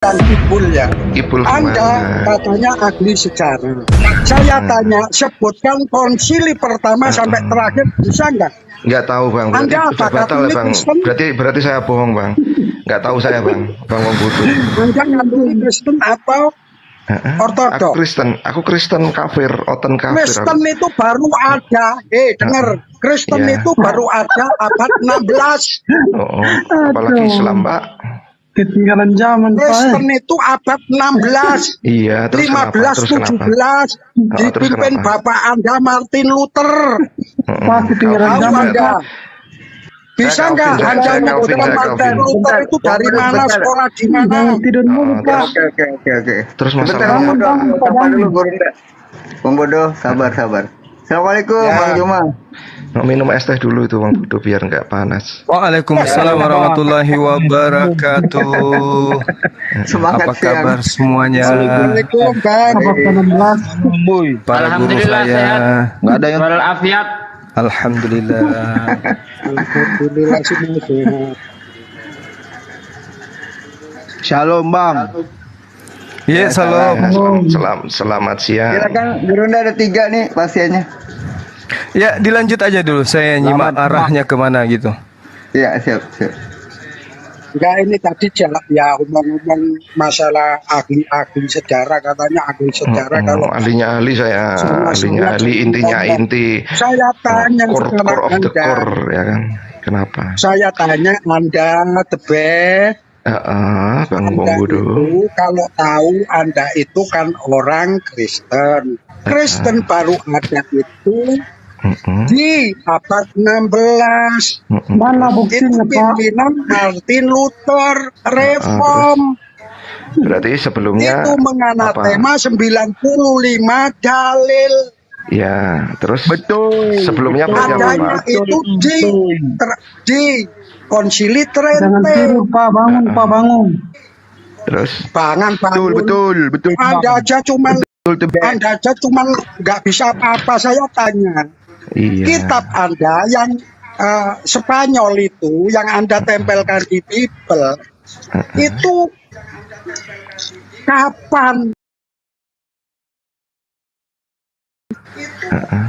dan Ipul ya. Ipul Anda katanya ahli sejarah. Saya tanya, sebutkan konsili pertama sampai terakhir, bisa nggak? Nggak tahu bang, berarti Anda sudah apa, batal ya Katolik, bang. Kristen? Berarti saya bohong bang. Nggak tahu saya bang Wong Butuh. Anda Katolik, Kristen atau Ortodoks? Aku Kristen kafir, oten kafir. Kristen itu baru ada, dengar, Kristen Ya. itu baru ada abad 16. Apalagi Islam pak. Ketinggalan zaman Kristen itu abad 16. Iya, terus 15, kenapa? 17 dipimpin kenapa? Bapak Anda Martin Luther. Pak, ketinggalan Tahu zaman Anda? Bisa nggak Anda menyebutkan Martin Luther itu dari mana, sekolah di mana? Tidur mulu, Pak. Oke. Terus Sebentar, masalahnya sabar dulu, Gurunda. Bang Bodoh, sabar. Assalamualaikum, Ya. Bang Juma. mau minum es teh dulu itu Wong Butuh biar nggak panas. Waalaikumsalam warahmatullahi wabarakatuh. Semangat Apa siang. kabar semuanya? Assalamualaikum Bang. Abad 16. Para guru Alhamdulillah saya. sehat. Nggak ada yang. Walafiat. Alhamdulillah. Alhamdulillah semua sehat. Shalom bang. Iya salam. Selamat siang. Silakan, Gurunda ada 3 nih pasiennya. Ya dilanjut aja dulu. Saya nyimak arahnya kemana gitu. Iya, siap. Enggak, ini tadi ya ngomong-ngomong masalah ahli sejarah, katanya ahli sejarah kalau Ahlinya ahli saya, ahlinya ahli, intinya inti. saya tanya Core of the Anda. core ya kan. Kenapa? Saya tanya Anda the best. Bang Wong Anda Butuh. itu kalau tahu Anda itu kan orang Kristen. Kristen baru ada itu di abad 16. Mana Itu buktinya, Pak? pimpinan Martin Luther, reform. Berarti sebelumnya Itu menganatema 95 dalil. Ya, terus sebelumnya berarti apa, Adanya Pak? itu di konsili Jangan Trente. tidur, Pak. Bangun, Pak. Bangun. Terus Bangun. Betul. Anda aja cuman nggak bisa apa-apa, saya tanya. iya. Kitab Anda yang Spanyol itu yang Anda tempelkan di Bible itu kapan?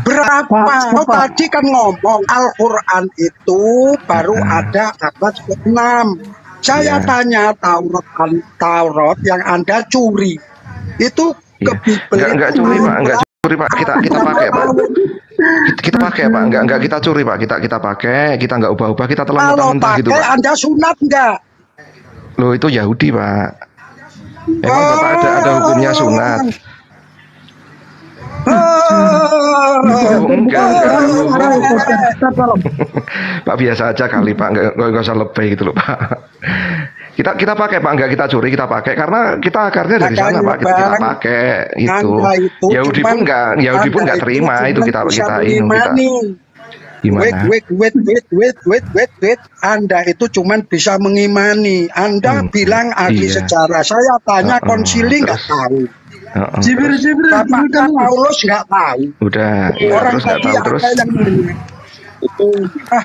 Berapa? Oh, tadi kan ngomong Al-Quran itu baru ada abad ke-6. Saya tanya Taurat yang Anda curi itu ke Bible. Enggak curi Pak, enggak curi Pak. Kita pakai Pak. Kita pakai Pak, enggak kita curi Pak. Kita pakai, kita enggak ubah-ubah, kita telan Kalau mentah-mentah gitu pakai Pak. Anda sunat enggak? Loh itu Yahudi Pak. Emang Bapak ada hukumnya sunat? Enggak. Pak biasa aja kali Pak, enggak usah lebay gitu loh Pak. Kita pakai Pak, enggak kita curi, kita pakai karena kita akarnya dari sana Pak. Kita pakai itu. Yahudi pun enggak terima itu kita ini kita. Gimana? Wait. Anda itu cuman bisa mengimani. Anda bilang ahli iya. sejarah. Saya tanya konsili nggak tahu. Jibir. Bapak Paulus nggak tahu. Udah, ya, Orang terus nggak tadi tahu terus. ada yang nanya. Itu.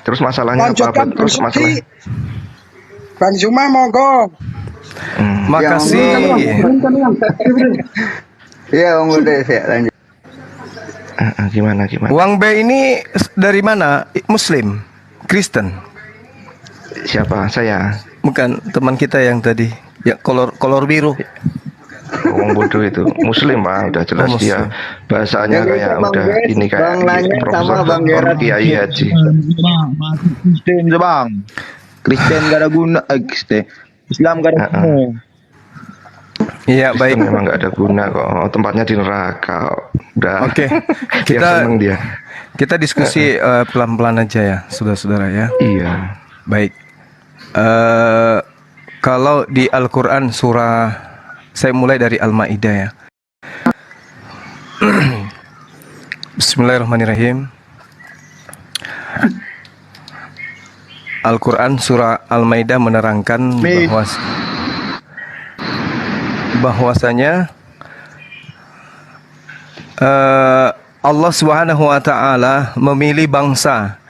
Terus masalahnya apa? Lanjutkan Terus masalah. Bang Zuma monggo. Makasih. Iya, Bang Bodoh, saya lanjut. Gimana? Wang B ini dari mana? Muslim, Kristen? Siapa? Saya. Bukan teman kita yang tadi, ya kolor biru. Wong Bodoh itu Muslim Pak, udah jelas Muslim. dia bahasanya kayak Bang udah Bes, ini kayak Bang Lanyet sama Profesor Bang Dr. Gerard. Kiai Haji. Kristen bang, Kristen gak ada guna, Kristen Islam gak ada guna. Iya baik. Memang nggak ada guna kok, tempatnya di neraka. Udah. Oke, Dia seneng dia. kita diskusi pelan-pelan aja ya, saudara-saudara ya. Iya. Baik. Kalau di Al-Quran surah, saya mulai dari Al-Ma'idah ya. Bismillahirrahmanirrahim. Al-Quran surah Al-Ma'idah menerangkan bahwasanya Allah Subhanahu wa taala memilih bangsa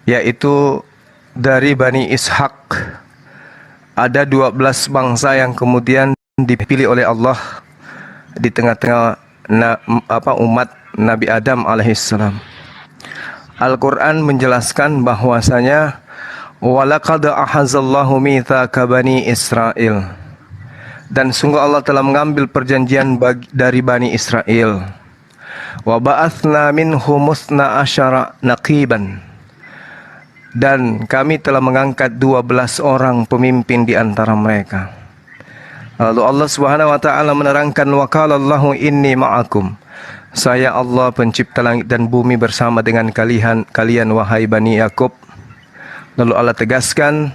yaitu dari Bani Ishak ada 12 bangsa yang kemudian dipilih oleh Allah di tengah-tengah umat Nabi Adam alaihissalam. Al-Quran menjelaskan bahwasanya walaqad ahazallahu mitsaqa bani Israil, dan sungguh Allah telah mengambil perjanjian dari Bani Israel. Wa ba'atsna minhum musna asyara naqiban, dan kami telah mengangkat 12 orang pemimpin di antara mereka. Lalu Allah Subhanahu wa taala menerangkan, wa qala Allahu inni ma'akum, saya Allah pencipta langit dan bumi bersama dengan kalian wahai Bani Yakub. Lalu Allah tegaskan,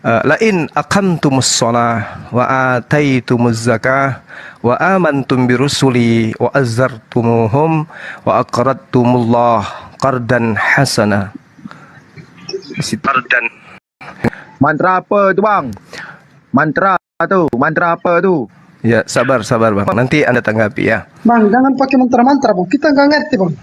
la in aqamtumus shalah wa ataitumuz zakah wa amantum birusuli wa azzartumuhum wa aqradtumullah qardan hasana. Mantra apa tu bang? Mantra apa tu? Ya, sabar bang. Nanti Anda tanggapi ya. Bang, jangan pakai mantra-mantra bang. Kita nggak ngerti bang.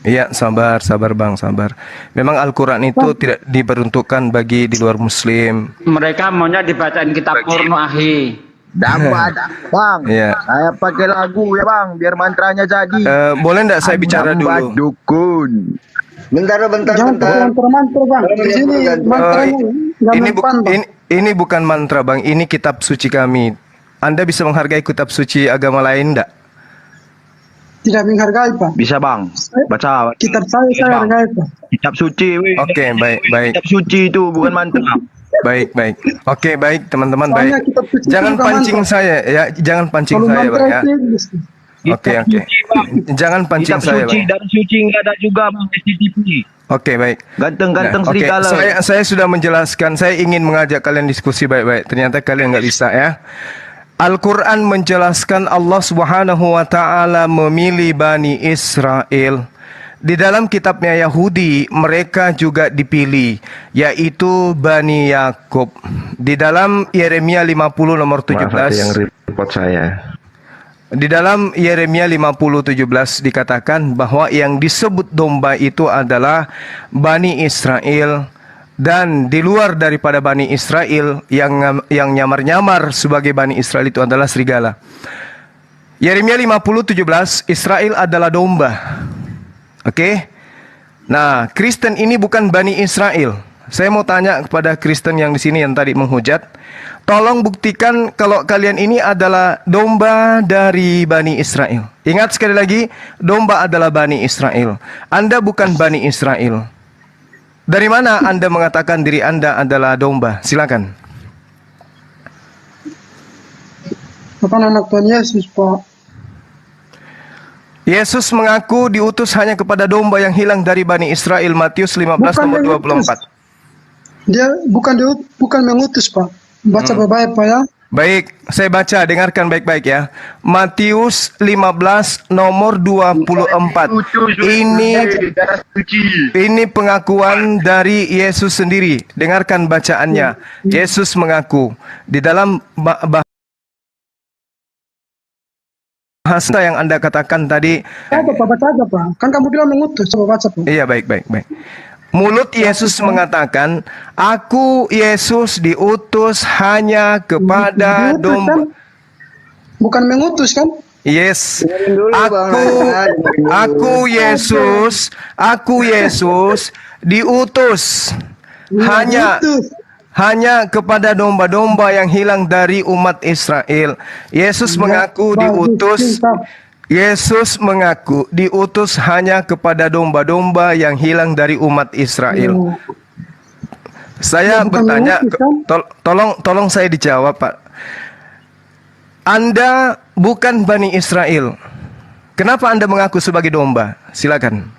Iya, sabar bang, sabar. Memang Al-Quran itu tidak diperuntukkan bagi di luar Muslim. Mereka maunya dibacain kitab porno ahi. Dapat bang. Iya. Saya pakai lagu ya bang, biar mantranya jadi. Boleh enggak saya bicara Lambat dulu? dukun. Bentar. Jangan pakai mantra-mantra bang. Di sini mantranya Ini bukan mantra bang, ini kitab suci kami. Anda bisa menghargai kitab suci agama lain enggak? tidak menghargai pak. Bisa bang, baca. Kitab saya hargai pak. Kitab suci. Oke, baik. Kitab suci itu bukan mantra. Baik. Oke, baik teman-teman, Soalnya baik. kitab suci Jangan itu pancing mantra. saya ya, jangan pancing Kalau saya mantra bang ya. itu Inggris. Oke. Jangan pancing Kitab saya suci bang. dan suci nggak ada juga bang CCTV. Oke, baik. Ganteng-ganteng Oke, serigala. saya sudah menjelaskan, saya ingin mengajak kalian diskusi baik-baik. Ternyata kalian nggak bisa ya. Al-Quran menjelaskan Allah Subhanahu wa ta'ala memilih Bani Israel. Di dalam kitabnya Yahudi, mereka juga dipilih, yaitu Bani Yakub. Di dalam Yeremia 50 nomor 17. Maaf, ada yang report saya. Di dalam Yeremia 50:17 dikatakan bahwa yang disebut domba itu adalah Bani Israel. Dan di luar daripada Bani Israel, yang nyamar-nyamar sebagai Bani Israel itu adalah serigala. Yeremia 50:17, Israel adalah domba. Oke? Nah, Kristen ini bukan Bani Israel. Saya mau tanya kepada Kristen yang di sini yang tadi menghujat, tolong buktikan kalau kalian ini adalah domba dari Bani Israel. Ingat sekali lagi, domba adalah Bani Israel. Anda bukan Bani Israel. Dari mana Anda mengatakan diri Anda adalah domba? Silakan. Bukan anak Tuhan Yesus pak. Yesus mengaku diutus hanya kepada domba yang hilang dari Bani Israel. Matius 15 nomor 24. Dia bukan mengutus pak. Baca baik-baik pak ya. Baik, saya baca, dengarkan baik-baik ya. Matius 15 nomor 24. Ini pengakuan dari Yesus sendiri. Dengarkan bacaannya. Yesus mengaku di dalam bahasa yang Anda katakan tadi. Baca aja pak. Kan kamu bilang mengutus. Coba baca pak. Iya, baik. Mulut Yesus mengatakan, aku Yesus diutus hanya kepada domba. Bukan mengutus kan? Yes. Aku Yesus diutus hanya kepada domba-domba yang hilang dari umat Israel. Yesus mengaku diutus hanya kepada domba-domba yang hilang dari umat Israel. Saya bertanya, tolong saya dijawab, Pak. Anda bukan Bani Israel. Kenapa Anda mengaku sebagai domba? Silakan.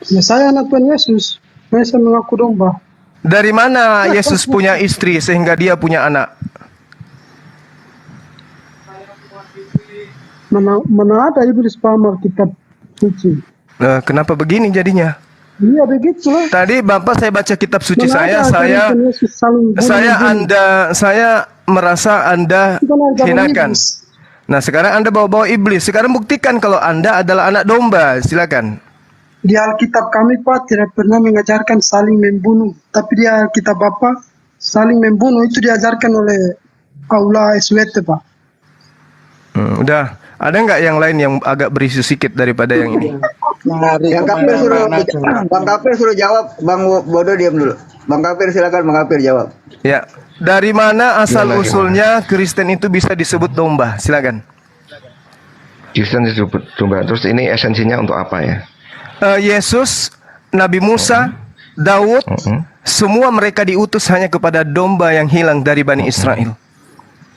Ya, saya anak Tuhan Yesus. Saya mengaku domba. Dari mana Yesus punya istri sehingga dia punya anak? Mana ada iblis pamar kitab suci. Kenapa begini jadinya? Iya begitulah. Tadi Bapak saya baca kitab suci saya merasa Anda hinakan. Nah, sekarang Anda bawa-bawa iblis. Sekarang buktikan kalau Anda adalah anak domba. Silakan. Di Alkitab kami Pak tidak pernah mengajarkan saling membunuh. Tapi di Alkitab Bapak saling membunuh itu diajarkan oleh aula SWT, Pak. Udah. Ada nggak yang lain yang agak berisi sedikit daripada yang ini? Yang kafir suruh, Bang Kafir suruh jawab, Bang Bodoh diam dulu. Bang Kafir silakan, Bang Kafir jawab. Ya. Dari mana asal usulnya Kristen itu bisa disebut domba? Silakan. Kristen disebut domba. Terus ini esensinya untuk apa ya? Yesus, Nabi Musa, Daud, semua mereka diutus hanya kepada domba yang hilang dari Bani Israel.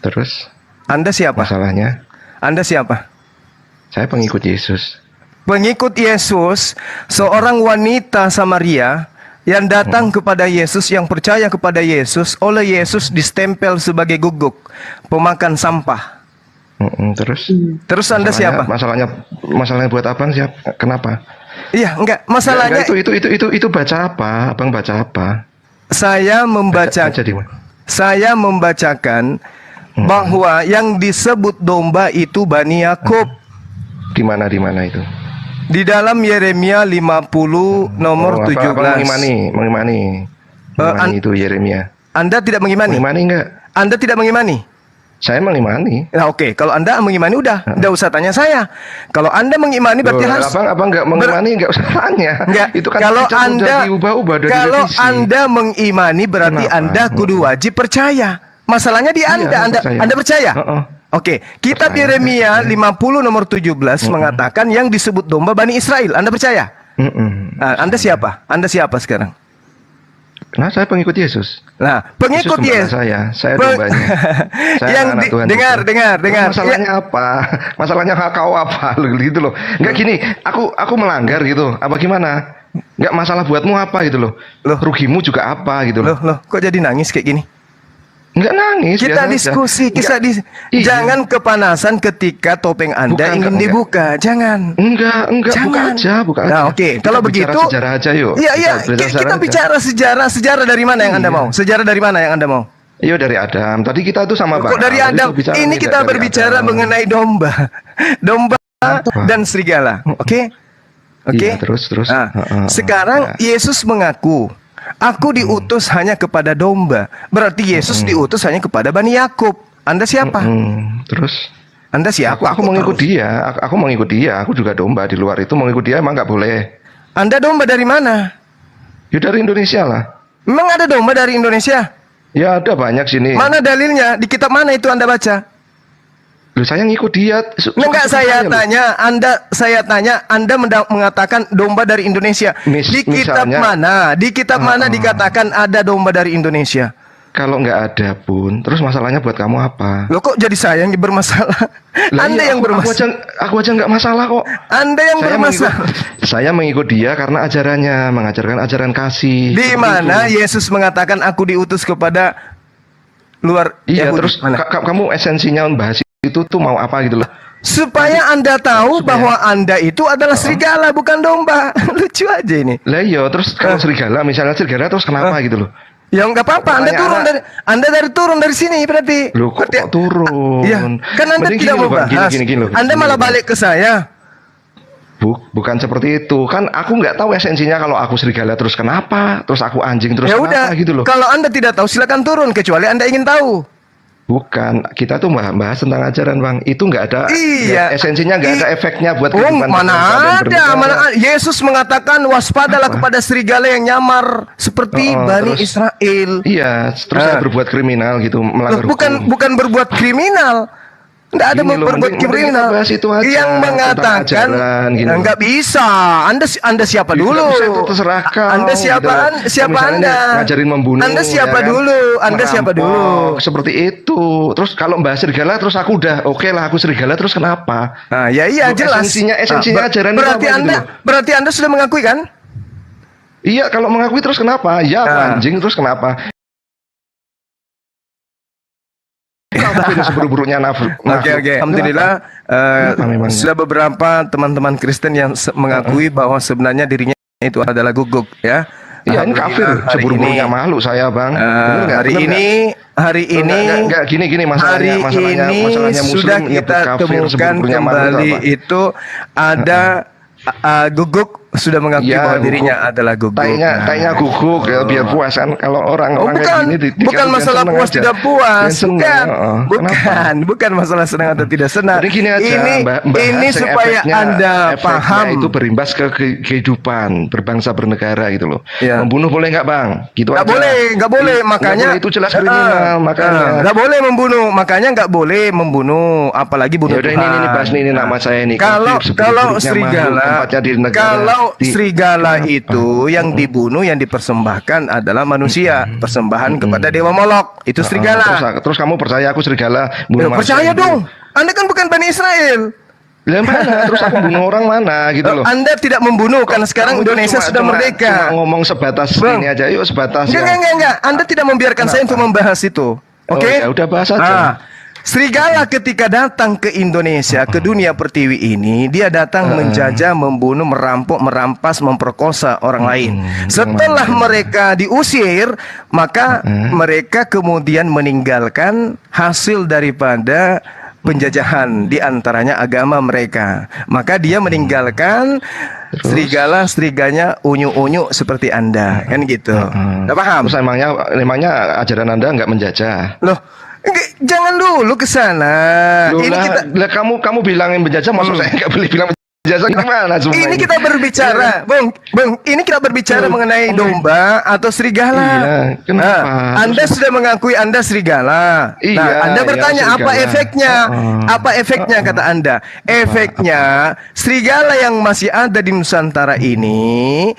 Terus? Anda siapa? Masalahnya? Anda siapa? Saya pengikut Yesus. Pengikut Yesus, seorang wanita Samaria yang datang kepada Yesus, yang percaya kepada Yesus, oleh Yesus distempel sebagai guguk, pemakan sampah. Terus Anda siapa? Masalahnya buat abang siapa? Kenapa? Iya, enggak. Masalahnya itu baca apa? Abang baca apa? Saya membacakan bahwa yang disebut domba itu Bani Yakub. Di mana itu? Di dalam Yeremia 50 nomor 17. Mengimani itu Yeremia. Anda tidak mengimani? Mengimani enggak? Anda tidak mengimani? Saya mengimani. Nah, oke. Kalau Anda mengimani udah usah tanya saya. Kalau Anda mengimani berarti harus abang enggak mengimani, enggak usah tanya. Enggak. Itu kan kalau revisi. Anda mengimani berarti Kenapa? Anda kudu wajib percaya. Masalahnya di Anda. Anda percaya? Oke, kitab Yeremia 50 nomor 17 mengatakan yang disebut domba Bani Israel. Anda percaya? Nah, Anda siapa? Anda siapa sekarang? Nah, saya pengikut Yesus. Nah, pengikut Yesus. Saya dombanya. Yang dengar. Masalahnya apa? Masalahnya kau apa? Gitu loh. Enggak gini, aku melanggar gitu. Apa gimana? Enggak masalah buatmu apa gitu loh. Rugimu juga apa gitu loh. Loh, kok jadi nangis kayak gini? Enggak nangis. Kita diskusi, jangan kepanasan ketika topeng Anda ingin dibuka. Jangan. Enggak, buka aja. Nah, oke. Kalau begitu sejarah aja yuk. Iya, kita bicara sejarah dari mana yang Anda mau? Sejarah dari mana yang Anda mau? Iya dari Adam. Tadi kita tuh sama Kok dari Adam? Ini kita berbicara mengenai domba. Domba dan serigala. Oke? Iya, terus. Nah, sekarang Yesus mengaku, aku diutus hanya kepada domba. Berarti Yesus diutus hanya kepada Bani Yakub. Anda siapa? Terus? Anda siapa? Aku mengikut dia. Aku mengikut dia. Aku juga domba di luar itu mengikut dia emang nggak boleh. Anda domba dari mana? Ya dari Indonesia lah. Memang ada domba dari Indonesia? Ya ada banyak sini. Mana dalilnya? Di kitab mana itu Anda baca? Loh, saya ngikut dia. Enggak, saya tanya, Anda mengatakan domba dari Indonesia. Di kitab mana? Di kitab mana dikatakan ada domba dari Indonesia? Kalau nggak ada pun, terus masalahnya buat kamu apa? Loh, kok jadi saya yang bermasalah? Anda yang bermasalah. Aku aja nggak masalah kok. Anda yang bermasalah. Saya mengikut dia karena ajarannya, mengajarkan ajaran kasih. Di mana Yesus mengatakan aku diutus kepada luar Yahudi? Terus kamu esensinya membahas itu tuh mau apa gitu loh? Supaya Anda tahu bahwa Anda itu adalah serigala bukan domba. Lucu aja ini. Lah iya, terus kalau misalnya serigala terus kenapa gitu loh? Ya nggak apa-apa, Anda turun dari sini berarti. Loh, kok turun? Iya, kan Anda tidak mau bahas. Anda malah balik ke saya. Bukan seperti itu. Kan aku nggak tahu esensinya kalau aku serigala terus kenapa? Terus aku anjing terus ya kenapa udah, gitu loh. Kalau Anda tidak tahu silakan turun kecuali Anda ingin tahu. Bukan, kita tuh bahas tentang ajaran bang. Itu nggak ada. Iya. Esensinya nggak ada efeknya buat kehidupan. Mana ada. Yesus mengatakan waspadalah kepada serigala yang nyamar seperti Bani Israel. Iya. Terus saya berbuat kriminal gitu, melanggar hukum. Bukan berbuat kriminal. Nggak ada berbuat kriminal. Yang mengatakan nggak bisa. Anda siapa dulu? Terserah kau. Anda siapa Anda? Ngajarin membunuh. Anda siapa dulu? Anda siapa dulu? Seperti itu. Terus kalau bahas serigala, terus aku udah oke lah aku serigala terus kenapa? Nah, iya jelas. Esensinya ajaran berarti Anda sudah mengakui kan? Iya, kalau mengakui terus kenapa? Ya anjing terus kenapa? Seburu-burunya Oke. Alhamdulillah sudah beberapa teman-teman Kristen yang mengakui bahwa sebenarnya dirinya itu adalah guguk ya. Iya, ini kafir. Seburu-burunya malu saya, Bang. Hari ini enggak gini masalahnya Muslim sudah kita temukan kembali itu ada guguk sudah mengakui Ya, bahwa guguk. dirinya adalah guguk. Tanya guguk ya, biar puas kan. Kalau orang-orang bukan, kayak gini bukan masalah puas tidak puas, bukan masalah senang atau tidak senang. Jadi gini aja, ini supaya Anda paham itu berimbas ke kehidupan berbangsa bernegara gitu loh. Ya. Membunuh boleh nggak bang? Gitu nggak aja. nggak boleh, makanya itu jelas kriminal, makanya nggak boleh membunuh, makanya nggak boleh membunuh, apalagi bunuh Yaudah, Tuhan. ini bahas ini nama saya ini. Kalau serigala, serigala itu yang dibunuh, yang dipersembahkan adalah manusia, persembahan kepada dewa Molok, itu serigala. Terus kamu percaya aku serigala bunuh Percaya dong, Anda kan bukan Bani Israel. Lah mana? Terus aku bunuh orang mana gitu loh. Anda tidak membunuh karena sekarang Indonesia sudah merdeka. Cuma ngomong sebatas ini aja, yuk sebatas. Enggak. Anda tidak membiarkan saya untuk membahas itu. Oke? Ya udah bahas aja. Serigala ketika datang ke Indonesia, ke dunia pertiwi ini, dia datang menjajah, membunuh, merampok, merampas, memperkosa orang lain. Setelah mereka diusir, maka mereka kemudian meninggalkan hasil daripada penjajahan, di antaranya agama mereka. Maka dia meninggalkan seriganya unyu-unyu seperti Anda, kan gitu. Nggak paham? Terus emangnya ajaran Anda nggak menjajah? Loh, jangan dulu ke sana. Loh, Ini kamu bilangin menjajah, maksud saya nggak boleh bilang menjajah gimana? Ini kita berbicara, Bung. Ini kita berbicara mengenai domba atau serigala. Iya, kenapa? Anda sudah mengakui Anda serigala. Iya, Anda bertanya serigala. apa efeknya? Apa efeknya kata Anda? Efeknya serigala yang masih ada di Nusantara ini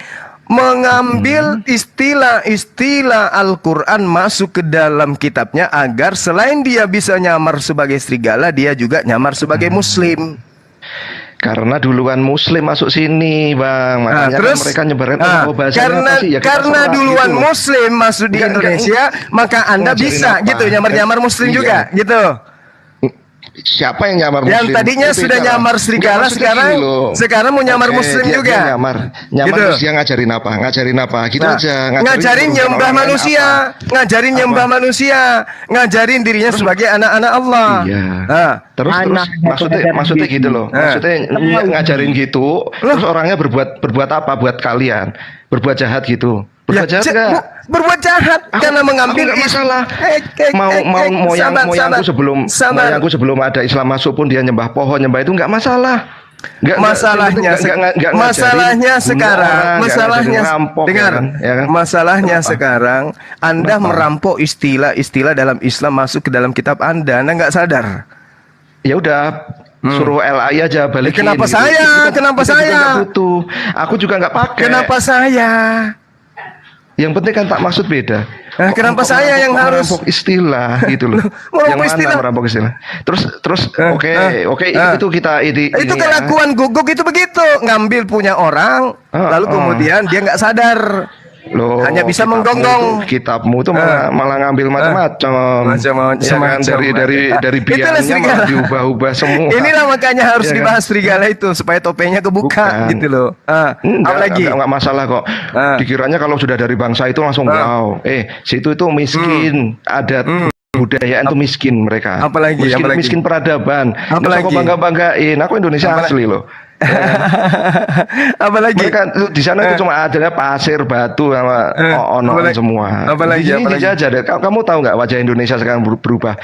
mengambil istilah-istilah Al-Quran masuk ke dalam kitabnya, agar selain dia bisa nyamar sebagai serigala, dia juga nyamar sebagai muslim. Karena duluan muslim masuk sini, Bang. Makanya terus, kan mereka nyebarin karena duluan gitu muslim masuk di Indonesia, maka Anda bisa gitu nyamar-nyamar muslim juga gitu. Siapa yang nyamar muslim? Yang tadinya sudah nyamar serigala, sekarang mau nyamar muslim juga. Dia nyamar gitu. Terus dia ngajarin apa? Gitu aja. Ngajarin nyembah manusia, ngajarin dirinya sebagai anak-anak Allah. Iya. Terus maksudnya gitu loh. Maksudnya ngajarin gitu, terus orangnya berbuat apa buat kalian? Berbuat jahat gitu. Berbuat jahat karena mengambil masalah. Moyangku sebelum ada Islam masuk pun dia nyembah pohon, nyembah itu nggak masalah. Masalahnya sekarang Anda merampok istilah-istilah dalam Islam masuk ke dalam kitab Anda nggak sadar. Ya udah, suruh LAI aja balikin. Kenapa saya? Aku juga nggak pakai. Kenapa saya? Yang penting kan tak maksud beda. Kenapa saya yang harus merampok istilah gitu loh? Merampok istilah. Terus oke, itu kita itu kelakuan guguk itu begitu, ngambil punya orang, lalu kemudian dia nggak sadar. Loh, hanya bisa menggonggong. Kitabmu itu malah ngambil macam-macam. Dari biangnya malah diubah-ubah semua. Inilah makanya harus dibahas serigala itu supaya topengnya kebuka gitu loh. Apalagi enggak masalah kok. Dikiranya kalau sudah dari bangsa itu langsung wow. Situ itu miskin, adat budayaan itu miskin mereka. Miskin peradaban. Apalagi kok banggain. Aku Indonesia asli loh. Apalagi mereka di sana itu cuma adanya pasir, batu sama onoan semua. Apalagi aja deh. Kamu tahu nggak wajah Indonesia sekarang berubah?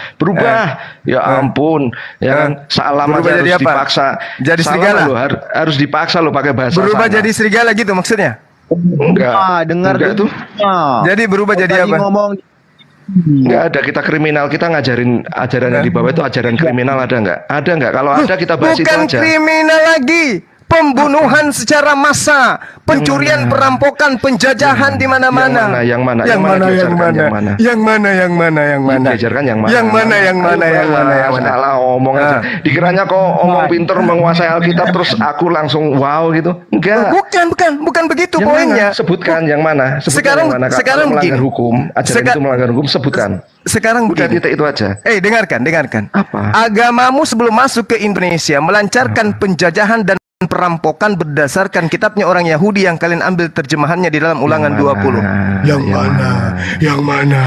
Ya ampun, ya kan. Salam aja harus dipaksa. Jadi serigala loh, harus dipaksa lo pakai bahasa. Berubah jadi serigala gitu maksudnya? Enggak. Dengar itu. Jadi berubah jadi apa? Nggak ada, kita kriminal, kita ngajarin ajaran yang di bawah itu ajaran kriminal ada nggak? Ada nggak? Kalau ada kita bahas itu aja. Bukan kriminal lagi, pembunuhan secara massa, pencurian, perampokan, penjajahan di mana-mana. Yang mana? Salah omong aja. Dikiranya kok omong pinter menguasai Alkitab terus aku langsung wow gitu. Enggak. Bukan begitu poinnya. Sebutkan yang mana? Sekarang melanggar hukum, ajaran itu melanggar hukum, sebutkan. Sekarang udah titik itu aja. Dengarkan. Apa? Agamamu sebelum masuk ke Indonesia melancarkan penjajahan dan perampokan berdasarkan kitabnya orang Yahudi yang kalian ambil terjemahannya di dalam Ulangan 20. Yang mana? Yang mana?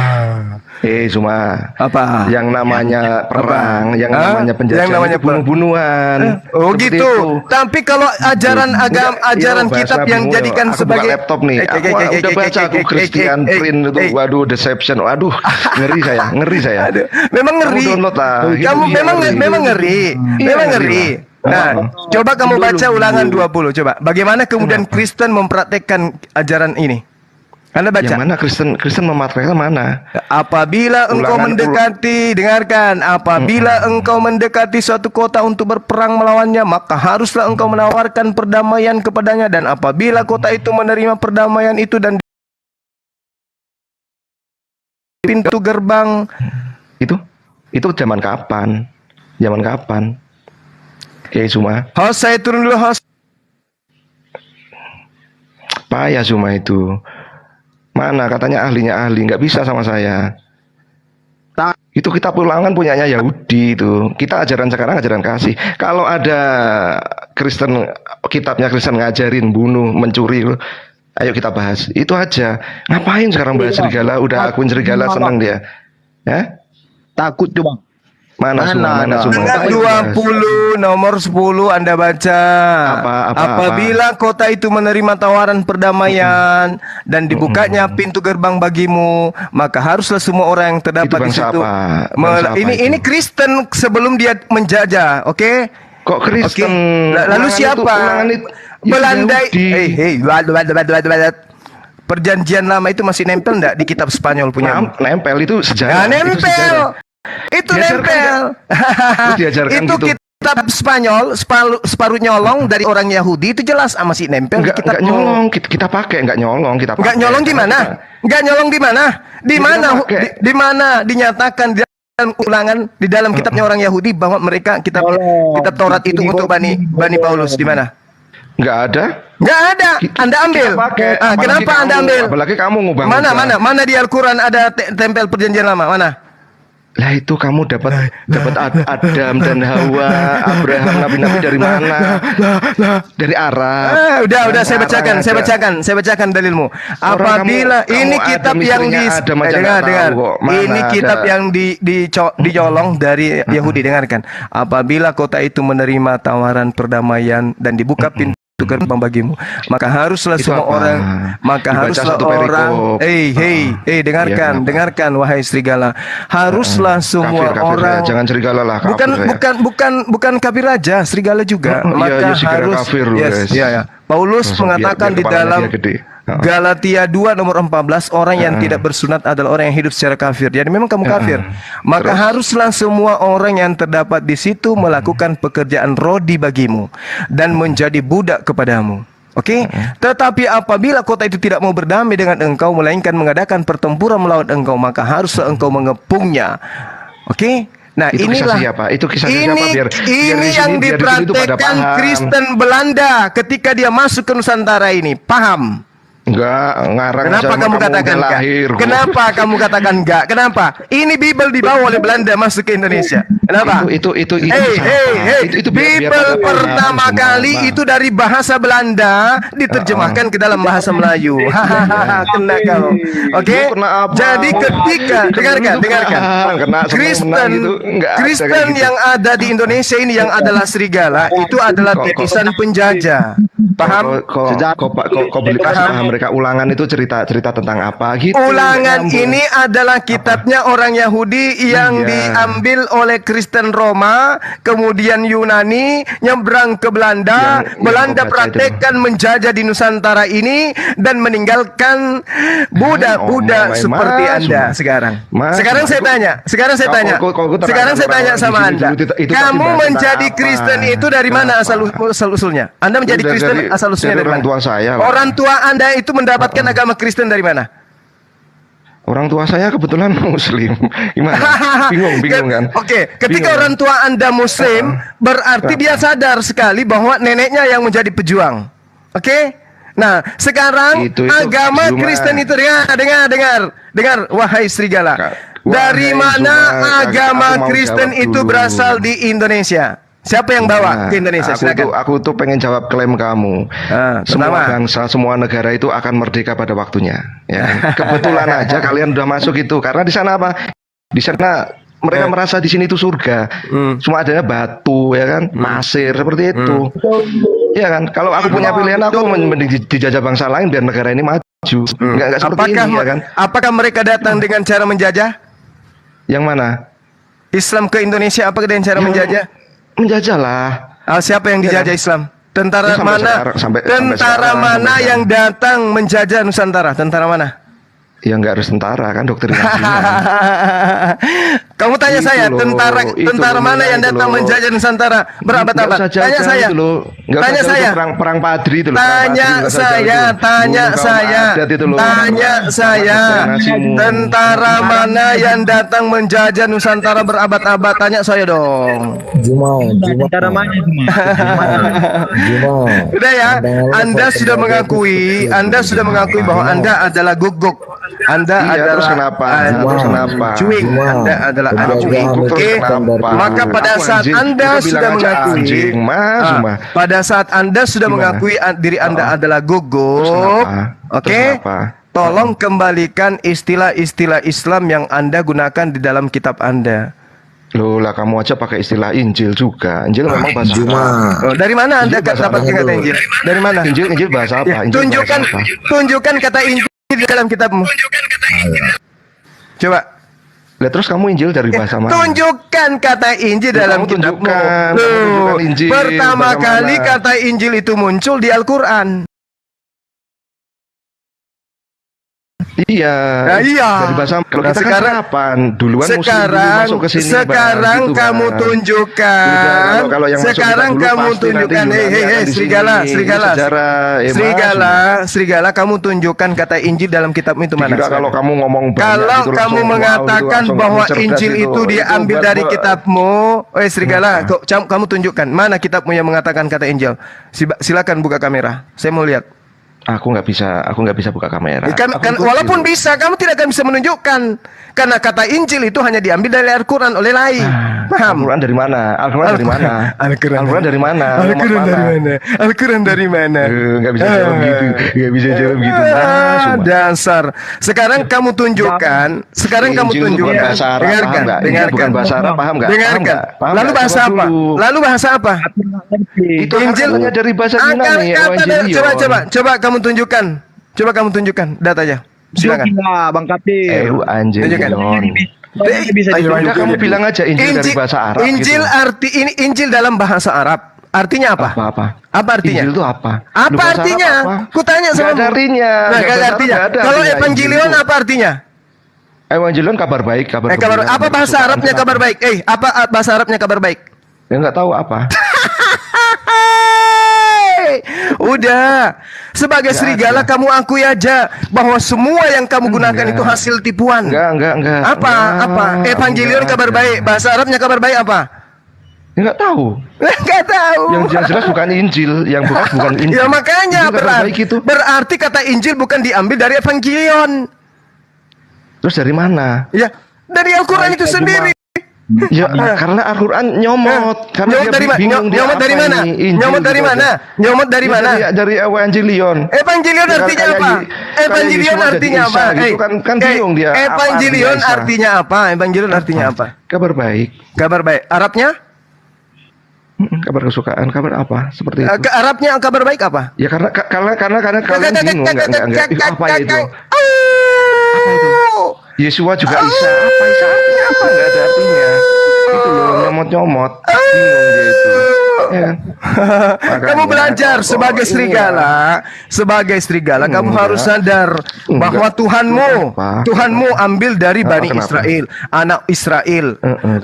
Cuma apa? Yang namanya perang, yang namanya penjajahan, yang namanya bunuh-bunuhan. Oh gitu. Itu. Tapi kalau ajaran agama, ajaran kitab yang jadikan sebagai laptop nih. Aku udah baca aku Christian Print itu. Waduh, deception. Waduh, ngeri saya. Aduh, memang ngeri. Kamu download lah. Kamu memang ngeri. Memang ngeri. Nah, coba kamu baca Ulangan 20. Coba. Bagaimana kemudian Kristen mempraktekkan ajaran ini? Anda baca. Yang mana Kristen mempraktekkan mana? Apabila engkau mendekati, dengarkan, apabila engkau mendekati suatu kota untuk berperang melawannya, maka haruslah engkau menawarkan perdamaian kepadanya, dan apabila kota itu menerima perdamaian itu dan pintu gerbang itu zaman kapan? Zaman kapan? Cuma. Host, saya turun dulu, host. Payah cuma itu. Mana katanya ahli, nggak bisa sama saya. Itu kitab Ulangan punyanya Yahudi itu. Kita ajaran sekarang ajaran kasih. Kalau ada Kristen, kitabnya Kristen ngajarin bunuh, mencuri, ayo kita bahas. Itu aja. Ngapain sekarang bahas serigala? Udah akun serigala seneng dia. Ya? Takut tuh bang. Mana semua? 20 nomor 10 Anda baca. Apabila kota itu menerima tawaran perdamaian dan dibukanya pintu gerbang bagimu, maka haruslah semua orang yang terdapat di situ. Ini Kristen sebelum dia menjajah, oke? Kok Kristen? Lalu siapa? Belanda. Perjanjian lama itu masih nempel enggak di kitab Spanyol punya? Nempel itu sejarah. Nempel. Itu nempel. Itu kitab Spanyol separuh nyolong dari orang Yahudi, itu jelas masih nempel di kitab. Enggak nyolong, kita pakai, enggak nyolong, kita pakai. Enggak nyolong di mana? Enggak nyolong di mana? Di mana dinyatakan di dalam Ulangan, di dalam kitabnya orang Yahudi bahwa mereka kitab Taurat itu untuk Bani Paulus, di mana? Enggak ada. Enggak ada. Anda ambil. Kenapa Anda ambil? Apalagi kamu ngubah. Mana di Al-Qur'an ada tempel perjanjian lama? Mana? Lah itu kamu dapat Adam dan Hawa, Abraham, nabi-nabi dari mana? Dari Arab. Udah saya bacakan dalilmu. Apabila ini kitab yang dengar. Ini kitab yang dicolong dari Yahudi, dengarkan. Apabila kota itu menerima tawaran perdamaian dan dibuka pintu gerbang bagimu, maka haruslah semua orang, dengarkan wahai serigala, haruslah semua orang, jangan serigala lah, bukan kafir raja, serigala juga, maka harus Paulus mengatakan di dalam Galatia 2 nomor 14, orang yang tidak bersunat adalah orang yang hidup secara kafir. Jadi memang kamu kafir. Maka haruslah semua orang yang terdapat di situ melakukan pekerjaan rodi bagimu dan menjadi budak kepadamu. Oke? Tetapi apabila kota itu tidak mau berdamai dengan engkau, melainkan mengadakan pertempuran melawan engkau, maka haruslah engkau mengepungnya. Oke? Nah, itu inilah kisah siapa? Ini yang dipraktekkan Kristen Belanda ketika dia masuk ke Nusantara ini. Paham? Enggak, ngarang. Kenapa kamu katakan enggak? Kenapa kamu katakan enggak? Kenapa? Ini Bible dibawa oleh Belanda masuk ke Indonesia. Kenapa? Itu Bible pertama kali itu dari bahasa Belanda diterjemahkan ke dalam bahasa Melayu. Kena kau. Oke? Jadi ketika dengarkan. Kristen yang ada di Indonesia ini yang adalah serigala itu adalah titisan penjajah. Paham? Kok beli paham? Mereka Ulangan itu cerita tentang apa gitu. Ulangan ini adalah kitabnya orang Yahudi yang diambil oleh Kristen Roma, kemudian Yunani, nyebrang ke Belanda, Belanda praktekkan menjajah di Nusantara ini dan meninggalkan budak-budak seperti Anda sekarang. Sekarang saya tanya sama Anda. Kamu menjadi Kristen itu dari mana asal-usulnya? Anda menjadi Kristen asal-usulnya dari mana? Orang tua saya. Orang tua Anda itu mendapatkan agama Kristen dari mana? Orang tua saya kebetulan Muslim. Gimana? Bingung kan? Oke, ketika orang tua Anda Muslim, berarti dia sadar sekali bahwa neneknya yang menjadi pejuang. Oke? Nah, sekarang itu agama Kristen itu dengar, wahai serigala. Dari mana agama Kristen itu berasal di Indonesia? Siapa yang bawa ke Indonesia? Silakan. Aku tuh pengen jawab klaim kamu. Semua bangsa, semua negara itu akan merdeka pada waktunya. Ya. Kebetulan aja kalian udah masuk itu. Karena di sana apa? Di sana mereka merasa di sini itu surga. Cuma adanya batu, ya kan, pasir seperti itu. Ya kan. Kalau aku punya pilihan, aku mending dijajah bangsa lain biar negara ini maju. Enggak seperti ini, ya kan. Apakah mereka datang dengan cara menjajah? Yang mana? Islam ke Indonesia apakah dengan cara menjajah? Menjajah lah. Siapa yang dijajah Islam? Tentara mana? Tentara mana yang datang menjajah Nusantara? Tentara mana? Ya nggak harus tentara kan, dokter. Kamu tanya saya, tentara mana yang datang menjajah Nusantara berabad-abad? Tanya saya. Tanya saya. Perang Padri itu loh. Tanya saya. Tentara mana yang datang menjajah Nusantara berabad-abad? Tanya saya dong. Tentara mana Udah ya, Anda sudah mengakui bahwa Anda adalah guguk. Anda adalah terus kenapa? Cuing. Anda adalah anjing. Oke. Maka pada saat Anda sudah mengakui, pada saat Anda sudah mengakui diri Anda adalah guguk, oke? Tolong kembalikan istilah-istilah Islam yang Anda gunakan di dalam kitab Anda. Loh lah, kamu aja pakai istilah Injil juga. Injil memang bahasa apa? Dari mana Anda dapat kata Injil? Dari mana? Injil bahasa apa? Tunjukkan kata Injil di dalam kitabmu. Coba. Lah terus kamu Injil dari bahasa mana? Tunjukkan kata Injil dalam kitabmu. Pertama kali kata Injil itu muncul di Al-Quran. Iya. Nah, iya. Dari bahasa kalau kita sekarang kan kapan? Duluan masuk ke sini. Sekarang kamu tunjukkan. Kalau yang sekarang kamu tunjukkan. Serigala, kamu tunjukkan kata Injil dalam kitabmu itu mana? Kalau kamu ngomong kalau kamu mengatakan bahwa Injil itu diambil dari kitabmu, serigala, kamu tunjukkan mana kitabmu yang mengatakan kata Injil. Silakan buka kamera. Saya mau lihat. Aku nggak bisa buka kamera. Walaupun bisa, kamu tidak akan bisa menunjukkan karena kata Injil itu hanya diambil dari Al-Quran oleh lain. Paham? Al-Quran dari mana? Al-Quran dari mana? Nggak bisa jawab gitu. Dasar. Sekarang kamu tunjukkan. Dengarkan. Bukan bahasa Arab, paham nggak? Dengarkan. Lalu bahasa apa? Itu Injil dari bahasa Yunani. Coba kamu tunjukkan datanya. Silakan. Bang Kapir. Anjing. Kamu bilang aja Injil dari bahasa Arab. Injil dalam bahasa Arab. Artinya apa? Apa artinya? Injil itu apa? Apa artinya? Kutanya sama. Gak ada artinya. Kalau Evangelion apa artinya? Evangelion kabar baik, apa bahasa Arabnya kabar baik? Apa bahasa Arabnya kabar baik? Ya nggak tahu apa. Udah, sebagai serigala kamu akui aja bahwa semua yang kamu gunakan itu hasil tipuan. Enggak. Apa? Evangelion kabar baik, bahasa Arabnya kabar baik apa? Enggak tahu. Enggak tahu. Yang jelas bukan Injil, bukan Injil. Ya makanya berarti kata Injil bukan diambil dari Evangelion. Terus dari mana? Ya, dari Al-Quran itu sendiri. Ya, karena Al-Quran nyomot. Nyomot dari mana? Nyomot dari mana? Dari Evangelion. Evangelion artinya apa? Evangelion artinya apa? Itu kan bingung dia. Evangelion artinya apa? Kabar baik. Arabnya? Kabar kesukaan, kabar apa? Seperti itu. Arabnya kabar baik apa? Ya karena kalian bingung. Enggak. Apa itu? Apa itu? Yesua juga Isa. Isa artinya apa? Enggak ada artinya. Itu loh, nyomot-nyomot. Bingung dia itu. Ya. Kamu belajar sebagai serigala, kamu harus sadar bahwa Tuhanmu ambil dari Bani Israel, anak Israel,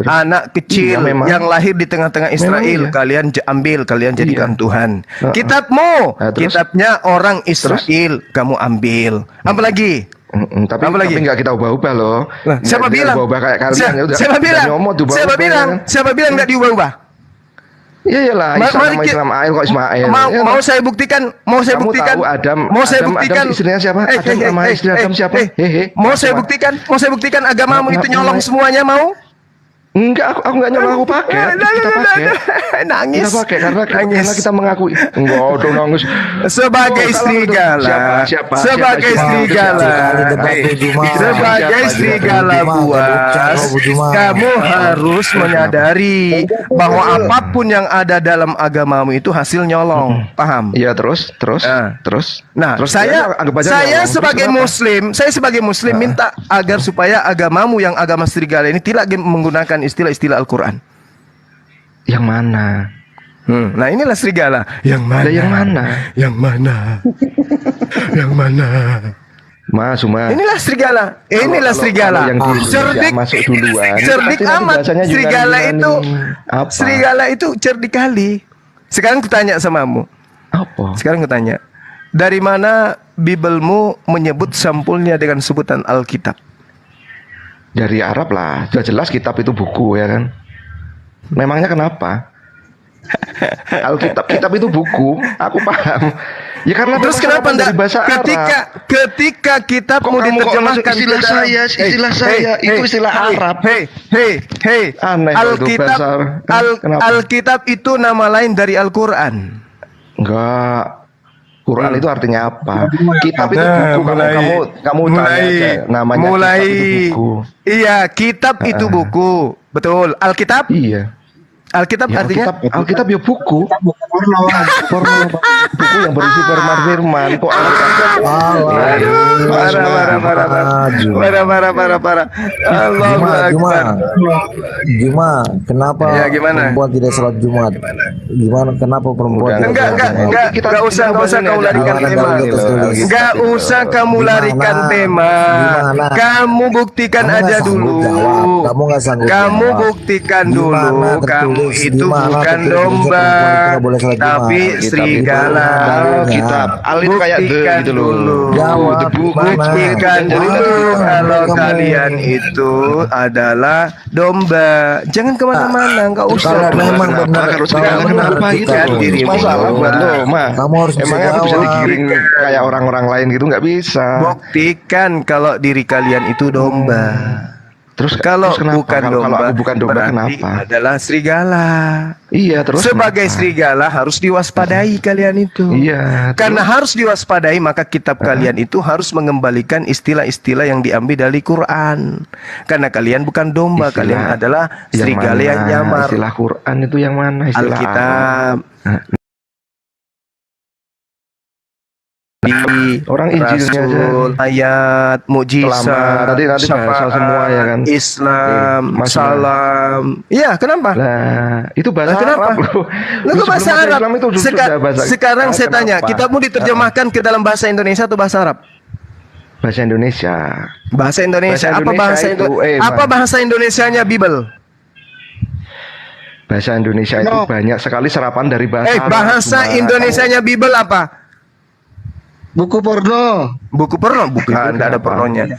anak kecil yang lahir di tengah-tengah Israel. Kalian jadikan Tuhan. Kitabnya orang Israel, kamu ambil. Apa lagi? Tapi nggak kita ubah-ubah loh. Siapa bilang? Siapa bilang nggak diubah-ubah? Iya lah, Ismail kok Ismail. Mau saya buktikan. Mau saya buktikan istrinya siapa? Adam sama istri Adam siapa? Mau saya buktikan agamamu itu nyolong semuanya, mau? Enggak, aku enggak nyolong, aku pakai. Kita pakai. Nangis. Kita pakai karena kita mengakui. Enggak, udah nangis. Sebagai serigala. Siapa? Sebagai serigala. Sebagai serigala buas, kamu harus menyadari bahwa apapun yang ada dalam agamamu itu hasil nyolong. Paham? Iya, terus. Nah, Terus saya anggap aja nyolong. Terus sebagai muslim minta agar supaya agamamu yang agama serigala ini tidak menggunakan istilah-istilah Al-Quran. Yang mana? Nah, inilah serigala. Yang mana? Yang mana? Yang mana? Yang mana? Mas, Inilah serigala. Inilah serigala. Yang cerdik masuk duluan. Cerdik amat. Serigala itu cerdik kali. Sekarang kutanya samamu. Apa? Sekarang kutanya. Dari mana Bibelmu menyebut sampulnya dengan sebutan Alkitab? Dari Arab lah. Sudah jelas kitab itu buku, ya kan? Memangnya kenapa? Kitab itu buku, aku paham. Ya karena terus kenapa dari bahasa ketika kitab mau diterjemahkan istilah saya itu istilah Arab. Aneh Alkitab itu nama lain dari Al-Quran. Enggak. Quran itu artinya apa? Kitab itu buku. Kamu tanya aja namanya. Kitab itu buku. Iya, kitab itu buku. Betul. Alkitab? Iya. Alkitab Ya, artinya? Alkitab ya buku. Buku yang berisi firman-firman. Kok Parah. Juma, kenapa Ya, gimana? perempuan tidak sholat Jumat? Gimana? Kenapa perempuan tidak sholat Jumat? Enggak usah kamu larikan tema. Enggak usah kamu larikan tema. Kamu buktikan aja dulu. Kamu buktikan dulu. Kamu itu bukan domba, tapi serigala. Alif kayak Buktikan gitu loh. dulu. Buktikan dulu kalau kalian itu adalah domba. Jangan kemana-mana, nggak usah. Memang benar. Kenapa gitu? Masalah buat lo, Ma. Kamu harus bisa Emangnya aku bisa jawab. digiring kayak orang-orang lain gitu? Nggak bisa. Buktikan kalau diri kalian itu domba. Terus Kalau kenapa? bukan Kalau domba, aku bukan domba, berarti kenapa? adalah serigala. Iya, terus Sebagai kenapa? serigala harus diwaspadai kalian itu. Iya. Karena harus diwaspadai, maka kitab kalian itu harus mengembalikan istilah-istilah yang diambil dari Quran. Karena kalian bukan domba, kalian adalah serigala yang nyamar. Istilah Quran itu yang mana? Istilah Alkitab. Orang Injilnya aja. Rasul, ayat, mukjizat, Tadi bahasa semua ya kan. Islam, Mas, salam. Iya, kenapa? Lah, itu bahasa Kenapa? Arab loh. Lu kok bahasa Arab? Islam itu sudah bahasa. Sekarang saya tanya, Kenapa? kitabmu diterjemahkan ke dalam bahasa Indonesia atau bahasa Arab? Bahasa Indonesia. Bahasa Indonesia. Bahasa Apa bahasa Indonesia itu, Indonesia? Apa bahasa Indonesianya Bible? Bahasa Indonesia itu banyak sekali serapan dari bahasa Arab. Bahasa Cuma Indonesianya Bible apa? Buku porno. Buku porno? Bukan, tidak ada pornonya.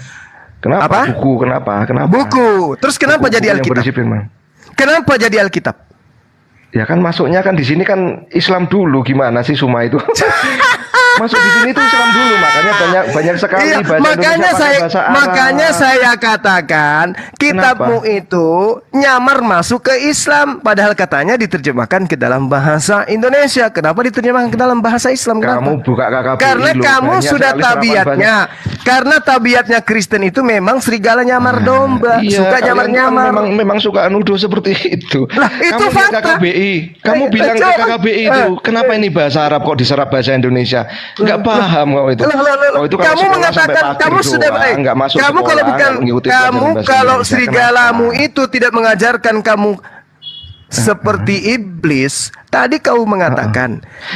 Kenapa? Apa? Buku, kenapa? Buku. Terus kenapa jadi yang Alkitab? berisi firman. Kenapa jadi Alkitab? Ya kan masuknya kan di sini kan Islam dulu, gimana sih Suma itu? Masuk di sini itu Islam dulu, makanya banyak sekali Iya, bahasa Indonesia pakai bahasa Arab. makanya saya katakan kitabmu itu nyamar masuk ke Islam, padahal katanya diterjemahkan ke dalam bahasa Indonesia. Kenapa diterjemahkan ke dalam bahasa Islam? Kenapa? Kamu buka KKBI Karena loh, kamu banyak sudah sekali serapan tabiatnya. Karena tabiatnya Kristen itu memang serigala nyamar domba, Iya, suka kalian nyamar-nyamar. kan memang suka nuduh seperti itu. Lah, itu kamu lihat fakta. KKBI, kamu bilang coba. KKBI itu, kenapa ini bahasa Arab kok diserap bahasa Indonesia? Nggak paham kau itu. Loh, Oh, itu kalau kamu sekolah mengatakan sampai pagi kamu sudah doang, nggak masuk kamu sekolah, kalau bukan nggak ngikutin kamu pelajaran bahasa kalau Indonesia. serigalamu Kenapa? itu tidak mengajarkan kamu seperti iblis. Tadi kau mengatakan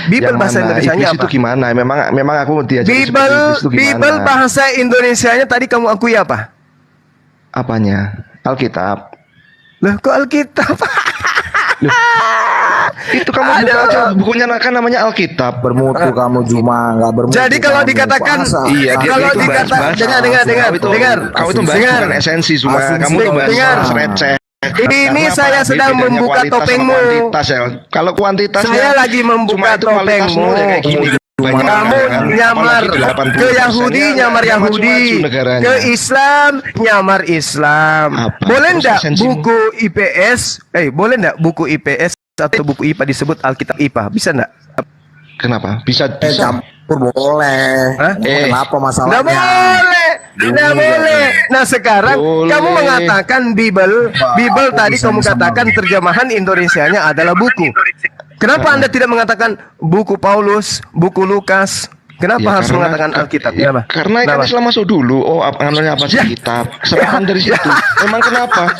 Bible Yang bahasa mana? Indonesianya Iblis apa? itu gimana? Memang aku diajari seperti Bible iblis itu gimana? Bible bahasa Indonesianya tadi kamu akui apa? Apanya? Alkitab. Loh, kok Alkitab? Itu kamu buka aja bukunya kan namanya Alkitab. Bermutu kamu Juma, nggak bermutu. Jadi kalau kamu. dikatakan Puasa. Iya, kalau itu dikatakan bahas-bahas. dengar. Kamu itu bahas Dengar. bukan esensi semua. Asumsi Kamu tuh bahas dengar. receh. Ini Karena saya apa? sedang Bedanya membuka kualitas sama topengmu. kuantitas ya. Kalau kuantitasnya Saya lagi membuka cuma itu kualitas topengmu. nol ya kayak gini. Kamu nyamar ke Yahudi, nyamar Yahudi, ke Islam, nyamar Islam. Boleh enggak buku IPS, boleh enggak buku IPS atau buku IPA disebut Alkitab IPA? Bisa enggak? Kenapa? Bisa. Campur boleh. Kenapa masalahnya? Nggak boleh. Nggak boleh. Nah sekarang kamu mengatakan Bible tadi kamu katakan terjemahan Indonesianya adalah buku. Kenapa Anda tidak mengatakan buku Paulus, buku Lukas? Kenapa harus mengatakan Alkitab? Karena kan Islam masuk dulu. Oh, namanya apa sih kitab? Serapan dari situ. Memang kenapa?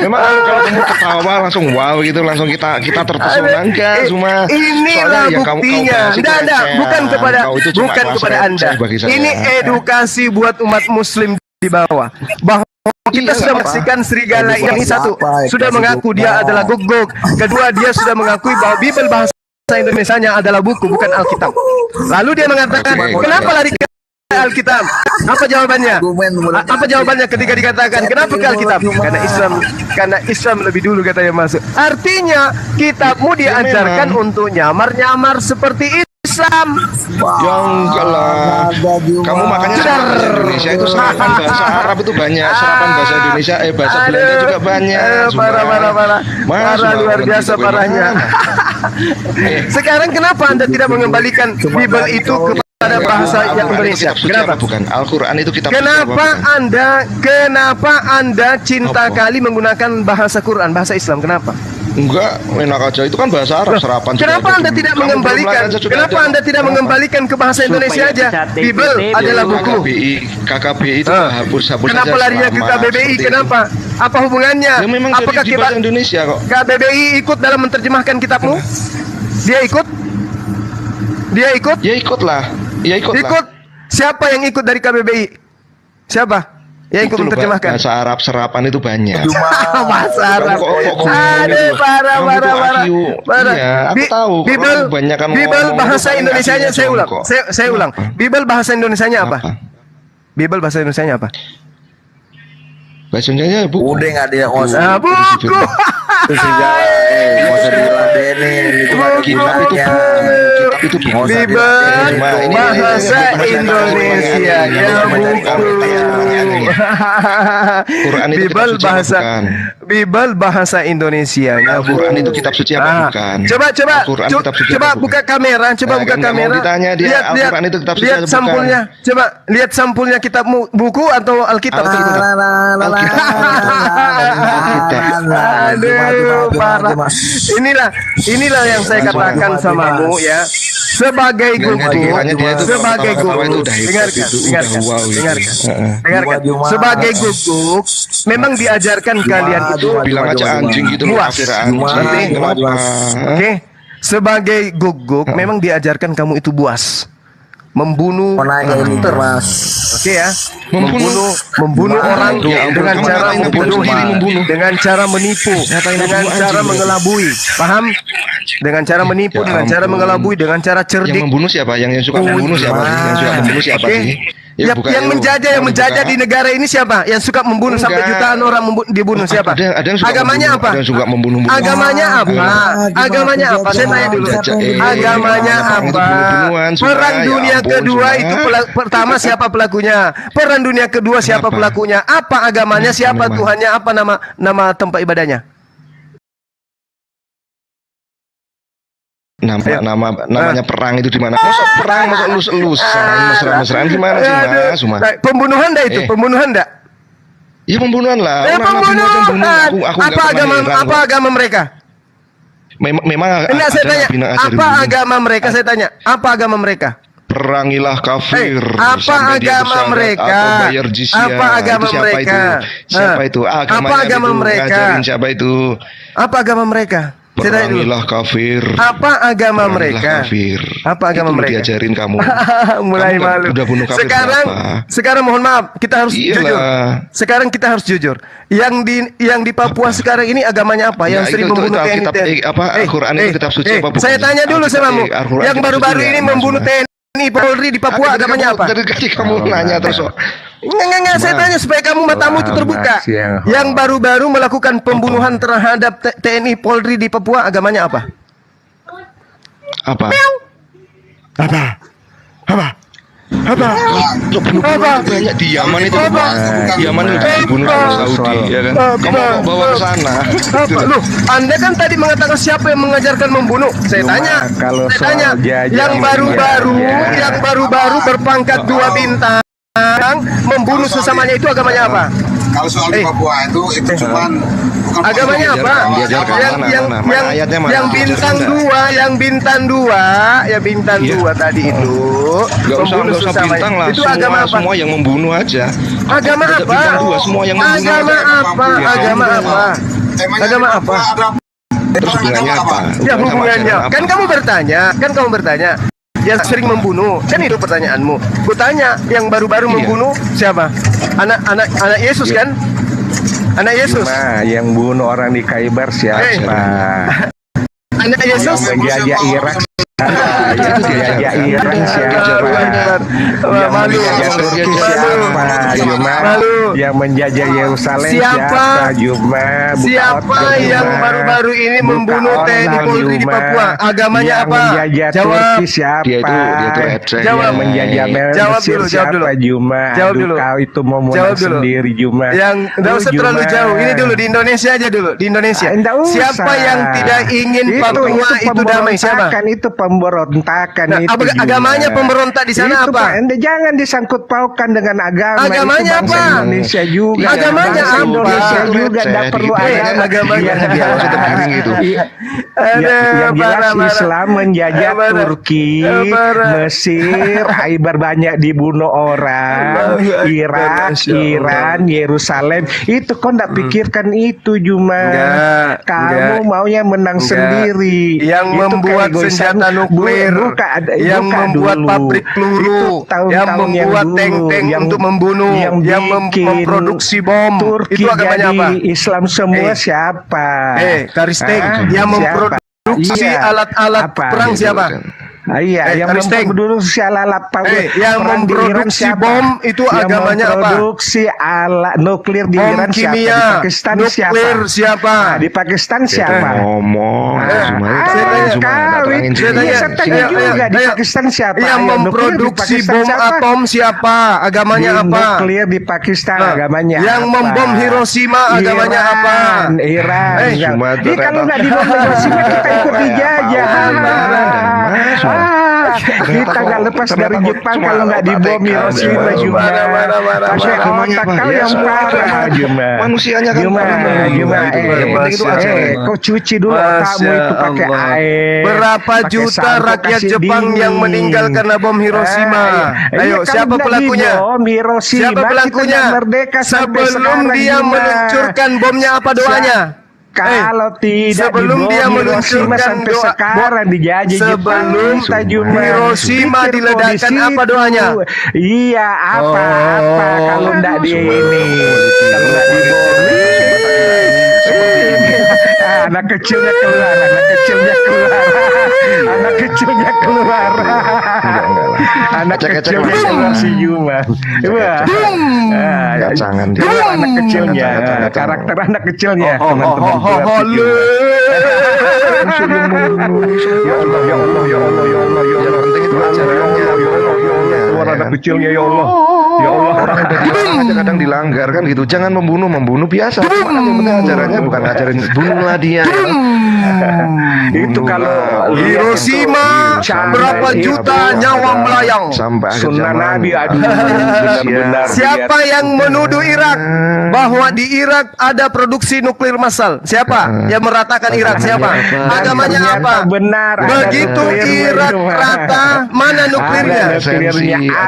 Memang kalau kamu ketawa langsung wow gitu, langsung kita terpesona enggak cuma. Inilah buktinya. Enggak, bukan kepada Anda. Ini edukasi buat umat Muslim di bawah. Bahwa kita sudah menyaksikan serigala ini satu sudah mengaku dia adalah Gog. Kedua, dia sudah mengakui bahwa Bible bahasa Indonesianya adalah buku, bukan Alkitab. Lalu dia mengatakan, kenapa lari ke Alkitab? Apa jawabannya? Apa jawabannya ketika dikatakan kenapa ke Alkitab? Karena Islam lebih dulu katanya masuk. Artinya kitabmu diajarkan untuk nyamar-nyamar seperti Islam. Ya enggak lah. Kamu makanya bahasa Indonesia itu serapan bahasa Arab itu banyak, serapan bahasa Indonesia, bahasa Belanda juga banyak. Parah luar biasa parahnya. Sekarang kenapa Anda tidak mengembalikan Bible itu kepada bahasa yang Indonesia? Kenapa? Bukan Al-Quran itu kitab. Kenapa Anda cinta kali menggunakan bahasa Quran, bahasa Islam? Kenapa? Enggak, enak aja, itu kan bahasa Arab serapan. Kenapa Anda tidak mengembalikan? Kenapa Anda tidak mengembalikan ke bahasa Indonesia aja? Bible adalah buku. KKBI itu hapus kenapa larinya ke KBBI? Kenapa? Apa hubungannya? Ya, memang apakah di bahasa Indonesia kok. KBBI ikut dalam menerjemahkan kitabmu? Dia ikut? Ya ikutlah. Ikut. Siapa yang ikut dari KBBI? Siapa? Ya ikut menerjemahkan. Bahasa Arab serapan itu banyak. Bahasa Arab. Aduh, parah. Iya, aku tahu. Bible bahasa Indonesianya saya ulang. Bible bahasa Indonesianya apa? Bible bahasa Indonesianya apa? Bahasa Indonesianya buku. Udah nggak dia buku. Itu Bible bahasa Indonesia Quran itu Bible bahasa Bible bahasa Indonesia. Quran itu kitab suci apa bukan? Coba buka kamera, lihat sampulnya. Coba lihat sampulnya kitabmu, buku atau Alkitab? Aduh, parah. Inilah yang saya katakan samamu ya. Sebagai guguk, dengarkan. Sebagai guguk, memang diajarkan kalian itu bilang aja anjing gitu loh, Oke. Sebagai guguk, memang diajarkan kamu itu buas, membunuh. Oke ya, membunuh orang dengan cara membunuh, dengan cara menipu, dengan cara mengelabui, paham? Dengan cara menipu, dengan cara mengelabui, dengan cara cerdik. Yang membunuh siapa? Yang suka membunuh siapa? Yang suka membunuh siapa sih? Yang menjajah di negara ini siapa? Yang suka membunuh sampai jutaan orang dibunuh siapa? Agamanya apa? Agamanya apa? Agamanya apa? Saya tanya dulu. Agamanya apa? Perang dunia kedua itu pertama siapa pelakunya? Perang dunia kedua siapa pelakunya? Apa agamanya? Siapa Tuhannya? Apa nama tempat ibadahnya? Namanya perang itu di mana? Masuk perang, masuk elus-elusan, mesra-mesraan gimana sih Mas? Pembunuhan dah itu, pembunuhan dah. Ya pembunuhan lah. Pembunuhan. Apa agama mereka? Memang saya tanya, apa agama mereka? Saya tanya, apa agama mereka? Perangilah kafir. Apa agama mereka? Apa agama mereka? Siapa itu? Apa agama mereka? Siapa itu? Apa agama mereka? Perangilah kafir. Apa agama mereka? Apa agama mereka? Diajarin kamu. Mulai malu. Sekarang mohon maaf, kita harus jujur. Sekarang kita harus jujur. Yang di Papua sekarang ini agamanya apa? Yang sering membunuh TNI. Al-Quran itu kitab suci apa? Saya tanya dulu samamu. Yang baru-baru ini membunuh TNI Polri di Papua agamanya apa? Dari kamu nanya terus. Enggak, saya tanya supaya kamu matamu itu terbuka. Yang baru-baru melakukan pembunuhan terhadap TNI Polri di Papua agamanya apa? Apa? Banyak di Yaman itu, Yaman itu dibunuh sama Saudi, ya kan? Kamu mau bawa ke sana? Loh, Anda kan tadi mengatakan siapa yang mengajarkan membunuh? Saya tanya, yang baru-baru berpangkat 2 bintang membunuh sesamanya itu agamanya apa? Kalau soal di Papua itu cuman agamanya apa? Yang bintang dua tadi itu membunuh sesama itu agama apa? Semua yang membunuh aja. Agama apa? Bintang 2 semua yang membunuh. Agama apa? Terus hubungannya apa? Ya hubungannya. Kan kamu bertanya. Yang sering membunuh, kan itu pertanyaanmu. Kutanya, yang baru-baru membunuh siapa? Anak Yesus kan? Anak Yesus. Yang bunuh orang di Khaybar siapa? Anak Yesus. Menjajah Irak. Menjajah Irak siapa? Malu. Yang menjajah Yerusalem siapa? Siapa yang baru-baru ini membunuh TNI Polri di Papua? Agamanya apa? Jawab. Siapa? Dia itu receh. Yang menjajah Mesir siapa? Juma. Jawab dulu. Kau itu mau menang sendiri Juma. Yang enggak usah terlalu jauh. Ini dulu di Indonesia aja dulu. Di Indonesia. Siapa yang tidak ingin Papua itu damai? Siapa? Itu pemberontakan itu. Agamanya pemberontak di sana itu, apa? Anda jangan disangkut paukan dengan agama. Agamanya apa? Indonesia juga. Agamanya apa? Indonesia juga tidak perlu agama. Agamanya gitu. Yang jelas Islam menjajah Turki, Mesir, Khaybar banyak dibunuh orang, Irak, Iran, Yerusalem. Itu kau tidak pikirkan itu Juma. Kamu maunya menang sendiri. Yang membuat senjata nuklir, yang membuat pabrik peluru, yang membuat tank-tank untuk membunuh, yang memproduksi bom. Turki itu agamanya apa? Islam semua siapa? Karisteng yang memproduksi alat-alat perang siapa? Yang memproduksi alat yang memproduksi bom itu agamanya apa? Memproduksi alat nuklir di Iran kimia, siapa? Di Pakistan nuklir siapa? Di Pakistan siapa? Saya tanya juga di Pakistan siapa? Yang memproduksi bom atom siapa? Agamanya apa? Nuklir di Pakistan agamanya yang membom Hiroshima agamanya apa? Iran. Kalau nggak dibom Hiroshima kita ikut dijajah. Kita nggak lepas dari Jepang kalau nggak dibom Hiroshima Juma. Kau yang parah Juma. Manusianya kan Juma. Kau cuci dulu kamu itu pakai air. Berapa juta rakyat Jepang yang meninggal karena bom Hiroshima? Ayo, siapa pelakunya? Siapa pelakunya? Sebelum dia meluncurkan bomnya apa doanya? Kalau tidak sebelum dia meluncurkan sampai sekarang dijajah sebelum Hiroshima diledakkan apa doanya? Iya apa kalau tidak di ini kalau tidak dibom anak kecilnya keluar anak kecilnya keluar si Juma. Jangan anak kecilnya karakter anak kecilnya suara anak kecilnya ya Allah. Ya Allah, orang kadang dilanggar kan gitu. Jangan membunuh biasa. Yang penting ajarannya bukan ajaran bunuhlah dia. Itu kalau Hiroshima berapa juta nyawa melayang. Sunnah Nabi benar. Siapa yang menuduh Irak bahwa di Irak ada produksi nuklir massal? Siapa yang meratakan Irak? Siapa? Agamanya apa? Benar. Begitu Irak rata, mana nuklirnya?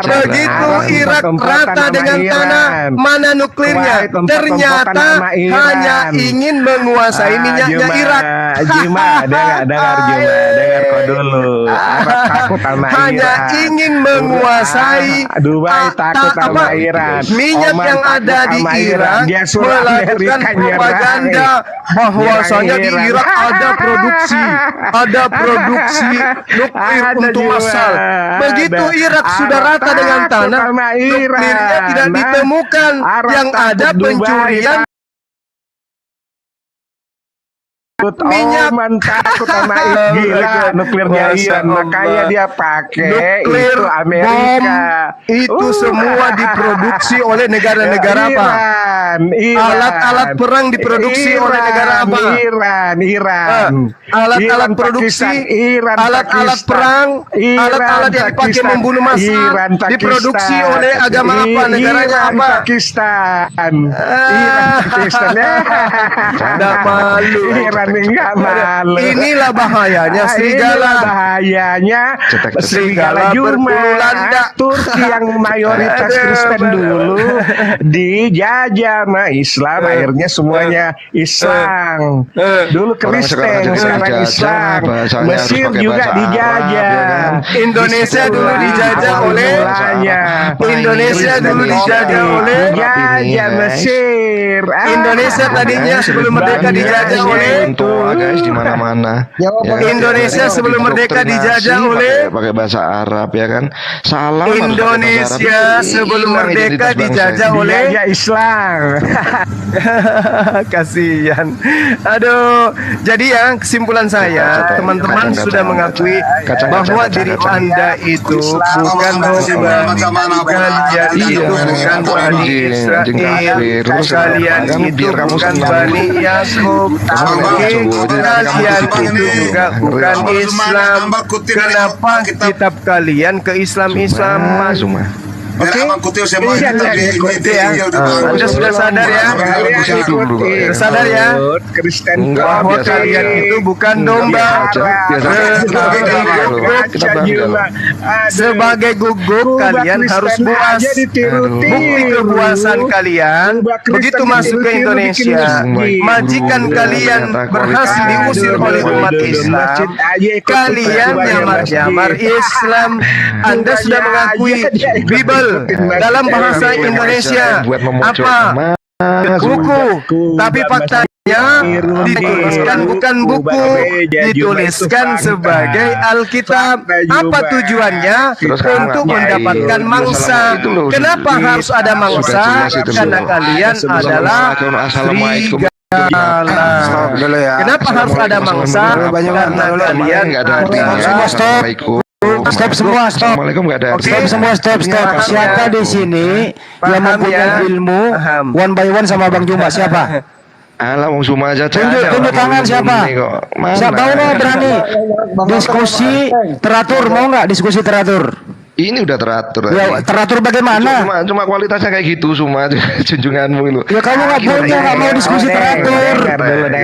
Begitu Irak rata dengan tanah, mana nuklirnya? Ternyata hanya ingin menguasai minyaknya Irak. Juma, dengar kau dulu. Arab takut sama Iran. Hanya ingin menguasai Dubai takut sama Iran. Minyak yang ada di Irak melakukan propaganda bahwasanya di Irak ada produksi nuklir untuk massal. Begitu Irak sudah rata dengan tanah, nuklirnya tidak ditemukan, yang ada pencurian Minyak. Oman takut sama gila nuklirnya Iran, makanya dia pakai nuklir itu Amerika. Bom, itu semua diproduksi oleh negara-negara apa? Alat-alat perang diproduksi oleh negara apa? Iran. Alat-alat produksi, alat-alat perang, alat-alat yang dipakai membunuh massa diproduksi oleh agama apa? Negaranya apa? Pakistan. Iran Pakistan. Tidak malu. Iran enggak malu. Inilah bahayanya serigala. Serigala Juma. Turki yang mayoritas Kristen dulu dijajah sama Islam, akhirnya semuanya Islam. Dulu Kristen, sekarang Islam. Mesir juga dijajah. Indonesia dulu dijajah oleh Indonesia dulu dijajah oleh Mesir. Indonesia tadinya sebelum merdeka dijajah oleh guys di mana-mana. Indonesia sebelum merdeka dijajah oleh pakai bahasa Arab ya kan. Salah. Indonesia sebelum merdeka dijajah oleh Islam. Kasihan. Aduh. Jadi ya kesimpulan saya, teman-teman sudah mengakui bahwa diri Anda itu bukan domba, kalian itu bukan Bani Israel, kalian itu bukan Bani Yakub, kalian itu juga bukan Islam. Kenapa kitab kalian ke Islam-Islaman? Oke, Anda sudah sadar ya? Sadar ya? Kristen bahwa kalian itu bukan domba. Sebagai guguk kalian harus puas. Bukti kepuasan kalian begitu masuk ke Indonesia, majikan kalian berhasil diusir oleh umat Islam. Kalian nyamar-nyamar Islam. Anda sudah mengakui Bible dalam bahasa Indonesia apa? Buku, tapi faktanya dituliskan bukan buku, dituliskan sebagai Alkitab. Apa tujuannya? Untuk mendapatkan mangsa. Kenapa harus ada mangsa? Karena kalian adalah serigala. Kenapa harus ada mangsa? Karena kalian adalah Stop semua, stop. Assalamualaikum nggak ada. Stop semua, stop. Siapa di sini yang mempunyai ilmu one by one sama Bang Juma? Siapa? Alah, wong Suma aja. Tunjuk tangan siapa? Siapa mau berani? Diskusi teratur, mau nggak diskusi teratur? Ini udah teratur. Ya, teratur bagaimana? Cuma kualitasnya kayak gitu semua junjunganmu lu. Ya kamu nggak punya, nggak mau diskusi teratur.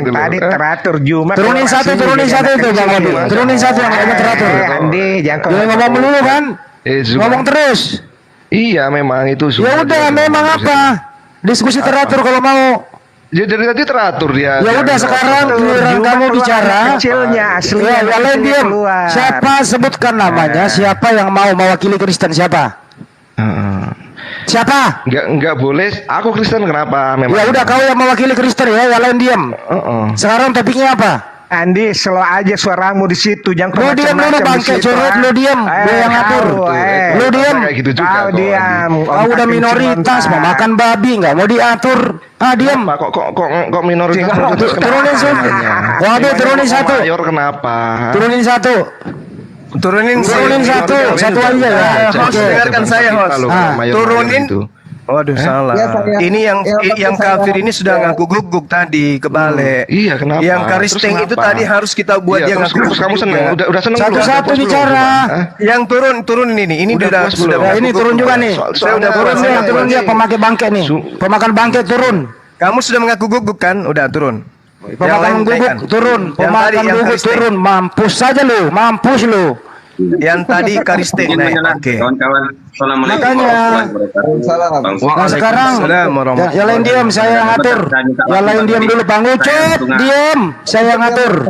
Tadi teratur Juma. Turunin satu itu Bang Adi. Turunin satu yang ngomong teratur. Andi, jangan ngomong melulu kan? Ngomong terus. Iya memang itu. Ya udah, memang apa? Diskusi teratur kalau mau. Ya dari tadi teratur dia. Ya udah sekarang giliran kamu bicara. Kecilnya asli. Ya kalian diam. Siapa sebutkan namanya? Siapa yang mau mewakili Kristen? Siapa? Siapa? Enggak boleh. Aku Kristen kenapa? Memang. Ya udah kau yang mewakili Kristen ya. Kalian diam. Sekarang topiknya apa? Andi, slow aja suaramu di situ, jangan lu diam dulu bangke curut, lu diam, gue yang ngatur. Lu diam, kau diam. Kau udah minoritas, mau makan babi, nggak mau diatur. Diam. Kok minoritas? Turunin satu. Waduh, turunin satu. Mayor kenapa? Turunin satu. Turunin satu aja ya. Host, dengarkan saya host. Turunin. Waduh salah. Ini yang kafir ini sudah ngaku guguk tadi kebalik. Iya kenapa? Yang karisteng itu tadi harus kita buat dia ngaku guguk. Kamu seneng? Udah seneng? Satu-satu bicara. Yang turun ini. Ini sudah. Ini turun juga nih. Saya udah turun dia pemakai bangke nih. Pemakan bangke turun. Kamu sudah mengaku guguk kan? Udah turun. Pemakan guguk turun. Pemakan guguk turun. Mampus saja lu. Mampus lu. Yang tadi karisteng naik. Oke. Makanya. Nah sekarang yang lain diam, saya ngatur. Yang lain diam dulu, Bang Ucup, diam, saya ngatur.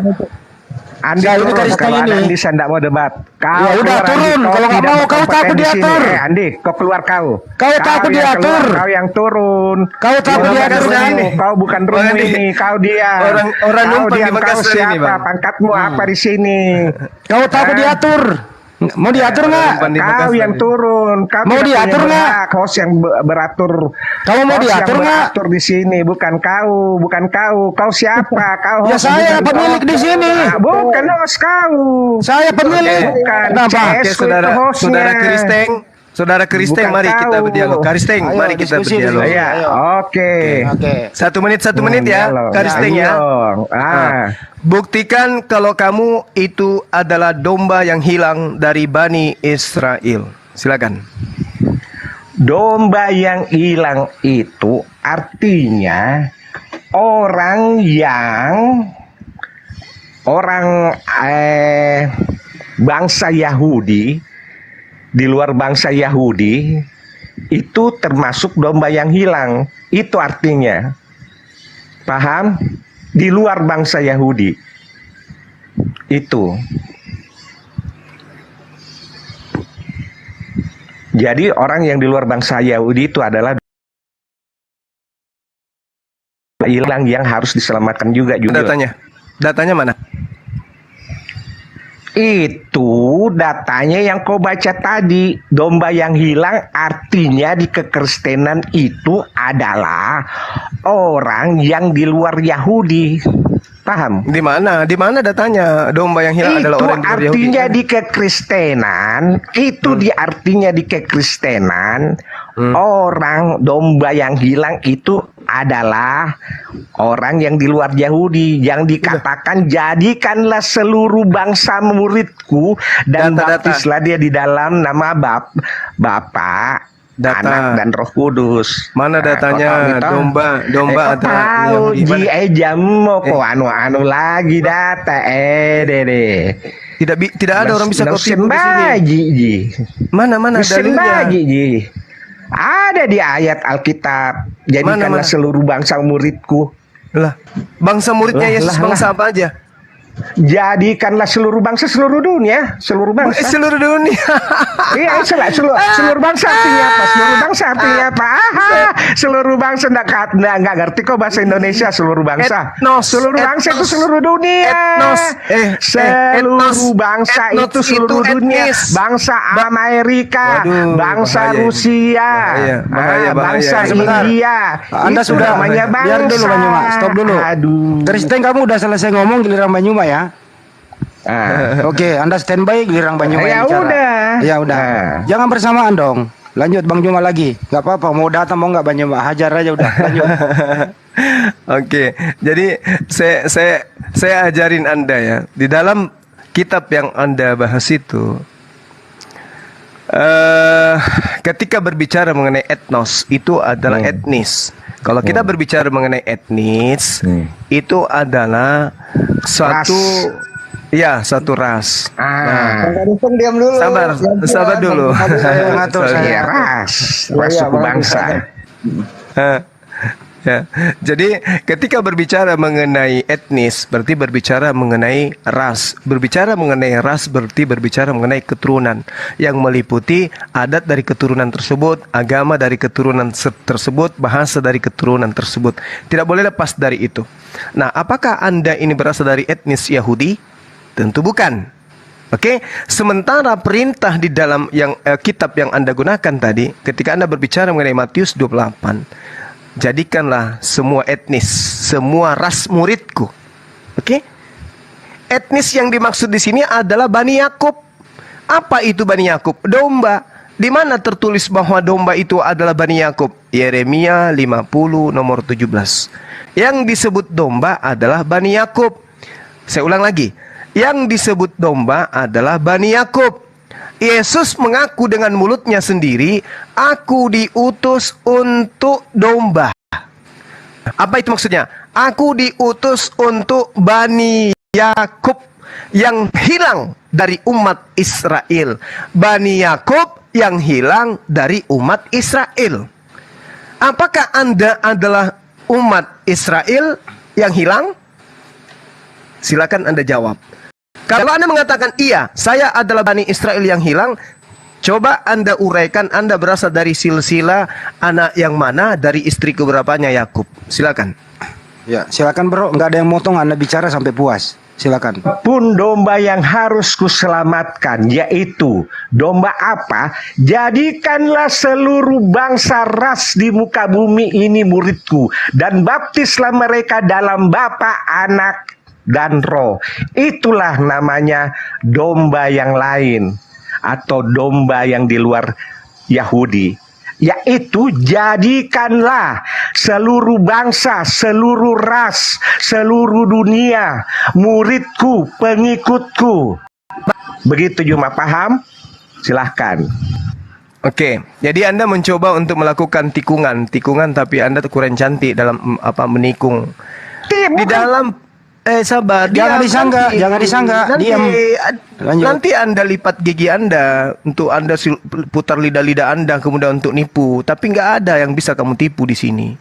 Andi ini karisteng ini. Andi saya mau debat. Ya udah turun. Kalau nggak mau kau takut diatur. Andi, kau keluar kau. Kau takut diatur. Kau yang turun. Kau takut diatur kan? Kau bukan room ini. Kau dia. Orang numpang di Makassar ini, Bang. Pangkatmu apa di sini? Kau takut diatur. Mau diatur nggak? Kau yang turun. Kau mau diatur nggak? Host yang beratur. Kamu mau diatur nggak? Atur di sini, bukan kau, bukan kau. Kau siapa? Kau ya saya pemilik di sini. Bukan host kau. Saya pemilik. Bukan. Oke, saudara Kristeng. Saudara Kristeng, mari kita berdialog. Kristeng, mari kita berdialog. Ya, oke. 1 menit ya, Kristeng ya. Buktikan kalau kamu itu adalah domba yang hilang dari Bani Israel. Silakan. Domba yang hilang itu artinya orang bangsa Yahudi, di luar bangsa Yahudi itu termasuk domba yang hilang. Itu artinya, paham? Di luar bangsa Yahudi itu. Jadi orang yang di luar bangsa Yahudi itu adalah hilang yang harus diselamatkan juga. Datanya mana? Itu datanya yang kau baca tadi. Domba yang hilang artinya di kekristenan itu adalah orang yang di luar Yahudi. Paham? Di mana? Di mana datanya? Domba yang hilang adalah orang di luar Yahudi. Itu artinya di kekristenan. Itu artinya di kekristenan. Orang domba yang hilang itu adalah orang yang di luar Yahudi, yang dikatakan jadikanlah seluruh bangsa muridku dan baptislah dia di dalam nama Bapa, Anak dan Roh Kudus. Mana datanya? Domba tahu ji jam mau ko anu lagi data dede. Tidak ada orang bisa kau tipu di sini. Mana dalilnya? Ada di ayat Alkitab. Jadikanlah seluruh bangsa muridku. Lah, bangsa muridnya Yesus bangsa apa aja? Jadikanlah seluruh bangsa, seluruh dunia, seluruh bangsa. Seluruh dunia. Iya, seluruh bangsa artinya apa? Seluruh bangsa artinya apa? Seluruh bangsa enggak ngerti kok bahasa Indonesia. Seluruh bangsa. Seluruh bangsa itu seluruh dunia. Seluruh bangsa itu seluruh dunia. Bangsa Amerika, bangsa Rusia, bangsa India. Anda sudah namanya bangsa. Biar dulu Banyuma, stop dulu. Kristen, kamu udah selesai ngomong giliran Banyuma ya. Oke, Anda standby giliran Banyuma yang bicara. Ya udah. Jangan bersamaan dong. Lanjut Bang Juma lagi. Gak apa-apa, mau datang mau nggak Banyuma, hajar aja udah. Lanjut. Oke, jadi saya ajarin Anda ya. Di dalam kitab yang Anda bahas itu, ketika berbicara mengenai etnos, itu adalah etnis. Kalau kita berbicara mengenai etnis, itu adalah satu ras. Diam dulu. Sabar dulu. Saya ngatur saya ras suku bangsa. Ya. Jadi ketika berbicara mengenai etnis berarti berbicara mengenai ras. Berbicara mengenai ras berarti berbicara mengenai keturunan yang meliputi adat dari keturunan tersebut, agama dari keturunan tersebut, bahasa dari keturunan tersebut. Tidak boleh lepas dari itu. Nah, apakah Anda ini berasal dari etnis Yahudi? Tentu bukan. Oke, sementara perintah di dalam yang kitab yang Anda gunakan tadi, ketika Anda berbicara mengenai Matius 28, jadikanlah semua etnis, semua ras muridku. Oke? Etnis yang dimaksud di sini adalah Bani Yakub. Apa itu Bani Yakub? Domba. Di mana tertulis bahwa domba itu adalah Bani Yakub? Yeremia 50 nomor 17. Yang disebut domba adalah Bani Yakub. Saya ulang lagi. Yang disebut domba adalah Bani Yakub. Yesus mengaku dengan mulutnya sendiri, aku diutus untuk domba. Apa itu maksudnya? Aku diutus untuk Bani Yakub yang hilang dari umat Israel. Bani Yakub yang hilang dari umat Israel. Apakah Anda adalah umat Israel yang hilang? Silakan Anda jawab. Kalau Anda mengatakan iya, saya adalah Bani Israel yang hilang, coba Anda uraikan Anda berasal dari silsilah anak yang mana, dari istri keberapanya Yakub. Silakan. Ya, silakan bro, nggak ada yang motong, Anda bicara sampai puas. Silakan. Pun domba yang harus kuselamatkan, yaitu domba apa? Jadikanlah seluruh bangsa ras di muka bumi ini muridku, dan baptislah mereka dalam Bapa, Anak, dan Roh. Itulah namanya domba yang lain, atau domba yang di luar Yahudi, yaitu jadikanlah seluruh bangsa, seluruh ras, seluruh dunia muridku, pengikutku. Begitu Juma, paham? Silahkan. Oke, jadi Anda mencoba untuk melakukan tikungan, tapi Anda kurang cantik dalam menikung. Di dalam sabar, jangan disangka, diam. Nanti Anda lipat gigi Anda untuk Anda putar lidah-lidah Anda kemudian untuk nipu, tapi nggak ada yang bisa kamu tipu di sini.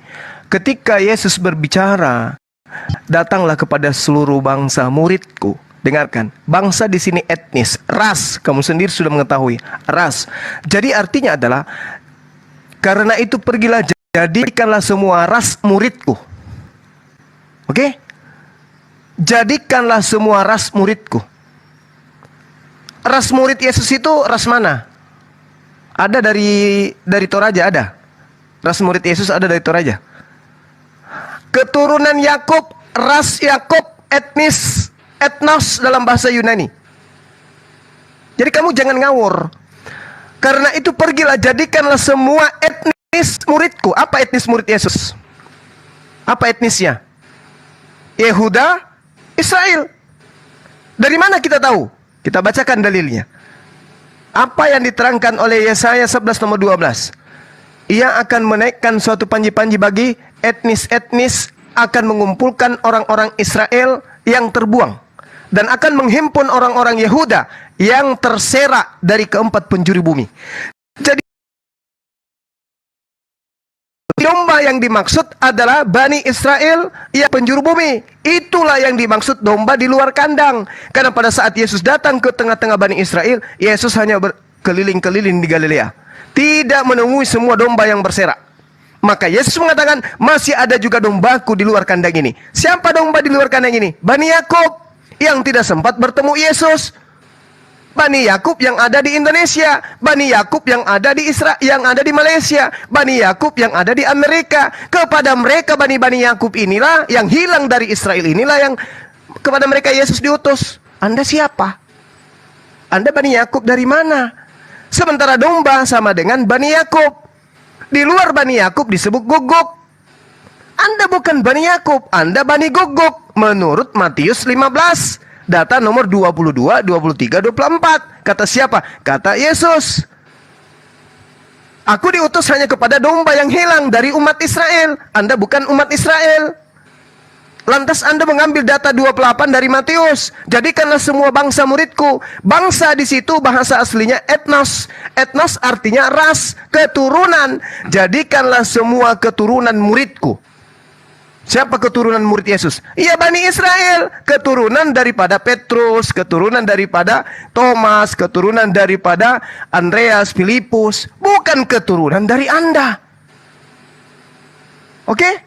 Ketika Yesus berbicara, datanglah kepada seluruh bangsa muridku. Dengarkan, bangsa di sini etnis, ras, kamu sendiri sudah mengetahui, ras. Jadi artinya adalah karena itu pergilah jadikanlah semua ras muridku. Oke? Jadikanlah semua ras muridku. Ras murid Yesus itu ras mana? Ada dari Toraja ada. Ras murid Yesus ada dari Toraja. Keturunan Yakub, ras Yakub, etnos dalam bahasa Yunani. Jadi kamu jangan ngawur. Karena itu pergilah jadikanlah semua etnis muridku. Apa etnis murid Yesus? Apa etnisnya? Yehuda, Israel. Dari mana kita tahu? Kita bacakan dalilnya. Apa yang diterangkan oleh Yesaya 11 nomor 12? Ia akan menaikkan suatu panji-panji bagi etnis-etnis, akan mengumpulkan orang-orang Israel yang terbuang, dan akan menghimpun orang-orang Yehuda yang terserak dari keempat penjuru bumi. Jadi domba yang dimaksud adalah Bani Israel yang penjuru bumi. Itulah yang dimaksud domba di luar kandang. Karena pada saat Yesus datang ke tengah-tengah Bani Israel, Yesus hanya berkeliling-keliling di Galilea, tidak menemui semua domba yang berserak. Maka Yesus mengatakan, masih ada juga dombaku di luar kandang ini. Siapa domba di luar kandang ini? Bani Yakub yang tidak sempat bertemu Yesus. Bani Yakub yang ada di Indonesia, Bani Yakub yang ada di Israel, yang ada di Malaysia, Bani Yakub yang ada di Amerika. Kepada mereka Bani Yakub inilah yang hilang dari Israel, inilah yang kepada mereka Yesus diutus. Anda siapa? Anda Bani Yakub dari mana? Sementara domba sama dengan Bani Yakub. Di luar Bani Yakub disebut guguk. Anda bukan Bani Yakub, Anda Bani Guguk menurut Matius 15. Data nomor 22, 23, 24. Kata siapa? Kata Yesus. Aku diutus hanya kepada domba yang hilang dari umat Israel. Anda bukan umat Israel. Lantas Anda mengambil data 28 dari Matius. Jadikanlah semua bangsa muridku. Bangsa di situ bahasa aslinya etnos. Etnos artinya ras, keturunan. Jadikanlah semua keturunan muridku. Siapa keturunan murid Yesus? Iya, Bani Israel. Keturunan daripada Petrus, keturunan daripada Thomas, keturunan daripada Andreas, Filipus. Bukan keturunan dari Anda. Oke?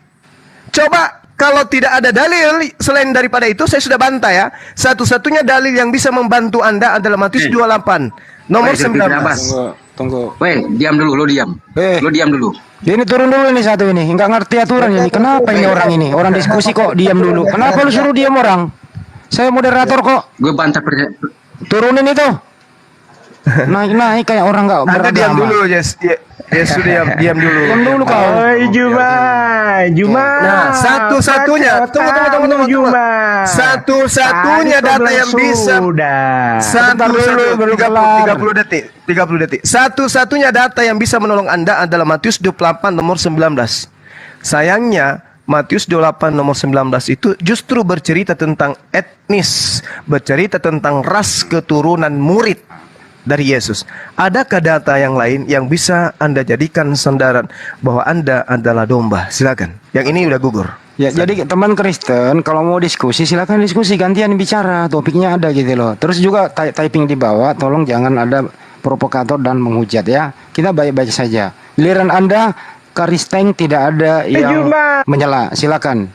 Coba kalau tidak ada dalil selain daripada itu, saya sudah bantah ya. Satu-satunya dalil yang bisa membantu Anda adalah Matius 28 nomor 19. Tunggu. Weh, diam dulu, lo diam. Lo diam dulu. Ini turun dulu ini satu ini, nggak ngerti aturan ini. Kenapa ini orang ini? Orang diskusi kok diam dulu. Kenapa lu suruh diam orang? Saya moderator kok. Gue bantah turunin itu. Naik kayak orang nggak beragama. Anda diam dulu, Yes. Yes, sudah diam dulu. Diam dulu kau. Oi, Juma. Nah, satu-satunya. Tunggu. Satu-satunya data yang bisa. Tiga puluh detik. Satu-satunya data yang bisa menolong Anda adalah Matius 28 nomor 19. Sayangnya Matius 28 nomor 19 itu justru bercerita tentang etnis, bercerita tentang ras keturunan murid dari Yesus. Adakah data yang lain yang bisa Anda jadikan sandaran bahwa Anda adalah domba? Silakan. Yang ini udah gugur. Ya, jadi teman Kristen kalau mau diskusi silakan diskusi, gantian bicara, topiknya ada gitu loh. Terus juga typing di bawah, tolong jangan ada provokator dan menghujat ya. Kita baik-baik saja. Giliran Anda Kristen tidak ada yang menyela. Silakan.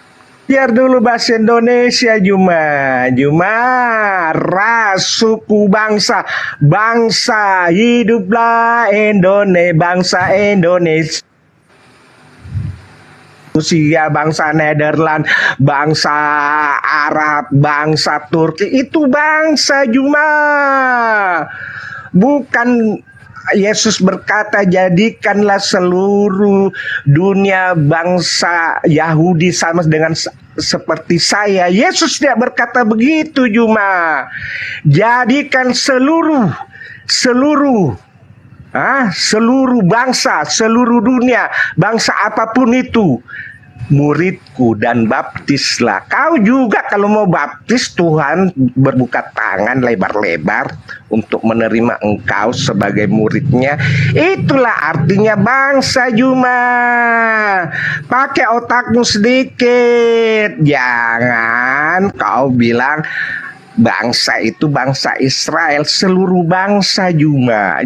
Biar dulu bahasa Indonesia Juma ras suku bangsa hiduplah Indonesia, bangsa Indonesia, Rusia, bangsa Nederland, bangsa Arab, bangsa Turki, itu bangsa Juma. Bukan Yesus berkata jadikanlah seluruh dunia bangsa Yahudi sama dengan seperti saya. Yesus tidak berkata begitu Juma. Jadikan seluruh bangsa, seluruh dunia, bangsa apapun itu, muridku dan baptislah. Kau juga kalau mau baptis, Tuhan berbuka tangan lebar-lebar untuk menerima engkau sebagai muridnya. Itulah artinya bangsa Juma. Pakai otakmu sedikit. Jangan kau bilang bangsa itu bangsa Israel, seluruh bangsa Juma,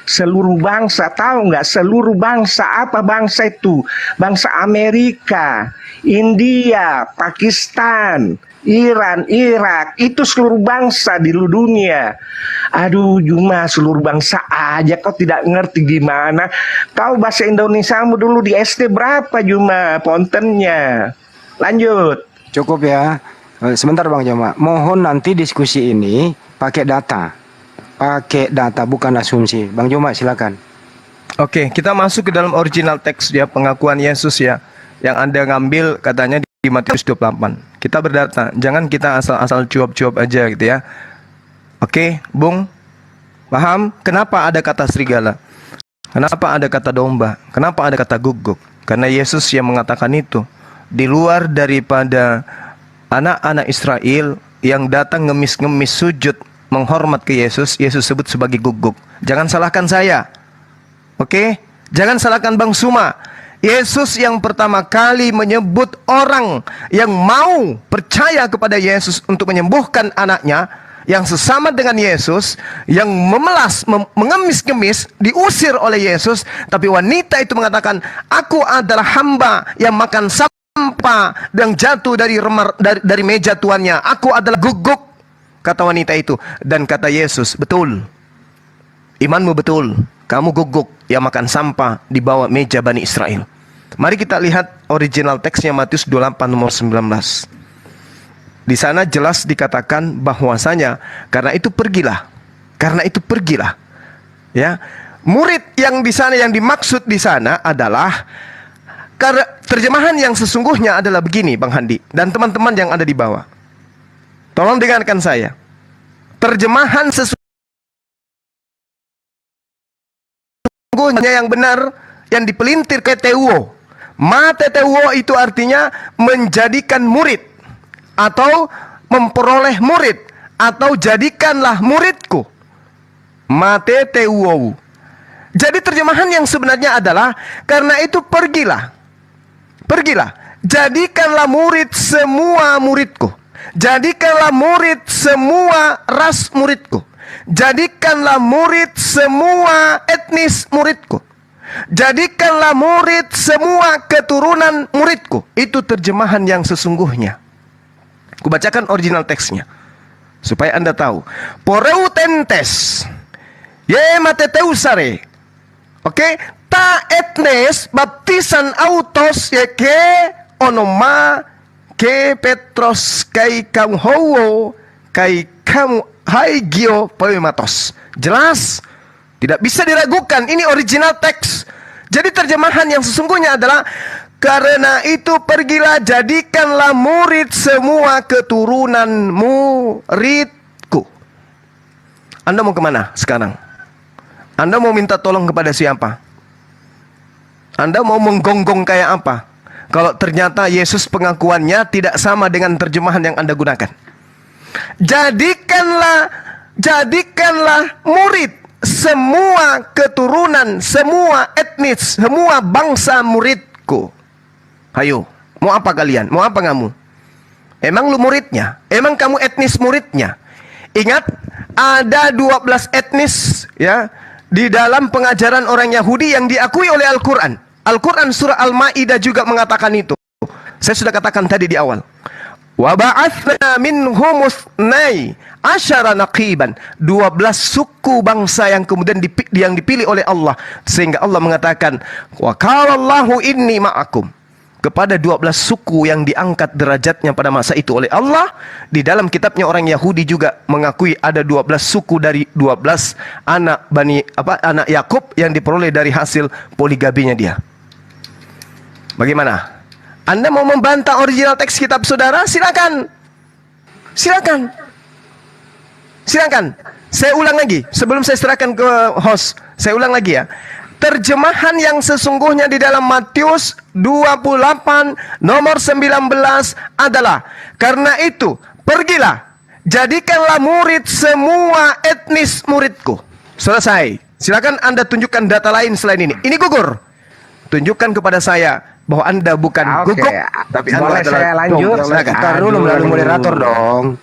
seluruh bangsa. Tahu nggak seluruh bangsa apa bangsa itu? Bangsa Amerika, India, Pakistan, Iran, Irak, itu seluruh bangsa di dunia. Aduh Juma, seluruh bangsa aja kau tidak ngerti gimana? Kau bahasa Indonesiamu dulu di SD berapa Juma pontennya? Lanjut. Cukup ya. Sebentar Bang Joma, mohon nanti diskusi ini pakai data, bukan asumsi. Bang Joma silakan. Oke, kita masuk ke dalam original teks ya, pengakuan Yesus ya, yang Anda ngambil katanya di Matius 28. Kita berdata, jangan kita asal-asal cuap-cuap aja gitu ya. Oke, Bung, paham kenapa ada kata serigala? Kenapa ada kata domba? Kenapa ada kata guguk? Karena Yesus yang mengatakan itu. Di luar daripada anak-anak Israel yang datang ngemis-ngemis sujud menghormat ke Yesus, Yesus sebut sebagai guguk. Jangan salahkan saya. Oke? Jangan salahkan Bang Suma. Yesus yang pertama kali menyebut orang yang mau percaya kepada Yesus untuk menyembuhkan anaknya, yang sesama dengan Yesus, yang memelas, mengemis-ngemis, diusir oleh Yesus, tapi wanita itu mengatakan, aku adalah hamba yang makan sampah yang jatuh dari meja tuannya. Aku adalah guguk, kata wanita itu. Dan kata Yesus, betul, imanmu betul, kamu guguk yang makan sampah di bawah meja Bani Israel. Mari kita lihat original teksnya Matius 28 nomor 19. Di sana jelas dikatakan bahwasanya karena itu pergilah. Ya, murid yang di sana, yang dimaksud di sana adalah, karena terjemahan yang sesungguhnya adalah begini Bang Handi dan teman-teman yang ada di bawah. Tolong dengarkan saya. Terjemahan sesungguhnya yang benar, yang dipelintir ke teuo. Mateteuo itu artinya menjadikan murid, atau memperoleh murid, atau jadikanlah muridku. Mateteuo. Jadi terjemahan yang sebenarnya adalah karena itu pergilah, jadikanlah murid semua muridku, jadikanlah murid semua ras muridku, jadikanlah murid semua etnis muridku, jadikanlah murid semua keturunan muridku. Itu terjemahan yang sesungguhnya. Kubacakan original teksnya supaya Anda tahu. Poreutentes ye mateteusare. Oke, ta etnes baptisan autos ye ke onoma ke Petros kai kamu howo kai kamu haigio poematos. Jelas, tidak bisa diragukan, ini original teks. Jadi terjemahan yang sesungguhnya adalah karena itu pergilah, jadikanlah murid semua keturunan muridku. Anda mau kemana sekarang? Anda mau minta tolong kepada siapa? Anda mau menggonggong kayak apa? Kalau ternyata Yesus pengakuannya tidak sama dengan terjemahan yang Anda gunakan. Jadikanlah murid semua keturunan, semua etnis, semua bangsa muridku. Hayo, mau apa kalian? Mau apa kamu? Emang lu muridnya? Emang kamu etnis muridnya? Ingat, ada 12 etnis ya di dalam pengajaran orang Yahudi yang diakui oleh Al-Quran. Al-Quran surah Al-Ma'idah juga mengatakan itu. Saya sudah katakan tadi di awal. Wa ba'atsna minhum ithnai asyara naqiban, 12 suku bangsa yang kemudian yang dipilih oleh Allah, sehingga Allah mengatakan wa qalallahu inni ma'akum. Kepada 12 suku yang diangkat derajatnya pada masa itu oleh Allah. Di dalam kitabnya orang Yahudi juga mengakui ada 12 suku dari 12 anak anak Yakub yang diperoleh dari hasil poligaminya dia. Bagaimana? Anda mau membantah original teks kitab saudara? Silakan. Silakan. Silakan. Saya ulang lagi sebelum saya serahkan ke host. Saya ulang lagi ya. Terjemahan yang sesungguhnya di dalam Matius 28 nomor 19 adalah, karena itu pergilah, jadikanlah murid semua etnis muridku. Selesai. Silakan Anda tunjukkan data lain selain ini. Ini gugur. Tunjukkan kepada saya bahwa Anda bukan gugup, tapi Anda adalah saya lanjut. Kita dulu melalui moderator dong.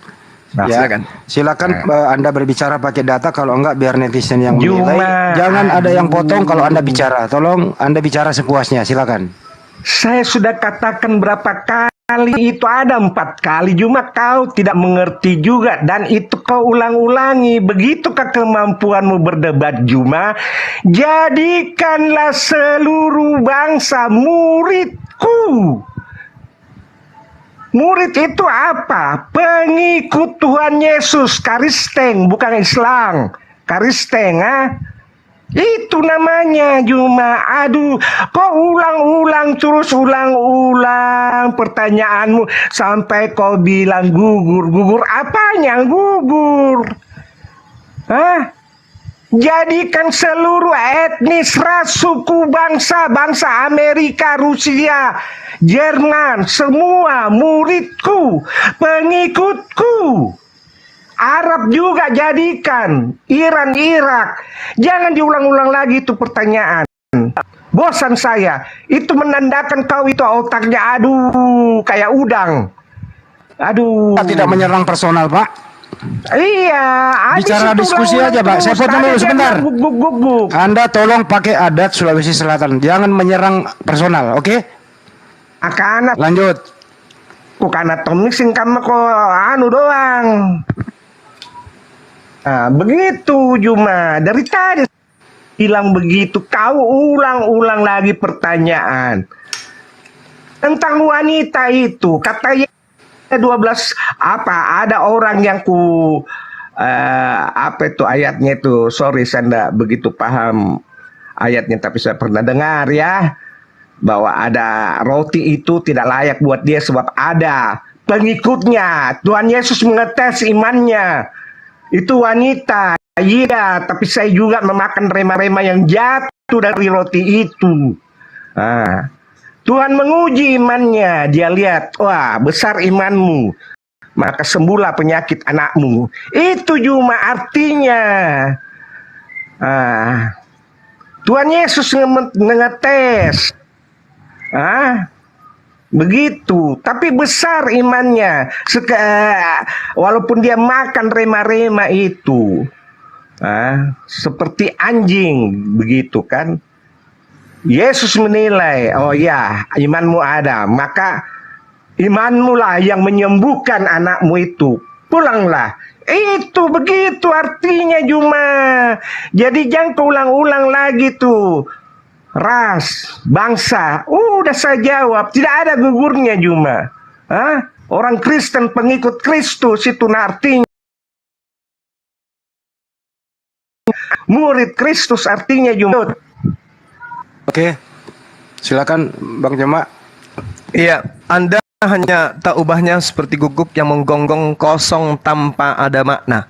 Nah, ya, silakan Anda berbicara pakai data, kalau enggak biar netizen yang menilai. Jangan ada yang potong kalau Anda bicara. Tolong Anda bicara sepuasnya, silakan. Saya sudah katakan berapa kali, itu ada 4 kali, cuma kau tidak mengerti juga, dan itu kau ulang-ulangi. Begitukah kemampuanmu berdebat, Juma? Jadikanlah seluruh bangsa muridku. Murid itu apa? Pengikut Tuhan Yesus, Karisteng, bukan Islam. Karisteng, itu namanya, Juma. Aduh, kok ulang-ulang terus, ulang-ulang pertanyaanmu sampai kau bilang gugur. Gugur apanya? Gugur. Hah? Jadikan seluruh etnis, ras, suku, bangsa Amerika, Rusia, Jerman, semua muridku, pengikutku. Arab juga jadikan, Iran, Irak. Jangan diulang-ulang lagi itu pertanyaan. Bosan saya. Itu menandakan kau itu otaknya aduh kayak udang. Aduh. Kita tidak menyerang personal, Pak. Iya, bicara diskusi aja, Pak. Saya potong dulu sebentar. Anda tolong pakai adat Sulawesi Selatan. Jangan menyerang personal, oke? Akan lanjut. Bukan atomik sing kamu kok anu doang. Nah, begitu Juma. Dari tadi bilang begitu, kau ulang-ulang lagi pertanyaan tentang wanita itu. Katanya 12 apa? Ada orang yang apa itu ayatnya itu? Sorry, saya tidak begitu paham ayatnya, tapi saya pernah dengar ya, bahwa ada roti itu tidak layak buat dia sebab ada pengikutnya. Tuhan Yesus mengetes imannya. Itu wanita. Iya, tapi saya juga memakan rema-rema yang jatuh dari roti itu. Tuhan menguji imannya. Dia lihat, wah besar imanmu, maka sembuhlah penyakit anakmu. Itu cuma artinya. Tuhan Yesus mengetes. Begitu. Tapi besar imannya. Walaupun dia makan rema-rema itu. Seperti anjing. Begitu kan. Yesus menilai, oh ya, imanmu ada, maka imanmu lah yang menyembuhkan anakmu itu. Pulanglah. Itu begitu artinya Juma. Jadi jangan ulang-ulang lagi tuh. Ras, bangsa, udah saya jawab, tidak ada gugurnya Juma. Orang Kristen pengikut Kristus itu artinya murid Kristus artinya Juma. Oke, silakan Bang Jema. Iya, Anda hanya tak ubahnya seperti guguk yang menggonggong kosong tanpa ada makna.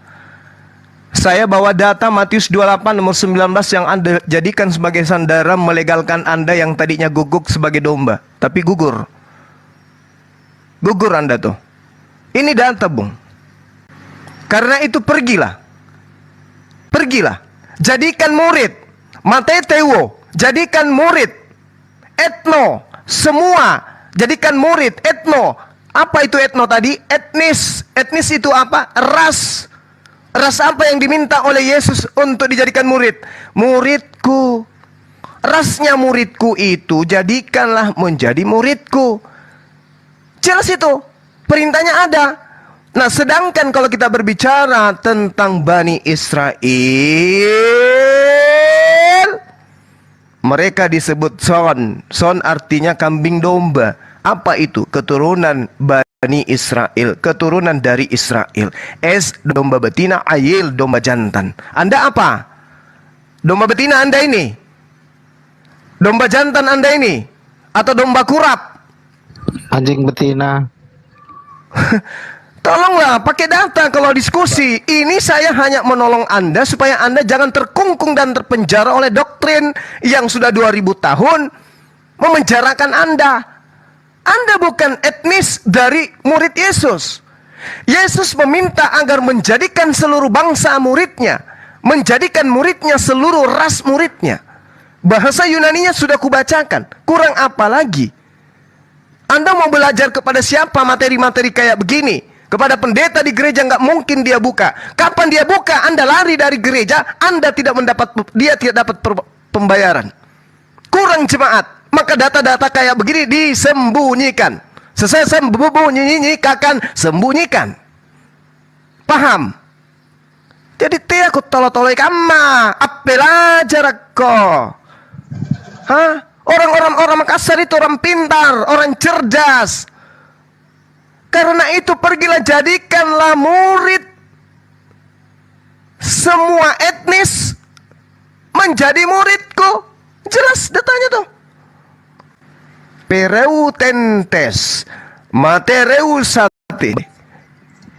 Saya bawa data Matius 28 nomor 19 yang Anda jadikan sebagai sandera melegalkan Anda yang tadinya guguk sebagai domba, tapi gugur. Gugur Anda tuh. Ini data, Bung. Karena itu pergilah. Pergilah. Jadikan murid. Matetewo. Jadikan murid. Etno. Semua. Jadikan murid. Etno. Apa itu etno tadi? Etnis. Etnis itu apa? Ras. Ras apa yang diminta oleh Yesus untuk dijadikan murid? Muridku. Rasnya muridku itu jadikanlah menjadi muridku. Jelas itu. Perintahnya ada. Nah, sedangkan kalau kita berbicara tentang Bani Israel, mereka disebut son. Son artinya kambing domba. Apa itu? Keturunan Bani Israel, keturunan dari Israel. Es domba betina, ayil domba jantan. Anda apa? Domba betina Anda ini? Domba jantan Anda ini? Atau domba kurap? Anjing betina. Tolonglah pakai data kalau diskusi. Ini saya hanya menolong Anda supaya Anda jangan terkungkung dan terpenjara oleh doktrin yang sudah 2000 tahun memenjarakan Anda. Anda bukan etnis dari murid Yesus. Yesus meminta agar menjadikan seluruh bangsa muridnya, menjadikan muridnya seluruh ras muridnya. Bahasa Yunaninya sudah kubacakan. Kurang apa lagi? Anda mau belajar kepada siapa materi-materi kayak begini? Kepada pendeta di gereja nggak mungkin dia buka. Kapan dia buka? Anda lari dari gereja, dia tidak dapat pembayaran. Kurang jemaat. Maka data-data kayak begini disembunyikan. Selesai sembunyikan, sembunyikan. Paham? Jadi aku tolo-tolo kama, apelajar aku. Hah? Orang Makassar itu orang pintar, orang cerdas. Karena itu pergilah jadikanlah murid semua etnis menjadi muridku. Jelas datanya tuh. Pereutentes matereusate.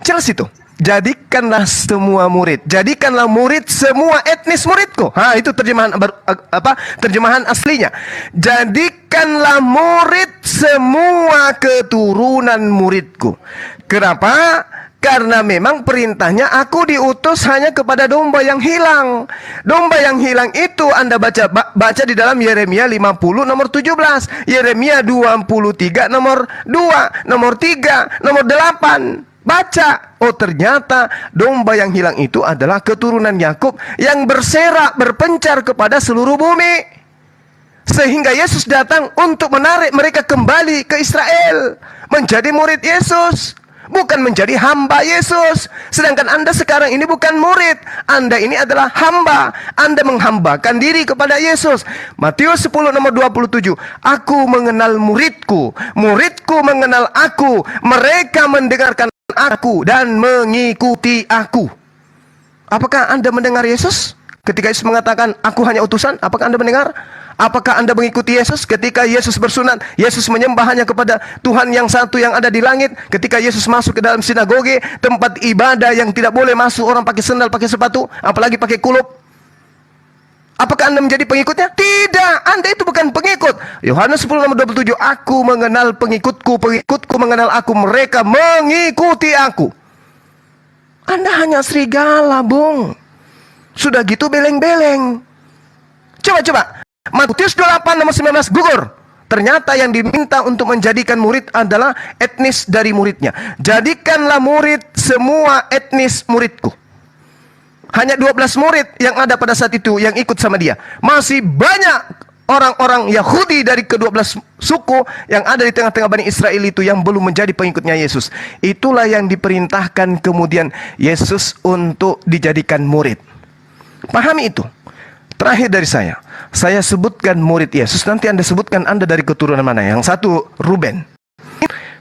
Jelas itu. Jadikanlah semua murid. Jadikanlah murid semua etnis muridku. Itu terjemahan terjemahan aslinya. Jadikanlah murid semua keturunan muridku. Kenapa? Karena memang perintahnya aku diutus hanya kepada domba yang hilang. Domba yang hilang itu Anda baca di dalam Yeremia 50 nomor 17, Yeremia 23 nomor 2, nomor 3, nomor 8. Baca, oh ternyata domba yang hilang itu adalah keturunan Yakub yang berserak berpencar kepada seluruh bumi. Sehingga Yesus datang untuk menarik mereka kembali ke Israel, menjadi murid Yesus, bukan menjadi hamba Yesus. Sedangkan Anda sekarang ini bukan murid, Anda ini adalah hamba. Anda menghambakan diri kepada Yesus. Matius 10 nomor 27. Aku mengenal muridku, muridku mengenal aku, mereka mendengarkan aku dan mengikuti aku. Apakah Anda mendengar Yesus? Ketika Yesus mengatakan aku hanya utusan, apakah Anda mendengar? Apakah Anda mengikuti Yesus? Ketika Yesus bersunat, Yesus menyembah hanya kepada Tuhan yang satu yang ada di langit. Ketika Yesus masuk ke dalam sinagoge, tempat ibadah yang tidak boleh masuk orang pakai sendal, pakai sepatu, apalagi pakai kulup. Apakah Anda menjadi pengikutnya? Tidak, Anda itu bukan pengikut. Yohanes 10 nomor 27. Aku mengenal pengikutku, pengikutku mengenal aku, mereka mengikuti aku. Anda hanya serigala, Bung. Sudah gitu beleng-beleng. Coba. Matius 28 nomor 19 gugur. Ternyata yang diminta untuk menjadikan murid adalah etnis dari muridnya. Jadikanlah murid semua etnis muridku. Hanya 12 murid yang ada pada saat itu yang ikut sama dia. Masih banyak orang-orang Yahudi dari ke-12 suku yang ada di tengah-tengah Bani Israel itu yang belum menjadi pengikutnya Yesus. Itulah yang diperintahkan kemudian Yesus untuk dijadikan murid. Pahami itu. Terakhir dari saya sebutkan murid Yesus. Nanti Anda sebutkan Anda dari keturunan mana. Yang satu Ruben,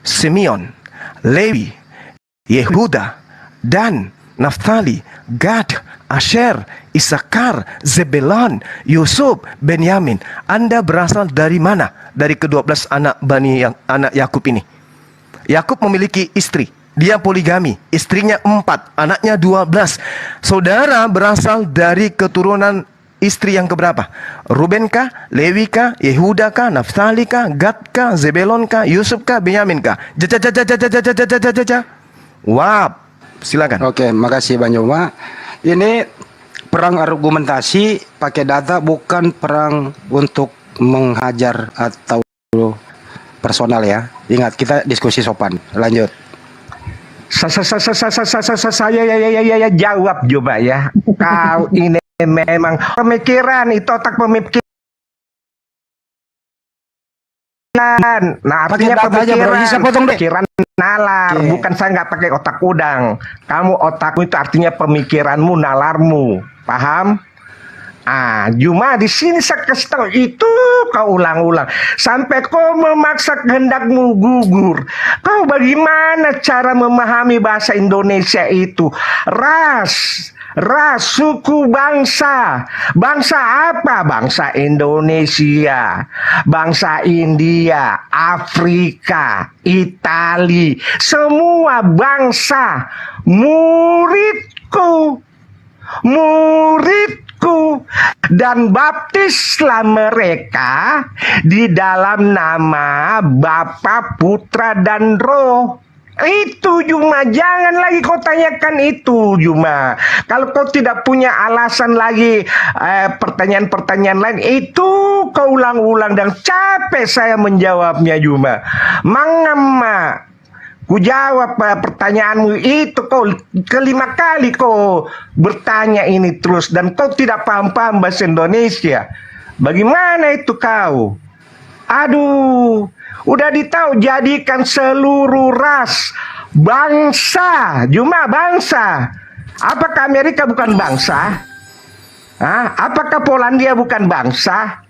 Simeon, Lewi, Yehuda, Dan, Naftali, Gad, Asher, Isakar, Zebelon, Yusuf, Benyamin. Anda berasal dari mana? Dari ke-12 anak anak Yakub ini. Yakub memiliki istri. Dia poligami. Istrinya 4, anaknya 12. Saudara berasal dari keturunan istri yang keberapa? Ruben kah? Lewi kah? Yehuda kah? Naftali kah? Gad kah? Zebelon kah? Yusuf kah? Benyamin kah? Wah. Silakan. Oke, makasih Bang Yoma. Ini perang argumentasi pakai data, bukan perang untuk menghajar atau personal ya. Ingat, kita diskusi sopan. Lanjut. Saya jawab coba ya. Kau ini memang pemikiran itu, otak pemikiran Nah, pakai artinya data aja, bro. Bisa potong deh. pemikiran nalar, bukan saya nggak pakai otak udang. Kamu otakmu itu artinya pemikiranmu, nalarmu, paham? Cuma di sini saya kasih tahu itu kau ulang-ulang sampai kau memaksa kehendakmu gugur. Kau bagaimana cara memahami bahasa Indonesia itu? Ras, suku, bangsa. Bangsa apa? Bangsa Indonesia, bangsa India, Afrika, Itali, semua bangsa. Muridku, dan baptislah mereka di dalam nama Bapa, Putra, dan Roh. Itu Juma, jangan lagi kau tanyakan itu Juma. Kalau kau tidak punya alasan lagi pertanyaan-pertanyaan lain, itu kau ulang-ulang dan capek saya menjawabnya Juma. Mangama, ku jawab pertanyaanmu itu, kau kelima kali kau bertanya ini terus dan kau tidak paham-paham bahasa Indonesia. Bagaimana itu kau? Aduh, udah ditahu jadikan seluruh ras bangsa. Cuma bangsa. Apakah Amerika bukan bangsa? Apakah Polandia bukan bangsa?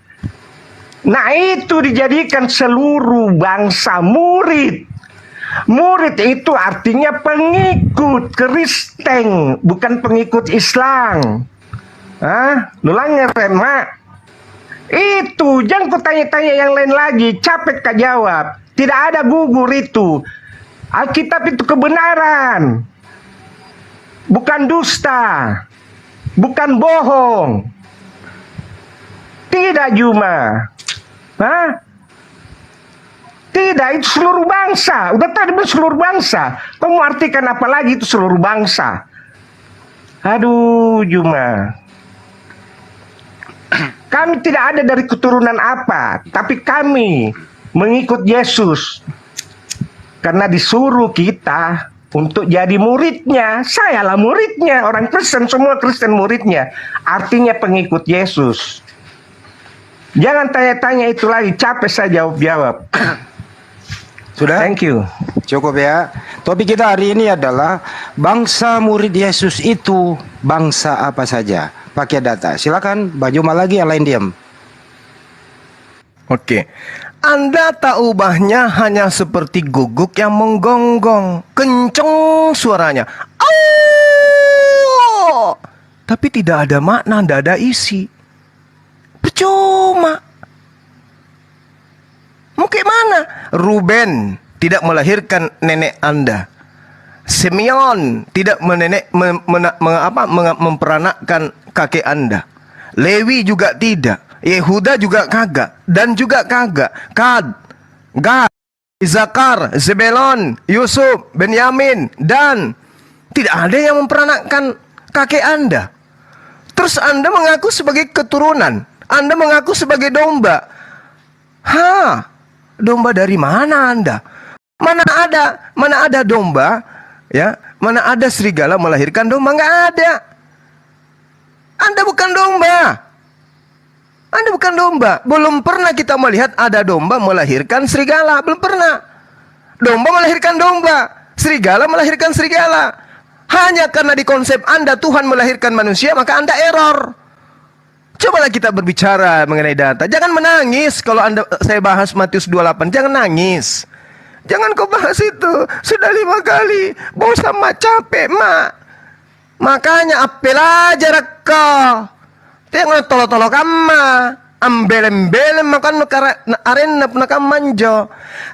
Nah, itu dijadikan seluruh bangsa murid. Murid itu artinya pengikut Kristen, bukan pengikut Islam. Nulang ngerem, Mak. Itu, jangan kau tanya-tanya yang lain lagi, capek kau jawab. Tidak ada gugur itu. Alkitab itu kebenaran, bukan dusta, bukan bohong. Tidak Juma. Tidak, itu seluruh bangsa. Udah tadi seluruh bangsa. Kamu artikan apa lagi itu seluruh bangsa? Aduh, Juma. Kami tidak ada dari keturunan apa, tapi kami mengikut Yesus. Karena disuruh kita untuk jadi muridnya. Sayalah muridnya. Orang Kristen, semua Kristen muridnya. Artinya pengikut Yesus. Jangan tanya-tanya itu lagi. Capek saya jawab-jawab. Sudah? Thank you. Cukup ya. Topik kita hari ini adalah bangsa murid Yesus itu bangsa apa saja. Pakai data. Silakan, Mbak Juma lagi, yang lain diam. Oke. Anda tak ubahnya hanya seperti guguk yang menggonggong. Kenceng suaranya. Oh! Tapi tidak ada makna, tidak ada isi. Percuma. Mungkin mana? Ruben tidak melahirkan nenek Anda. Simeon tidak memperanakkan kakek Anda. Lewi juga tidak. Yehuda juga kagak. Dan juga kagak. Gad, Izakar, Zebelon, Yusuf, Benyamin. Dan tidak ada yang memperanakkan kakek Anda. Terus Anda mengaku sebagai keturunan. Anda mengaku sebagai domba. Domba dari mana Anda? Mana ada domba, ya? Mana ada serigala melahirkan domba? Nggak ada. Anda bukan domba. Anda bukan domba. Belum pernah kita melihat ada domba melahirkan serigala. Belum pernah. Domba melahirkan domba. Serigala melahirkan serigala. Hanya karena di konsep Anda Tuhan melahirkan manusia, maka Anda error. Cobalah kita berbicara mengenai data. Jangan menangis kalau saya bahas Matius 28. Jangan nangis. Jangan kau bahas itu. Sudah 5 kali. Bosan mak, capek mak. Makanya apel aja kau. Tengok tolo-tolo kama. Ambelem-belem makan arena punakam manjo.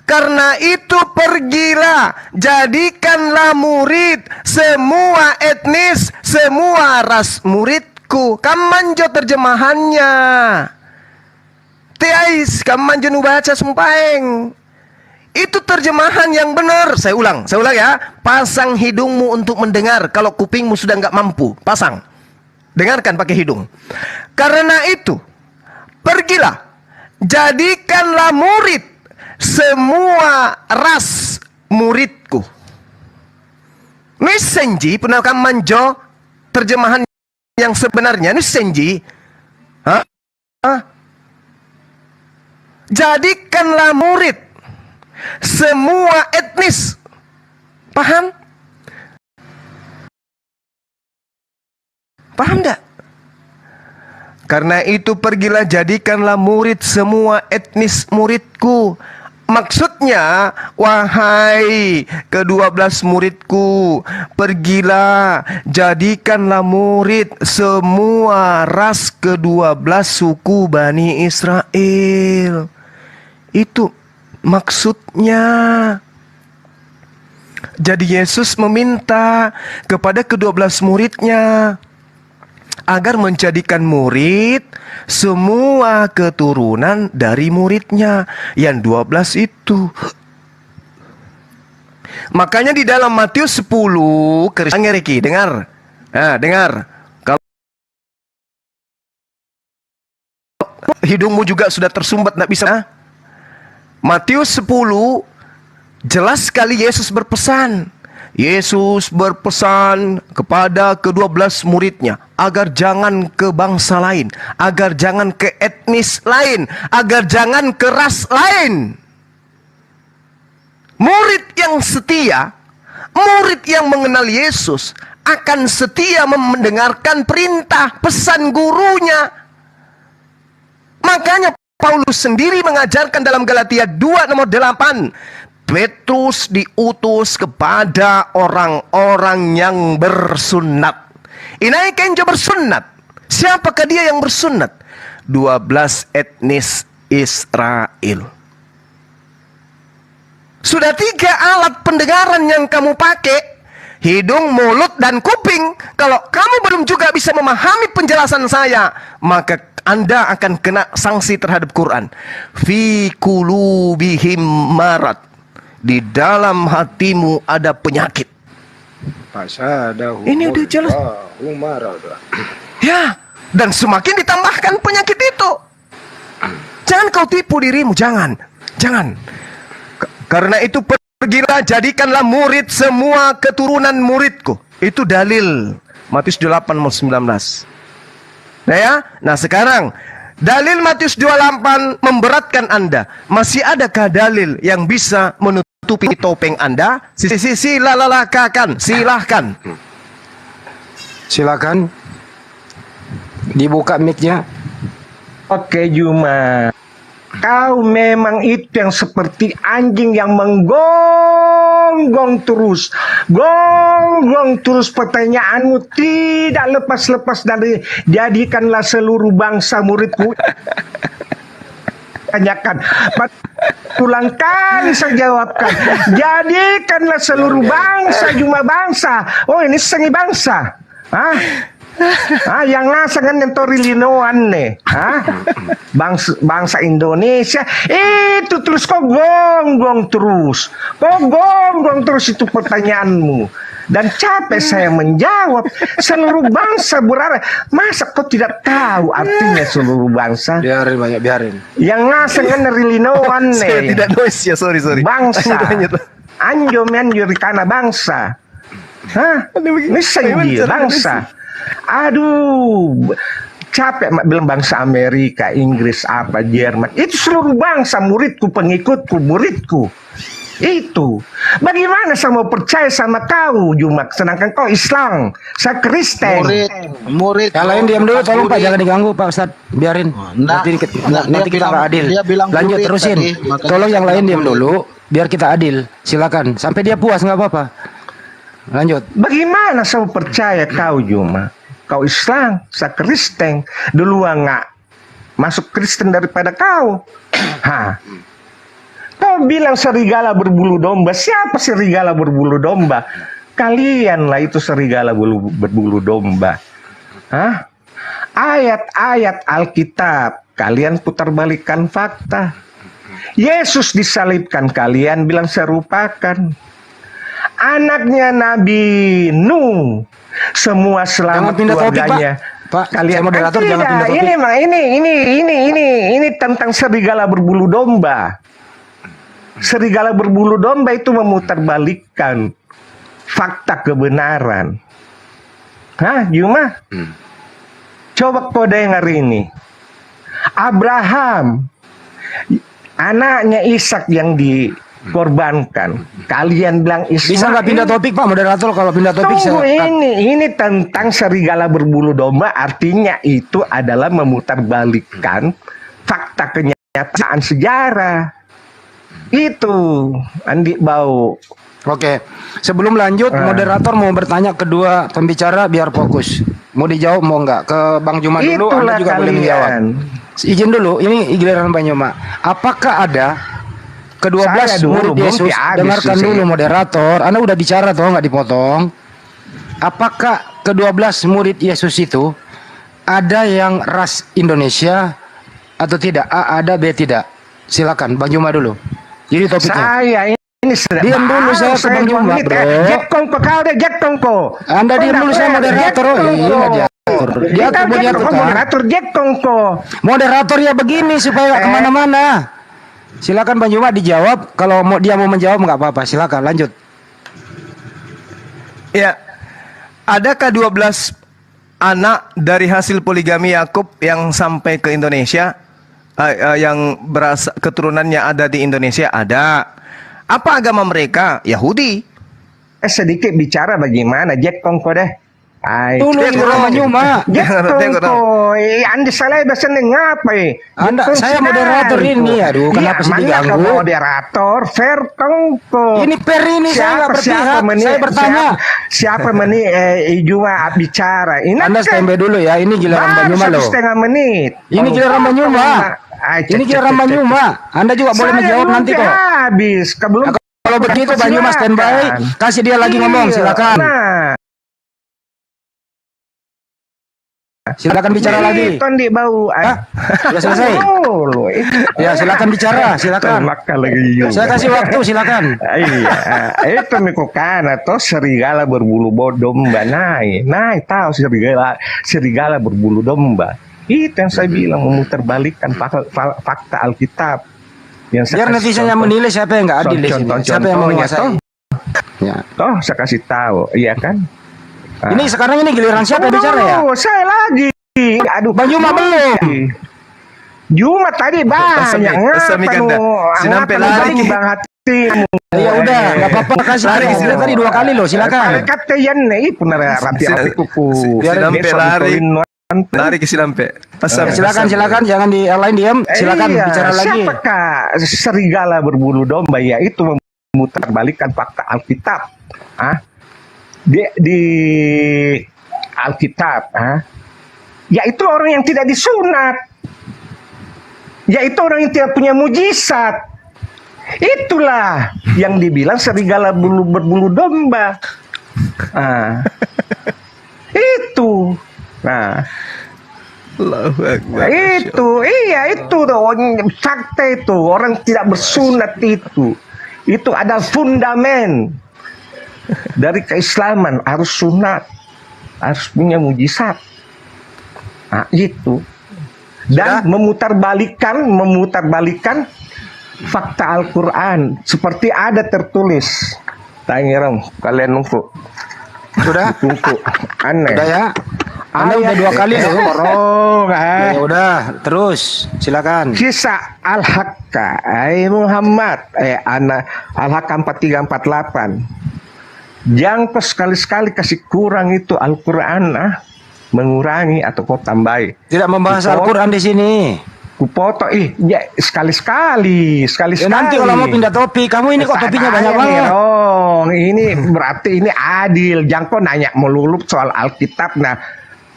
Karena itu pergilah. Jadikanlah murid. Semua etnis. Semua ras murid. Kamanjo terjemahannya. Tiais, kamanjo nu baca sumpaeng. Itu terjemahan yang benar. Saya ulang ya. Pasang hidungmu untuk mendengar. Kalau kupingmu sudah nggak mampu, pasang. Dengarkan pakai hidung. Karena itu, pergilah, jadikanlah murid semua ras muridku. Misenji punakam manjo terjemahan yang sebenarnya ini senji. Jadikanlah murid semua etnis. Paham? Paham enggak? Karena itu pergilah jadikanlah murid semua etnis muridku. Maksudnya, wahai ke-12 muridku, pergilah jadikanlah murid semua ras ke-12 suku Bani Israel. Itu maksudnya. Jadi Yesus meminta kepada ke-12 muridnya agar menjadikan murid semua keturunan dari muridnya yang 12 itu. Makanya di dalam Matius 10, Riki, dengar. Nah, dengar. Kalau hidungmu juga sudah tersumbat, tidak bisa. Matius 10, jelas sekali Yesus berpesan. Yesus berpesan kepada ke-12 muridnya agar jangan ke bangsa lain, agar jangan ke etnis lain, agar jangan ke ras lain. Murid yang setia, murid yang mengenal Yesus akan setia mendengarkan perintah, pesan gurunya. Makanya Paulus sendiri mengajarkan dalam Galatia 2 nomor 8, Petrus diutus kepada orang-orang yang bersunat. Inai kenjo bersunat. Siapakah dia yang bersunat? 12 etnis Israel. Sudah 3 alat pendengaran yang kamu pakai. Hidung, mulut, dan kuping. Kalau kamu belum juga bisa memahami penjelasan saya, maka Anda akan kena sanksi terhadap Quran. Fi qulubihim marad. Di dalam hatimu ada penyakit. Ini udah jelas. Ya, dan semakin ditambahkan penyakit itu. Jangan kau tipu dirimu, jangan. Karena itu pergilah jadikanlah murid semua keturunan muridku. Itu dalil Matius 8:19. Nah ya, nah sekarang dalil Matius 28 memberatkan Anda. Masih adakah dalil yang bisa menutupi topeng Anda? Silahkan. Silakan. Dibuka mic-nya. Oke, Juma. Kau memang itu yang seperti anjing yang menggonggong terus. Gonggong terus pertanyaanmu tidak lepas-lepas dari jadikanlah seluruh bangsa muridku. Tanyakan. Ulang kali saya jawabkan. Jadikanlah seluruh bangsa Juma bangsa. Oh, ini seni bangsa. Yang ngasangan yang torilinoan nih. Bangsa Indonesia itu terus kok gonggong terus. Kok gonggong terus itu pertanyaanmu. Dan capek saya menjawab. Seluruh bangsa berada. Masa kau tidak tahu artinya seluruh bangsa? Biarin. Yang ngasangan torilinoan nih. Saya tidak noise ya, sorry. Bangsa. Anjo karena bangsa. Ini senji bangsa. Aduh, capek bilang bangsa Amerika, Inggris, apa, Jerman. Itu seluruh bangsa, muridku, pengikutku, muridku. Itu. Bagaimana saya mau percaya sama kau, Jumak? Sedangkan kau Islam, saya Kristen. Murid. Yang lain diam dulu, tolong Pak, jangan diganggu Pak Ustadz. Biarin. Nanti kita nggak adil. Lanjut terusin. Tolong yang lain diam dulu, biar kita adil. Silakan. Sampai dia puas nggak apa-apa. Lanjut. Bagaimana saya mau percaya kau, Juma? Kau Islam, saya Kristen. Duluan nggak masuk Kristen daripada kau. Kau bilang serigala berbulu domba. Siapa serigala berbulu domba? Kalianlah itu serigala berbulu domba. Ayat-ayat Alkitab kalian putarbalikkan fakta. Yesus disalibkan, kalian bilang serupakan. Anaknya Nabi Nuh, semua selamat keluarganya. Pak, kalian moderator jangan pindah topik. Ini tentang serigala berbulu domba. Serigala berbulu domba itu memutarbalikkan fakta kebenaran. Juma? Coba kau dengar ini. Abraham anaknya Ishak yang dikorbankan. Kalian bilang Ismail. Bisa nggak pindah topik Pak moderator? Kalau pindah topik Tunggu, ini tentang serigala berbulu domba, artinya itu adalah memutarbalikkan fakta kenyataan sejarah. Itu Andi Bau. Oke, sebelum lanjut moderator mau bertanya kedua pembicara biar fokus. Mau dijawab mau nggak? Ke Bang Juma dulu, Anda juga boleh menjawab. Izin dulu, ini giliran Bang Juma. Apakah ada ke-12 murid Yesus? Dengarkan dulu moderator. Anda udah bicara toh, nggak dipotong. Apakah ke-12 murid Yesus itu ada yang ras Indonesia atau tidak? A ada, B tidak. Silakan Bang Juma dulu. Jadi topiknya. Saya ini diam dulu, saya ke Bang Juma, bro. Jack Kongko, kau deh Jack Kongko. Anda diam dulu, saya moderator. Moderator Jack Kongko. Moderator ya begini supaya nggak kemana-mana. Silakan Bang Juma dijawab. Kalau dia mau menjawab nggak apa-apa. Silakan lanjut. Ya, adakah 12 anak dari hasil poligami Yakub yang sampai ke Indonesia, yang keturunannya ada di Indonesia? Ada. Apa agama mereka? Yahudi. Sedikit bicara bagaimana Jack Kongko deh. Tolong Bang Juma. Jack Kongko, Anda salah bahasa ngapa Anda, saya moderator ini. Aduh, kenapa sih diganggu? Moderator, fair Kongko. Ini fair ini, saya nggak berpihak. Saya bertanya. Siapa Juma bicara? Ini Anda standby dulu ya. Ini giliran Bang Juma loh. 1,5 menit. Ini giliran Bang Juma. Ini giliran Bang Juma. Anda juga boleh menjawab nanti kok. Habis. Kalau begitu Bang Juma standby. Kasih dia lagi ngomong. Silakan. Silakan bicara lagi. Tondi bau. Sudah selesai. Ya, silakan bicara, silakan. Saya kasih waktu, silakan. Iya, itu mikukan atau serigala berbulu domba. Naik tahu serigala berbulu domba. Itu yang saya bilang memutarbalikkan fakta Alkitab. Biar netizen yang menilai siapa yang nggak adil di sini. Siapa yang mau menguasai. Ya. Toh saya kasih tahu, iya kan? Ini sekarang ini giliran siapa yang bicara ya? Saya lagi. Aduh, Bang Juma belum. Juma tadi banyak. Sinampe lari Bang hatimu. Ya udah, nggak apa-apa, kasih lari tadi 2 kali loh, silakan. Kata yan pun rapi kuku. Sinampe lari ke Sinampe. Silakan, jangan lain diam. Silakan bicara lagi. Siapakah serigala berbulu domba? Ya itu memutarbalikkan fakta Alkitab. Di Alkitab, yaitu orang yang tidak disunat, yaitu orang yang tidak punya mujizat. Itulah yang dibilang serigala berbulu domba. Itu. Itu, itu fakta itu. Orang tidak bersunat itu adalah fundamen dari keislaman. Harus sunat, harus punya mujizat. Itu. Dan memutarbalikkan fakta Al-Quran seperti ada tertulis. Tangiram, kalian nunggu. Sudah? Tunggu. Aneh. Udah ya? Anda udah 2 kali loh. Ya udah, terus silakan. Kisah Al-Hakka, Muhammad, Al-Hakka 4348. Jangan kau sekali-sekali kasih kurang itu Al-Quran, mengurangi atau kau tambahi. Tidak membahas Al-Quran di sini. Kupoto, ya sekali-sekali. Ya, nanti kalau mau pindah topik, kamu ini kok topiknya banyak banget. Ini berarti ini adil. Jangan kau nanya melulu soal Alkitab.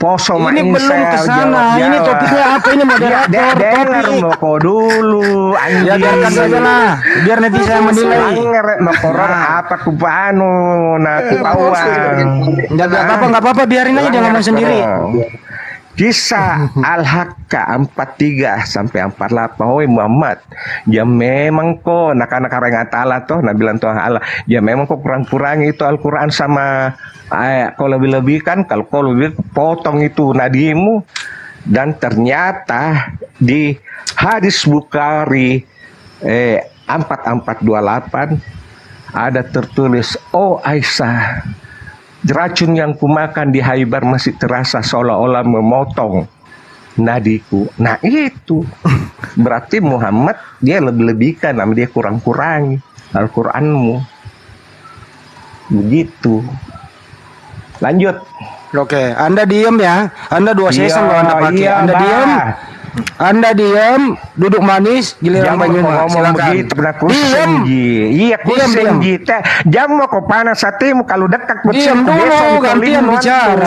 Poso ini belum ke sana. Ini topiknya apa ini moderator? Dengar mau dulu. Ya biarkan saja lah. Biar netizen menilai. Mau koror apa kupanu? Enggak apa-apa, biarin aja dia ngomong sendiri. Kisah Al-Hakka 43 sampai 48. Muhammad, ya memang kok nak orang Allah toh, nabilan Tuhan Allah. Ya memang kok kurang-kurangi itu Al-Quran sama kau lebih-lebihkan, kalau kau lebih potong itu nadimu. Dan ternyata di hadis Bukhari 4428 ada tertulis, oh Aisyah, racun yang kumakan di Haibar masih terasa seolah-olah memotong nadiku. Nah itu berarti Muhammad dia lebih-lebihkan, nama dia kurang-kurangi Al-Quranmu. Begitu. Lanjut. Oke, Anda diem ya. Anda dua season loh Anda pakai. Iya, Anda diem. Anda diam, duduk manis, giliran Banyuma. Silakan. Diam. Iya, kusen ji. Jam mau kau panas hatimu kalau dekat. Diam dulu, gantian bicara.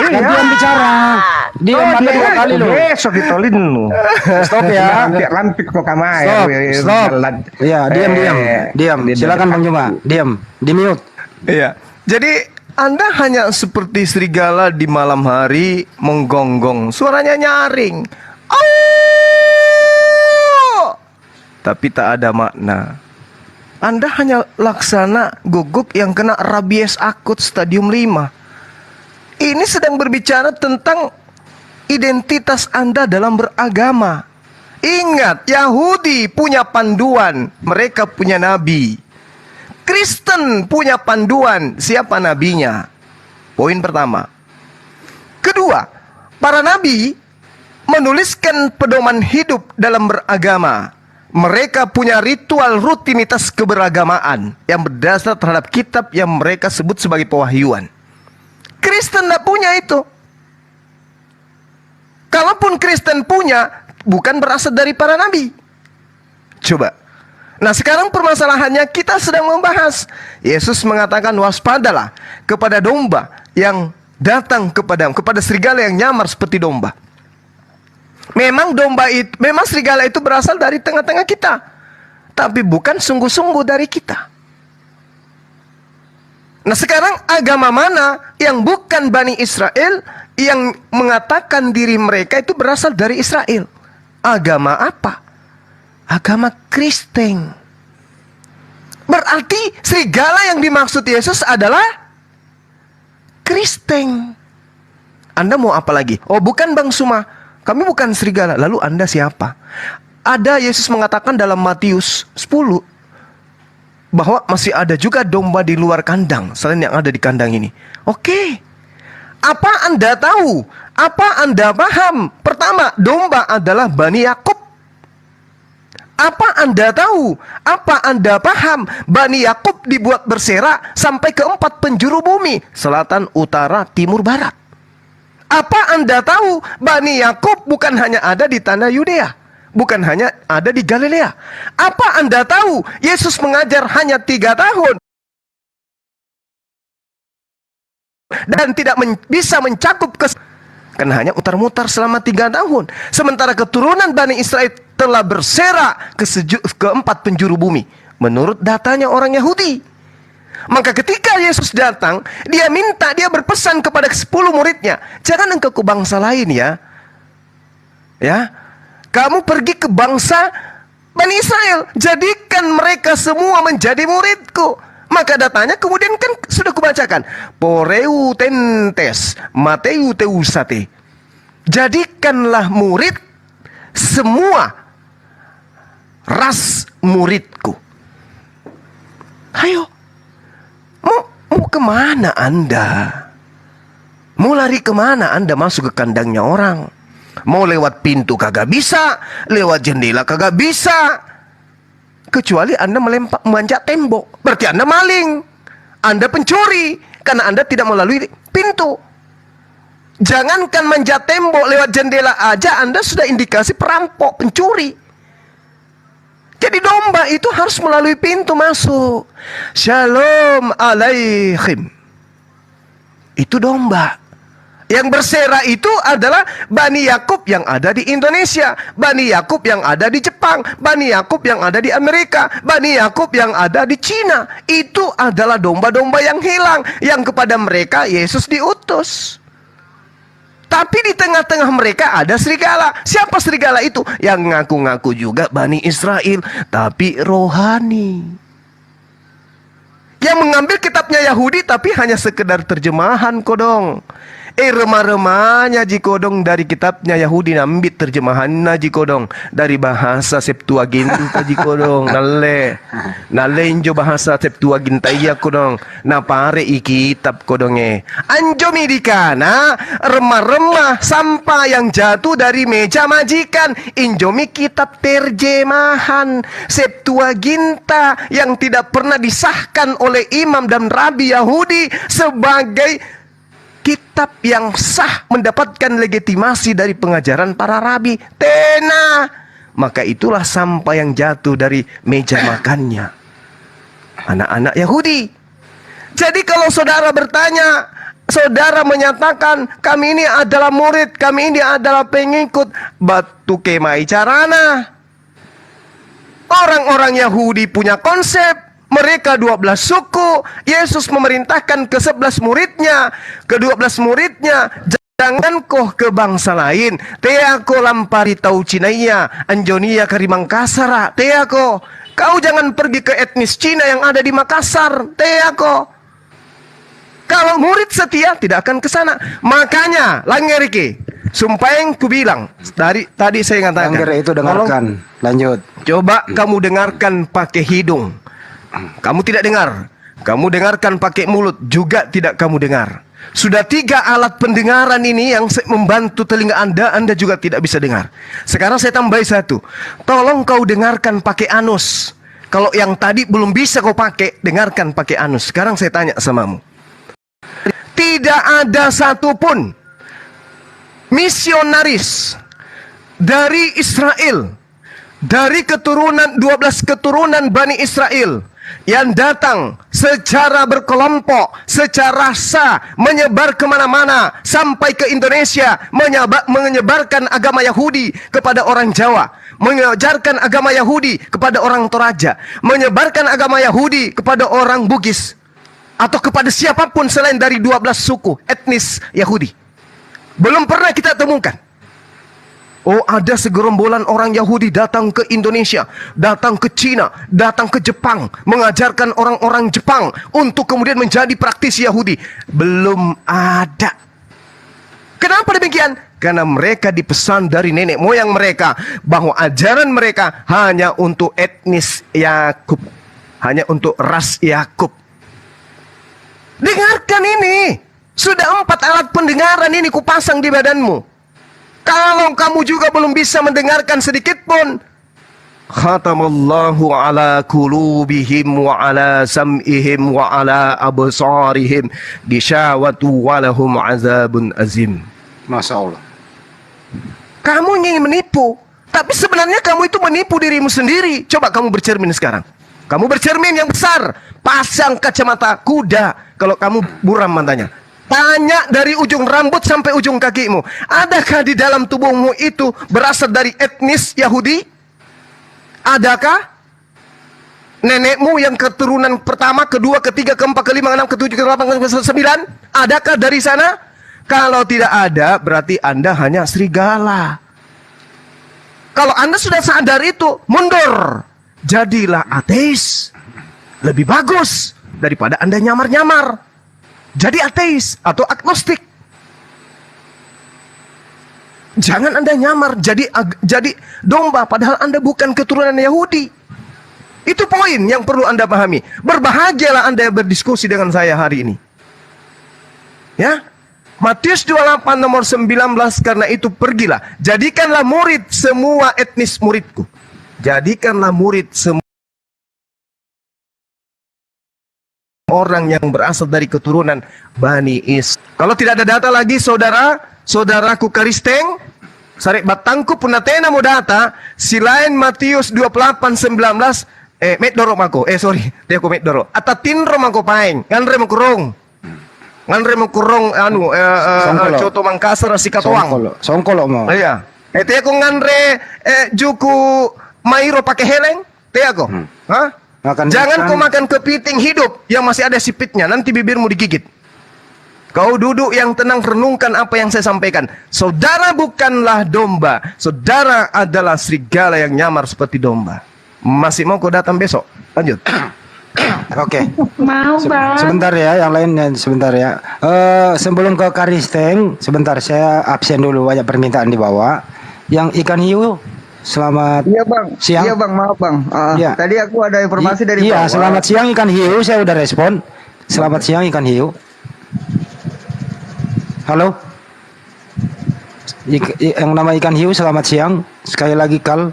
Gantian bicara. Diam Anda 2 kali loh. Besok ditolin lu. Stop ya. Lampik kok kamar. Stop. Iya, diam. Silakan Banyuma. Diam. Di mute. Iya. Jadi Anda hanya seperti serigala di malam hari menggonggong, suaranya nyaring. Oh! Tapi tak ada makna. Anda hanya laksana guguk yang kena rabies akut stadium 5. Ini sedang berbicara tentang identitas Anda dalam beragama. Ingat, Yahudi punya panduan, mereka punya nabi. Kristen punya panduan, siapa nabinya? Poin pertama. Kedua, para nabi menuliskan pedoman hidup dalam beragama. Mereka punya ritual rutinitas keberagamaan yang berdasar terhadap kitab yang mereka sebut sebagai pewahyuan. Kristen tidak punya itu. Kalaupun Kristen punya, bukan berasal dari para nabi. Coba. Nah sekarang permasalahannya kita sedang membahas. Yesus mengatakan waspadalah kepada domba yang datang kepada serigala yang nyamar seperti domba. Memang serigala itu berasal dari tengah-tengah kita, tapi bukan sungguh-sungguh dari kita. Nah sekarang agama mana yang bukan Bani Israel yang mengatakan diri mereka itu berasal dari Israel? Agama apa? Agama Kristen. Berarti serigala yang dimaksud Yesus adalah Kristen. Anda mau apa lagi? Oh bukan Bang Suma, kami bukan serigala. Lalu Anda siapa? Ada Yesus mengatakan dalam Matius 10 bahwa masih ada juga domba di luar kandang selain yang ada di kandang ini. Oke. Apa Anda tahu? Apa Anda paham? Pertama, domba adalah Bani Yakub. Apa Anda tahu? Apa Anda paham? Bani Yakub dibuat berserak sampai ke 4 penjuru bumi, selatan, utara, timur, barat. Apa Anda tahu? Bani Yakub bukan hanya ada di tanah Yudea, bukan hanya ada di Galilea. Apa Anda tahu? Yesus mengajar hanya 3 tahun dan tidak bisa mencakup karena hanya mutar-mutar selama 3 tahun. Sementara keturunan Bani Israel telah berserak ke 4 penjuru bumi menurut datanya orang Yahudi. Maka ketika Yesus datang, dia berpesan kepada 10 muridnya, jangan engkau ke bangsa lain ya. Kamu pergi ke bangsa Bani Israel, jadikan mereka semua menjadi muridku. Maka datanya kemudian kan sudah kubacakan. Poreu tentes, Mateu teusate. Jadikanlah murid semua ras muridku. Ayo. Mau kemana Anda? Mau lari kemana Anda masuk ke kandangnya orang? Mau lewat pintu kagak bisa, lewat jendela kagak bisa. Kecuali Anda memanjat tembok, berarti Anda maling, Anda pencuri, karena Anda tidak melalui pintu. Jangankan manjat tembok, lewat jendela aja Anda sudah indikasi perampok, pencuri. Jadi domba itu harus melalui pintu masuk. Shalom alaihim. Itu domba. Yang berserak itu adalah Bani Yakub yang ada di Indonesia, Bani Yakub yang ada di Jepang, Bani Yakub yang ada di Amerika, Bani Yakub yang ada di Cina. Itu adalah domba-domba yang hilang, yang kepada mereka Yesus diutus. Tapi di tengah-tengah mereka ada serigala. Siapa serigala itu? Yang ngaku-ngaku juga Bani Israel, tapi rohani. Yang mengambil kitabnya Yahudi tapi hanya sekedar terjemahan kodong. Remah-remahnya jikodong dari kitabnya Yahudi nambit terjemahannya jikodong dari bahasa Septuaginta jikodong nalle injo bahasa Septuaginta iya kodong na pare i kitab kodonge anjo midikana remah-remah sampah yang jatuh dari meja majikan injomi kitab terjemahan Septuaginta yang tidak pernah disahkan oleh imam dan rabi Yahudi sebagai kitab yang sah mendapatkan legitimasi dari pengajaran para rabi. Tena. Maka itulah sampah yang jatuh dari meja makannya anak-anak Yahudi. Jadi kalau saudara bertanya, saudara menyatakan kami ini adalah murid, kami ini adalah pengikut, batu kemai carana. Orang-orang Yahudi punya konsep. Mereka 12 suku. Yesus memerintahkan ke 11 muridnya, ke 12 muridnya, jangan koh ke bangsa lain. Teako lampari tau Cinaya, Anjonia kari Mangkasara. Teako, kau jangan pergi ke etnis Cina yang ada di Makassar. Teako. Kalau murid setia tidak akan ke sana. Makanya, Langgeriki, sumpah yang ku bilang dari tadi saya ngatakan. Langger itu dengarkan. Lanjut. Coba kamu dengarkan pakai hidung. Kamu tidak dengar. Kamu dengarkan pakai mulut juga tidak kamu dengar. Sudah 3 alat pendengaran ini yang membantu telinga Anda juga tidak bisa dengar. Sekarang saya tambahi 1. Tolong kau dengarkan pakai anus. Kalau yang tadi belum bisa kau pakai, dengarkan pakai anus. Sekarang saya tanya samamu. Tidak ada satupun misionaris dari Israel, dari keturunan 12 keturunan Bani Israel yang datang secara berkelompok, secara sah, menyebar kemana-mana sampai ke Indonesia, menyebarkan agama Yahudi kepada orang Jawa, mengajarkan agama Yahudi kepada orang Toraja, menyebarkan agama Yahudi kepada orang Bugis, atau kepada siapapun selain dari 12 suku etnis Yahudi. Belum pernah kita temukan. Oh, ada segerombolan orang Yahudi datang ke Indonesia, datang ke Cina, datang ke Jepang, mengajarkan orang-orang Jepang untuk kemudian menjadi praktisi Yahudi. Belum ada. Kenapa demikian? Karena mereka dipesan dari nenek moyang mereka bahwa ajaran mereka hanya untuk etnis Yakub, hanya untuk ras Yakub. Dengarkan ini. Sudah 4 alat pendengaran ini kupasang di badanmu. Kalau kamu juga belum bisa mendengarkan sedikit pun, khatamallahu ala qulubihim wa ala sam'ihim wa ala absarihim gishawatu walahum azabun azim. Masya Allah. Kamu ingin menipu, tapi sebenarnya kamu itu menipu dirimu sendiri. Coba kamu bercermin sekarang. Kamu bercermin yang besar, pasang kacamata kuda kalau kamu buram matanya. Tanya dari ujung rambut sampai ujung kakimu. Adakah di dalam tubuhmu itu berasal dari etnis Yahudi? Adakah nenekmu yang keturunan pertama, kedua, ketiga, keempat, kelima, keenam, ketujuh, kedelapan, kesembilan? Adakah dari sana? Kalau tidak ada, berarti Anda hanya serigala. Kalau Anda sudah sadar itu, mundur. Jadilah ateis. Lebih bagus daripada Anda nyamar-nyamar. Jadi ateis atau agnostik. Jangan Anda nyamar jadi domba padahal Anda bukan keturunan Yahudi. Itu poin yang perlu Anda pahami. Berbahagialah Anda berdiskusi dengan saya hari ini. Ya. Matius 28 nomor 19, karena itu pergilah, jadikanlah murid semua etnis muridku. Jadikanlah murid semua orang yang berasal dari keturunan Bani Is. Kalau tidak ada data lagi, saudaraku Karisteng, Sarek Batangku punatena mo data, silain Matius 28:19, medoro mako, teko medoro. Atatinro mako paeng, nganre mo kurong, Coto Mangkasar Sikatoang. Songkolo mo. Iya. Teko nganre juku Mairo pakai heleng, teko. Hah? Jangan kau makan kepiting hidup yang masih ada sipitnya, nanti bibirmu digigit. Kau duduk yang tenang, renungkan apa yang saya sampaikan. Saudara bukanlah domba, saudara adalah serigala yang nyamar seperti domba. Masih mau kau datang besok? Lanjut. Oke. Mau bang. Sebentar ya, yang lain sebentar ya. Sebelum ke Karisteng, sebentar saya absen dulu, banyak permintaan di bawah. Yang ikan hiu, selamat siang. Iya bang, maaf bang. Iya. Tadi aku ada informasi dari Iya, bawah. selamat siang ikan hiu, saya udah respon. Selamat siang ikan hiu. Halo. Yang nama ikan hiu, selamat siang. Sekali lagi Kal.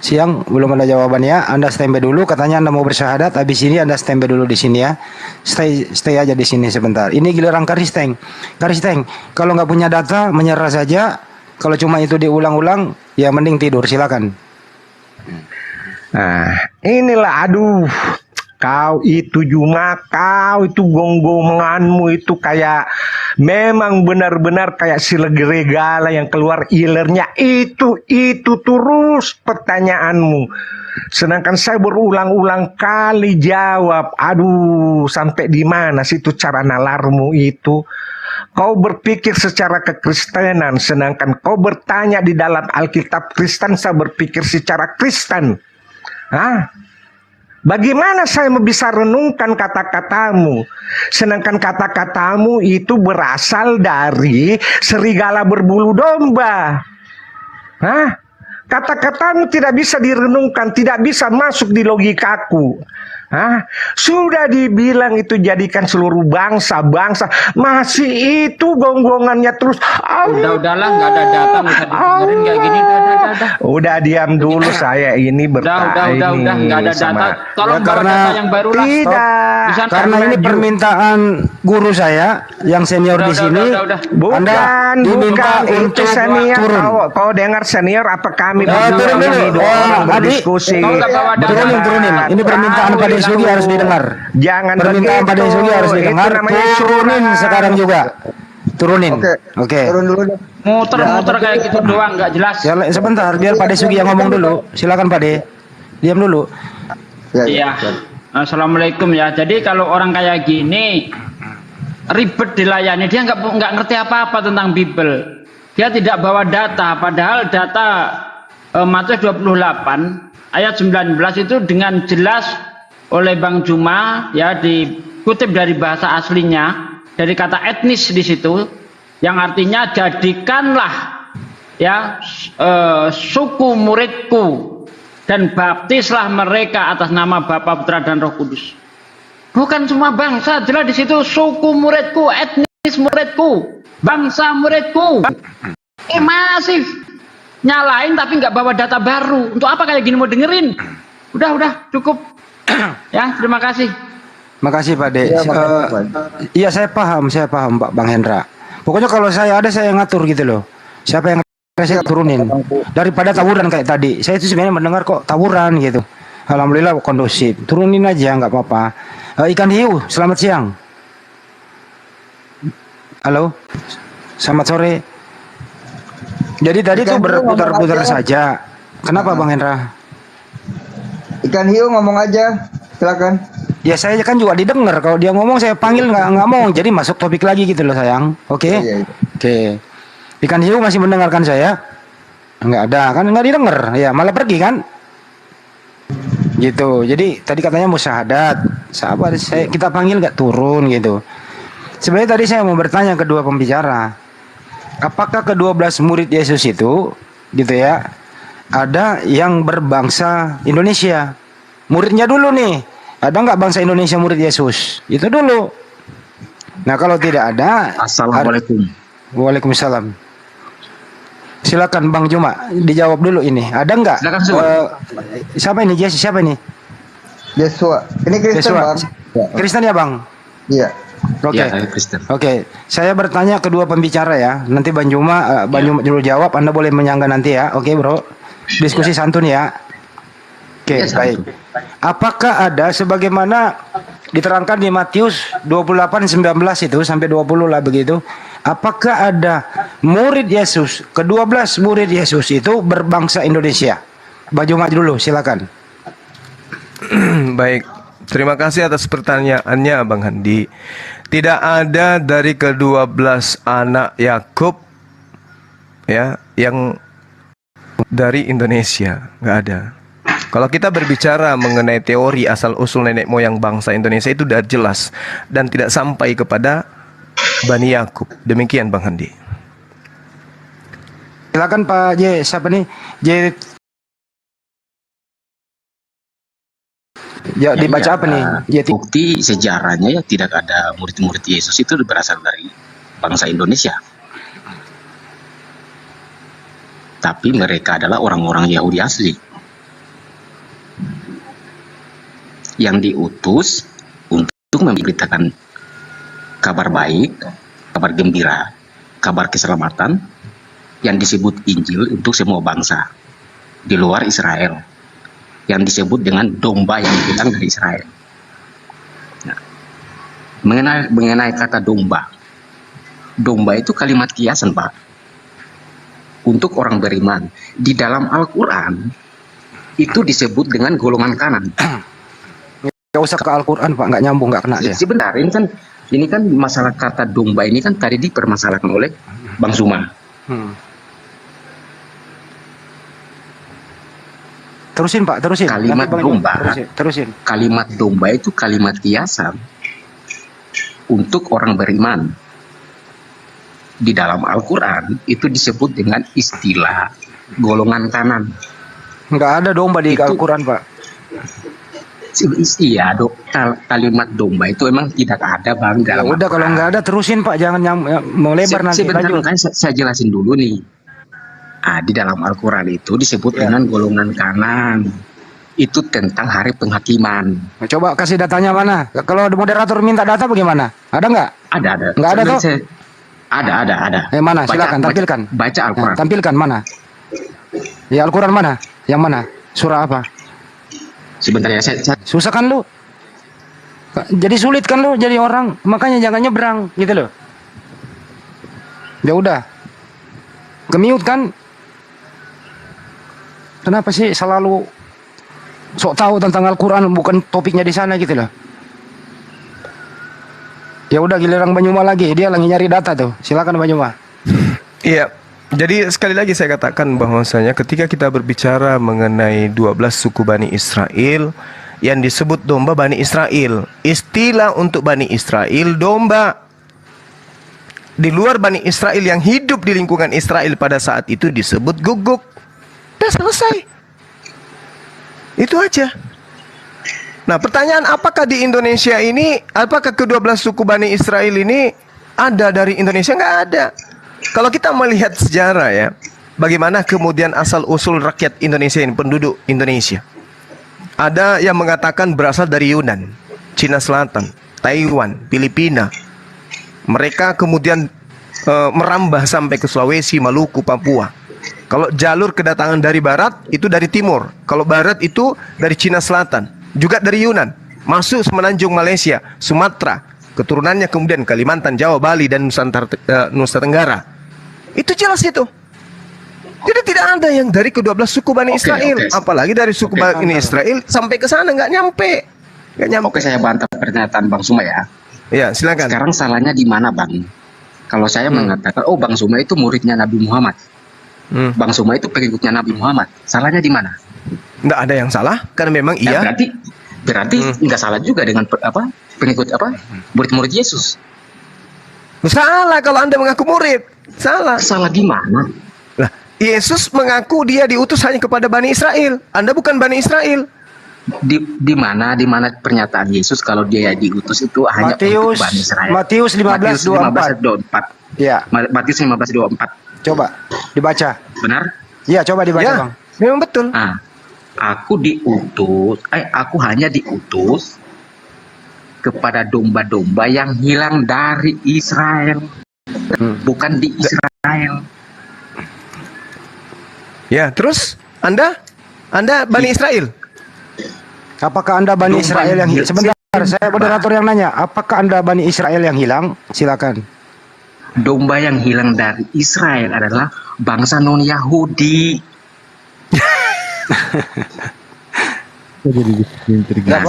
Siang, belum ada jawabannya. Anda standby dulu, katanya Anda mau bersyahadat. Habis ini Anda standby dulu di sini ya. Stay aja di sini sebentar. Ini giliran Karisteng. Karisteng, kalau nggak punya data, menyerah saja. Kalau cuma itu diulang-ulang, ya mending tidur. Silakan. Nah, inilah aduh. Kau itu Juma, kau itu gonggonganmu itu kayak memang benar-benar kayak silegregala yang keluar ilernya itu terus pertanyaanmu. Sedangkan saya berulang-ulang kali jawab, aduh sampai di mana sih itu cara nalarmu itu? Kau berpikir secara kekristenan, sedangkan kau bertanya di dalam Alkitab Kristen, saya berpikir secara Kristen. Hah? Bagaimana saya bisa renungkan kata-katamu? Sedangkan kata-katamu itu berasal dari serigala berbulu domba. Hah? Kata-katamu tidak bisa direnungkan, tidak bisa masuk di logikaku. Hah? Sudah dibilang itu jadikan seluruh bangsa-bangsa, masih itu gonggongannya terus. Udahlah, nggak ada data, nggak usah didengerin kayak gini. Udah diam dulu, saya ini bertanya. Udah, nggak ada data. Tolong bawa data yang baru lah. Tidak, karena ini permintaan guru saya yang senior di sini. Anda diminta untuk senior. turun. Kau dengar senior apa kami turun dulu. berdiskusi. Turunin. Ini permintaan Pak Desugi harus didengar. Jangan permintaan Pak Desugi harus didengar. Turunin sekarang juga. Turunin. Oke. Turun dulu deh. Muter-muter kayak gitu doang, nggak jelas. Ya, sebentar, biar Pak Desugi yang ngomong dulu. Silakan Pak De. Diam dulu. Iya. Assalamualaikum ya. Jadi kalau orang kayak gini ribet dilayani, dia nggak ngerti apa-apa tentang Bible. Dia tidak bawa data, padahal data Matius 28 ayat 19 itu dengan jelas oleh Bang Juma ya, dikutip dari bahasa aslinya, dari kata etnis di situ, yang artinya jadikanlah ya suku muridku dan baptislah mereka atas nama Bapa, Putra dan Roh Kudus. Bukan semua bangsa, jelas di situ suku muridku, etnis muridku, bangsa muridku. Masif nyalain tapi nggak bawa data baru. Untuk apa kayak gini mau dengerin? Udah cukup. Ya, terima kasih. Makasih Pak De. Iya saya paham Pak Bang Hendra. Pokoknya kalau saya ada, saya ngatur gitu loh. Siapa yang saya turunin daripada tawuran kayak tadi. Saya itu sebenarnya mendengar kok tawuran gitu. Alhamdulillah kondusif. Turunin aja nggak apa-apa. Ikan hiu, selamat siang. Halo. Selamat sore. Jadi tadi tuh berputar-putar saja. Kenapa Bang Hendra? Ikan hiu ngomong aja, silakan. Ya saya kan juga didengar, kalau dia ngomong saya panggil nggak mau, jadi masuk topik lagi gitu loh sayang. Oke. Oke. Ikan hiu masih mendengarkan saya? Nggak ada kan, nggak didengar, ya malah pergi kan? Gitu. Jadi tadi katanya musyahadat, sahabat kita panggil nggak turun gitu. Sebenarnya tadi saya mau bertanya kedua pembicara, apakah ke-12 murid Yesus itu, gitu ya, ada yang berbangsa Indonesia? Muridnya dulu nih. Ada nggak bangsa Indonesia murid Yesus? Itu dulu. Nah kalau tidak ada, Assalamualaikum. Waalaikumsalam. Silakan Bang Juma dijawab dulu ini. Ada nggak? Siapa ini? Siapa ini? Yesua. Ini Kristen Bang. Kristen ya Bang? Iya. Oke. Oke. Saya bertanya kedua pembicara ya. Nanti Bang Juma dulu jawab. Anda boleh menyangga nanti ya. Oke bro. Diskusi santun ya. Oke, baik. Apakah ada sebagaimana diterangkan di Matius 28:19 itu sampai 20 lah begitu? Apakah ada murid Yesus, ke-12 murid Yesus itu berbangsa Indonesia? Baju maju dulu, silakan. Baik, terima kasih atas pertanyaannya Bang Handi. Tidak ada dari ke-12 anak Yakub ya yang dari Indonesia, nggak ada. Kalau kita berbicara mengenai teori asal-usul nenek moyang bangsa Indonesia itu sudah jelas dan tidak sampai kepada Bani Yakub. Demikian Bang Handi. Silakan Pak J, siapa nih? J. Ya, dibaca apa nih? Bukti sejarahnya ya tidak ada murid-murid Yesus itu berasal dari bangsa Indonesia. Tapi mereka adalah orang-orang Yahudi asli yang diutus untuk memberitakan kabar baik, kabar gembira, kabar keselamatan yang disebut Injil untuk semua bangsa di luar Israel, yang disebut dengan domba yang hilang dari Israel. Nah, mengenai kata domba itu kalimat kiasan, Pak, untuk orang beriman. Di dalam Al-Quran itu disebut dengan golongan kanan. Gak usah ke Al-Quran Pak, nggak nyambung, nggak kena dia. Sebentar, ini kan masalah kata domba ini kan tadi dipermasalahkan oleh Bang Zuma. Terusin Pak, terusin. Kalimat domba, terusin. Kalimat domba itu kalimat kiasan untuk orang beriman. Di dalam Al-Quran itu disebut dengan istilah golongan kanan. Nggak ada domba di Al-Quran Pak. Iya, kalimat domba itu emang tidak ada Bang dalam. Ya udah, kalau nggak ada terusin Pak, jangan mau lebar nanti. Sebentar, kan saya jelasin dulu nih. Di dalam Al-Quran itu disebut dengan golongan kanan. Itu tentang hari penghakiman. Coba kasih datanya mana? Kalau moderator minta data bagaimana? Ada nggak? Ada. Nggak ada toh? Ada. Mana? Silakan tampilkan. Baca Al-Quran. Tampilkan mana? Ya Al-Quran mana? Yang mana? Surah apa? Sebentar ya, saya... Susah kan lu? Jadi sulit kan lu jadi orang, makanya jangan nyebrang gitu loh. Ya udah. Kemiut kan? Kenapa sih selalu sok tahu tentang Al-Quran, bukan topiknya di sana gitu loh. Ya udah, giliran Banyuma lagi, dia lagi nyari data tuh. Silakan Banyuma. Iya. Jadi sekali lagi saya katakan bahwasanya ketika kita berbicara mengenai 12 suku Bani Israel yang disebut domba Bani Israel, istilah untuk Bani Israel domba. Di luar Bani Israel yang hidup di lingkungan Israel pada saat itu disebut guguk. Udah selesai. Itu aja. Nah, pertanyaan, apakah di Indonesia ini, apakah ke-12 suku Bani Israel ini ada dari Indonesia? Nggak ada. Kalau kita melihat sejarah ya, bagaimana kemudian asal-usul rakyat Indonesia ini, penduduk Indonesia. Ada yang mengatakan berasal dari Yunan, Cina Selatan, Taiwan, Filipina. Mereka kemudian merambah sampai ke Sulawesi, Maluku, Papua. Kalau jalur kedatangan dari barat, itu dari timur. Kalau barat itu dari Cina Selatan, juga dari Yunan. Masuk semenanjung Malaysia, Sumatera. Keturunannya kemudian Kalimantan, Jawa, Bali, dan Nusa Tenggara. Itu jelas itu. Jadi tidak ada yang dari ke-12 suku Bani Israel. Apalagi dari suku Bani Israel sampai ke sana nggak nyampe. Oke, saya bantah pernyataan Bang Zuma ya. Ya, silakan. Sekarang salahnya di mana Bang? Kalau saya mengatakan, oh Bang Zuma itu muridnya Nabi Muhammad. Bang Zuma itu pengikutnya Nabi Muhammad. Salahnya di mana? Nggak ada yang salah, karena memang iya. Berarti nggak salah juga dengan pengikut murid-murid Yesus. Salah kalau Anda mengaku murid. Salah. Salah di mana? Lah, Yesus mengaku dia diutus hanya kepada Bani Israel. Anda bukan Bani Israel. Di mana pernyataan Yesus kalau dia diutus itu hanya untuk Bani Israel? Matius 15:24. Ya. Matius 15:24. Coba dibaca. Benar? Iya, coba dibaca, ya, Bang. Memang betul. Aku hanya diutus kepada domba-domba yang hilang dari Israel. Bukan di Israel. Ya, terus Anda Bani Israel? Apakah Anda Bani Israel yang hilang? Sebentar, saya moderator yang nanya. Apakah Anda Bani Israel yang hilang? Silakan. Domba yang hilang dari Israel adalah bangsa non-Yahudi. Gak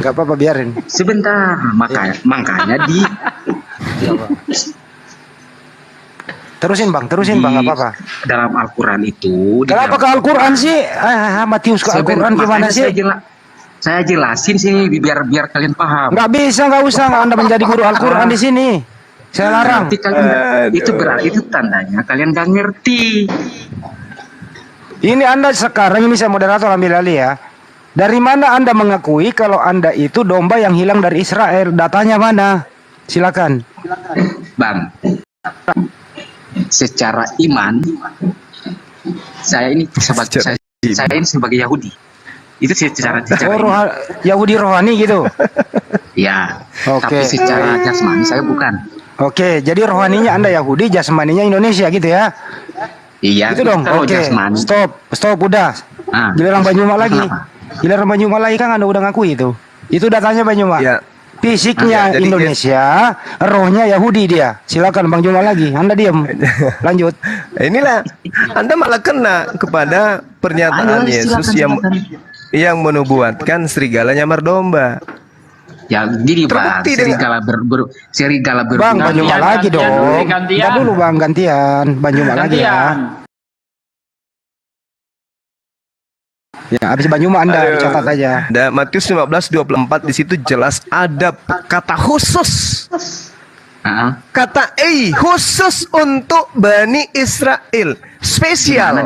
apa-apa, biarin. Sebentar, makanya Terusin bang, nggak apa-apa. Dalam Al-Quran itu. Kenapa ke Al-Quran sih? Matius ke Al-Quran gimana sih? Saya jelasin sih biar kalian paham. Nggak bisa, nggak usah. Anda menjadi guru Al-Quran di sini. Saya larang. Itu berarti itu tandanya kalian nggak ngerti. Ini Anda sekarang ini saya moderator ambil alih ya. Dari mana Anda mengakui kalau Anda itu domba yang hilang dari Israel? Datanya mana? Silakan. Bang, secara iman, saya ini sebagai Yahudi. Itu secara Yahudi rohani gitu. Ya. Tapi secara jasmani saya bukan. Oke, jadi rohaninya Anda Yahudi, jasmaninya Indonesia gitu ya? Iya. Itu dong. Oke. Stop udah. Giliran Banyuma lagi. Giliran Banyuma lagi kan Anda udah ngakui itu. Itu datanya Banyuma. Ya. Fisiknya Indonesia, rohnya Yahudi dia. Silakan Bang Juma lagi. Anda diam. Lanjut. Inilah Anda malah kena kepada pernyataan Yesus yang menubuatkan serigala nyamar domba. Ya gini Bang, serigala Bang, Bang Juma lagi dong. Kita dulu Bang, gantian. Bang Juma lagi ya. Ya, habis Banyuma Anda catat aja. Ada Matius 15:24 di situ jelas ada kata khusus. Kata khusus untuk Bani Israel. Spesial.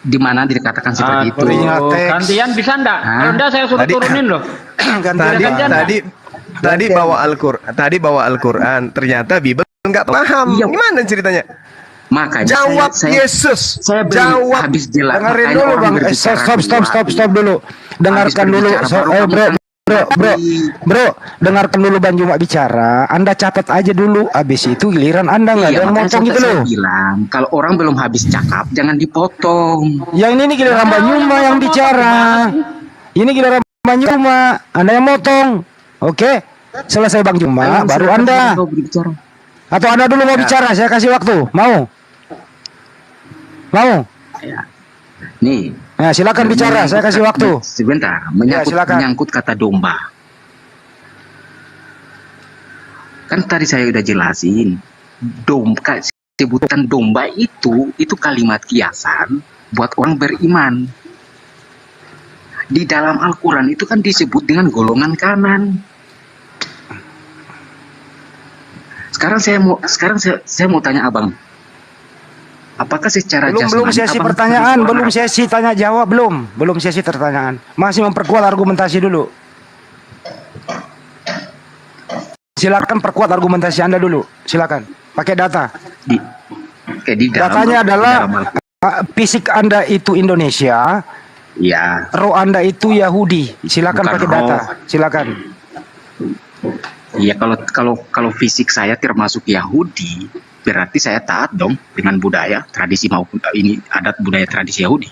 Di mana dikatakan seperti itu? Gantian bisa enggak? Kalau enggak saya suruh turunin loh. Tadi bawa Al-Qur'an, ternyata Bible enggak paham. Gimana ceritanya? Makanya jawab Yesus. Jawab habis jelas. Dengerin dulu Bang. Stop dulu. Dengarkan dulu. Bro, dengarkan dulu Bang Juma bicara. Anda catat aja dulu. Habis itu giliran Anda nggak ada yang motong gitu loh. Bilang kalau orang belum habis cakap jangan dipotong. Yang ini giliran Bang Juma yang bicara. Ini giliran Bang Juma. Anda yang motong. Oke. Selesai Bang Juma, baru Anda. Atau Anda dulu mau bicara? Saya kasih waktu. Mau? Ya. Nih. Nah, silakan bicara, saya kasih waktu. Sebentar, menyangkut kata domba. Kan tadi saya udah jelasin, sebutan domba itu kalimat kiasan buat orang beriman. Di dalam Al-Quran itu kan disebut dengan golongan kanan. Sekarang saya mau tanya Abang. Apakah secara belum sesi pertanyaan, belum sesi tanya jawab, belum sesi pertanyaan, masih memperkuat argumentasi dulu. Silakan perkuat argumentasi Anda dulu, silakan pakai data. Datanya adalah fisik Anda itu Indonesia, ya. Roh Anda itu Yahudi. Silakan pakai data, silakan. Iya, kalau fisik saya termasuk Yahudi, berarti saya taat dong dengan budaya, tradisi maupun ini adat budaya tradisi Yahudi.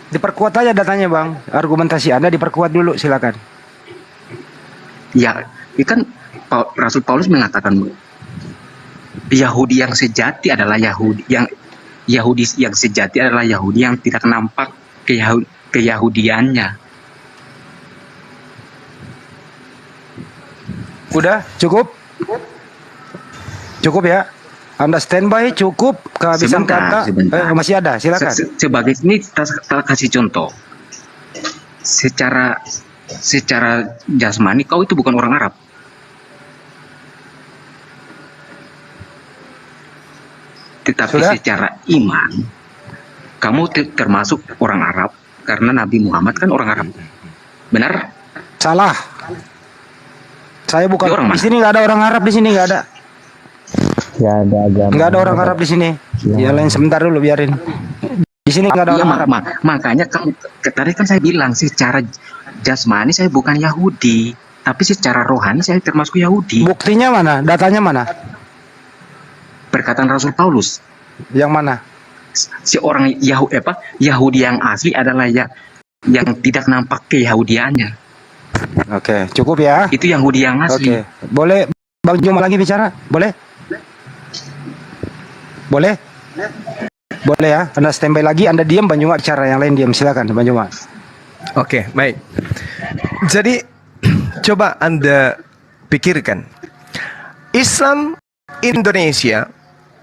Diperkuat aja datanya Bang, argumentasi Anda diperkuat dulu, silakan. Ya, ini kan Rasul Paulus mengatakan Yahudi yang sejati adalah Yahudi yang sejati adalah Yahudi yang tidak nampak keyahudiannya. Udah cukup ya. Anda standby cukup kehabisan kata. Masih ada, silakan. Sebagai ini kita kasih contoh. Secara jasmani kau itu bukan orang Arab. Tetapi secara iman kamu termasuk orang Arab karena Nabi Muhammad kan orang Arab. Benar? Salah. Saya bukan di sini, nggak ada orang Arab di sini, nggak ada. Nggak ada orang Arab di sini. Ya lain sebentar dulu biarin. Di sini nggak ada orang Arab. Makanya tadi kan saya bilang secara jasmani saya bukan Yahudi, tapi secara rohani saya termasuk Yahudi. Buktinya mana? Datanya mana? Perkataan Rasul Paulus. Yang mana? Seorang Yahudi yang asli adalah yang tidak nampak keyahudiannya. Oke, cukup ya. Itu Yahudi yang asli. Oke, boleh Bang Juma lagi bicara? Boleh? Boleh ya. Anda standby lagi, Anda diam, Bang Juma bicara, yang lain diam. Silakan Bang Juma. Oke, baik. Jadi coba Anda pikirkan Islam Indonesia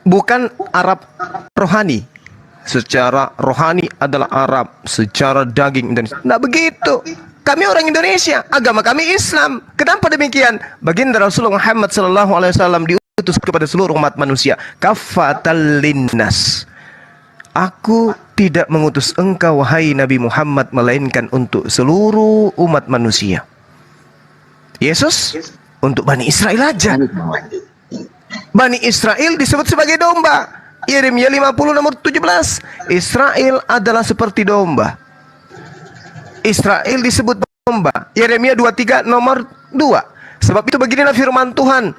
bukan Arab rohani. Secara rohani adalah Arab, secara daging Indonesia. Nah begitu. Kami orang Indonesia, agama kami Islam. Kenapa demikian? Baginda Rasulullah Muhammad SAW diutus kepada seluruh umat manusia. Kafatal linnas. Aku tidak mengutus engkau wahai Nabi Muhammad melainkan untuk seluruh umat manusia. Yesus untuk Bani Israel aja. Bani Israel disebut sebagai domba. Yeremia 50 nomor 17. Israel adalah seperti domba. Israel disebut domba. Yeremia 23 nomor 2. Sebab itu beginilah firman Tuhan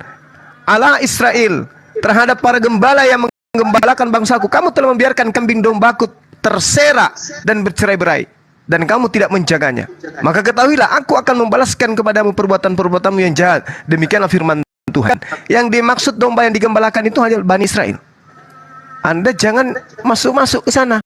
Allah Israel terhadap para gembala yang menggembalakan bangsaku. Kamu telah membiarkan kambing dombaku terserak dan bercerai-berai, dan kamu tidak menjaganya. Maka ketahuilah, aku akan membalaskan kepadamu perbuatan-perbuatanmu yang jahat. Demikianlah firman Tuhan. Yang dimaksud domba yang digembalakan itu hanya Bani Israel. Anda jangan masuk-masuk ke sana.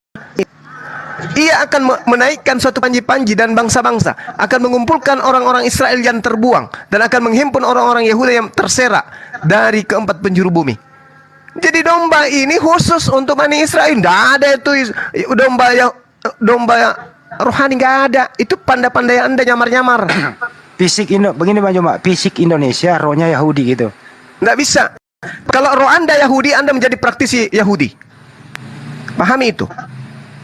Ia akan menaikkan suatu panji-panji dan bangsa-bangsa, akan mengumpulkan orang-orang Israel yang terbuang, dan akan menghimpun orang-orang Yehuda yang terserak dari keempat penjuru bumi. Jadi domba ini khusus untuk Bani Israel. Tidak ada itu domba yang rohani, nggak ada. Itu pandai-pandai Anda nyamar-nyamar. Begini Bang Juma, fisik Indonesia, rohnya Yahudi gitu. Nggak bisa. Kalau roh Anda Yahudi, Anda menjadi praktisi Yahudi. Pahami itu.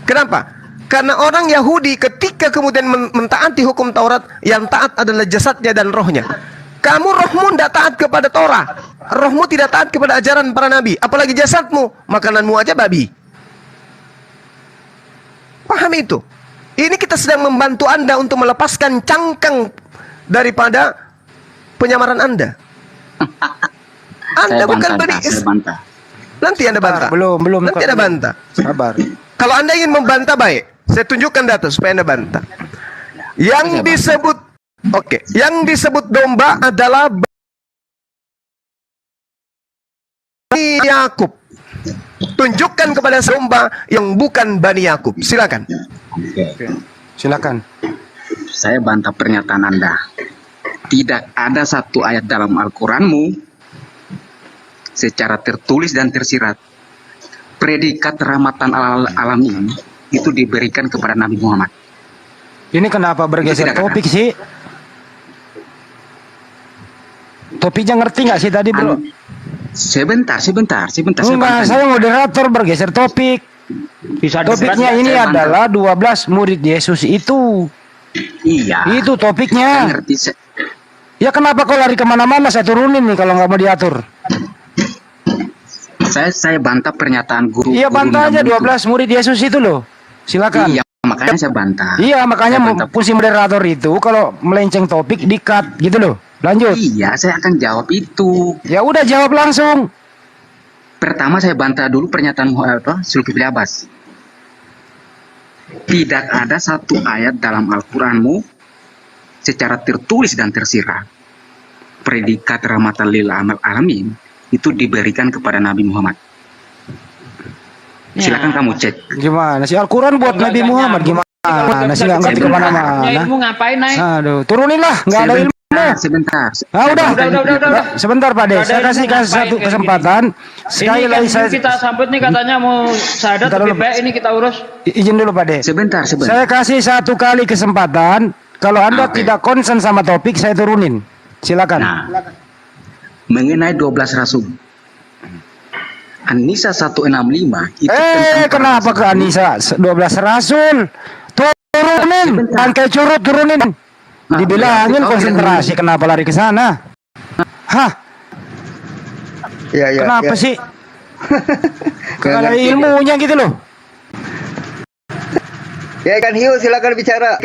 Kenapa? Karena orang Yahudi ketika kemudian mentaati hukum Taurat, yang taat adalah jasadnya dan rohnya. Kamu rohmu tidak taat kepada Torah, rohmu tidak taat kepada ajaran para nabi, apalagi jasadmu, makananmu aja babi. Pahami itu. Ini kita sedang membantu Anda untuk melepaskan cangkang daripada penyamaran Anda. Anda bukan Bani Israel. Nanti Anda bantah. Belum. Nanti Anda bantah. Sabar. Kalau Anda ingin membantah, baik, saya tunjukkan data supaya Anda bantah. Yang disebut, yang disebut domba adalah Bani Yakub. Tunjukkan kepada domba yang bukan Bani Yakub. Silakan. Silakan. Saya bantah pernyataan Anda. Tidak ada satu ayat dalam Al-Quranmu secara tertulis dan tersirat predikat rahmatan alamin itu diberikan kepada Nabi Muhammad. Ini kenapa bergeser topik sih? Topiknya ngerti nggak sih tadi, bro? Sebentar. Enggak, saya moderator bergeser topik. Topiknya ini adalah 12 murid Yesus itu. Iya. Itu topiknya. Saya ngerti. Ya kenapa kau lari kemana-mana? Saya turunin nih kalau nggak mau diatur. Saya bantah pernyataan guru. Iya, bantah aja 12 murid Yesus itu loh. Silakan. Iya, makanya saya bantah. Iya, makanya fungsi moderator itu kalau melenceng topik di-cut gitu loh. Lanjut. Iya, saya akan jawab itu. Ya udah, jawab langsung. Pertama saya bantah dulu pernyataan Zulkifli Abbas. Tidak ada satu ayat dalam Al-Quranmu secara tertulis dan tersirat predikat rahmatan lil alamin itu diberikan kepada Nabi Muhammad. Silakan kamu cek. Gimana sih Al-Quran buat Nabi Muhammad? Gimana sih, nggak ngerti kemana-mana? Ilmu ngapain naik? Aduh, turunin lah, nggak ada ilmu. Sebentar. Udah. Sebentar Pak De, saya kasih satu kesempatan. Sekali lagi kita sambut nih, katanya mau syahadat lebih baik ini kita urus. Izin dulu Pak De. Sebentar. Saya kasih satu kali kesempatan. Kalau Anda tidak konsen sama topik, saya turunin. Silakan. Nah, mengenai 12 rasul. An-Nisa 165 itu kenapa ke An-Nisa 12 rasul? Turunin, bangkai curut turunin. Dibilangin konsentrasi, kenapa lari ke sana? Hah? Iya. Kenapa sih? Gak ada ilmunya gitu loh. Ya kan Hiu, silakan bicara.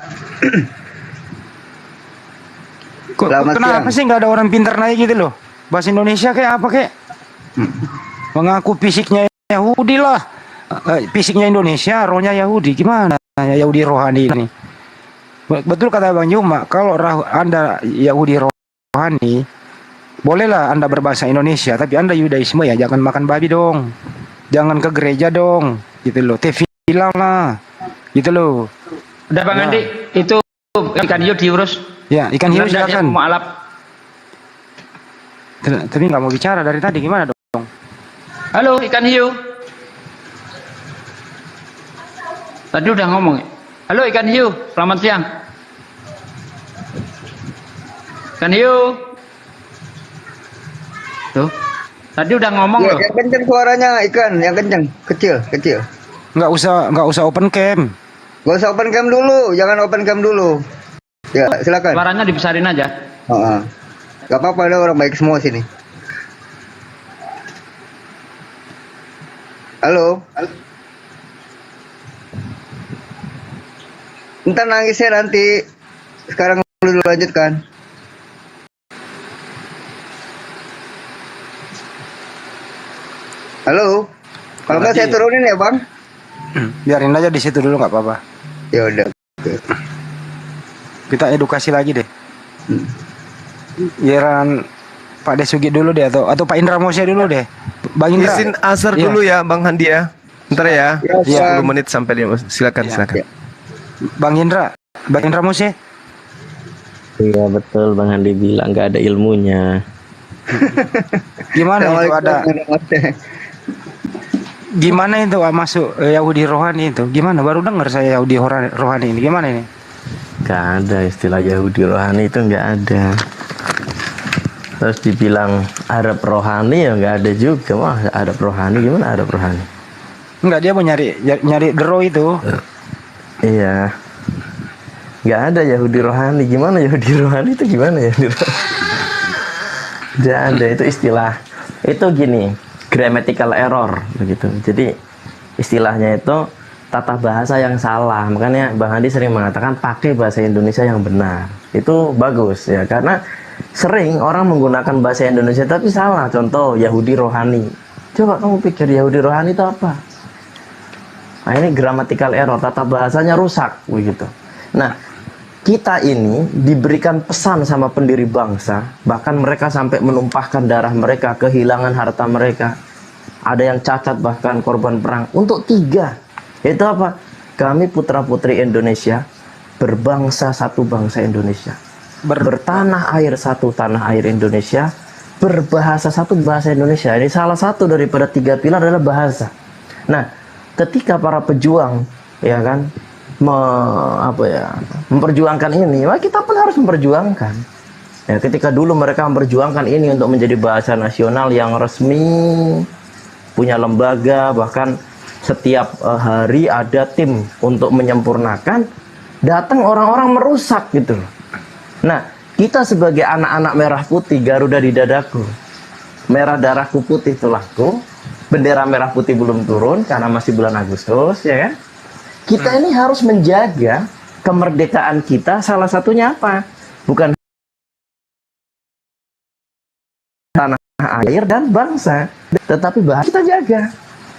Kenapa sih nggak ada orang pintar naik gitu loh? Bahasa Indonesia kayak apa kayak? Mengaku fisiknya Yahudi lah. Fisiknya Indonesia, rohnya Yahudi. Gimana Yahudi rohani ini? Betul kata Bang Juma, kalau Anda Yahudi rohani, bolehlah Anda berbahasa Indonesia, tapi Anda Yudaisme ya jangan makan babi dong. Jangan ke gereja dong, gitu loh. Tefilah lah, gitu loh. Udah Bang Andi, itu ikan hiu diurus. Ya, ikan hiu silakan. Tapi nggak mau bicara dari tadi, gimana dong? Halo ikan hiu. Tadi udah ngomong. Halo ikan hiu, selamat siang. Ikan hiu. Tuh. Tadi udah ngomong Ya, loh. yang kenceng suaranya ikan, yang kenceng, kecil. Nggak usah open cam. Gak usah open cam dulu, jangan open cam dulu. Ya, silakan. Suaranya dibesarin aja. Gak apa-apa, ada orang baik semua sini. Halo. Ntar nangisnya nanti. Sekarang dulu lanjutkan. Halo. Kalau nggak saya turunin ya, Bang. Biarin aja di situ dulu, nggak apa-apa. Ya udah. Kita edukasi lagi deh. Giliran Pak Desugi dulu deh, atau Pak Indra Mose dulu deh. Bang Indra. Izin asar dulu ya Bang Handi ya. Bentar ya. 10 menit sampai 5. Silakan. Bang Indra Mose. Iya betul, Bang Handi bilang nggak ada ilmunya. Gimana itu masuk Yahudi rohani itu? Gimana? Baru dengar saya Yahudi rohani ini. Gimana ini? Gak ada istilah Yahudi rohani, itu nggak ada. Terus dibilang Arab rohani ya nggak ada juga. Wah, Arab rohani gimana Arab rohani? Enggak, dia mau nyari dero itu. Iya. Nggak ada Yahudi rohani. Gimana Yahudi rohani itu gimana ya? Nggak ada, itu istilah. Itu gini, grammatical error begitu. Jadi istilahnya itu tata bahasa yang salah. Makanya Bang Handi sering mengatakan pakai bahasa Indonesia yang benar. Itu bagus ya, karena sering orang menggunakan bahasa Indonesia tapi salah. Contoh Yahudi rohani. Coba kamu pikir Yahudi rohani itu apa? Nah, ini grammatical error, tata bahasanya rusak begitu. Nah, kita ini diberikan pesan sama pendiri bangsa, bahkan mereka sampai menumpahkan darah mereka, kehilangan harta mereka. Ada yang cacat bahkan korban perang untuk 3. Itu apa? Kami putra-putri Indonesia, berbangsa satu bangsa Indonesia. Bertanah air satu tanah air Indonesia, berbahasa satu bahasa Indonesia. Ini salah satu daripada 3 pilar adalah bahasa. Nah, ketika para pejuang ya kan memperjuangkan ini, maka kita pun harus memperjuangkan. Ya, ketika dulu mereka memperjuangkan ini untuk menjadi bahasa nasional yang resmi, punya lembaga, bahkan setiap hari ada tim untuk menyempurnakan, datang orang-orang merusak gitu. Nah, kita sebagai anak-anak merah putih, Garuda di dadaku, merah darahku putih tulahku, bendera merah putih belum turun karena masih bulan Agustus, ya kan? Kita ini harus menjaga kemerdekaan kita, salah satunya apa? Bukan tanah air dan bangsa, tetapi bahasa kita jaga.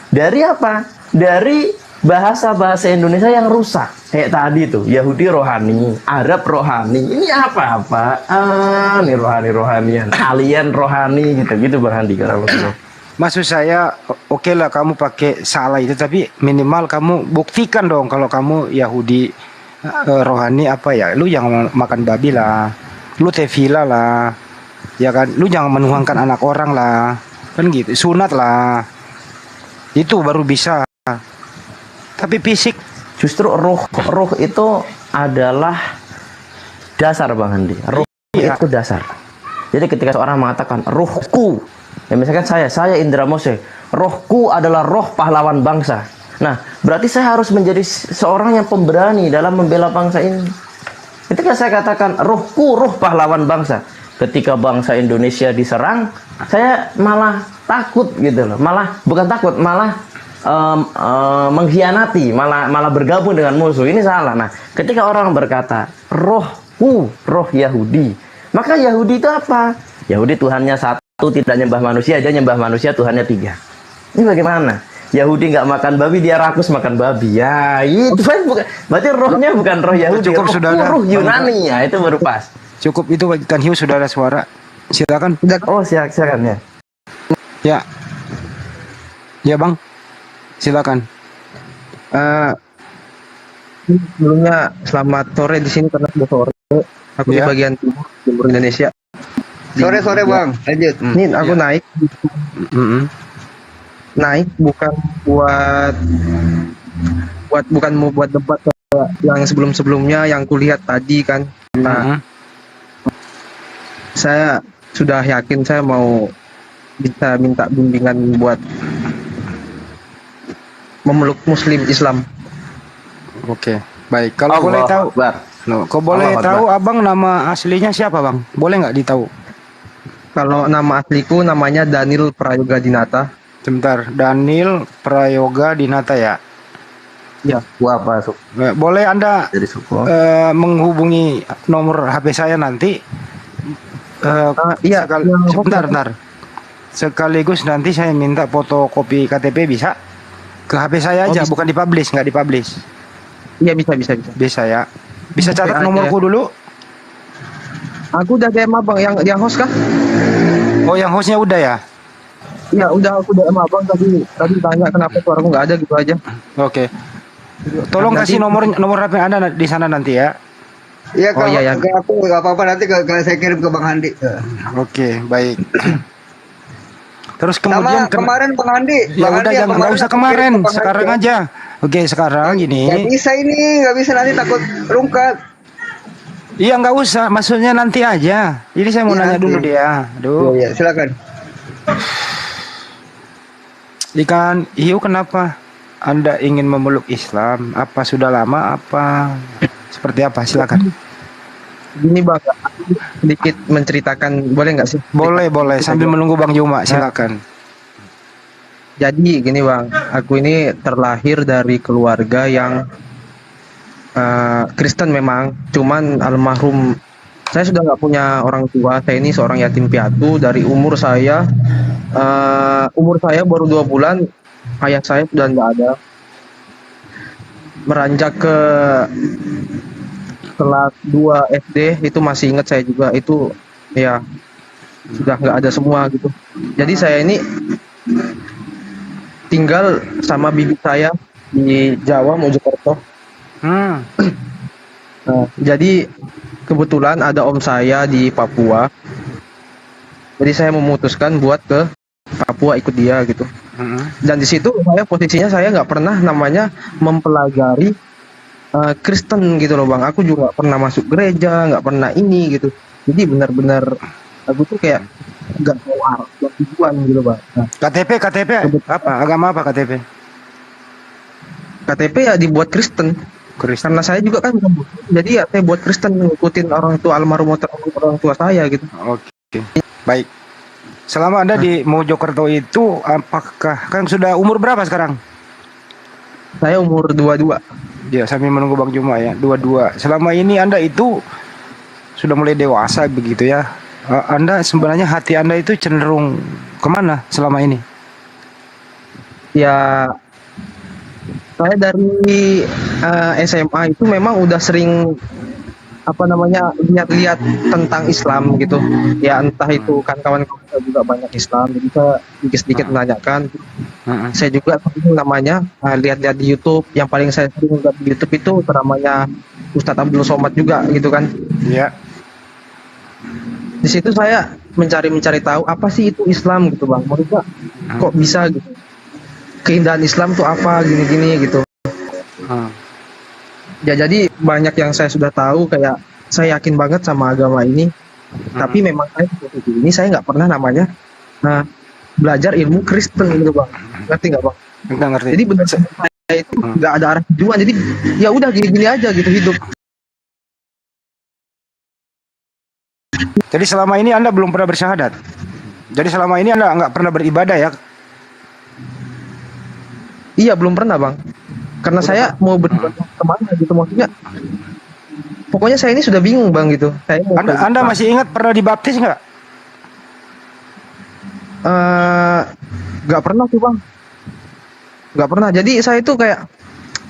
Dari apa? Dari bahasa-bahasa Indonesia yang rusak. Kayak tadi tuh, Yahudi rohani, Arab rohani. Ini apa-apa? Ini rohani-rohanian. Alien rohani gitu-gitu Bang Handi kalau gitu. Maksud saya, oke lah kamu pakai salah itu, tapi minimal kamu buktikan dong kalau kamu Yahudi rohani apa ya. Lu jangan makan babi lah, lu tefila lah, ya kan. Lu jangan menuhankan anak orang lah, kan gitu. Sunat lah, itu baru bisa. Tapi fisik, justru roh itu adalah dasar Bang Handi. Roh itu dasar. Jadi ketika seorang mengatakan rohku, ya misalkan saya Indra Mose, rohku adalah roh pahlawan bangsa. Nah, berarti saya harus menjadi seorang yang pemberani dalam membela bangsa ini. Ketika saya katakan rohku roh pahlawan bangsa, ketika bangsa Indonesia diserang, saya malah takut gitu loh. Malah bukan takut, malah mengkhianati, malah bergabung dengan musuh. Ini salah. Nah, ketika orang berkata rohku roh Yahudi, maka Yahudi itu apa? Yahudi Tuhannya satu, tidak nyembah manusia, dia nyembah manusia, Tuhannya 3. Ini bagaimana? Yahudi nggak makan babi, dia rakus makan babi. Ya itu kan bukan, berarti rohnya bukan roh Yahudi. Cukup, sudah ada roh Yunani, ya itu baru pas. Cukup itu Ikan Hiu, sudah ada suara. Silakan. Oh silakan ya. Ya Bang, silakan. Sebelumnya selamat sore di sini karena sudah sore. Aku di bagian timur Indonesia. Sore bang, lanjut. Nih aku naik, naik bukan mau buat debat kayak yang sebelumnya yang kulihat tadi kan. Nah, saya sudah yakin saya mau bisa minta bimbingan buat memeluk Muslim Islam. Oke, baik. Kalau boleh tahu, kau boleh tahu abang nama aslinya siapa bang? Boleh nggak ditahu? Kalau nama asliku namanya Daniel Prayoga Dinata. Sebentar, Daniel Prayoga Dinata ya? Ya. Gua apa? Boleh Anda menghubungi nomor HP saya nanti? Iya. Sebentar. Sekaligus nanti saya minta fotokopi KTP bisa? Ke HP saya aja, bukan dipublish, nggak dipublish. Iya bisa. Bisa ya. Bisa catat nomorku dulu. Aku udah DM abang yang host kah? Oh yang hostnya udah ya? Iya udah aku DM abang tadi tanya kenapa suaraku nggak ada gitu aja. Oke. Tolong kasih nomor HP Anda di sana nanti ya. Iya kalau aku nggak apa-apa nanti saya kirim ke Bang Handi. Oke baik. Terus kemudian kemarin Bang Handi. Ya udah jangan nggak usah kemarin, sekarang aja. Oke sekarang gini. Nggak bisa nanti takut rungkat. Iya nggak usah, maksudnya nanti aja. Jadi saya mau nanya dulu dia. Aduh. Iya silakan. Ikan hiu kenapa Anda ingin memeluk Islam? Apa sudah lama? Apa seperti apa? Silakan. Gini bang, sedikit menceritakan, boleh nggak sih? Boleh sambil menunggu Bang Juma, silakan. Jadi gini bang, aku ini terlahir dari keluarga yang Kristen memang, cuman almarhum saya sudah nggak punya orang tua. Saya ini seorang yatim piatu. Dari umur saya baru 2 bulan, ayah saya sudah nggak ada. Meranjak ke kelas 2 SD itu masih ingat saya juga, itu ya sudah nggak ada semua gitu. Jadi saya ini tinggal sama bibi saya di Jawa, Mojokerto. Nah, jadi kebetulan ada om saya di Papua. Jadi saya memutuskan buat ke Papua ikut dia gitu. Dan di situ posisinya saya nggak pernah namanya mempelajari Kristen gitu loh bang. Aku juga nggak pernah masuk gereja, nggak pernah ini gitu. Jadi benar-benar aku tuh kayak nggak tahu arah tujuan gitu bang. Nah, KTP apa? Agama apa KTP? KTP ya dibuat Kristen. Karena saya juga kan jadi ya saya buat Kristen, ngikutin orang tua almarhum orang tua saya gitu. Oke. Baik. Selama Anda di Mojokerto itu, apakah kan sudah umur berapa sekarang? Saya umur 22. Ya, sambil menunggu Bang Juma ya, 22. Selama ini Anda itu sudah mulai dewasa begitu ya. Anda sebenarnya hati Anda itu cenderung kemana selama ini? Ya, saya dari SMA itu memang udah sering lihat-lihat tentang Islam gitu. Ya entah itu kan kawan-kawan saya juga banyak Islam, jadi saya sedikit menanyakan. Saya juga lihat-lihat di YouTube. Yang paling saya sering lihat di YouTube itu namanya Ustadz Abdul Somad juga gitu kan. Iya. Di situ saya mencari tahu apa sih itu Islam gitu bang. Maksudnya kok bisa gitu. Keindahan Islam tuh apa gini-gini gitu. Ya jadi banyak yang saya sudah tahu, kayak saya yakin banget sama agama ini. Tapi memang saya nggak pernah namanya belajar ilmu Kristen gitu bang. Ngerti nggak bang? Nggak ngerti. Jadi benar saya itu nggak ada arah tujuan. Jadi ya udah gini-gini aja gitu hidup. Jadi selama ini Anda belum pernah bersyahadat. Jadi selama ini Anda nggak pernah beribadah ya? Iya belum pernah bang, karena saya mau beribadah kemana gitu, maksudnya pokoknya saya ini sudah bingung bang gitu. Anda masih ingat pernah dibaptis nggak? Nggak pernah sih bang, nggak pernah. Jadi saya itu kayak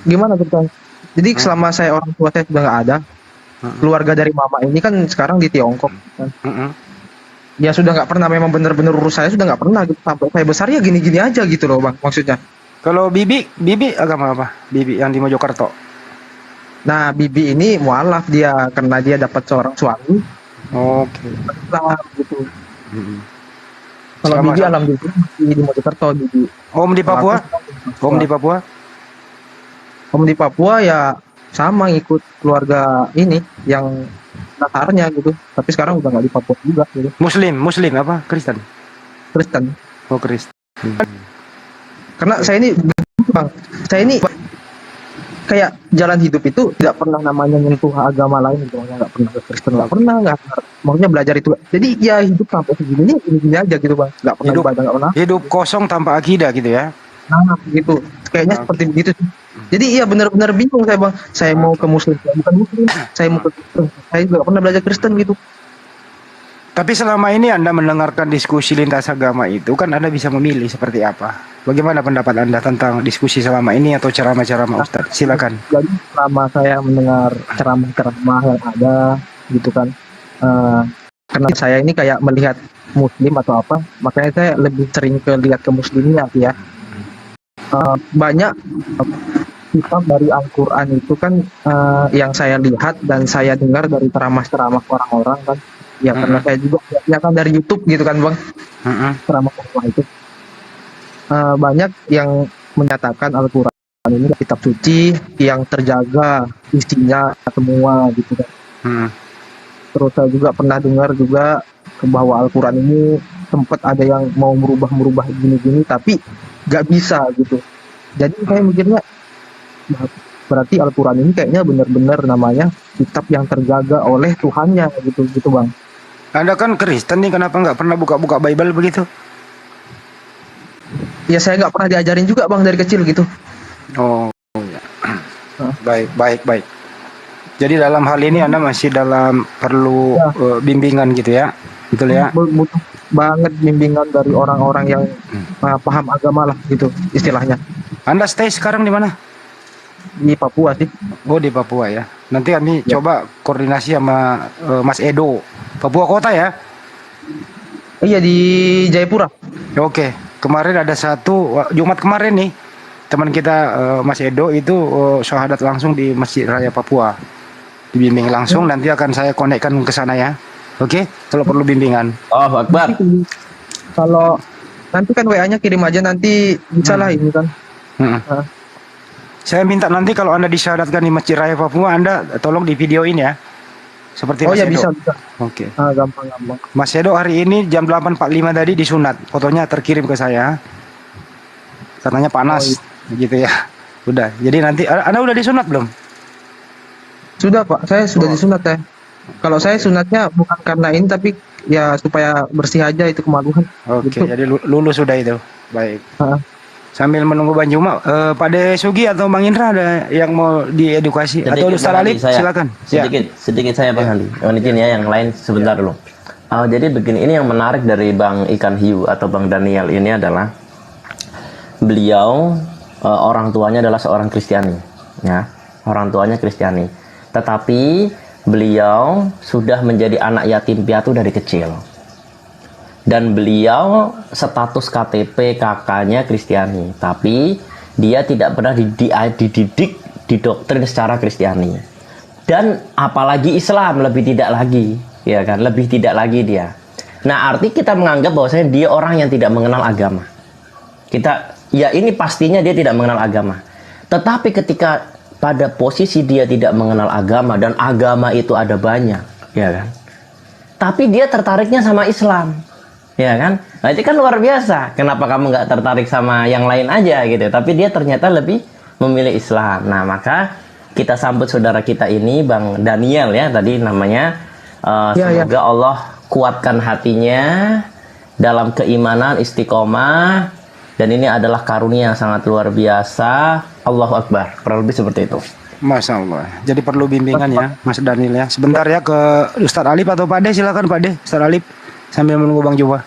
gimana ceritanya? Jadi selama saya orang tua saya sudah nggak ada, keluarga dari mama ini kan sekarang di Tiongkok kan. Ya sudah nggak pernah, memang benar-benar urus saya sudah nggak pernah gitu. Sampai saya besar ya gini-gini aja gitu loh bang, maksudnya. Kalau bibi agama apa? Bibi yang di Mojokerto. Nah, bibi ini mualaf dia, karena dia dapat seorang suami. Oke. Islam gitu. Kalau Sama-sama. Bibi alhamdulillah masih di Mojokerto Bibi. Om di Papua? Om di Papua? Om di Papua ya sama ngikut keluarga ini yang Natarnya gitu. Tapi sekarang udah nggak di Papua juga gitu. Muslim apa? Kristen? Kristen. Oh, Kristen. Karena saya ini Bang, saya ini kayak jalan hidup itu tidak pernah namanya nyentuh agama lain gitu. Nggak pernah ke Kristen, nggak pernah, maksudnya belajar itu. Jadi ya hidup sampai segini ini aja gitu Bang. Nggak pernah ibadah, nggak pernah. Hidup kosong tanpa akidah gitu ya? Nah, gitu. Kayaknya seperti begitu sih. Jadi iya benar-benar bingung saya Bang. Saya mau ke Muslim, saya bukan Muslim. Saya mau ke Kristen. Saya juga pernah belajar Kristen gitu. Tapi selama ini Anda mendengarkan diskusi lintas agama itu kan Anda bisa memilih seperti apa. Bagaimana pendapat Anda tentang diskusi selama ini atau ceramah-ceramah Ustadz? Silakan. Jadi selama saya mendengar ceramah-ceramah yang ada gitu kan, karena saya ini kayak melihat Muslim atau apa, makanya saya lebih sering lihat ke Muslimnya ya. Banyak kitab dari Al-Quran itu kan yang saya lihat dan saya dengar dari ceramah-ceramah orang-orang kan. Ya karena saya juga ya kan dari YouTube gitu kan Bang, ceramah itu banyak yang menyatakan Al-Quran ini kitab suci yang terjaga isinya semua gitu kan. Terus saya juga pernah dengar juga bahwa Al-Quran ini sempat ada yang mau merubah gini-gini tapi gak bisa gitu. Jadi saya mikirnya berarti Al-Quran ini kayaknya benar-benar namanya kitab yang terjaga oleh Tuhannya gitu Bang. Anda kan Kristen nih, kenapa nggak pernah buka-buka Bible begitu? Ya saya nggak pernah diajarin juga Bang dari kecil gitu. Oh ya. Baik. Jadi dalam hal ini Anda masih dalam perlu bimbingan gitu ya, betul ya? Butuh banget bimbingan dari orang-orang yang paham agama lah gitu istilahnya. Anda stay sekarang di mana? Di Papua sih. Oh di Papua ya. Nanti kami coba koordinasi sama Mas Edo. Papua Kota ya? Iya di Jayapura. Oke. Kemarin ada satu Jumat kemarin nih teman kita Mas Edo itu syahadat langsung di Masjid Raya Papua. Dibimbing langsung, nanti akan saya konekkan ke sana ya. Oke, kalau perlu bimbingan. Oh, Akbar. Kalau nanti kan WA-nya kirim aja nanti bisa lah ini kan. Saya minta nanti kalau Anda disyahadatkan di Masjid Raya Papua, Anda tolong di videoin ya. Seperti Mas Edo. Bisa. Oke. Gampang. Mas Edo hari ini jam 8.45 tadi disunat. Fotonya terkirim ke saya. Katanya panas gitu ya. Udah. Jadi nanti Anda udah disunat belum? Sudah Pak, saya sudah disunat ya. Kalau saya sunatnya bukan karena ini tapi ya supaya bersih aja itu kemaluan. Oke, jadi lulus sudah itu. Baik. Sambil menunggu Bang Juma, Pak De Sugi atau Bang Indra ada yang mau diedukasi atau Ustaz Alif silakan. Sedikit saya Bang Handi. Izin ya yang lain sebentar dulu. Jadi begini, ini yang menarik dari Bang Ikan Hiu atau Bang Daniel ini adalah beliau orang tuanya adalah seorang Kristiani, ya, orang tuanya Kristiani. Tetapi beliau sudah menjadi anak yatim piatu dari kecil. Dan beliau status KTP kakaknya Kristiani, tapi dia tidak pernah dididik, didoktrin secara Kristiani. Dan apalagi Islam lebih tidak lagi, ya kan? Lebih tidak lagi dia. Nah, arti kita menganggap bahwasanya dia orang yang tidak mengenal agama. Ya ini pastinya dia tidak mengenal agama. Tetapi ketika pada posisi dia tidak mengenal agama dan agama itu ada banyak, ya kan? Tapi dia tertariknya sama Islam. Ya kan? Nah itu kan luar biasa. Kenapa kamu nggak tertarik sama yang lain aja gitu? Tapi dia ternyata lebih memilih Islam. Nah maka kita sambut saudara kita ini Bang Daniel ya tadi namanya. Semoga Allah kuatkan hatinya dalam keimanan istiqomah. Dan ini adalah karunia yang sangat luar biasa. Allahu Akbar. Kurang lebih seperti itu. Masya Allah. Jadi perlu bimbingan ya Mas Daniel ya. Sebentar ya ke Ustadz Alif atau Pak De, silakan Pak De. Ustadz Alif sambil menunggu Bang Juma.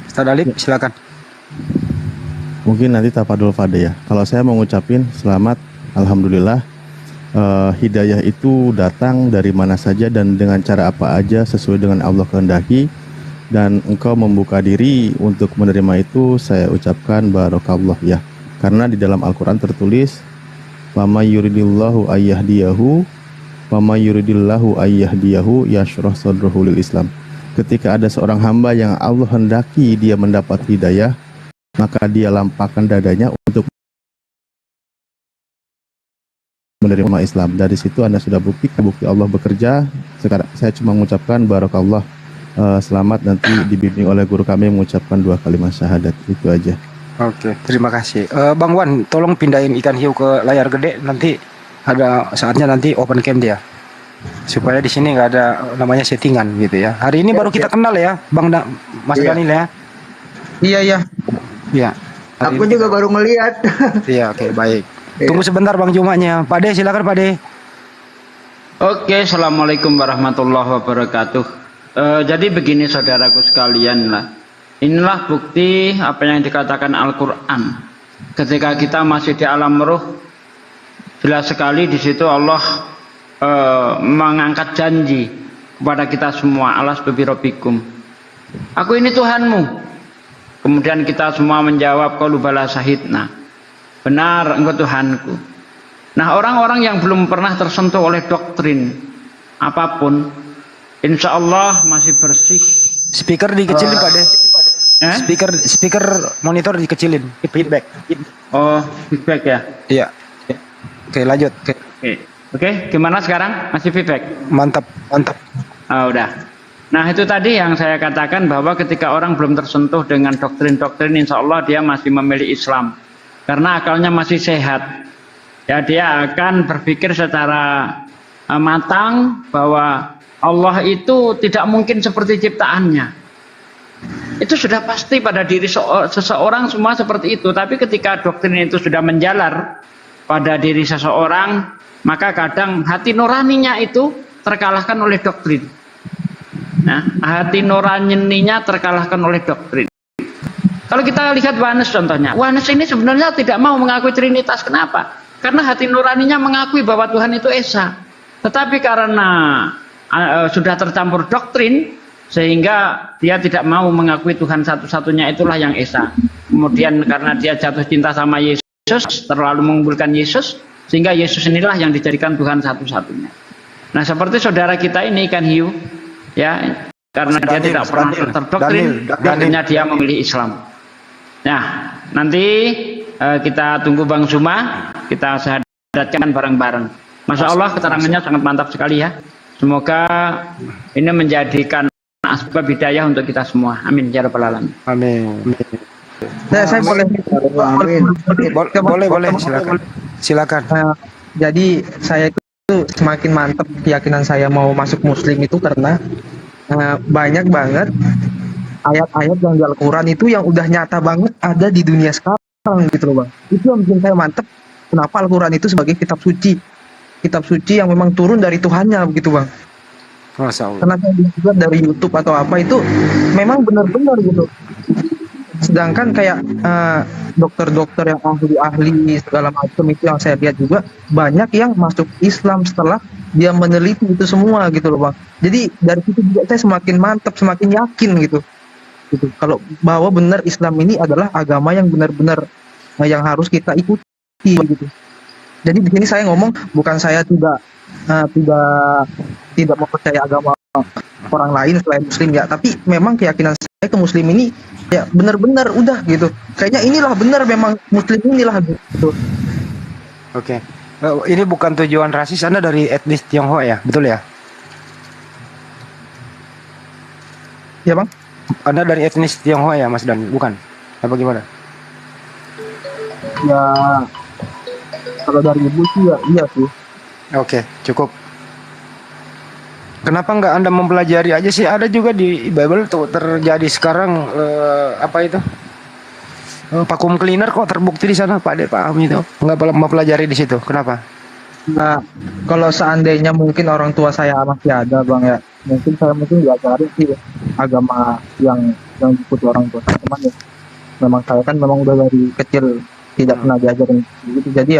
Ustadz Alif silakan. Mungkin nanti tapadul Fade ya. Kalau saya mau ngucapin selamat, alhamdulillah. Hidayah itu datang dari mana saja dan dengan cara apa aja sesuai dengan Allah kehendaki. Dan engkau membuka diri untuk menerima itu, saya ucapkan barakallah ya. Karena di dalam Al-Quran tertulis, "Wa may yuridillahu ayyahdiyahu Wa may yuridillahu ayyahdiyahu yashrah sadrahu lil Islam. Ketika ada seorang hamba yang Allah hendaki dia mendapat hidayah, maka dia lampahkan dadanya untuk menerima Islam. Dari situ Anda sudah bukti Allah bekerja. Sekarang saya cuma mengucapkan barakallah, selamat nanti dibimbing oleh guru kami mengucapkan 2 kalimat syahadat. Itu aja. Oke, terima kasih. Bang Wan, tolong pindahin ikan hiu ke layar gede, nanti ada saatnya nanti open cam dia. Supaya di sini nggak ada namanya settingan gitu ya. Hari ini baru kita kenal ya, Mas Daniel ya. Iya. Iya. Aku juga baru melihat. Iya, oke, baik. Tunggu sebentar Bang Jumanya. Pak De, silakan Pak De. Oke, assalamualaikum warahmatullahi wabarakatuh. Jadi begini saudaraku sekalian lah. Inilah bukti apa yang dikatakan Al-Quran. Ketika kita masih di alam ruh, jelas sekali di situ Allah mengangkat janji kepada kita semua, alas bibirobbikum, aku ini Tuhanmu. Kemudian kita semua menjawab qalu bala syahidna, benar engkau Tuhanku. Nah, orang-orang yang belum pernah tersentuh oleh doktrin apapun, insya Allah masih bersih. Speaker dikecilin Pak De. Speaker monitor dikecilin, feedback. Oh, feedback ya. Iya. Oke, lanjut. Oke, gimana sekarang? Masih feedback? Mantap. Oh, udah. Nah, itu tadi yang saya katakan bahwa ketika orang belum tersentuh dengan doktrin-doktrin, insya Allah dia masih memilih Islam. Karena akalnya masih sehat. Ya, dia akan berpikir secara matang bahwa Allah itu tidak mungkin seperti ciptaannya. Itu sudah pasti pada diri seseorang semua seperti itu. Tapi ketika doktrin itu sudah menjalar pada diri seseorang, maka kadang hati nuraninya itu terkalahkan oleh doktrin. Nah, hati nuraninya terkalahkan oleh doktrin. Kalau kita lihat Wanes contohnya, Wanes ini sebenarnya tidak mau mengakui Trinitas. Kenapa? Karena hati nuraninya mengakui bahwa Tuhan itu Esa. Tetapi karena sudah tercampur doktrin, sehingga dia tidak mau mengakui Tuhan satu-satunya itulah yang Esa. Kemudian karena dia jatuh cinta sama Yesus, terlalu mengumpulkan Yesus, sehingga Yesus inilah yang dijadikan Tuhan satu-satunya. Nah, seperti saudara kita ini ikan hiu, ya, karena dia tidak pernah terdoktrin, akhirnya dia memilih Islam. Nah, nanti kita tunggu Bang Zuma, kita syahadatkan bareng-bareng. Masya Allah, keterangannya sangat mantap sekali ya. Semoga ini menjadikan asbab hidayah untuk kita semua. Amin ya rabbal alamin. Amin. Saya boleh. Boleh, silakan. Jadi saya itu semakin mantap keyakinan saya mau masuk Muslim itu karena banyak banget ayat-ayat yang di Al-Quran itu yang udah nyata banget ada di dunia sekarang gitu loh Bang. Itu yang bikin saya mantap. Kenapa Al-Quran itu sebagai kitab suci yang memang turun dari Tuhannya begitu Bang. Masya Allah. Karena saya juga dari YouTube atau apa itu memang benar-benar gitu. Sedangkan kayak dokter-dokter yang ahli-ahli segala macam itu yang saya lihat juga banyak yang masuk Islam setelah dia meneliti itu semua gitu loh Bang. Jadi dari situ juga saya semakin mantap, semakin yakin gitu. Kalau bahwa benar Islam ini adalah agama yang benar-benar yang harus kita ikuti gitu. Jadi di sini saya ngomong bukan saya tidak mempercayai agama orang lain selain Muslim ya, tapi memang keyakinan saya ke Muslim ini ya benar-benar udah gitu. Kayaknya inilah benar memang Muslim inilah gitu. Oke. Ini bukan tujuan rasis, Anda dari etnis Tionghoa ya, betul ya? Ya Bang. Anda dari etnis Tionghoa ya Mas Dan, bukan? Apa gimana? Ya kalau dari ibu sih ya iya sih. Oke, cukup. Kenapa nggak Anda mempelajari aja sih? Ada juga di Bible tuh terjadi sekarang apa itu? Vacuum cleaner kok terbukti di sana, Pak De paham itu. Nggak mempelajari di situ. Kenapa? Nah, kalau seandainya mungkin orang tua saya masih ada Bang ya, mungkin saya diajari sih agama yang diikuti orang tua saya. Cuman ya, memang saya kan memang udah dari kecil tidak pernah diajarin gitu. Jadi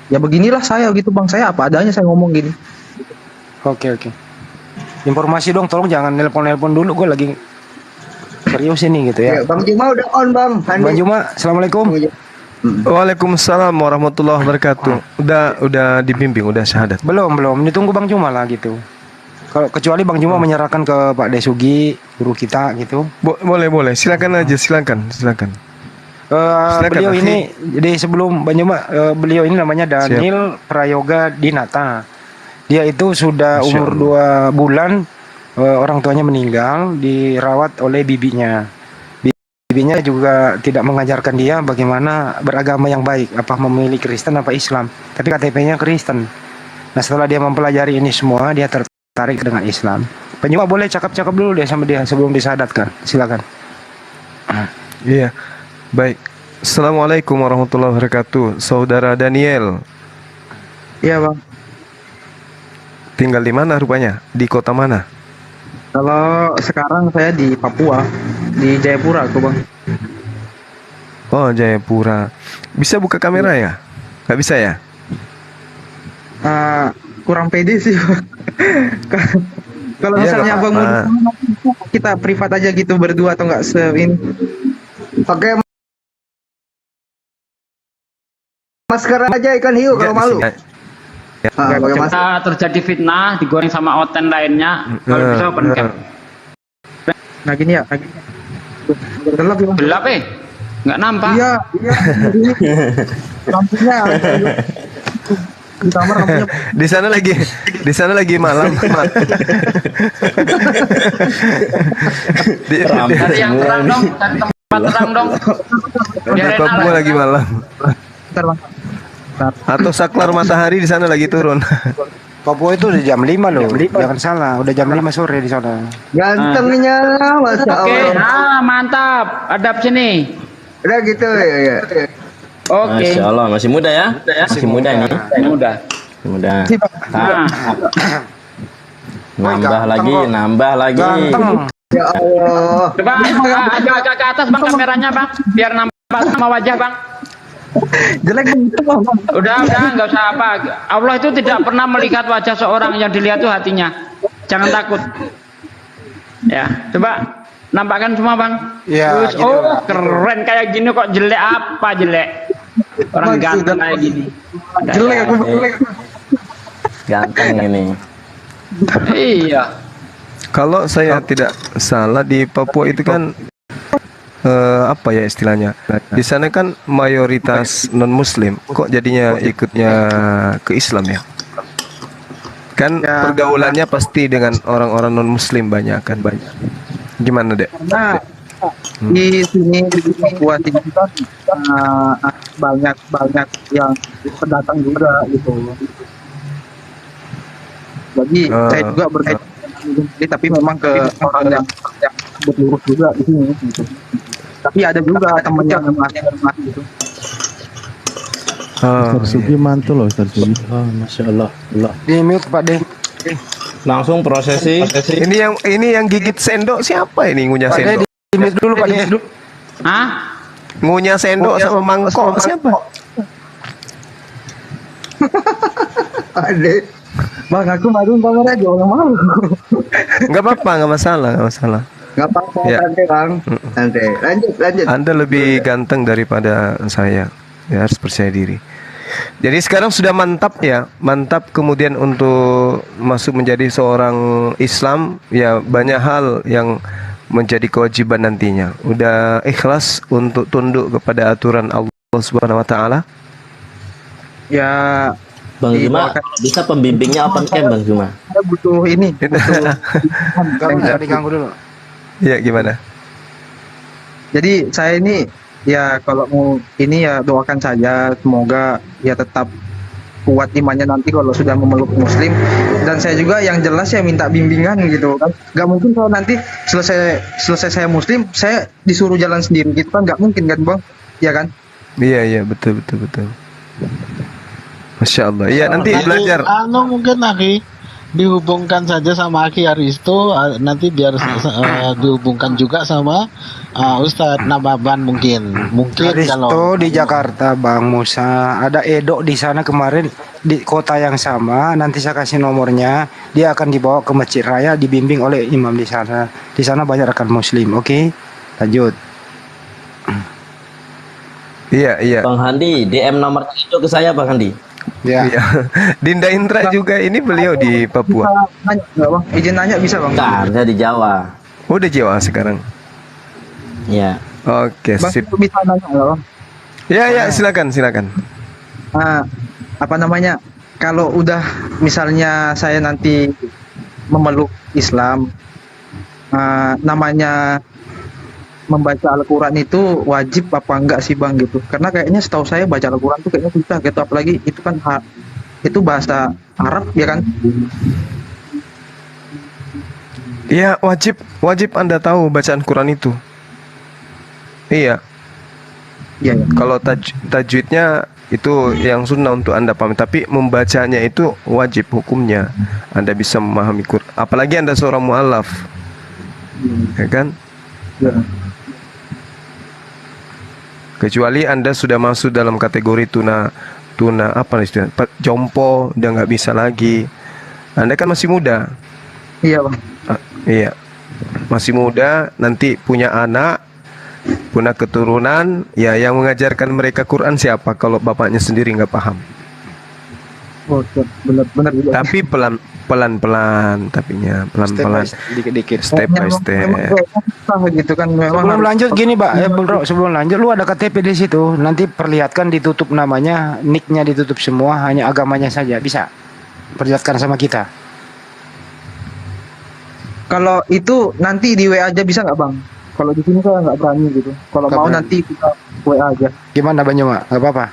ya beginilah saya gitu Bang, saya apa adanya saya ngomong gini. Oke. Informasi dong, tolong jangan nelpon dulu, gue lagi serius ini gitu ya. Bang Juma udah on Bang. Bang Juma, assalamualaikum. Waalaikumsalam warahmatullahi wabarakatuh. Udah dibimbing, udah syahadat. Belum. Ditunggu Bang Juma lah gitu. Kalau kecuali Bang Juma menyerahkan ke Pak Desugi, guru kita gitu. Boleh. Silakan aja, silakan. Beliau ini, jadi sebelum Bang Juma, beliau ini namanya Daniel Prayoga Dinata. Dia itu sudah umur 2 bulan, orang tuanya meninggal, dirawat oleh bibinya. Bibinya juga tidak mengajarkan dia bagaimana beragama yang baik, apa memilih Kristen apa Islam. Tapi KTP-nya Kristen. Nah setelah dia mempelajari ini semua, dia tertarik dengan Islam. Penyuma boleh cakap-cakap dulu deh sama dia sebelum disadatkan. Silakan. Iya, baik. Assalamualaikum warahmatullahi wabarakatuh. Saudara Daniel. Iya bang. Tinggal di mana rupanya? Di kota mana? Kalau sekarang saya di Papua, di Jayapura aku bang. Oh Jayapura. Bisa buka kamera ya? Gak bisa ya? Kurang pede sih. Kalau misalnya bang kita privat aja gitu berdua atau enggak ini. Pakai masker aja ikan hiu kalau malu. Terjadi fitnah, digoreng sama oten lainnya. Kalau bisa open cam. Nah gini ya. Gelap nggak nampak. Iya. Lampunya. Di kamar lampunya. Di sana lagi malam. Cari yang terang dong, cari tempat terang dong. Di Papua lagi malam. Atau saklar matahari di sana lagi turun. Papua itu udah jam 5 loh. Jangan salah, udah jam 5 sore di sana. Gantengnya, Masya Allah. Mantap. Adab sini. Udah gitu ya. Oke. Masya Allah, masih muda ya? Masih muda ini. Muda. Nambah lagi. Ya Allah. Coba agak ke atas bang kameranya bang, biar nampak sama wajah bang. Jelek gitu bang. Udah nggak usah apa. Allah itu tidak pernah melihat wajah seorang, yang dilihat itu hatinya. Jangan takut. Ya, coba nampakkan semua bang. Ya, terus, keren kayak gini kok jelek apa jelek? Orang ganteng kayak gini. Jelek aku jelek. Ganteng ini. Iya. Kalau saya tidak salah di Papua itu kan apa ya istilahnya? Di sana kan mayoritas non Muslim. Kok jadinya ikutnya ke Islam ya? Kan pergaulannya pasti dengan orang-orang non Muslim banyak. Gimana dek? Karena di sini di Papua ini kan banyak yang pendatang juga gitu. Jadi saya juga berkaitan tapi memang ke orang yang berlurus juga di sini gitu. Tapi ada juga teman yang masih gitu. Ustaz Sugi mantul loh Ustaz Sugi. Masya Allah. Di mute Pak De. Langsung prosesi. Ini yang gigit sendok siapa ini ngunyah sendok? Di mute dulu Pak De. Hah? Ngunyah sendok sama mangkok siapa? Adek. Bang aku malu kamera aja orang malu. Nggak apa-apa, nggak masalah. Nggak apa-apa, Ya. santai bang. Santai. Lanjut. Anda lebih ganteng daripada saya. Ya, harus percaya diri. Jadi sekarang sudah mantap ya, mantap kemudian untuk masuk menjadi seorang Islam, ya banyak hal yang menjadi kewajiban nantinya. Udah ikhlas untuk tunduk kepada aturan Allah Subhanahu wa taala? Ya Bang Juma, bisa pembimbingnya open cam Bang Juma? saya butuh ini. Kalau bisa diganggu dulu. Ya gimana? Jadi saya ini ya kalau mau ini ya doakan saja semoga ya tetap kuat imannya nanti kalau sudah memeluk Muslim, dan saya juga yang jelas ya minta bimbingan gitu kan. Gak mungkin kalau nanti selesai saya Muslim saya disuruh jalan sendiri gitu kan, gak mungkin kan bang, ya kan? Iya betul. Masya Allah. Iya nanti belajar. Mungkin lagi dihubungkan saja sama Aki Aristo, nanti biar dihubungkan juga sama Ustadz Nababan mungkin Aristo kalau di Jakarta Bang Musa, ada Edo di sana kemarin di kota yang sama. Nanti saya kasih nomornya, dia akan dibawa ke Masjid Raya dibimbing oleh imam di sana. Di sana banyak rekan Muslim. Oke, lanjut. Iya. Bang Handi, DM nomor itu ke saya Bang Handi. Iya. Dinda Indra juga ini beliau di Papua. Nanya nggak bang? Izin nanya bisa bang? Bentar, saya di Jawa. Oh, di Jawa sekarang. Iya. Oke, Bang, sip. bisa nanya nggak bang? Ya, silakan. Apa namanya? Kalau udah misalnya saya nanti memeluk Islam, namanya membaca Al-Quran itu wajib apa enggak sih bang gitu? Karena kayaknya setahu saya baca Al-Quran tuh kayaknya susah gitu, apalagi itu kan itu bahasa Arab ya kan? Iya, wajib Anda tahu bacaan Quran itu. Iya. Iya. Kalau tajwidnya itu yang sunnah untuk Anda pahami, tapi membacanya itu wajib hukumnya. Anda bisa memahami Quran, apalagi Anda seorang mu'alaf. Ya kan? Ya. Kecuali Anda sudah masuk dalam kategori tuna apa istilahnya? Jompo, udah nggak bisa lagi. Anda kan masih muda. Iya bang. Iya. Masih muda, nanti punya anak, punya keturunan, ya yang mengajarkan mereka Quran siapa kalau bapaknya sendiri nggak paham? Oh, benar. Tapi pelan-pelan, pelan-pelan, dikit-dikit, step by step. Gitu kan, sebelum lanjut gini, Pak, bro, sebelum lanjut, lu ada KTP di situ, nanti perlihatkan ditutup namanya, nicknya ditutup semua, hanya agamanya saja, bisa? Perlihatkan sama kita. Kalau itu nanti di WA aja bisa nggak bang? Kalau di sini saya nggak berani gitu. Kalau mau nanti kita WA aja. Gimana Bang Nyuma? Nggak apa-apa?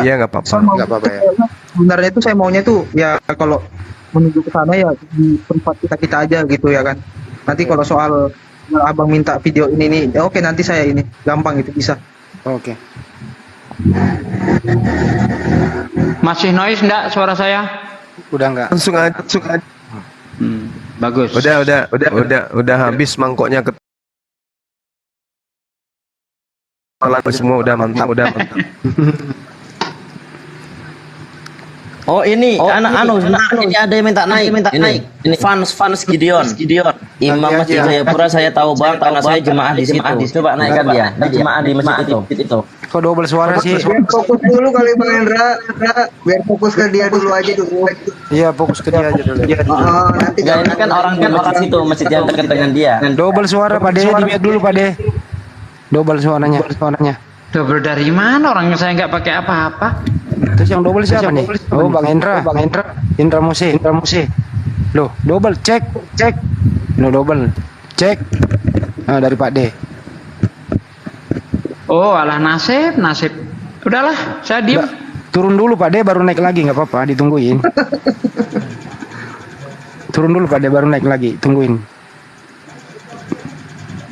Iya nggak apa-apa. Ya. Sebenarnya itu saya maunya tuh ya kalau menuju ke sana ya di tempat kita aja gitu ya kan. Nanti kalau soal abang minta video ini nih, ya oke nanti saya ini gampang itu bisa. Oke. Masih noise enggak suara saya? Udah enggak. Langsung aja. Bagus. Udah habis mangkoknya ke semua udah mantap. Oh ini ini ada yang minta naik. Ini fans Gideon. Imam Masjid Jayapura saya tahu bang karena saya jemaah di situ. Coba naikkan dia. Jemaah di masjid itu. Kok double suara sih? Biar fokus dulu kali Bang Hendra. Biar fokus ke dia dulu aja dulu. Iya, fokus ke dia aja dulu. Nanti Gak enak kan orang di masjid situ, masjid yang dekat dengan dia. Double suara Pak De, dilihat dulu Pak De. Double suaranya. Double dari mana? Orang saya nggak pakai apa-apa. Terus yang double siapa nih? Oh, Bang Hendra. Indra Muse. Loh, double cek. No double. Cek. Nah, dari Pak De. Oh, alah nasib. Udahlah, saya diem. Turun dulu Pak De, baru naik lagi, nggak apa-apa, ditungguin. Turun dulu Pak De, baru naik lagi, tungguin.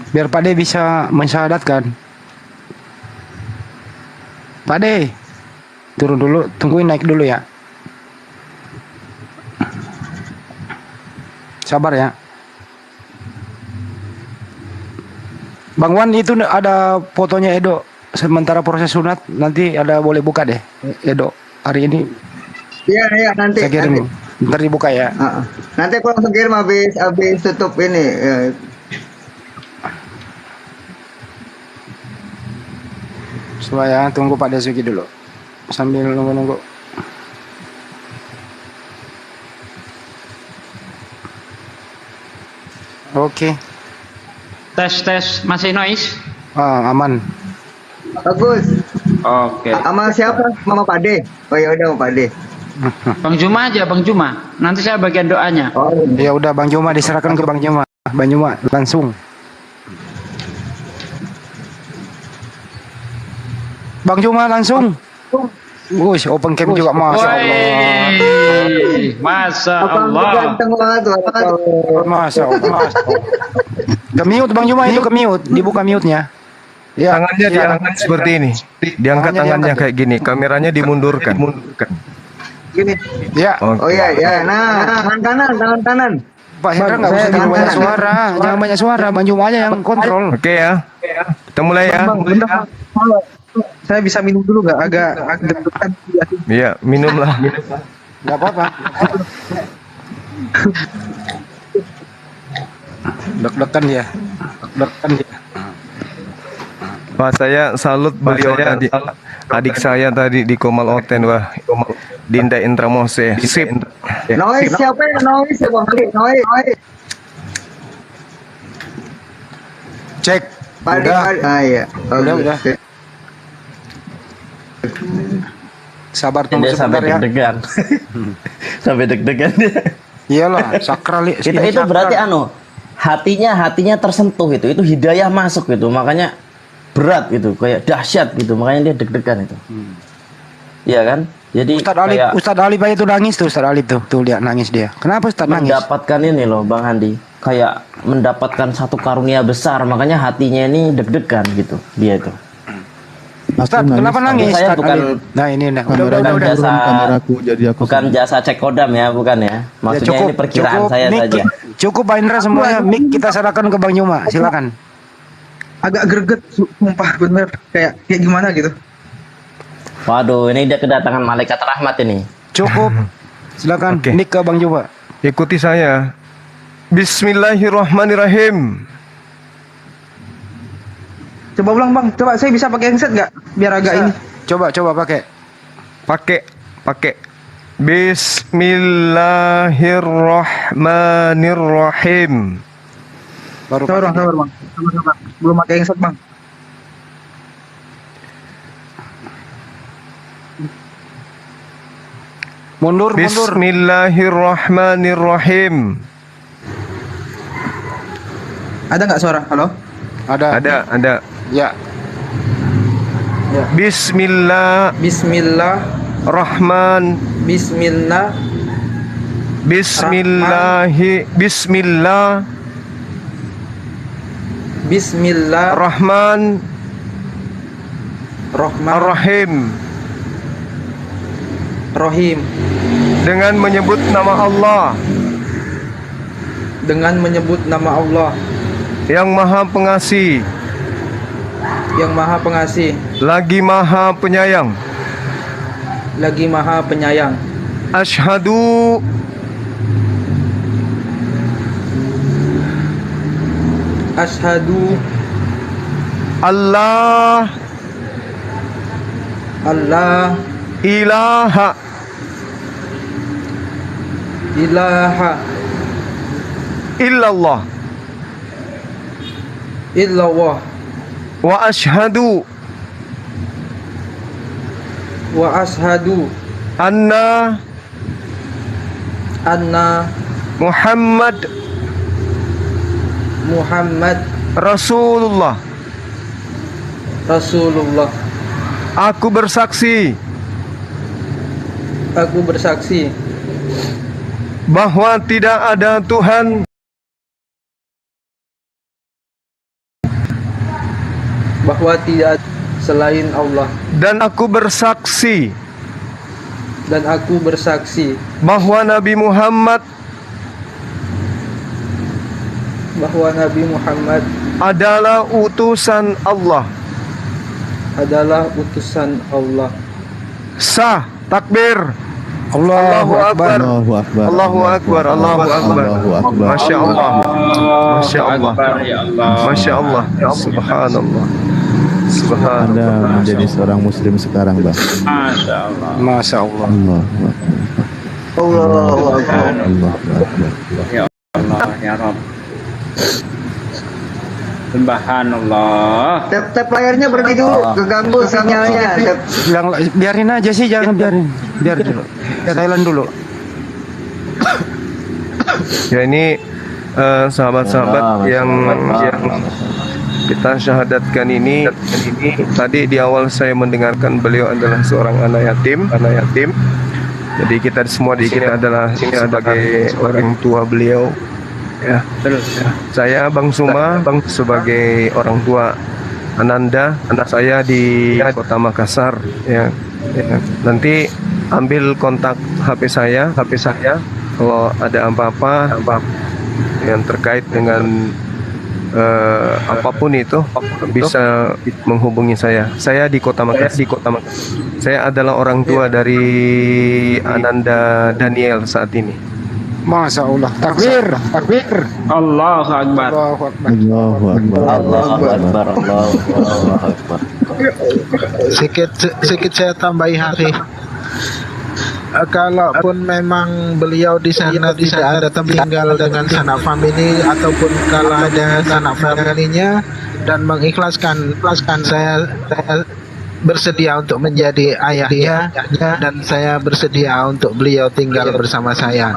Biar Pak De bisa mensyahadatkan. Pak De, turun dulu, tungguin naik dulu ya. Sabar ya. Bang Wan, itu ada fotonya Edo. Sementara proses sunat nanti ada boleh buka deh Edo hari ini. Iya nanti. Saya kirim. Ntar dibuka ya. Nanti aku langsung kirim habis tutup ini. Supaya tunggu Pak Dasuki dulu. Sambil nunggu. Oke. Tes masih noise? Aman. Bagus. Oke. Sama siapa? Mama Pade. Oh ya udah Mama Pade. Bang Juma aja, Bang Juma. Nanti saya bagian doanya. Oh, ya udah Bang Juma diserahkan ke Bang Juma. Bang Juma langsung. Bang Juma langsung. Wush, open cam juga Masya Allah. Masya Allah. Masya Allah. Ke-mute Bang Juma itu ke-mute, dibuka mute-nya. Ya, tangannya diangkat seperti ini. Diangkat tangannya kayak gini, kameranya dimundurkan. Gini. Ya. Oh iya. Nah, tangan kanan. Pak Hendra nggak usah terlalu banyak suara, jangan banyak suara, Bang Juma aja yang kontrol. Oke ya. Kita mulai ya. Saya bisa minum dulu nggak? Agak deg-degan. Iya, minumlah. Nggak apa-apa. Deg-degan dia. Pak, saya salut beliau tadi. Adik saya tadi di Komal Oten, wah. Dinda Intramose. Sip. Noise siapa ya? Noise ya Bang. Noise. Cek. Udah. Ah iya. Udah. Sabar tunggu sebentar ya. Deg-degan. Sampai deg-degan dia. Iyalah, sakral. Itu berarti hatinya tersentuh itu hidayah masuk gitu, makanya berat gitu, kayak dahsyat gitu, makanya dia deg-degan itu. Iya kan? Jadi Ustadz Ali Pak itu nangis tuh, Ustadz Ali tuh lihat nangis dia. Kenapa Ustadz nangis? Mendapatkan ini loh Bang Handi, kayak mendapatkan satu karunia besar, makanya hatinya ini deg-degan gitu dia itu. Ustadz, kenapa nangis? Saya bukan, nah ini bukan jasa cek kodam ya, bukan ya. Maksudnya ini perkiraan saya saja. Cukup Pak Indra semuanya, mic kita serahkan ke Bang Nyuma, silakan. Agak greget, sumpah bener, kayak gimana gitu. Waduh, ini dia kedatangan malaikat rahmat ini. Cukup, silakan. Mic ke Bang Nyuma. Ikuti saya. Bismillahirrahmanirrahim. Coba ulang Bang, coba saya bisa pakai handset nggak? Biar agak ini. Coba pakai. Bismillahirrahmanirrahim. Sabar Bang. Belum pakai handset Bang. Mundur. Bismillahirrahmanirrahim. Ada nggak suara? Halo? Ada. Ya. Bismillah. Bismillah. Rahman. Rahim. Dengan menyebut nama Allah. Yang Maha Pengasih. Lagi Maha Penyayang. Asyhadu Allah ilaha illallah wa asyhadu anna Muhammad Rasulullah. Aku bersaksi bahwa tidak ada Tuhan selain Allah. Dan aku bersaksi bahwa Nabi Muhammad adalah utusan Allah. Sah, takbir. Allahu Akbar. Masya Allah. Subhanallah. Anda menjadi seorang muslim sekarang, Bang. Masya Allah. Allahu Akbar. Ya Allah, ya Rabb. Subhanallah. Tap layarnya berhenti dulu, keganggu sinyalnya. Biarin aja sih, jangan biarin. Biar dulu. Thailand dulu. Ya ini sahabat-sahabat yang kita syahadatkan ini tadi di awal saya mendengarkan beliau adalah seorang anak yatim. Jadi kita semua di sini adalah sebagai orang tua beliau. Ya, saya Bang Suma sebagai orang tua Ananda, anak saya di Kota Makassar. Ya. Nanti ambil kontak HP saya. Kalau ada apa-apa yang terkait dengan apapun itu bisa menghubungi saya. Saya di Kota Makassar. Saya adalah orang tua dari Ananda Daniel saat ini. Masya Allah. Takbir, takbir. Allahu Akbar. Allahu Akbar. Allahu Akbar. Allahu Akbar. Sedikit saya tambahi Akhi. Kalaupun memang beliau di sana tidak ada tinggal dengan sanak famili ataupun kalau ada sanak familinya dan mengikhlaskan saya bersedia untuk menjadi ayahnya dan saya bersedia untuk beliau tinggal bersama saya.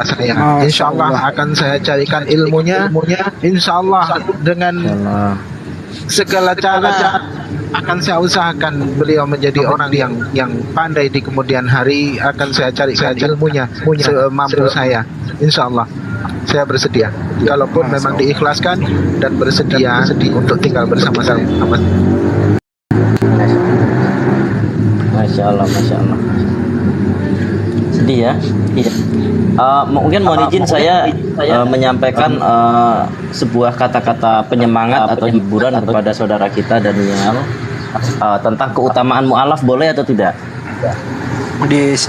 Insya Allah akan saya carikan ilmunya. Insya Allah dengan segala cara akan saya usahakan beliau menjadi orang yang pandai di kemudian hari. Akan saya carikan ilmunya semampu saya. Insya Allah saya bersedia. Kalaupun memang diikhlaskan dan bersedia untuk tinggal bersama saya. Masya Allah, Masya Allah. Sedih ya. Iya. Mungkin mohon izin saya menyampaikan sebuah kata-kata penyemangat atau hiburan kepada saudara kita Daniel tentang keutamaan mu'alaf, boleh atau tidak?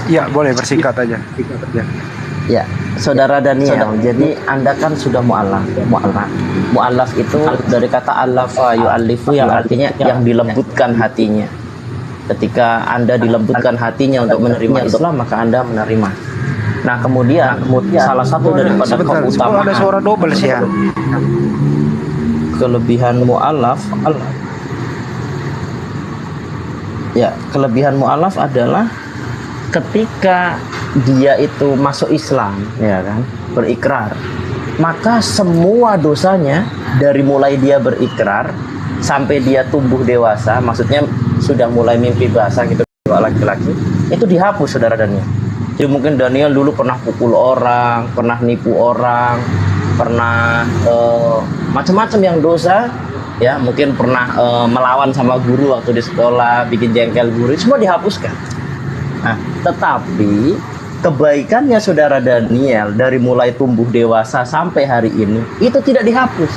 Ya boleh, bersingkat aja. Ya, saudara Daniel, jadi Anda kan sudah mu'alaf. Mu'alaf itu dari kata alafa yu'allifu yang artinya yang dilembutkan hatinya. Ketika Anda dilembutkan hatinya untuk menerima Islam, maka Anda menerima. Nah, kemudian salah satu daripada keutamaan, ada suara double sih ya. Kelebihan mu'alaf, ya, kelebihan mu'alaf adalah ketika dia itu masuk Islam, ya kan, berikrar, maka semua dosanya dari mulai dia berikrar sampai dia tumbuh dewasa, maksudnya sudah mulai mimpi basah gitu, laki-laki, itu dihapus, saudara Daniel. Jadi mungkin Daniel dulu pernah pukul orang, pernah nipu orang, pernah macam-macam yang dosa, ya, mungkin pernah melawan sama guru waktu di sekolah, bikin jengkel guru, semua dihapuskan. Nah, tetapi kebaikannya saudara Daniel dari mulai tumbuh dewasa sampai hari ini itu tidak dihapus.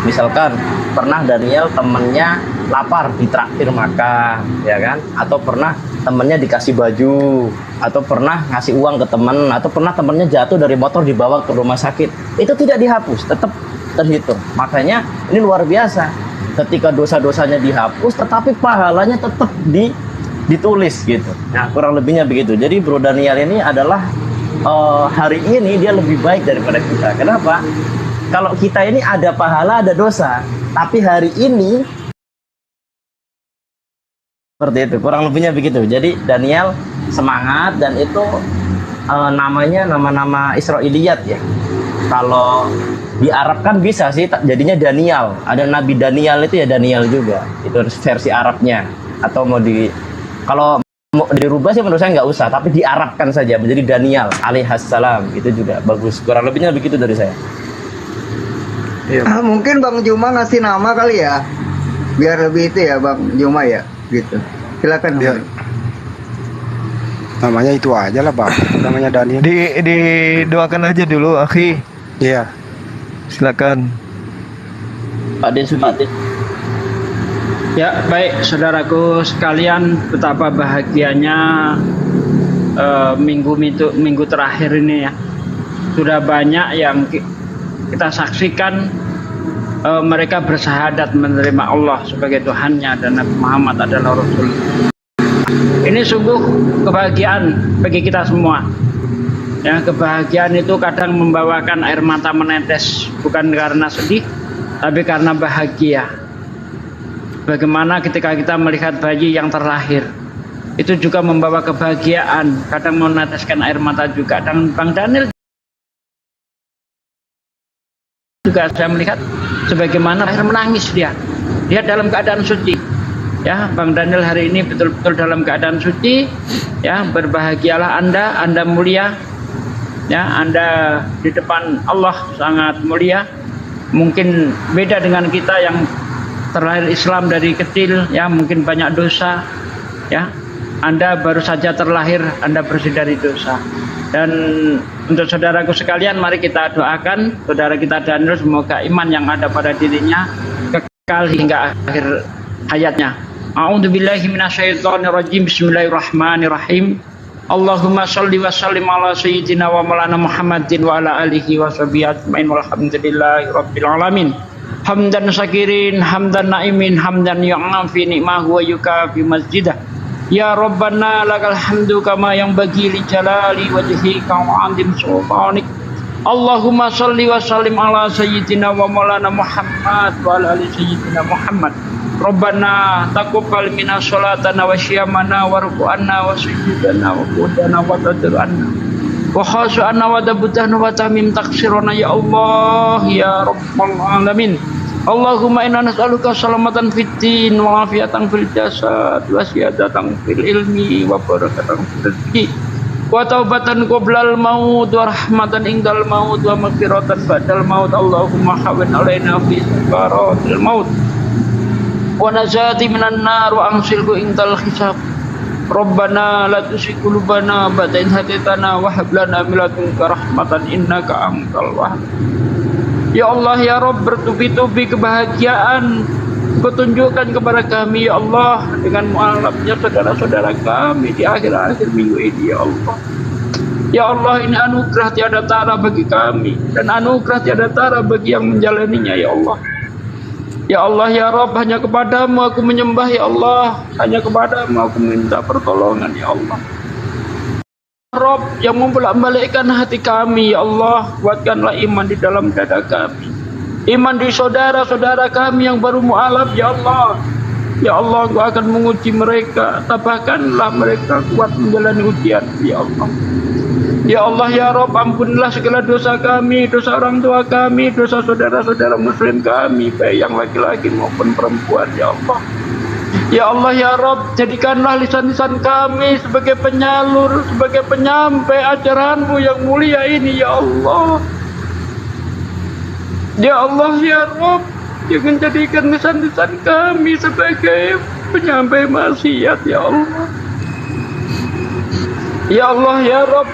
Misalkan pernah Daniel temennya lapar ditraktir makan, ya kan? Atau pernah temennya dikasih baju, atau pernah ngasih uang ke temen, atau pernah temennya jatuh dari motor dibawa ke rumah sakit. Itu tidak dihapus, tetap terhitung. Makanya ini luar biasa. Ketika dosa-dosanya dihapus, tetapi pahalanya tetap ditulis gitu. Nah, kurang lebihnya begitu. Jadi Bro Daniel ini adalah hari ini dia lebih baik daripada kita. Kenapa? Kalau kita ini ada pahala, ada dosa, tapi hari ini seperti itu, kurang lebihnya begitu. Jadi Daniel semangat, dan itu namanya nama-nama Israiliyat ya. Kalau di Arab kan bisa sih jadinya Daniel. Ada Nabi Daniel itu ya Daniel juga. Itu versi Arabnya. Atau kalau mau dirubah sih menurut saya nggak usah, tapi diarabkan saja menjadi Daniel alaihissalam, itu juga bagus. Kurang lebihnya begitu dari saya. Mungkin Bang Juma ngasih nama kali ya, biar lebih itu ya Bang Juma ya, gitu. Silakan. Ya. Namanya itu aja lah Bang, namanya Daniel. Didoakan aja dulu, akhi. Iya. Silakan. Pak Den Sudi. Ya, baik saudaraku sekalian, betapa bahagianya minggu terakhir ini ya. Sudah banyak yang kita saksikan mereka bersahadat menerima Allah sebagai Tuhannya dan Nabi Muhammad adalah Rasul. Ini sungguh kebahagiaan bagi kita semua. Ya, kebahagiaan itu kadang membawakan air mata menetes, bukan karena sedih, tapi karena bahagia. Bagaimana ketika kita melihat bayi yang terlahir, itu juga membawa kebahagiaan, kadang meneteskan air mata juga. Dan Bang Daniel juga saya melihat sebagaimana akhir menangis dia dalam keadaan suci. Ya, Bang Daniel hari ini betul-betul dalam keadaan suci. Ya, berbahagialah Anda mulia. Ya, Anda di depan Allah sangat mulia. Mungkin beda dengan kita yang terlahir Islam dari kecil, ya, mungkin banyak dosa. Ya, Anda baru saja terlahir, Anda bersih dari dosa. Dan untuk saudaraku sekalian, mari kita doakan saudara kita Daniel, semoga iman yang ada pada dirinya kekal hingga akhir hayatnya. A'udzubillahi minasyaitonirrajim. Bismillahirrahmanirrahim. Allahumma sholli wa sallim ala sayyidina wa maulana Muhammadin wa ala alihi wa sahbihi ajmain walhamdulillahi rabbil alamin. Hamdan syakirin, hamdan naimin, hamdan yu'afi ni'mahu wa yukafi masjidah. Ya Rabbana lakal hamdu kama yang bagi li jalali wajhika wa 'azim sultanik. Allahumma sholli wa sallim ala sayyidina wa maulana Muhammad wa ala ali sayyidina Muhammad. Rabbana taqabbal minna sholatana wa syiyamana wa ruku'ana wa sujudana wa qudana wa tadirana wa khashu'ana wa dabutana wa tamim taksirana ya Allah ya Rabbal alamin. Allahumma inna nas'aluka salamatan fid din wa afiatan fil jasad wa siyadatan fil ilmi wa barakatan fil rizqi wa taubatan qoblal maut wa rahmatan indal maut wa maghfiratan ba'dal maut. Allahumma hawwin alaina fi sakaratil maut wa najati minan nar wa ansilhu indal hisab. Rabbana la tuzigh qulubana ba'da idh hadaytana wa hab lana min ladunka rahmatan innaka antal wahhab. Ya Allah ya Rabb, bertubi-tubi kebahagiaan Kau tunjukkan kepada kami ya Allah dengan mualafnya saudara-saudara kami di akhir-akhir minggu ini ya Allah. Ya Allah, ini anugerah tiada tara bagi kami dan anugerah tiada tara bagi yang menjalaninya ya Allah. Ya Allah ya Rabb, hanya kepadamu aku menyembah ya Allah, hanya kepadamu aku minta pertolongan ya Allah. Rabb yang membolak-balikkan hati kami ya Allah, kuatkanlah iman di dalam dada kami, iman di saudara-saudara kami yang baru mu'alaf ya Allah. Ya Allah, Engkau akan menguji mereka, tabahkanlah mereka kuat menjalani ujian ya Allah. Ya Allah ya Rabb, ampunilah segala dosa kami, dosa orang tua kami, dosa saudara-saudara muslim kami, baik yang laki-laki maupun perempuan ya Allah. Ya Allah ya Rabb, jadikanlah lisan-lisan kami sebagai penyalur, sebagai penyampai ajaran-Mu yang mulia ini ya Allah. Ya Allah ya Rabb, jangan jadikan lisan-lisan kami sebagai penyampai maksiat ya Allah. Ya Allah ya Rabb,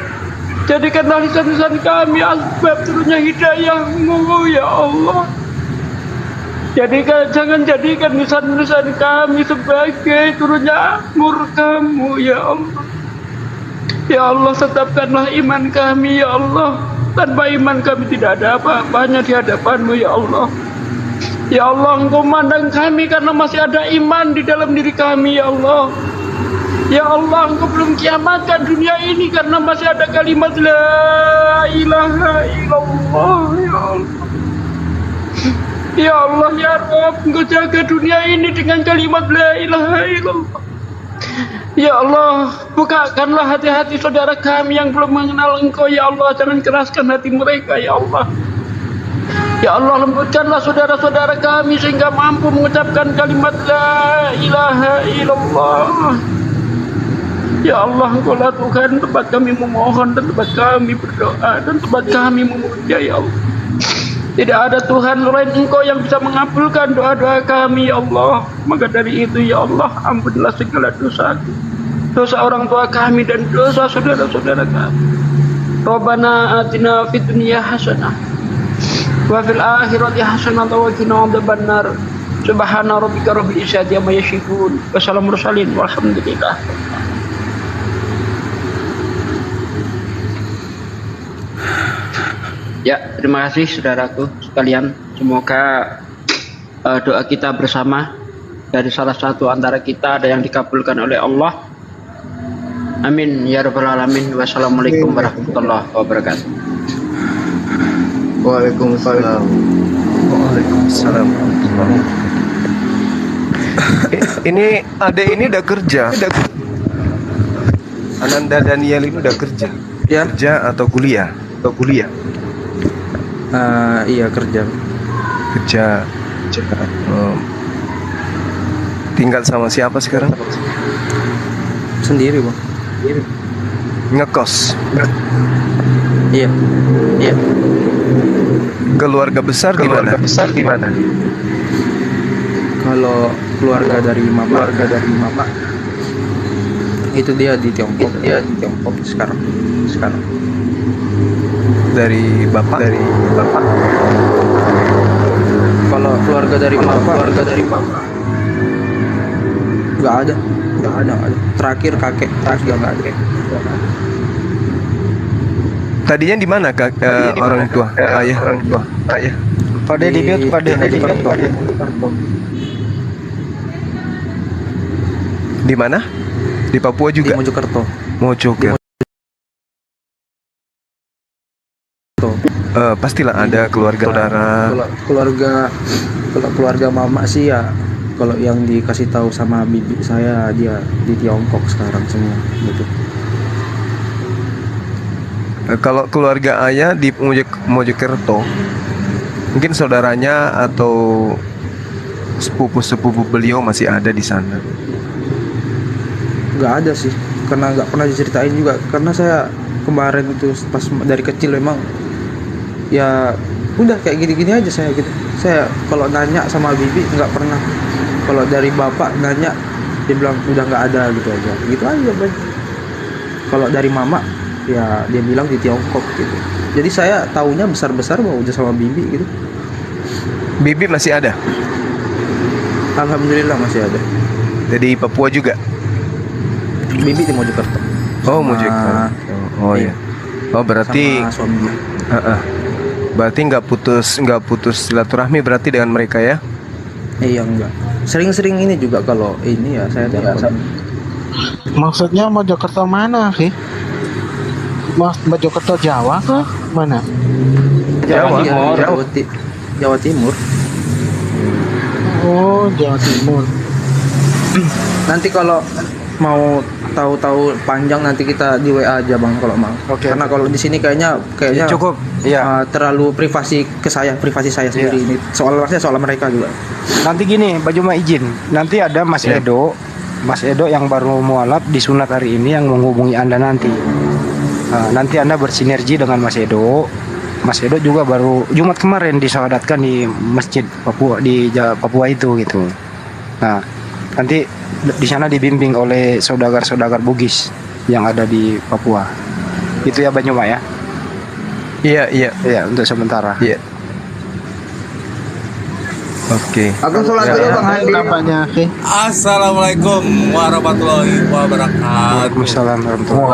jadikanlah lisan-lisan kami asbab turunnya hidayah-Mu ya Allah. Jangan jadikan lisan-lisan kami sebagai turunnya murka-Mu ya Allah. Ya Allah, tetapkanlah iman kami ya Allah. Tanpa iman kami tidak ada apa-apanya di hadapan-Mu ya Allah. Ya Allah, Engkau memandang kami karena masih ada iman di dalam diri kami ya Allah. Ya Allah, Engkau belum kiamatkan dunia ini karena masih ada kalimat la ilaha illallah ya Allah. Ya Allah ya Rabb, Engkau jaga dunia ini dengan kalimat la ilaha illallah. Ya Allah, bukakanlah hati-hati saudara kami yang belum mengenal Engkau ya Allah. Jangan keraskan hati mereka ya Allah. Ya Allah, lembutkanlah saudara-saudara kami sehingga mampu mengucapkan kalimat la ilaha illallah. Ya Allah, Engkaulah Tuhan tempat kami memohon dan tempat kami berdoa dan tempat kami memuja ya Allah. Tidak ada Tuhan lain Engkau yang bisa mengabulkan doa-doa kami ya Allah. Maka dari itu ya Allah, ampunilah segala dosa, dosa orang tua kami dan dosa saudara-saudara kami. Rabbana atina fid dunya hasanah wa fil akhirati hasanah wa qina adzabannar. Subhana rabbika rabbil izzati amma yasifun wa salamun mursalin walhamdulillah. Ya, terima kasih saudaraku sekalian. Semoga doa kita bersama dari salah satu antara kita ada yang dikabulkan oleh Allah. Amin ya rabbal alamin. Wassalamualaikum warahmatullahi wabarakatuh. Waalaikumsalam. Waalaikumsalam. Ini adek ini udah kerja. Ananda Daniel ini udah kerja. Ya. Kerja atau kuliah? Iya kerja. Tinggal sama siapa sekarang? Sendiri Bang. Ngekos. Iya. Keluarga besar gimana? Kalau keluarga dari mama itu dia di Tiongkok. sekarang. Dari bapak? Kalau keluarga dari mama nggak ada. Nggak ada. Terakhir kakek juga nggak ada. Tadinya di mana orang tua, ayah? Pada di mute, pada di Mojokerto. Di mana? Di Papua juga. Di Mojokerto. Mojokerto. Pastilah ada keluarga saudara. Kalau keluarga mama sih ya, kalau yang dikasih tahu sama bibi saya, dia di Tiongkok sekarang semua gitu. Kalau keluarga ayah di Mojokerto, mungkin saudaranya atau sepupu-sepupu beliau masih ada di sana. Nggak ada sih, karena nggak pernah diceritain juga. Karena saya kemarin itu pas dari kecil memang ya udah kayak gini-gini aja saya gitu. Saya kalau nanya sama bibi nggak pernah. Kalau dari bapak nanya, dia bilang udah nggak ada gitu aja. Gitu aja Bang. Kalau dari mama ya dia bilang di Tiongkok gitu. Jadi saya taunya besar-besar bahwa udah sama bibi gitu. Bibi masih ada? Alhamdulillah masih ada. Jadi Papua juga? Bibi di Mojokerto. Oh, Mojokerto. Oh iya. Oh berarti sama suaminya. Berarti nggak putus silaturahmi berarti dengan mereka ya? Iya enggak. Sering-sering ini juga kalau ini ya saya telepon. Maksudnya Mojokerto mana sih? Mojokerto Jawa kah? Mana? Jawa Timur. Oh, Jawa Timur. Nanti kalau mau tahu-tahu panjang nanti kita di WA aja Bang kalau mau. Karena kalau di sini kayaknya cukup. Iya. Terlalu privasi saya sendiri ini. Soal mereka juga. Nanti gini, Baju Ma izin. Nanti ada Mas Edo yang baru mualaf disunat hari ini yang menghubungi Anda nanti. Nanti Anda bersinergi dengan Mas Edo. Mas Edo juga baru Jumat kemarin disahadatkan di masjid Papua di Papua itu gitu. Nah, nanti di sana dibimbing oleh saudagar-saudagar Bugis yang ada di Papua. Itu ya Banyuma ya? Iya, untuk sementara. Iya. Oke. Aku sholat dulu Bang Handi. Apanya? Assalamualaikum warahmatullahi wabarakatuh. Waalaikumsalam warahmatullahi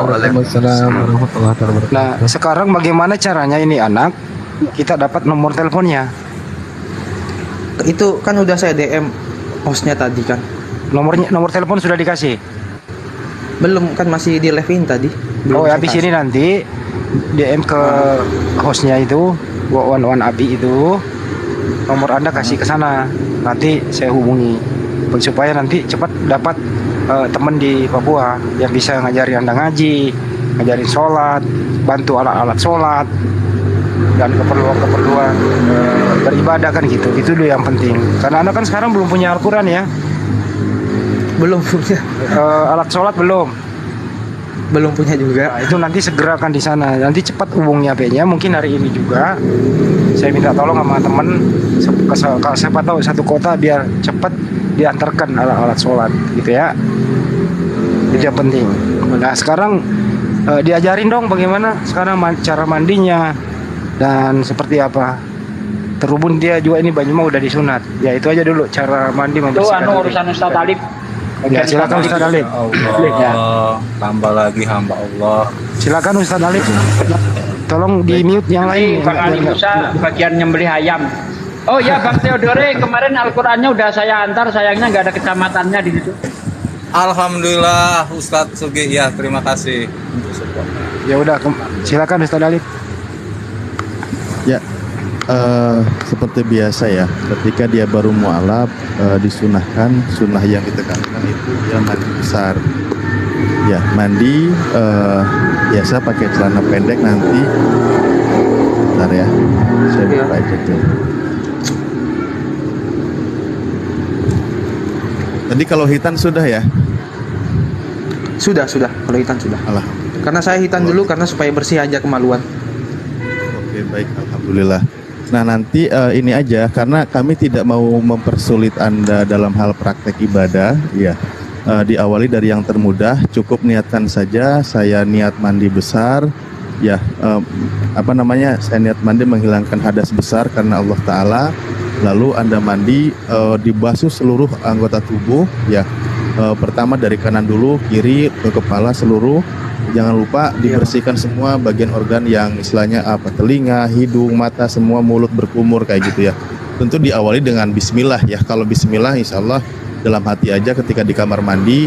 wabarakatuh. Nah, sekarang bagaimana caranya ini anak kita dapat nomor teleponnya? Itu kan udah saya DM hostnya tadi kan. Nomor telepon sudah dikasih? Belum, kan masih di live-in tadi. Belum. Oh, habis ini nanti DM ke hostnya itu, Wan Abi itu. Nomor Anda kasih ke sana, nanti saya hubungi supaya nanti cepat dapat teman di Papua yang bisa ngajarin Anda ngaji, ngajarin sholat, bantu alat-alat sholat dan keperluan beribadah kan gitu. Itu dulu yang penting. Karena Anda kan sekarang belum punya Al-Quran ya? Belum punya. Alat sholat belum punya juga. Nah, itu nanti segera akan di sana. Nanti cepat hubungi HP-nya. Mungkin hari ini juga saya minta tolong sama teman siapa tahu satu kota biar cepat diantarkan alat-alat sholat gitu ya. Itu yang penting. Nah sekarang diajarin dong bagaimana sekarang cara mandinya dan seperti apa. Terhubung dia juga ini Banyuma udah disunat. Ya itu aja dulu cara mandi membersihkan. Itu urusan Ustaz Talib. Ya silakan Ustaz Alif. Ya. Tambah lagi hamba Allah. Silakan Ustaz Alif. Tolong di mute yang lain. Bang Ali Musa bagian nyembelih ayam. Oh ya Bang Theodore, kemarin Al-Qur'annya udah saya antar, sayangnya nggak ada kecamatannya di situ. Alhamdulillah Ustadz Sugi, ya terima kasih. Ya udah, silakan Ustaz Alif. Ya, seperti biasa ya, ketika dia baru mualaf disunahkan, sunnah yang ditekankan itu dia mandi besar. Ya, mandi biasa pakai celana pendek nanti. Bentar ya, saya buka aja tuh. Tadi kalau hitan sudah ya? Sudah. Kalau hitan sudah. Alhamdulillah. Karena saya hitan dulu karena supaya bersih aja kemaluan. Oke, baik, alhamdulillah. Nah nanti ini aja karena kami tidak mau mempersulit Anda dalam hal praktek ibadah, ya. Diawali dari yang termudah, cukup niatkan saja. Saya niat mandi besar, ya. Saya niat mandi menghilangkan hadas besar karena Allah Taala. Lalu Anda mandi dibasuh seluruh anggota tubuh, ya. Pertama dari kanan dulu, kiri ke kepala seluruh. Jangan lupa dibersihkan semua bagian organ yang istilahnya apa, telinga, hidung, mata, semua, mulut berkumur kayak gitu ya. Tentu diawali dengan bismillah ya. Kalau bismillah insya Allah dalam hati aja ketika di kamar mandi,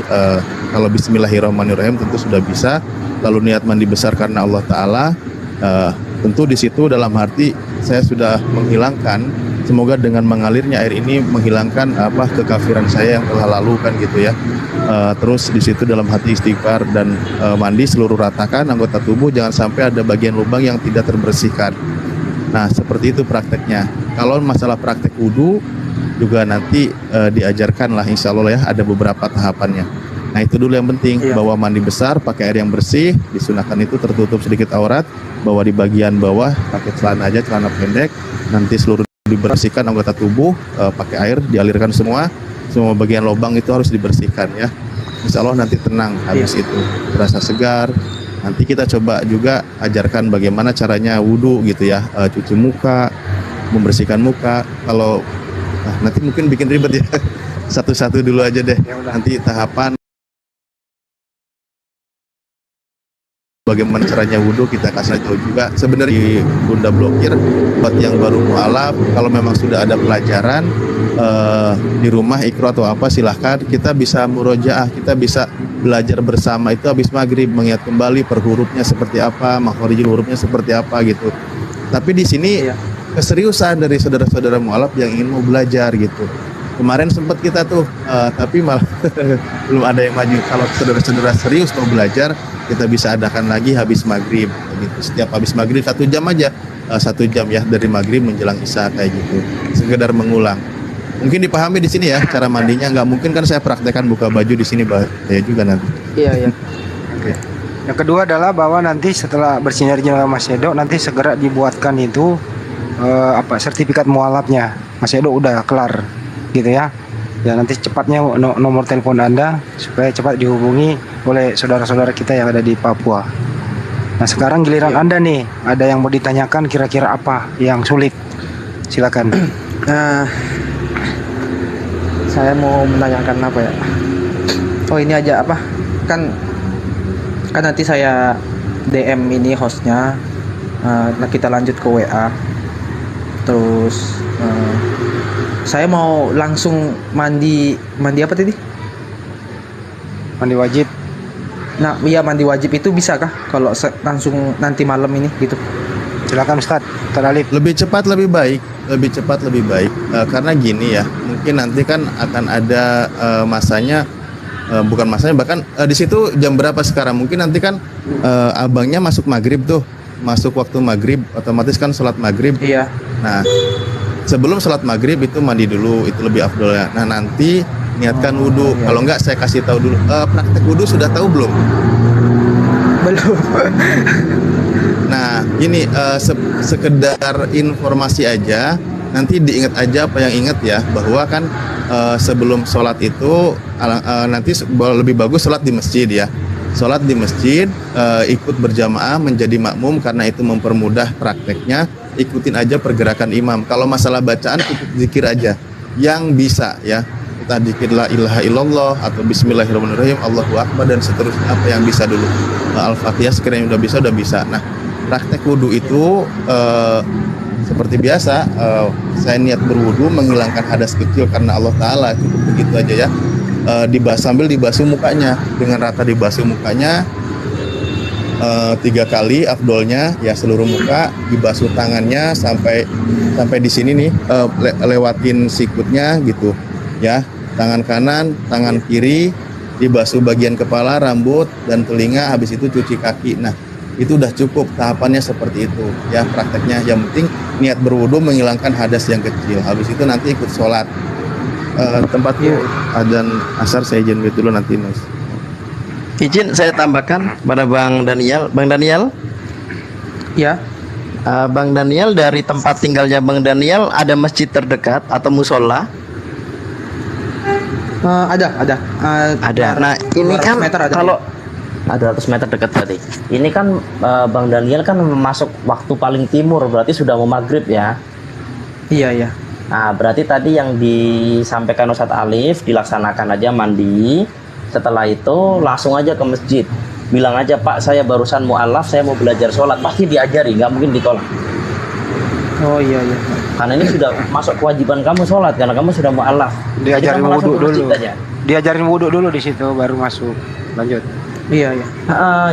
kalau bismillahirrahmanirrahim tentu sudah bisa. Lalu niat mandi besar karena Allah Ta'ala, tentu di situ dalam hati saya sudah menghilangkan, semoga dengan mengalirnya air ini menghilangkan apa kekafiran saya yang telah lalu kan gitu ya. Terus di situ dalam hati istighfar dan mandi seluruh ratakan anggota tubuh, jangan sampai ada bagian lubang yang tidak terbersihkan. Nah seperti itu prakteknya. Kalau masalah praktek wudhu juga nanti diajarkan lah insya Allah ya, ada beberapa tahapannya. Nah itu dulu yang penting, bawa mandi besar pakai air yang bersih, disunahkan itu tertutup sedikit aurat, bawa di bagian bawah pakai celana aja, celana pendek, nanti seluruh dibersihkan anggota tubuh pakai air, dialirkan semua bagian lubang itu harus dibersihkan ya. Insya Allah nanti tenang habis itu, terasa segar. Nanti kita coba juga ajarkan bagaimana caranya wudhu gitu ya, cuci muka, membersihkan muka. Kalau nanti mungkin bikin ribet ya, satu-satu dulu aja deh. Nanti tahapan bagaimana caranya wudhu kita kasih tahu juga. Sebenarnya di Bunda Blokir buat yang baru mualaf, kalau memang sudah ada pelajaran di rumah ikro atau apa, silahkan kita bisa murojaah, kita bisa belajar bersama itu habis maghrib, mengingat kembali per hurufnya seperti apa, makhorijul hurufnya seperti apa gitu. Tapi di sini keseriusan dari saudara-saudara mualaf yang ingin mau belajar gitu. Kemarin sempat kita tuh, tapi malah belum ada yang maju. Kalau saudara-saudara serius mau belajar, kita bisa adakan lagi habis maghrib gitu. Setiap habis maghrib 1 jam aja, 1 jam ya dari maghrib menjelang isya kayak gitu. Sekedar mengulang. Mungkin dipahami di sini ya cara mandinya. Nggak mungkin kan saya praktekkan buka baju di sini bahaya juga nanti. Iya. Oke. Yang kedua adalah bahwa nanti setelah bersinergi dengan Mas Edo, nanti segera dibuatkan itu sertifikat mualafnya. Mas Edo udah kelar gitu ya. Ya nanti cepatnya nomor telepon Anda supaya cepat dihubungi oleh saudara-saudara kita yang ada di Papua. Nah sekarang giliran Anda nih, ada yang mau ditanyakan kira-kira apa yang sulit? Silakan. Saya mau menanyakan apa ya? Oh ini aja apa? Kan nanti saya DM ini hostnya. Nah kita lanjut ke WA. Terus saya mau langsung mandi apa tadi? Mandi wajib. Nah, iya mandi wajib itu bisa kah kalau langsung nanti malam ini gitu? Silakan Ustaz Alif. Lebih cepat lebih baik, karena gini ya, mungkin nanti kan akan ada masanya, bukan masanya, bahkan di situ jam berapa sekarang? Mungkin nanti kan abangnya masuk maghrib tuh, masuk waktu maghrib, otomatis kan sholat maghrib. Iya. Nah sebelum sholat maghrib itu mandi dulu, itu lebih afdolnya. Nah nanti niatkan wudhu. Iya. Kalau enggak saya kasih tahu dulu. Praktek wudhu sudah tahu belum? Belum. Nah gini, sekedar informasi aja. Nanti diingat aja apa yang ingat ya, bahwa kan sebelum sholat itu nanti lebih bagus sholat di masjid ya. Sholat di masjid, ikut berjamaah menjadi makmum karena itu mempermudah prakteknya. Ikutin aja pergerakan imam. Kalau masalah bacaan cukup zikir aja yang bisa ya, entah zikir la ilaha illallah atau bismillahirrahmanirrahim, Allahu akbar dan seterusnya, apa yang bisa dulu. Al-Fatihah sekiranya udah bisa. Nah praktek wudhu itu seperti biasa, saya niat berwudhu menghilangkan hadas kecil karena Allah Ta'ala, cukup begitu aja ya. Sambil dibasuh mukanya, dengan rata dibasuh mukanya 3 kali afdolnya ya, seluruh muka, dibasuh tangannya sampai di sini nih, lewatin sikutnya gitu ya, tangan kanan, tangan kiri, dibasuh bagian kepala, rambut dan telinga, habis itu cuci kaki. Nah itu udah cukup, tahapannya seperti itu ya prakteknya. Yang penting niat berwudu menghilangkan hadas yang kecil, habis itu nanti ikut sholat. Tempatnya adzan asar saya izin dulu nanti Mas. Izin saya tambahkan pada Bang Daniel. Bang Daniel? Ya. Bang Daniel, dari tempat tinggalnya Bang Daniel ada masjid terdekat atau musola? Ada. Ada. Nah, ini kan kalau ada 100 meter dekat berarti. Ini kan Bang Daniel kan masuk waktu paling timur, berarti sudah mau maghrib ya? Iya. Nah, berarti tadi yang disampaikan Ustadz Alif dilaksanakan aja mandi. Setelah itu langsung aja ke masjid. Bilang aja, Pak, saya barusan mu'alaf, saya mau belajar sholat. Pasti diajari, nggak mungkin ditolak. Oh iya iya. Karena ini sudah masuk kewajiban kamu sholat, karena kamu sudah mu'alaf. Diajarin wudhu dulu. Diajarin wudhu dulu di situ, baru masuk. Lanjut. Iya iya.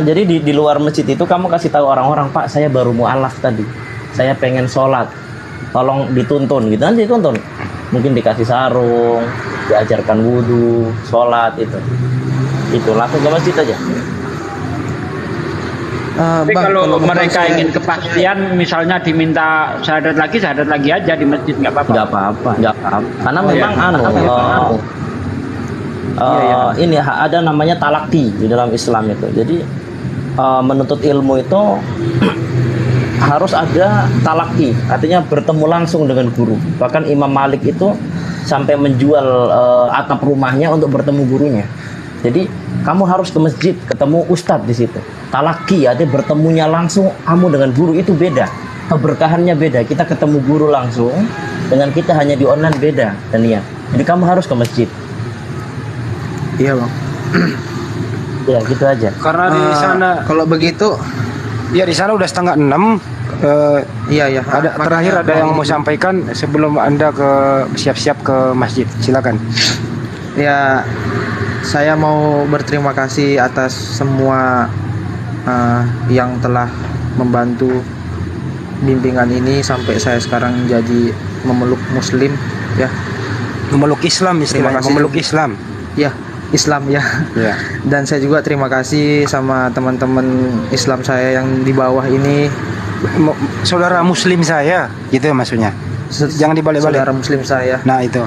Jadi di luar masjid itu kamu kasih tahu orang-orang, Pak, saya baru mu'alaf tadi. Saya pengen sholat. Tolong dituntun gitu, nanti dituntun. Mungkin dikasih sarung, diajarkan wudhu, sholat itu langsung ke masjid aja. Tapi kalau mereka ingin kepastian, misalnya diminta syahadat lagi aja di masjid, nggak apa-apa. Nggak apa-apa. Karena memang ini ada namanya talaki di dalam Islam itu. Jadi menuntut ilmu itu harus ada talaki, artinya bertemu langsung dengan guru. Bahkan Imam Malik itu sampai menjual atap rumahnya untuk bertemu gurunya. Jadi kamu harus ke masjid, ketemu ustadz di situ. Talaki, artinya bertemunya langsung kamu dengan guru itu beda. Keberkahannya beda. Kita ketemu guru langsung, dengan kita hanya di online beda. Dan ya, jadi kamu harus ke masjid. Iya bang. Ya gitu aja. Karena di sana kalau begitu, ya di sana udah 5:30. Iya. Terakhir ada yang mau sampaikan sebelum Anda siap-siap ke masjid. Silakan. Ya, saya mau berterima kasih atas semua yang telah membantu bimbingan ini sampai saya sekarang jadi memeluk Muslim, ya. Memeluk Islam istilahnya. Memeluk Islam. Ya, Islam ya. Dan saya juga terima kasih sama teman-teman Islam saya yang di bawah ini. Saudara Muslim saya, gitu ya maksudnya. Jangan dibalik-balik. Saudara Muslim saya. Nah itu.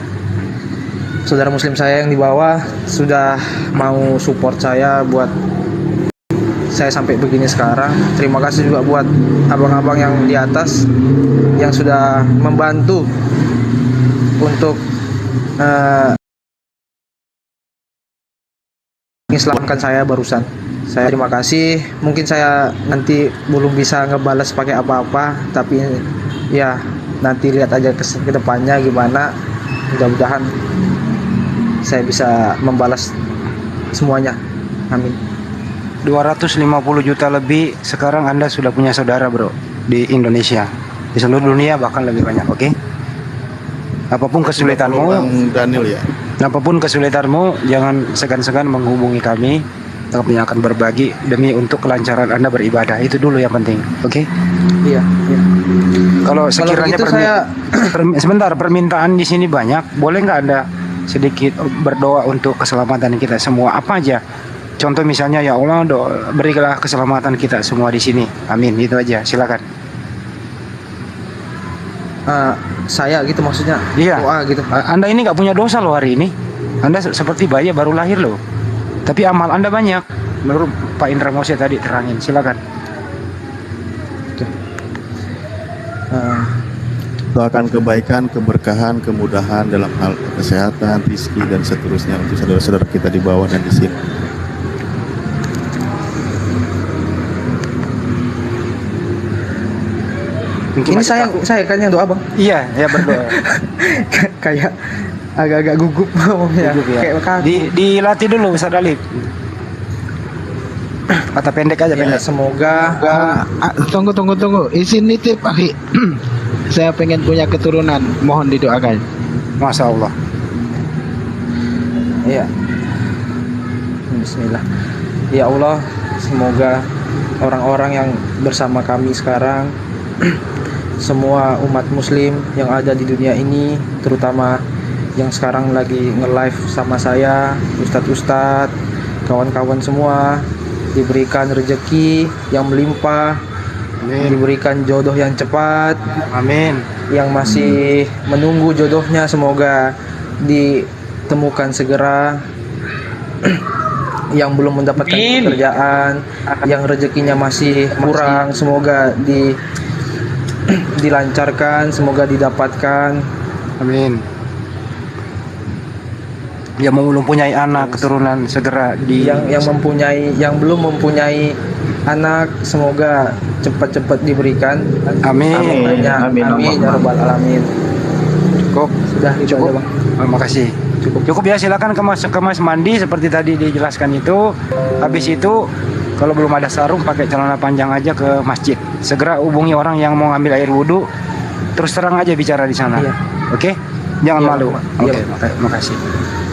Saudara Muslim saya yang di bawah sudah mau support saya buat saya sampai begini sekarang. Terima kasih juga buat abang-abang yang di atas yang sudah membantu untuk mengislamkan saya barusan. Saya terima kasih. Mungkin saya nanti belum bisa ngebalas pakai apa-apa, tapi ya nanti lihat aja ke depannya gimana. Mudah-mudahan saya bisa membalas semuanya. Amin. 250 juta lebih sekarang Anda sudah punya saudara, bro, di Indonesia, di seluruh dunia bahkan lebih banyak. Oke? Apapun kesulitanmu, Daniel ya. Apapun kesulitanmu, jangan segan-segan menghubungi kami. Kami akan berbagi demi untuk kelancaran Anda beribadah. Itu dulu yang penting. Oke? Iya. Kalau sekiranya sebentar, permintaan di sini banyak. Boleh nggak Anda sedikit berdoa untuk keselamatan kita semua? Apa aja? Contoh misalnya, ya Allah, berilah keselamatan kita semua di sini. Amin. Itu aja. Silakan. Saya gitu maksudnya. Iya. Doa gitu. Anda ini nggak punya dosa loh hari ini. Anda seperti bayi baru lahir loh. Tapi amal Anda banyak. Menurut Pak Indra Mose tadi terangin. Silakan. Doakan kebaikan, keberkahan, kemudahan dalam hal kesehatan, rezeki dan seterusnya untuk saudara-saudara kita di bawah dan di sini. Ini saya kan yang doa, Bang. Iya, ya berdoa. Kayak agak-agak gugup ngomongnya. Ya. Kayak dilatih dulu Ustaz Alif. Kata pendek aja, pendek. Semoga tunggu. Izin nitip, akhi. Saya pengen punya keturunan, mohon didoakan. Masya Allah. Iya. Bismillah. Ya Allah, semoga orang-orang yang bersama kami sekarang, semua umat muslim yang ada di dunia ini, terutama yang sekarang lagi nge-live sama saya, ustadz-ustadz, kawan-kawan semua, diberikan rezeki yang melimpah, amin. Diberikan jodoh yang cepat, amin. Yang masih menunggu jodohnya semoga ditemukan segera. Yang belum mendapatkan pekerjaan, yang rezekinya masih kurang, semoga dilancarkan, semoga didapatkan, amin. Yang belum mempunyai anak keturunan segera yang belum mempunyai anak semoga cepat-cepat diberikan, amin. Amin ya rabbal alamin. Cukup. Sudah itu Cukup. aja, Bang. Terima kasih. Cukup ya, silakan kemas mandi seperti tadi dijelaskan itu. Habis itu kalau belum ada sarung pakai celana panjang aja ke masjid. Segera hubungi orang yang mau ngambil air wudhu. Terus terang aja bicara di sana. Iya. Oke? Jangan Iya, malu. Pak. Oke, Iya, makasih.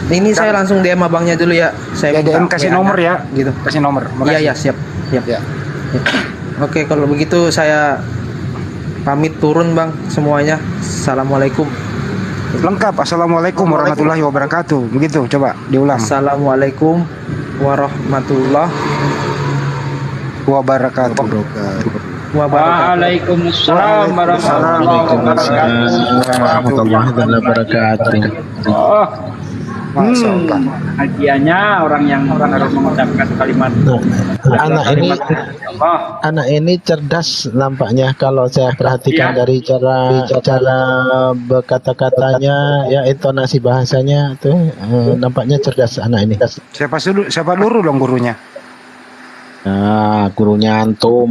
Ini saya langsung DM abangnya dulu ya. Saya DM minta kasih WA-nya, nomor ya. gitu. Kasih nomor. Iya, Makasih. iya, siap. Ya. Oke, kalau begitu saya pamit turun, Bang, semuanya. Assalamualaikum. Lengkap. Assalamualaikum warahmatullahi wabarakatuh. Begitu, coba diulang. Assalamualaikum warahmatullahi wabarakatuh. Waalaikumsalam warahmatullahi wabarakatuh. Oh, hadiahnya orang yang harus mengucapkan kalimat. Anak ini cerdas nampaknya kalau saya perhatikan dari cara berkata-katanya, ya intonasi bahasanya tuh nampaknya cerdas anak ini. Siapa dulu dong gurunya? Nah, gurunya antum,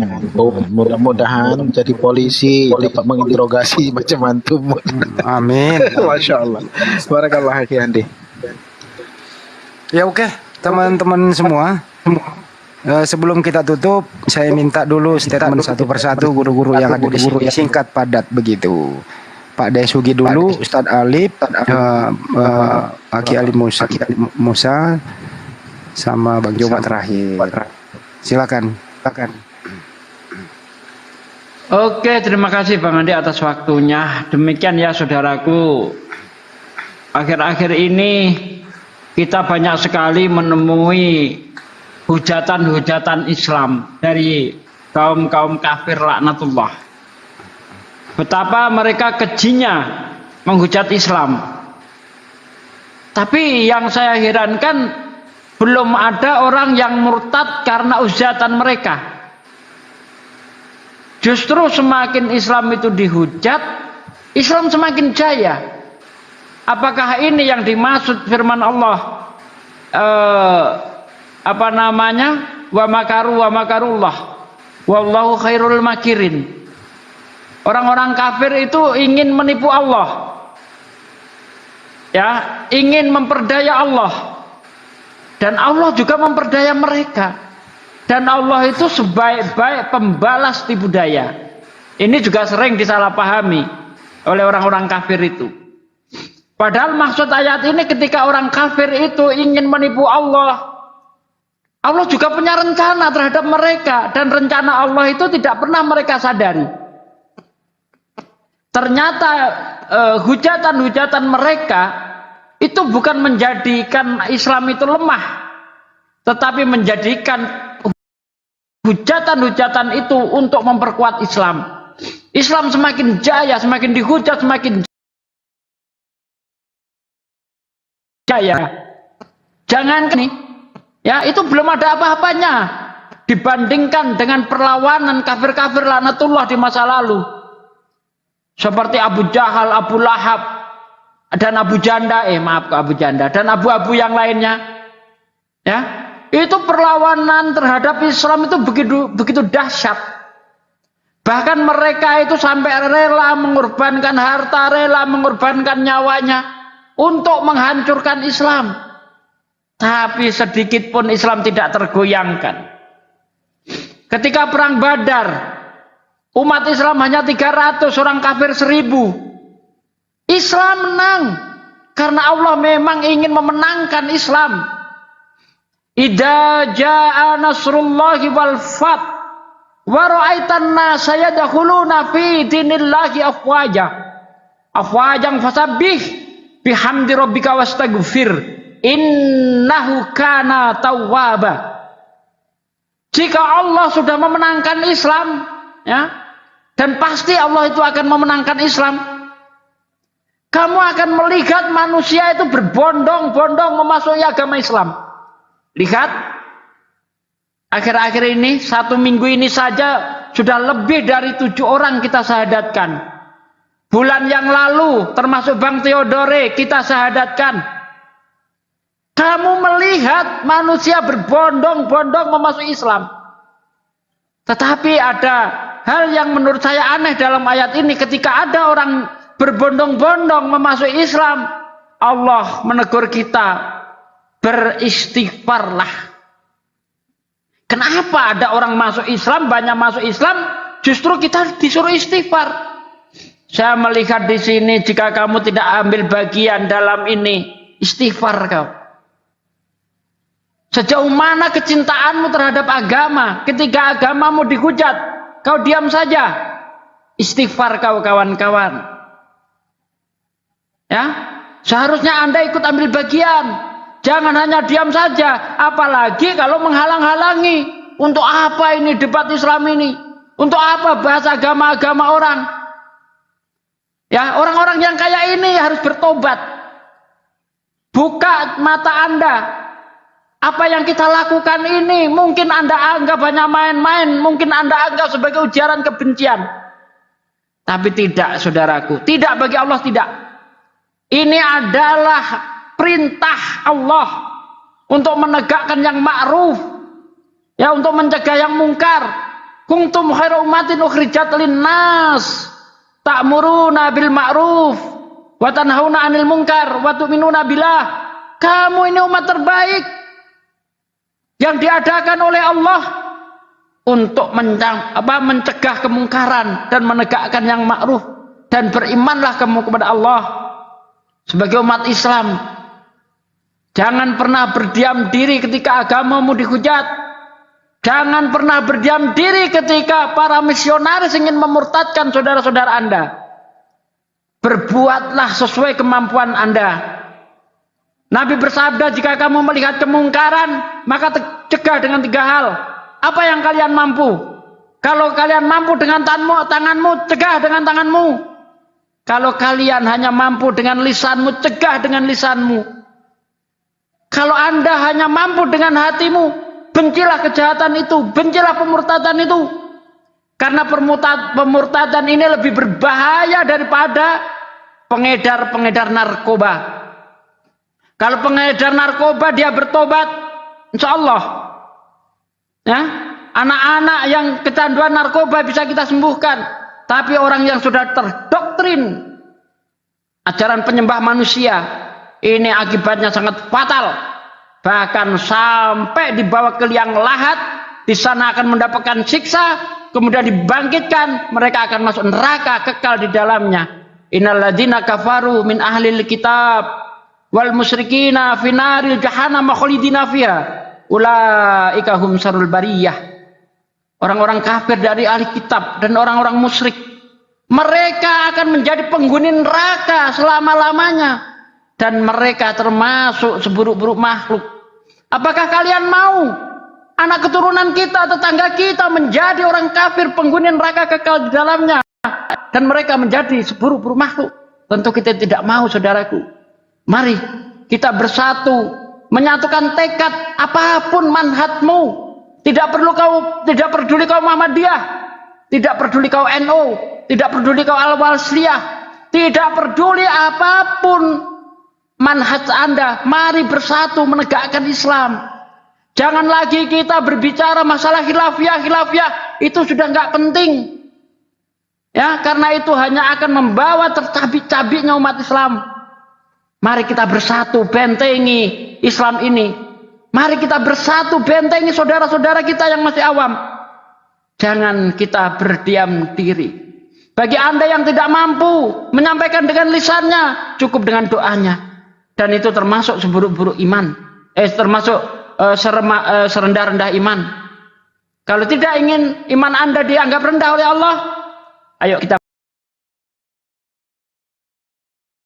mudah-mudahan jadi polisi dapat menginterogasi macam antum. Amin. Masya Allah. Barakallah Ki Andi. Ya oke, teman-teman semua. Sebelum kita tutup, saya minta dulu statement satu persatu guru-guru yang ada di sini, singkat padat begitu. Pak Desugi dulu, Ustadz Alip, Aki Ali Musa, sama Bang Joma terakhir. Silakan. Oke, terima kasih Bang Andi atas waktunya. Demikian ya saudaraku. Akhir-akhir ini kita banyak sekali menemui hujatan-hujatan Islam dari kaum-kaum kafir laknatullah. Betapa mereka kejinya menghujat Islam. Tapi yang saya herankan, belum ada orang yang murtad karena hujatan mereka. Justru semakin Islam itu dihujat, Islam semakin jaya. Apakah ini yang dimaksud firman Allah? Wa makaru wa makarullah. Wallahu khairul makirin. Orang-orang kafir itu ingin menipu Allah. Ya, ingin memperdaya Allah. Dan Allah juga memperdaya mereka. Dan Allah itu sebaik-baik pembalas tipu daya. Ini juga sering disalahpahami oleh orang-orang kafir itu. Padahal maksud ayat ini ketika orang kafir itu ingin menipu Allah, Allah juga punya rencana terhadap mereka. Dan rencana Allah itu tidak pernah mereka sadari. Ternyata hujatan-hujatan mereka itu bukan menjadikan Islam itu lemah, tetapi menjadikan hujatan-hujatan itu untuk memperkuat Islam. Islam semakin jaya, semakin dihujat, semakin jaya. Jangan nih, ya itu belum ada apa-apanya dibandingkan dengan perlawanan kafir-kafir laknatullah di masa lalu. Seperti Abu Jahal, Abu Lahab, dan Abu Janda, Abu Janda dan abu-abu yang lainnya, ya itu perlawanan terhadap Islam itu begitu dahsyat. Bahkan mereka itu sampai rela mengorbankan harta, rela mengorbankan nyawanya untuk menghancurkan Islam. Tapi sedikit pun Islam tidak tergoyangkan. Ketika perang Badar, umat Islam hanya 300, orang kafir 1000. Islam menang karena Allah memang ingin memenangkan Islam. Idza jaa nasrullahi wal fath wa ra'aitan nasa yadkhuluna fi dinillahi afwaja. Afwajan fasabbih bihamdi rabbika wastaghfir innahu kana tawwaba. Jika Allah sudah memenangkan Islam, ya, dan pasti Allah itu akan memenangkan Islam, kamu akan melihat manusia itu berbondong-bondong memasuki agama Islam. Lihat, akhir-akhir ini, 1 minggu ini saja sudah lebih dari 7 orang kita syahadatkan. Bulan yang lalu, termasuk Bang Theodore, kita syahadatkan. Kamu melihat manusia berbondong-bondong memasuki Islam. Tetapi ada hal yang menurut saya aneh dalam ayat ini, ketika ada orang berbondong-bondong memasuki Islam, Allah menegur kita, beristighfarlah. Kenapa ada orang masuk Islam, banyak masuk Islam, justru kita disuruh istighfar? Saya melihat di sini, jika kamu tidak ambil bagian dalam ini, istighfar kau. Sejauh mana kecintaanmu terhadap agama, ketika agamamu dihujat, kau diam saja. Istighfar kau kawan-kawan. Ya, seharusnya Anda ikut ambil bagian. Jangan hanya diam saja, apalagi kalau menghalang-halangi. Untuk apa ini debat Islam ini? Untuk apa bahas agama-agama orang? Ya, orang-orang yang kayak ini harus bertobat. Buka mata Anda. Apa yang kita lakukan ini mungkin Anda anggap hanya main-main, mungkin Anda anggap sebagai ujaran kebencian. Tapi tidak, saudaraku, tidak, bagi Allah tidak. Ini adalah perintah Allah untuk menegakkan yang ma'ruf, ya, untuk mencegah yang mungkar. Kuntum khairu ummatin ukhrijat linnas ta'muruna bil ma'ruf wa tanhauna 'anil munkar wa tu'minuna billah. Kamu ini umat terbaik yang diadakan oleh Allah untuk mencegah kemungkaran dan menegakkan yang ma'ruf, dan berimanlah kamu kepada Allah. Sebagai umat Islam, jangan pernah berdiam diri ketika agamamu dihujat. Jangan pernah berdiam diri ketika para misionaris ingin memurtadkan saudara-saudara Anda. Berbuatlah sesuai kemampuan Anda. Nabi bersabda, jika kamu melihat kemungkaran, maka cegah dengan 3 hal. Apa yang kalian mampu? Kalau kalian mampu dengan tanganmu, cegah dengan tanganmu. Kalau kalian hanya mampu dengan lisanmu, cegah dengan lisanmu. Kalau Anda hanya mampu dengan hatimu, bencilah kejahatan itu, bencilah pemurtadan itu. Karena pemurtadan ini lebih berbahaya daripada pengedar-pengedar narkoba. Kalau pengedar narkoba dia bertobat, insya Allah, ya, anak-anak yang kecanduan narkoba bisa kita sembuhkan. Tapi orang yang sudah terdoktrin ajaran penyembah manusia, ini akibatnya sangat fatal. Bahkan sampai dibawa ke liang lahat, di sana akan mendapatkan siksa, kemudian dibangkitkan, mereka akan masuk neraka kekal di dalamnya. Innal ladzina kafaru min ahlil kitab wal musyrikina finaril jahannam khalidina fiha ulaika hum syarrul bariyah. Orang-orang kafir dari ahli kitab dan orang-orang musyrik, mereka akan menjadi penghuni neraka selama-lamanya, dan mereka termasuk seburuk-buruk makhluk. Apakah kalian mau anak keturunan kita, tetangga kita menjadi orang kafir, penghuni neraka kekal di dalamnya, dan mereka menjadi seburuk-buruk makhluk? Tentu kita tidak mau, saudaraku. Mari kita bersatu, menyatukan tekad. Apapun manhatmu, tidak peduli kau Muhammadiyah, tidak peduli kau NU, tidak peduli kau Al-Wasliyah, tidak peduli apapun manhaj Anda, mari bersatu menegakkan Islam. Jangan lagi kita berbicara masalah khilafiyah, itu sudah nggak penting. Ya, karena itu hanya akan membawa tercabik-cabiknya umat Islam. Mari kita bersatu bentengi Islam ini. Mari kita bersatu bentengi saudara-saudara kita yang masih awam. Jangan kita berdiam diri. Bagi Anda yang tidak mampu menyampaikan dengan lisannya, cukup dengan doanya. Dan itu termasuk seburuk-buruk iman. Termasuk serendah-rendah iman. Kalau tidak ingin iman Anda dianggap rendah oleh Allah, ayo kita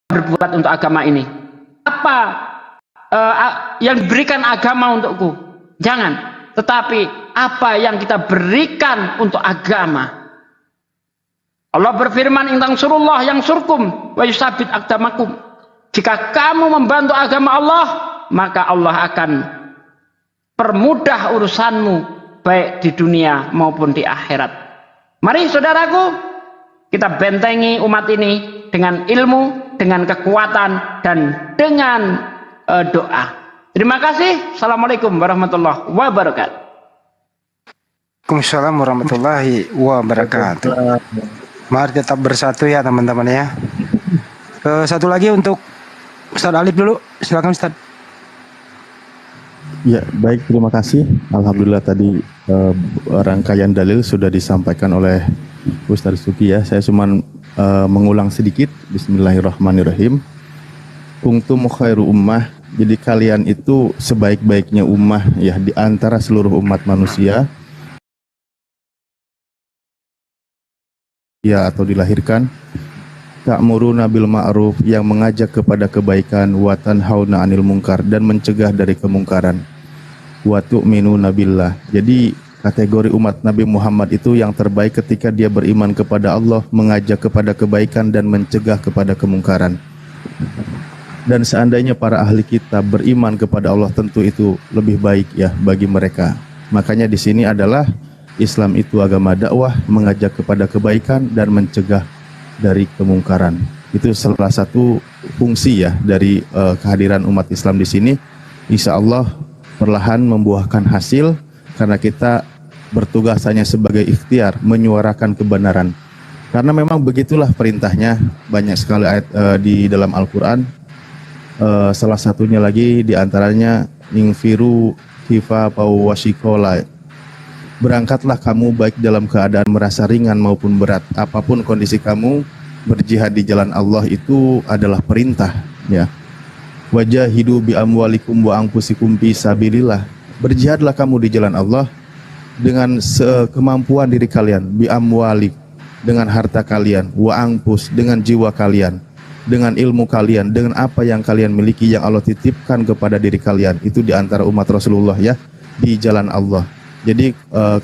berbuat untuk agama ini. Apa yang diberikan agama untukku? Jangan. Tetapi apa yang kita berikan untuk agama? Allah berfirman, "In tansurullah yansurkum wa yusabbit aqdamakum." Jika kamu membantu agama Allah, maka Allah akan permudah urusanmu baik di dunia maupun di akhirat. Mari saudaraku, kita bentengi umat ini dengan ilmu, dengan kekuatan, dan dengan doa. Terima kasih. Assalamualaikum warahmatullahi wabarakatuh. Waalaikumsalam warahmatullahi wabarakatuh. Mari tetap bersatu ya teman-teman ya. Satu lagi untuk Ustadz Alif dulu, silakan Ustadz. Ya, baik, terima kasih. Alhamdulillah tadi rangkaian dalil sudah disampaikan oleh Ustadz Suki ya. Saya cuma mengulang sedikit. Bismillahirrahmanirrahim. Kuntum khairu ummah. Jadi kalian itu sebaik-baiknya ummah ya di antara seluruh umat manusia. Ya, atau dilahirkan. Ta'muruna bil ma'ruf, yang mengajak kepada kebaikan, wa tanhauna 'anil munkar, dan mencegah dari kemungkaran. Wa tu'minuna billah. Jadi kategori umat Nabi Muhammad itu yang terbaik ketika dia beriman kepada Allah, mengajak kepada kebaikan dan mencegah kepada kemungkaran. Dan seandainya para ahli kitab beriman kepada Allah, tentu itu lebih baik ya bagi mereka. Makanya di sini adalah Islam itu agama dakwah, mengajak kepada kebaikan dan mencegah dari kemungkaran. Itu salah satu fungsi ya dari kehadiran umat Islam di sini. Insya Allah perlahan membuahkan hasil karena kita bertugas hanya sebagai ikhtiar menyuarakan kebenaran. Karena memang begitulah perintahnya, banyak sekali ayat di dalam Al-Quran. Salah satunya lagi diantaranya ingfiru hifa pau wasikola. Berangkatlah kamu baik dalam keadaan merasa ringan maupun berat. Apapun kondisi kamu, berjihad di jalan Allah itu adalah perintah ya. Wajahidu bi amwalikum wa anfusikum fi sabilillah. Berjihadlah kamu di jalan Allah dengan sekemampuan diri kalian, bi amwalik dengan harta kalian, wa anfus dengan jiwa kalian, dengan ilmu kalian, dengan apa yang kalian miliki yang Allah titipkan kepada diri kalian. Itu di antara umat Rasulullah ya, di jalan Allah. Jadi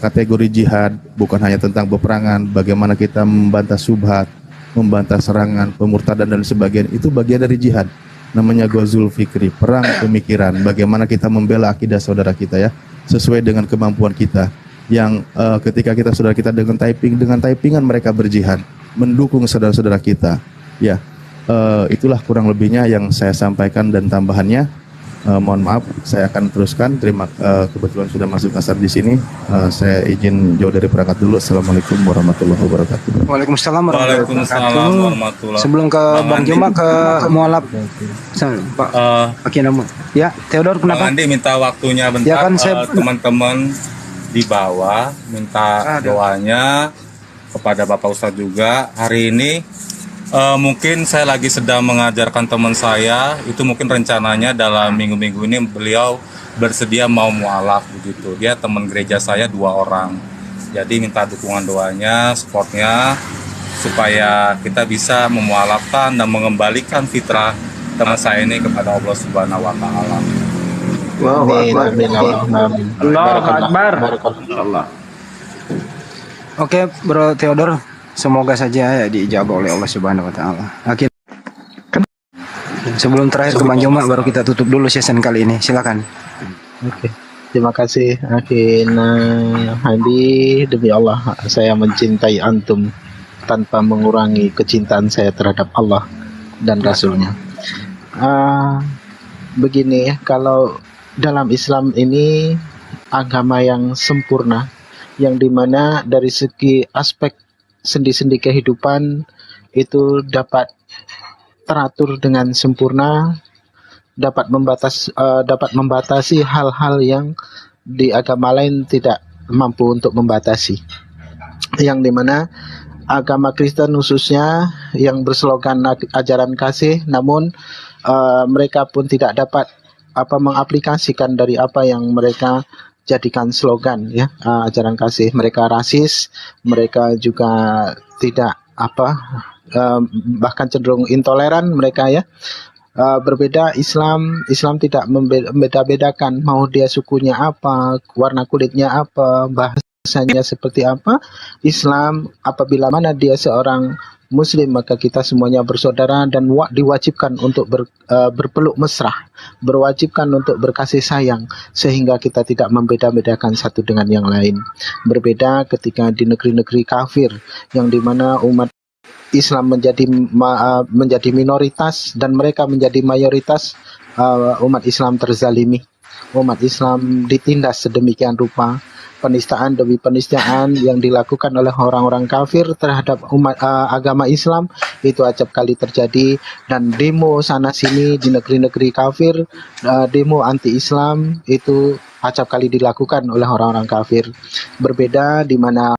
kategori jihad bukan hanya tentang peperangan, bagaimana kita membantah syubhat, membantah serangan, pemurtadan dan sebagainya. Itu bagian dari jihad. Namanya Ghazul Fikri, perang pemikiran. Bagaimana kita membela akidah saudara kita ya, sesuai dengan kemampuan kita. Yang ketika kita saudara kita dengan typingan mereka berjihad, mendukung saudara-saudara kita. Ya, itulah kurang lebihnya yang saya sampaikan dan tambahannya. Mohon maaf, saya akan teruskan. Kebetulan sudah masuk asar di sini. Saya izin jauh dari perangkat dulu. Assalamualaikum warahmatullahi wabarakatuh. Waalaikumsalam warahmatullahi wabarakatuh. Sebelum ke Bang Joma ke Mualaf, Pak pakai nama. Ya, Theodor kenapa? Bang Andi minta waktunya bentar. Ya kan, teman-teman di bawah minta doanya kepada Bapak Ustadz juga. Hari ini mungkin saya lagi sedang mengajarkan teman saya, itu mungkin rencananya dalam minggu-minggu ini beliau bersedia mau mualaf begitu. Dia teman gereja saya 2 orang. Jadi minta dukungan doanya, supportnya supaya kita bisa memualafkan dan mengembalikan fitrah teman saya ini kepada Allah Subhanahu wa taala. Allahu Akbar. Oke, Bro Theodor. Semoga saja ya diijabah oleh Allah Subhanahu wa taala. Akhir. Sebelum terakhir ke Bang Joma baru kita tutup dulu season kali ini. Silakan. Oke. Terima kasih Akhina Hadi. Demi Allah saya mencintai antum tanpa mengurangi kecintaan saya terhadap Allah dan Rasulnya. Begini ya, kalau dalam Islam ini agama yang sempurna, yang dimana dari segi aspek sendi-sendi kehidupan itu dapat teratur dengan sempurna, dapat membatasi hal-hal yang di agama lain tidak mampu untuk membatasi. Yang dimana agama Kristen khususnya yang berslogan ajaran kasih, namun mereka pun tidak dapat mengaplikasikan dari apa yang mereka jadikan slogan ya, ajaran kasih. Mereka rasis, mereka juga tidak bahkan cenderung intoleran mereka ya. Berbeda Islam tidak membeda-bedakan mau dia sukunya apa, warna kulitnya apa, bahasanya seperti apa. Islam apabila mana dia seorang Muslim maka kita semuanya bersaudara dan diwajibkan untuk berpeluk mesra, berwajibkan untuk berkasih sayang sehingga kita tidak membeda-bedakan satu dengan yang lain. Berbeda ketika di negeri-negeri kafir yang dimana umat Islam menjadi minoritas dan mereka menjadi mayoritas, umat Islam terzalimi, umat Islam ditindas sedemikian rupa. penistaan demi penistaan yang dilakukan oleh orang-orang kafir terhadap umat agama Islam itu acap kali terjadi, dan demo sana sini di negeri-negeri kafir, demo anti-Islam itu acap kali dilakukan oleh orang-orang kafir. Berbeda di mana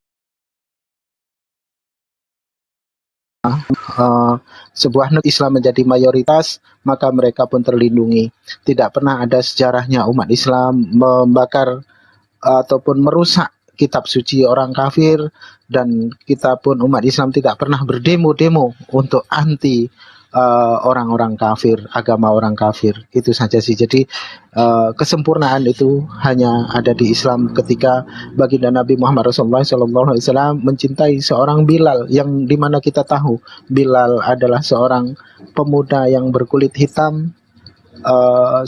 sebuah negeri Islam menjadi mayoritas, maka mereka pun terlindungi. Tidak pernah ada sejarahnya umat Islam membakar ataupun merusak kitab suci orang kafir, dan kita pun umat Islam tidak pernah berdemo-demo untuk anti orang-orang kafir, agama orang kafir. Itu saja sih. Jadi kesempurnaan itu hanya ada di Islam ketika baginda Nabi Muhammad SAW mencintai seorang Bilal, yang dimana kita tahu Bilal adalah seorang pemuda yang berkulit hitam,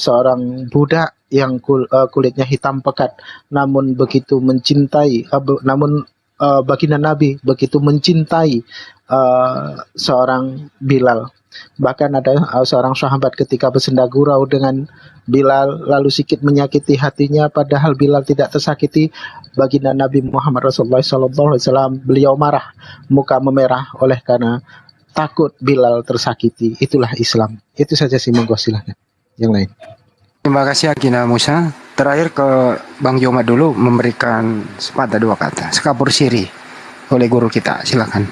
seorang budak yang kulitnya hitam pekat, namun begitu mencintai, baginda Nabi begitu mencintai seorang Bilal. Bahkan ada seorang sahabat ketika bersenda gurau dengan Bilal lalu sikit menyakiti hatinya, padahal Bilal tidak tersakiti. Baginda Nabi Muhammad SAW, beliau marah, muka memerah oleh karena takut Bilal tersakiti. Itulah Islam. Itu saja sih, monggo silakan yang lain. Terima kasih Akina Musa. Terakhir ke Bang Yoma dulu memberikan sepatah dua kata sekapur siri oleh guru kita. Silakan.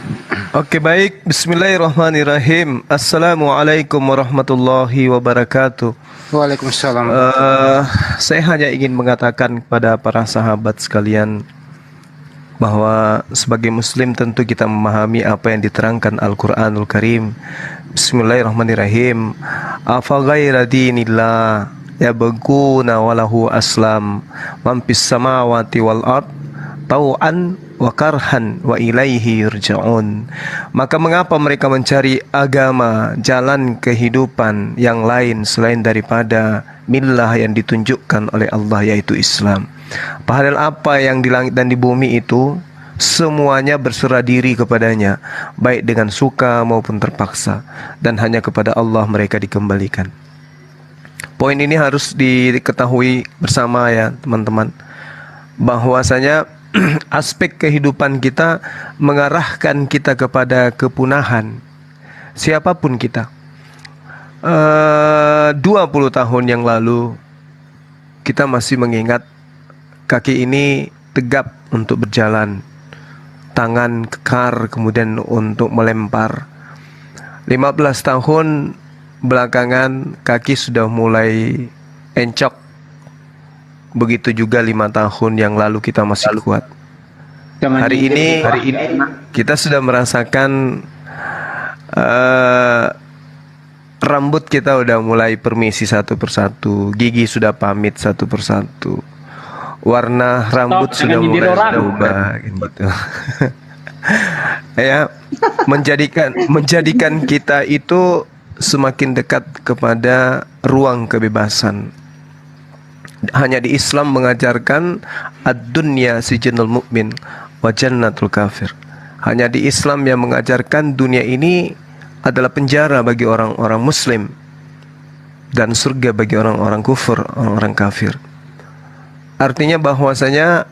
Oke, baik. Bismillahirrahmanirrahim. Assalamualaikum warahmatullahi wabarakatuh. Waalaikumsalam. Saya hanya ingin mengatakan kepada para sahabat sekalian bahwa sebagai muslim tentu kita memahami apa yang diterangkan Al-Qur'anul Karim. Bismillahirrahmanirrahim. Afa ghaira dinillah yabghuna walahu aslam man fis samawati wal ard tau'an wa karhan wa ilaihi yurja'un. Maka mengapa mereka mencari agama, jalan kehidupan yang lain selain daripada millah yang ditunjukkan oleh Allah, yaitu Islam. Padahal apa yang di langit dan di bumi itu semuanya berserah diri kepadanya, baik dengan suka maupun terpaksa, dan hanya kepada Allah mereka dikembalikan. Poin ini harus diketahui bersama ya teman-teman, bahwasanya aspek kehidupan kita mengarahkan kita kepada kepunahan. Siapapun kita. 20 tahun yang lalu kita masih mengingat kaki ini tegap untuk berjalan, tangan kekar kemudian untuk melempar. 15 tahun belakangan kaki sudah mulai encok. Begitu juga 5 tahun yang lalu kita masih kuat. Hari ini kita sudah merasakan rambut kita udah mulai permisi satu persatu, gigi sudah pamit satu persatu, warna rambut sudah mulai berubah gitu. Ya, menjadikan kita itu semakin dekat kepada ruang kebebasan. Hanya di Islam mengajarkan ad-dunya sijnul mu'min wa jannatul kafir. Hanya di Islam yang mengajarkan dunia ini adalah penjara bagi orang-orang muslim dan surga bagi orang-orang kufur, orang-orang kafir. Artinya bahwasanya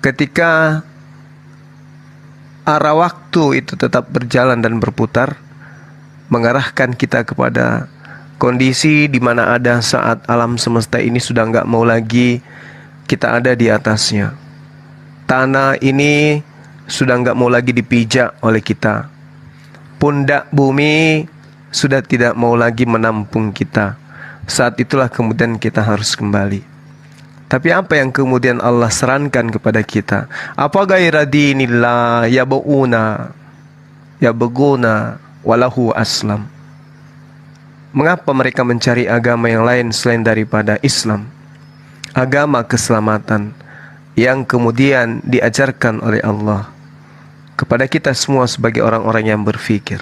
ketika arah waktu itu tetap berjalan dan berputar, mengarahkan kita kepada kondisi di mana ada saat alam semesta ini sudah nggak mau lagi kita ada di atasnya. Tanah ini sudah nggak mau lagi dipijak oleh kita. Pundak bumi sudah tidak mau lagi menampung kita. Saat itulah kemudian kita harus kembali. Tapi apa yang kemudian Allah sarankan kepada kita? Apa ghaira dinillah yabghuna walahu aslam. Mengapa mereka mencari agama yang lain selain daripada Islam? Agama keselamatan yang kemudian diajarkan oleh Allah kepada kita semua sebagai orang-orang yang berfikir.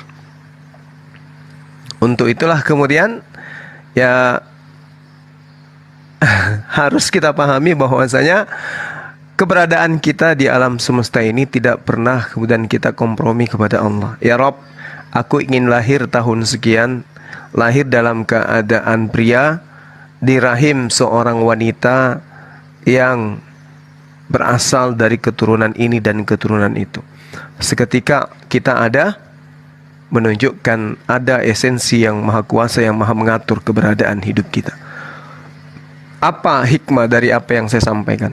Untuk itulah kemudian ya harus kita pahami bahwasanya keberadaan kita di alam semesta ini tidak pernah kemudian kita kompromi kepada Allah. Ya Rob, aku ingin lahir tahun sekian, lahir dalam keadaan pria di rahim seorang wanita yang berasal dari keturunan ini dan keturunan itu. Seketika kita ada, menunjukkan ada esensi yang maha kuasa yang maha mengatur keberadaan hidup kita. Apa hikmah dari apa yang saya sampaikan?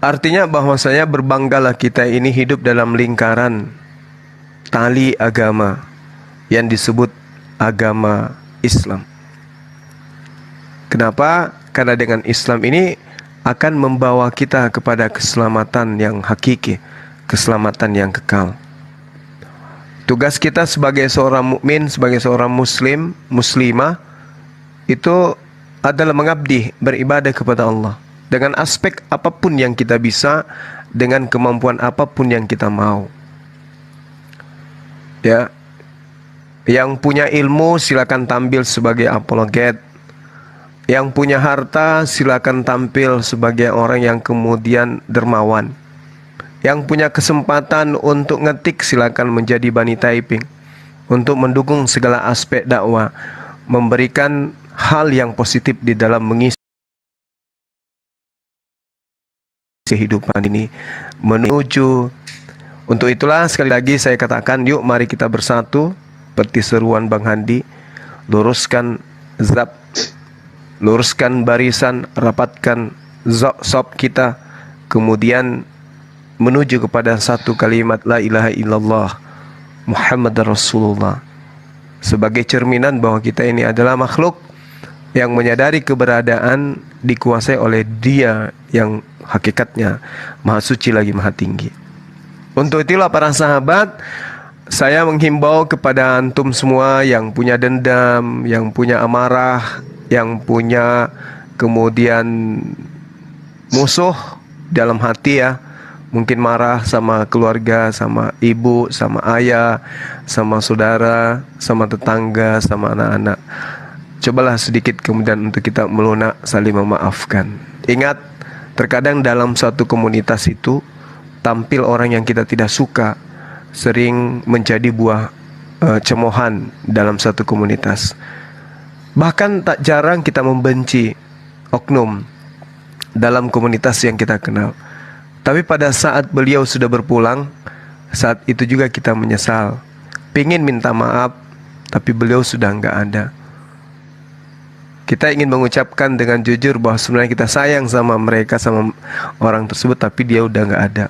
Artinya bahwasanya berbanggalah kita ini hidup dalam lingkaran tali agama yang disebut agama Islam. Kenapa? Karena dengan Islam ini akan membawa kita kepada keselamatan yang hakiki, keselamatan yang kekal. Tugas kita sebagai seorang mukmin, sebagai seorang muslim, muslimah, itu adalah mengabdi, beribadah kepada Allah dengan aspek apapun yang kita bisa, dengan kemampuan apapun yang kita mau. Ya, yang punya ilmu silakan tampil sebagai apologet. Yang punya harta silakan tampil sebagai orang yang kemudian dermawan. Yang punya kesempatan untuk ngetik silakan menjadi bani typing, untuk mendukung segala aspek dakwah, memberikan hal yang positif di dalam mengisi kehidupan ini menuju. Untuk itulah sekali lagi saya katakan, yuk mari kita bersatu seperti seruan Bang Handi, luruskan zab, luruskan barisan, rapatkan sop kita, kemudian menuju kepada satu kalimat la ilaha illallah Muhammad Rasulullah, sebagai cerminan bahwa kita ini adalah makhluk yang menyadari keberadaan dikuasai oleh Dia yang hakikatnya maha suci lagi maha tinggi. Untuk itulah para sahabat, saya menghimbau kepada antum semua yang punya dendam, yang punya amarah, yang punya kemudian musuh dalam hati ya, mungkin marah sama keluarga, sama ibu, sama ayah, sama saudara, sama tetangga, sama anak-anak. Cobalah sedikit kemudian untuk kita melunak, saling memaafkan. Ingat, terkadang dalam satu komunitas itu tampil orang yang kita tidak suka, sering menjadi buah cemohan dalam satu komunitas. Bahkan tak jarang kita membenci oknum dalam komunitas yang kita kenal. Tapi pada saat beliau sudah berpulang, saat itu juga kita menyesal, pingin minta maaf, tapi beliau sudah nggak ada. Kita ingin mengucapkan dengan jujur bahwa sebenarnya kita sayang sama mereka, sama orang tersebut, tapi dia udah nggak ada.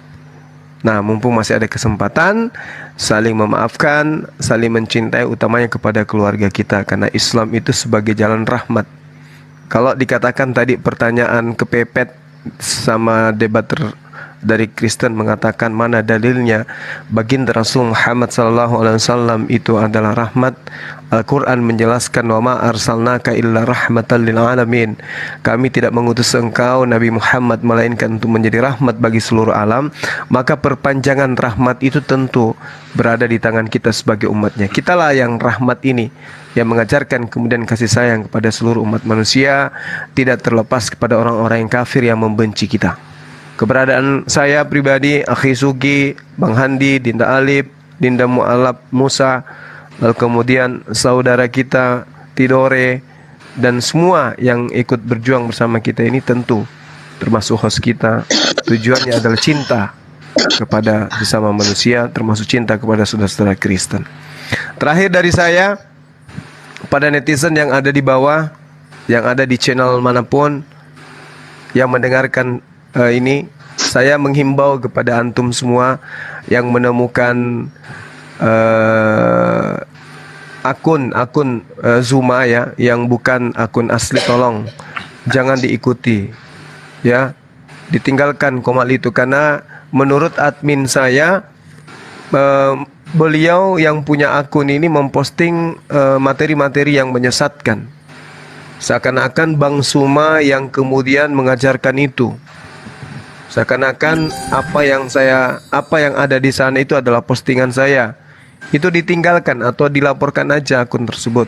Nah, mumpung masih ada kesempatan, saling memaafkan, saling mencintai, utamanya kepada keluarga kita, karena Islam itu sebagai jalan rahmat. Kalau dikatakan tadi pertanyaan kepepet sama debater dari Kristen mengatakan mana dalilnya baginda Rasul Muhammad SAW itu adalah rahmat, Al-Quran menjelaskan wa ma arsalnaka illa rahmatan lil alamin, kami tidak mengutus engkau Nabi Muhammad melainkan untuk menjadi rahmat bagi seluruh alam. Maka perpanjangan rahmat itu tentu berada di tangan kita sebagai umatnya. Kitalah yang rahmat ini, yang mengajarkan kemudian kasih sayang kepada seluruh umat manusia, tidak terlepas kepada orang-orang yang kafir yang membenci kita. Keberadaan saya pribadi, Akhi Sugi, Bang Handi, Dinda Alif, Dinda Mu'alab Musa, lalu kemudian saudara kita Tidore, dan semua yang ikut berjuang bersama kita ini tentu termasuk host kita, tujuannya adalah cinta kepada sesama manusia, termasuk cinta kepada saudara-saudara Kristen. Terakhir dari saya, pada netizen yang ada di bawah, yang ada di channel manapun yang mendengarkan ini, saya menghimbau kepada antum semua yang menemukan akun Zuma ya, yang bukan akun asli, tolong jangan diikuti ya, ditinggalkan komal itu, karena menurut admin saya beliau yang punya akun ini memposting materi-materi yang menyesatkan, seakan-akan Bang Suma yang kemudian mengajarkan itu. Seakan-akan apa yang ada di sana itu adalah postingan saya. Itu ditinggalkan atau dilaporkan aja akun tersebut.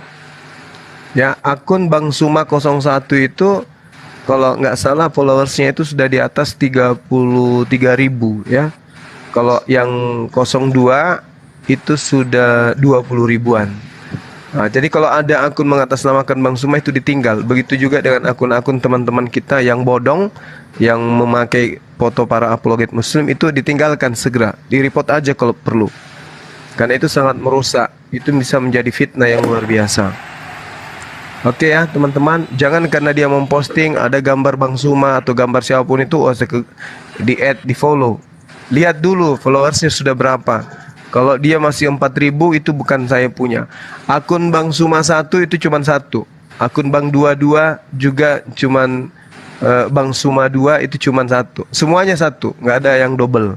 Ya, akun Bang Suma 01 itu kalau nggak salah followersnya itu sudah di atas 33.000 ya. Kalau yang 02 itu sudah 20 ribuan. Nah, jadi kalau ada akun mengatasnamakan Bang Suma itu ditinggal. Begitu juga dengan akun-akun teman-teman kita yang bodong, yang memakai foto para apologet Muslim itu ditinggalkan segera, di-report aja kalau perlu. Karena itu sangat merusak, itu bisa menjadi fitnah yang luar biasa. Oke ya teman-teman, jangan karena dia memposting ada gambar Bang Suma atau gambar siapapun itu, di-add, di-follow. Lihat dulu followersnya sudah berapa. Kalau dia masih 4.000 itu bukan saya punya. Akun Bang Suma 1 itu cuma 1. Akun Bang 22 juga cuman Bang Suma 2 itu cuma 1. Semuanya 1, nggak ada yang double.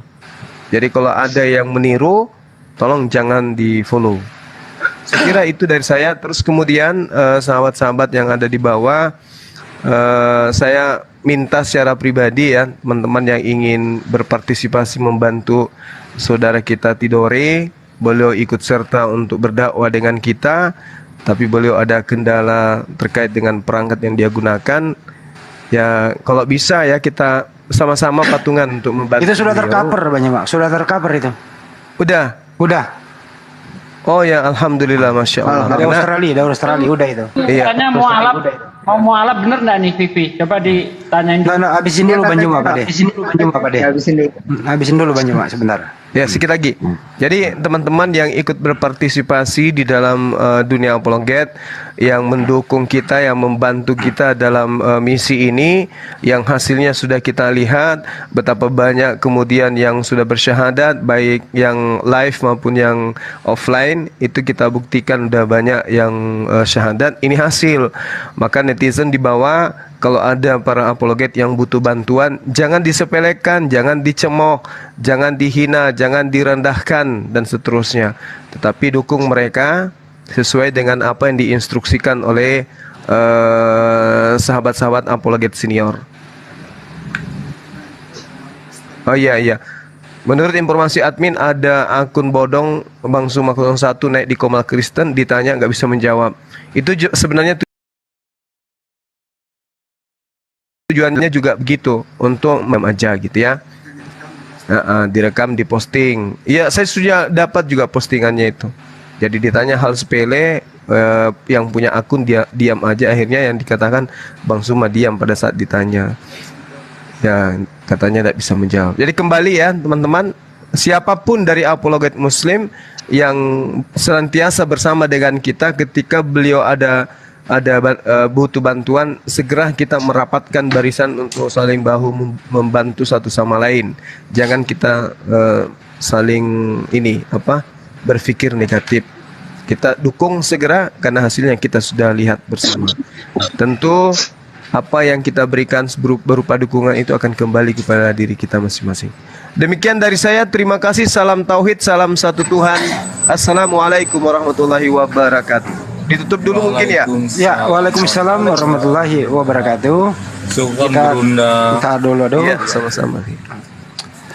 Jadi kalau ada yang meniru, tolong jangan di-follow. Saya kira itu dari saya. Terus kemudian sahabat-sahabat yang ada di bawah, saya minta secara pribadi ya, teman-teman yang ingin berpartisipasi membantu saudara kita Tidore, beliau ikut serta untuk berdakwah dengan kita, tapi beliau ada kendala terkait dengan perangkat yang dia gunakan. Ya kalau bisa ya kita sama-sama patungan untuk membantu. Itu sudah beliau. tercover banyak Pak, sudah tercover itu. Udah. Oh ya, alhamdulillah, masya Allah. Dari Australia, udah itu. Iya. Tanya mau mualaf bener nggak nih Vivi? Coba ditanyain dulu. Nah, habisin dulu Bang Juma, Pak De. Habisin dulu Bang Juma sebentar. Ya, sedikit lagi. Jadi teman-teman yang ikut berpartisipasi di dalam dunia apologet, yang mendukung kita, yang membantu kita dalam misi ini, yang hasilnya sudah kita lihat, betapa banyak kemudian yang sudah bersyahadat, baik yang live maupun yang offline, itu kita buktikan udah banyak yang syahadat. Ini hasil. Maka netizen di bawah, kalau ada para apologet yang butuh bantuan, jangan disepelekan, jangan dicemooh, jangan dihina, jangan direndahkan, dan seterusnya. Tetapi dukung mereka sesuai dengan apa yang diinstruksikan oleh sahabat-sahabat apologet senior. Oh iya. Menurut informasi admin, ada akun bodong Bang Suma 01 naik di Komal Kristen, ditanya nggak bisa menjawab. Itu sebenarnya tujuannya juga begitu, untuk aja gitu ya. Direkam, diposting. Iya, saya sudah dapat juga postingannya itu. Jadi ditanya hal sepele, yang punya akun dia diam aja, akhirnya yang dikatakan Bang Suma diam pada saat ditanya. Ya, katanya tidak bisa menjawab. Jadi kembali ya teman-teman, siapapun dari apologet Muslim yang senantiasa bersama dengan kita ketika beliau ada butuh bantuan, segera kita merapatkan barisan untuk saling bahu membantu satu sama lain. Jangan kita saling berpikir negatif. Kita dukung segera karena hasilnya kita sudah lihat bersama. Tentu apa yang kita berikan berupa dukungan itu akan kembali kepada diri kita masing-masing. Demikian dari saya, terima kasih, salam tauhid, salam satu Tuhan. Assalamualaikum warahmatullahi wabarakatuh. Ditutup dulu mungkin ya. Ya, waalaikumsalam warahmatullahi wabarakatuh. Kita dulu. Ya, sama-sama.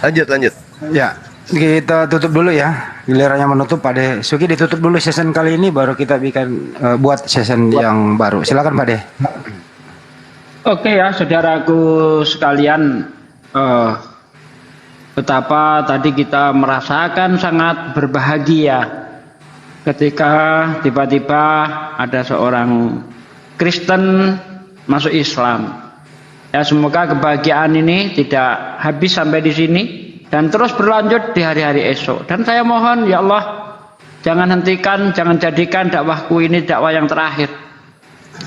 Lanjut. Ya, kita tutup dulu ya. Gilirannya menutup Pak De. Suki ditutup dulu season kali ini, baru kita bikin buat season yang baru. Silakan Pak De. Oke ya, saudaraku sekalian, betapa tadi kita merasakan sangat berbahagia ketika tiba-tiba ada seorang Kristen masuk Islam. Ya, semoga kebahagiaan ini tidak habis sampai di sini dan terus berlanjut di hari-hari esok. Dan saya mohon ya Allah, jangan hentikan, jangan jadikan dakwahku ini dakwah yang terakhir.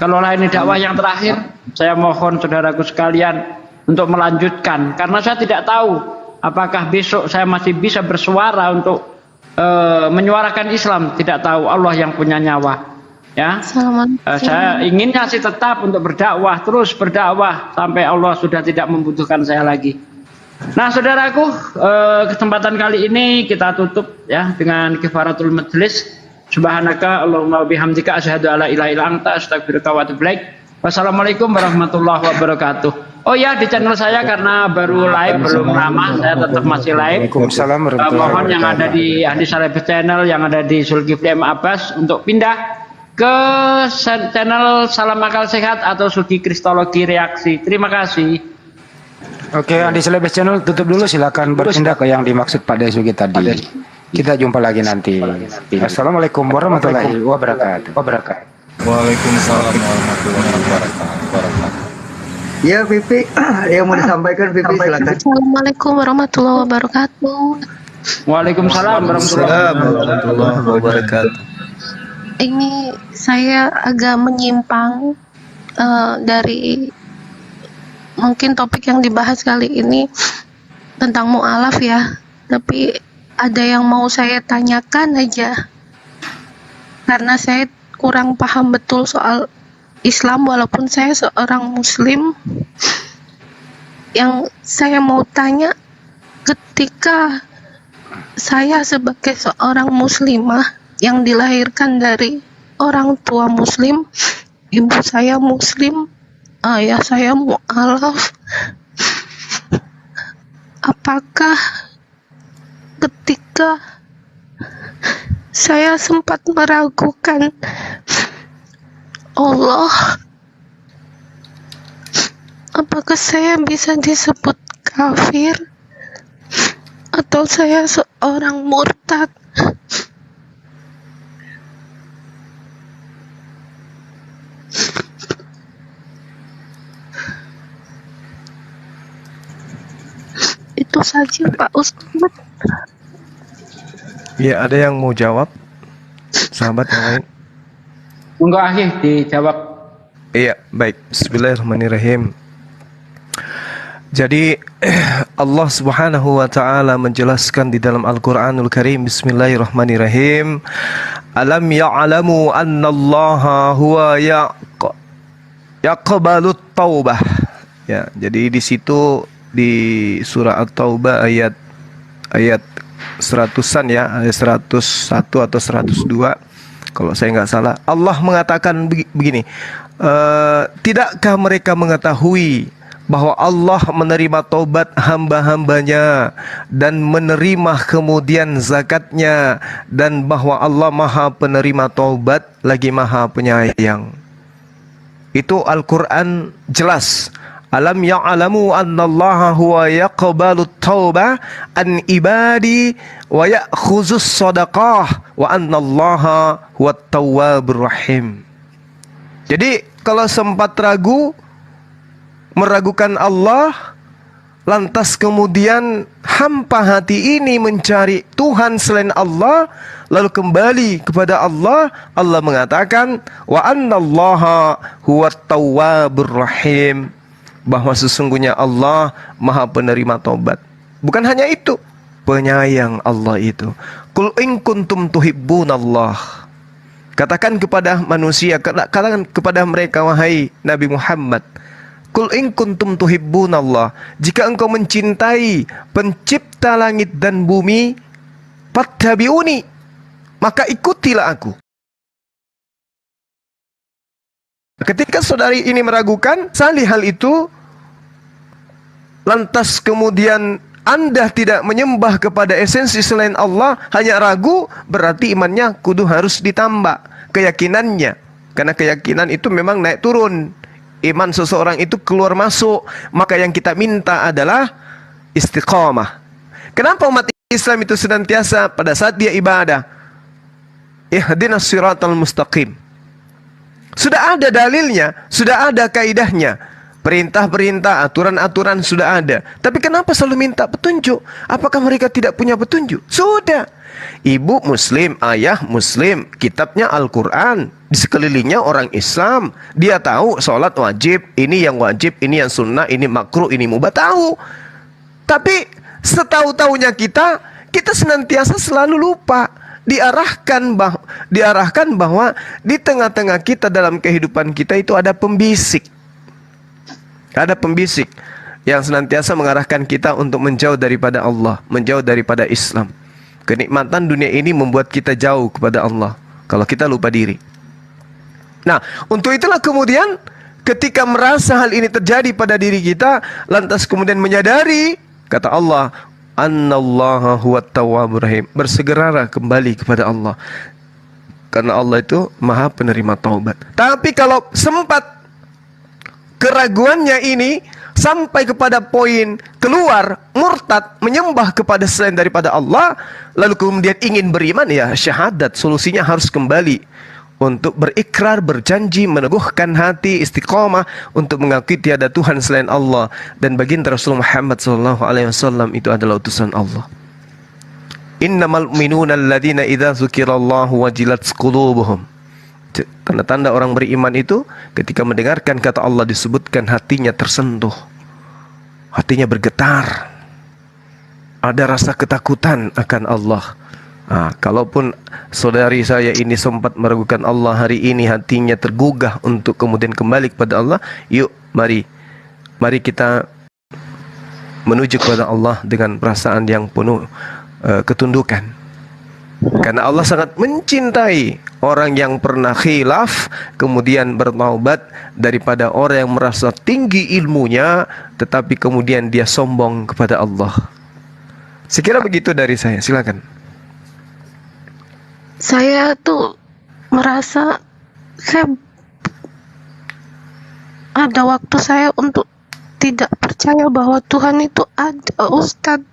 Kalaulah ini dakwah yang terakhir, saya mohon saudaraku sekalian untuk melanjutkan, karena saya tidak tahu apakah besok saya masih bisa bersuara untuk menyuarakan Islam. Tidak tahu, Allah yang punya nyawa ya. Saya inginnya sih tetap untuk berdakwah, terus berdakwah sampai Allah sudah tidak membutuhkan saya lagi. Nah saudaraku, kesempatan kali ini kita tutup ya dengan kifaratul majlis. Subhanaka Allahumma bihamdika asyhadu alla ilaha illa anta astaghfiruka wa atubu ilaik. Wassalamualaikum warahmatullahi wabarakatuh. Oh ya, di channel saya karena baru live belum lama, saya tetap masih live. Waalaikumsalam warahmatullahi wabarakatuh. Mohon yang ada di Ahli Salafis Channel, yang ada di Zulkifli M. Abbas untuk pindah ke channel Salam Akal Sehat atau Sugi Kristologi Reaksi. Terima kasih. Oke, Ahli Salafis Channel tutup dulu, silakan berpindah ke yang dimaksud pada Sugi tadi. Kita jumpa lagi nanti. Assalamualaikum warahmatullahi wabarakatuh. Waalaikumsalam warahmatullahi wabarakatuh. Ya, Pipi, ada yang mau disampaikan, Pipi, silakan. Assalamualaikum warahmatullahi wabarakatuh. Waalaikumsalam warahmatullahi wabarakatuh. Ini saya agak menyimpang dari mungkin topik yang dibahas kali ini tentang mu'alaf ya, tapi ada yang mau saya tanyakan aja karena saya kurang paham betul soal Islam walaupun saya seorang muslim. Yang saya mau tanya, ketika saya sebagai seorang muslimah yang dilahirkan dari orang tua muslim, ibu saya muslim, ayah saya mu'alaf, apakah ketika saya sempat meragukan Allah, apakah saya bisa disebut kafir atau saya seorang murtad? Itu saja Pak Ustadz. Ya, ada yang mau jawab? Sahabat yang lain? Monggo akhir dijawab. Iya, baik. Bismillahirrahmanirrahim. Jadi Allah Subhanahu wa taala menjelaskan di dalam Al-Qur'anul Karim, Bismillahirrahmanirrahim, alam ya'lamu annallaha huwa yaqbalut taubah. Ya, jadi di situ di surah At-Taubah ayat 100-an ya, ayat 101 atau 102 kalau saya nggak salah, Allah mengatakan begini, tidakkah mereka mengetahui bahwa Allah menerima taubat hamba-hambanya dan menerima kemudian zakatnya, dan bahwa Allah maha penerima taubat lagi maha penyayang. Itu Al-Quran jelas. Alam ya'lamu annallaha huwa yaqbalut taubah an ibadi wa ya'khuzus sadaqah wa annallaha huwat tawwabur rahim. Jadi kalau sempat meragukan Allah, lantas kemudian hampa hati ini mencari Tuhan selain Allah, lalu kembali kepada Allah, Allah mengatakan wa annallaha huwat tawwabur rahim, bahwa sesungguhnya Allah maha penerima taubat. Bukan hanya itu, penyayang Allah itu. Qul in kuntum tuhibbunallah. Katakan kepada manusia, katakan kepada mereka, wahai Nabi Muhammad, Qul in kuntum tuhibbunallah, jika engkau mencintai pencipta langit dan bumi, fattabi'uni, maka ikutilah aku. Ketika saudari ini meragukan salih hal itu, lantas kemudian Anda tidak menyembah kepada esensi selain Allah, hanya ragu, berarti imannya kudu harus ditambah keyakinannya. Karena keyakinan itu memang naik turun. Iman seseorang itu keluar masuk. Maka yang kita minta adalah istiqamah. Kenapa umat Islam itu senantiasa pada saat dia ibadah, ihdinas siratal mustaqim, sudah ada dalilnya, sudah ada kaidahnya, perintah-perintah, aturan-aturan sudah ada. Tapi kenapa selalu minta petunjuk? Apakah mereka tidak punya petunjuk? Sudah. Ibu muslim, ayah muslim, kitabnya Al-Quran, di sekelilingnya orang Islam. Dia tahu sholat wajib, ini yang wajib, ini yang sunnah, ini makruh, ini mubah, tahu. Tapi setahu-tahunya kita senantiasa selalu lupa. Diarahkan bahwa di tengah-tengah kita dalam kehidupan kita itu ada pembisik. Ada pembisik yang senantiasa mengarahkan kita untuk menjauh daripada Allah, menjauh daripada Islam. Kenikmatan dunia ini membuat kita jauh kepada Allah kalau kita lupa diri. Nah, untuk itulah kemudian ketika merasa hal ini terjadi pada diri kita, lantas kemudian menyadari, kata Allah, Annallaha huwat tawwabur rahim, bersegeralah kembali kepada Allah, karena Allah itu maha penerima taubat. Tapi kalau sempat keraguannya ini sampai kepada poin keluar murtad menyembah kepada selain daripada Allah, lalu kemudian ingin beriman, ya syahadat, solusinya harus kembali untuk berikrar, berjanji, meneguhkan hati, istiqamah untuk mengakui tiada Tuhan selain Allah, dan baginda Rasulullah Muhammad SAW itu adalah utusan Allah. Innamal mu'minuna alladzina idza dzukirallahu wajilat qulubuhum. Tanda-tanda orang beriman itu ketika mendengarkan kata Allah disebutkan hatinya tersentuh, hatinya bergetar, ada rasa ketakutan akan Allah. Kalaupun saudari saya ini sempat meragukan Allah, hari ini hatinya tergugah untuk kemudian kembali kepada Allah, yuk mari kita menuju kepada Allah dengan perasaan yang penuh ketundukan. Karena Allah sangat mencintai orang yang pernah khilaf kemudian bertaubat daripada orang yang merasa tinggi ilmunya tetapi kemudian dia sombong kepada Allah. Sekira begitu dari saya, silakan. Saya tuh merasa ada waktu saya untuk tidak percaya bahwa Tuhan itu ada, Ustadz.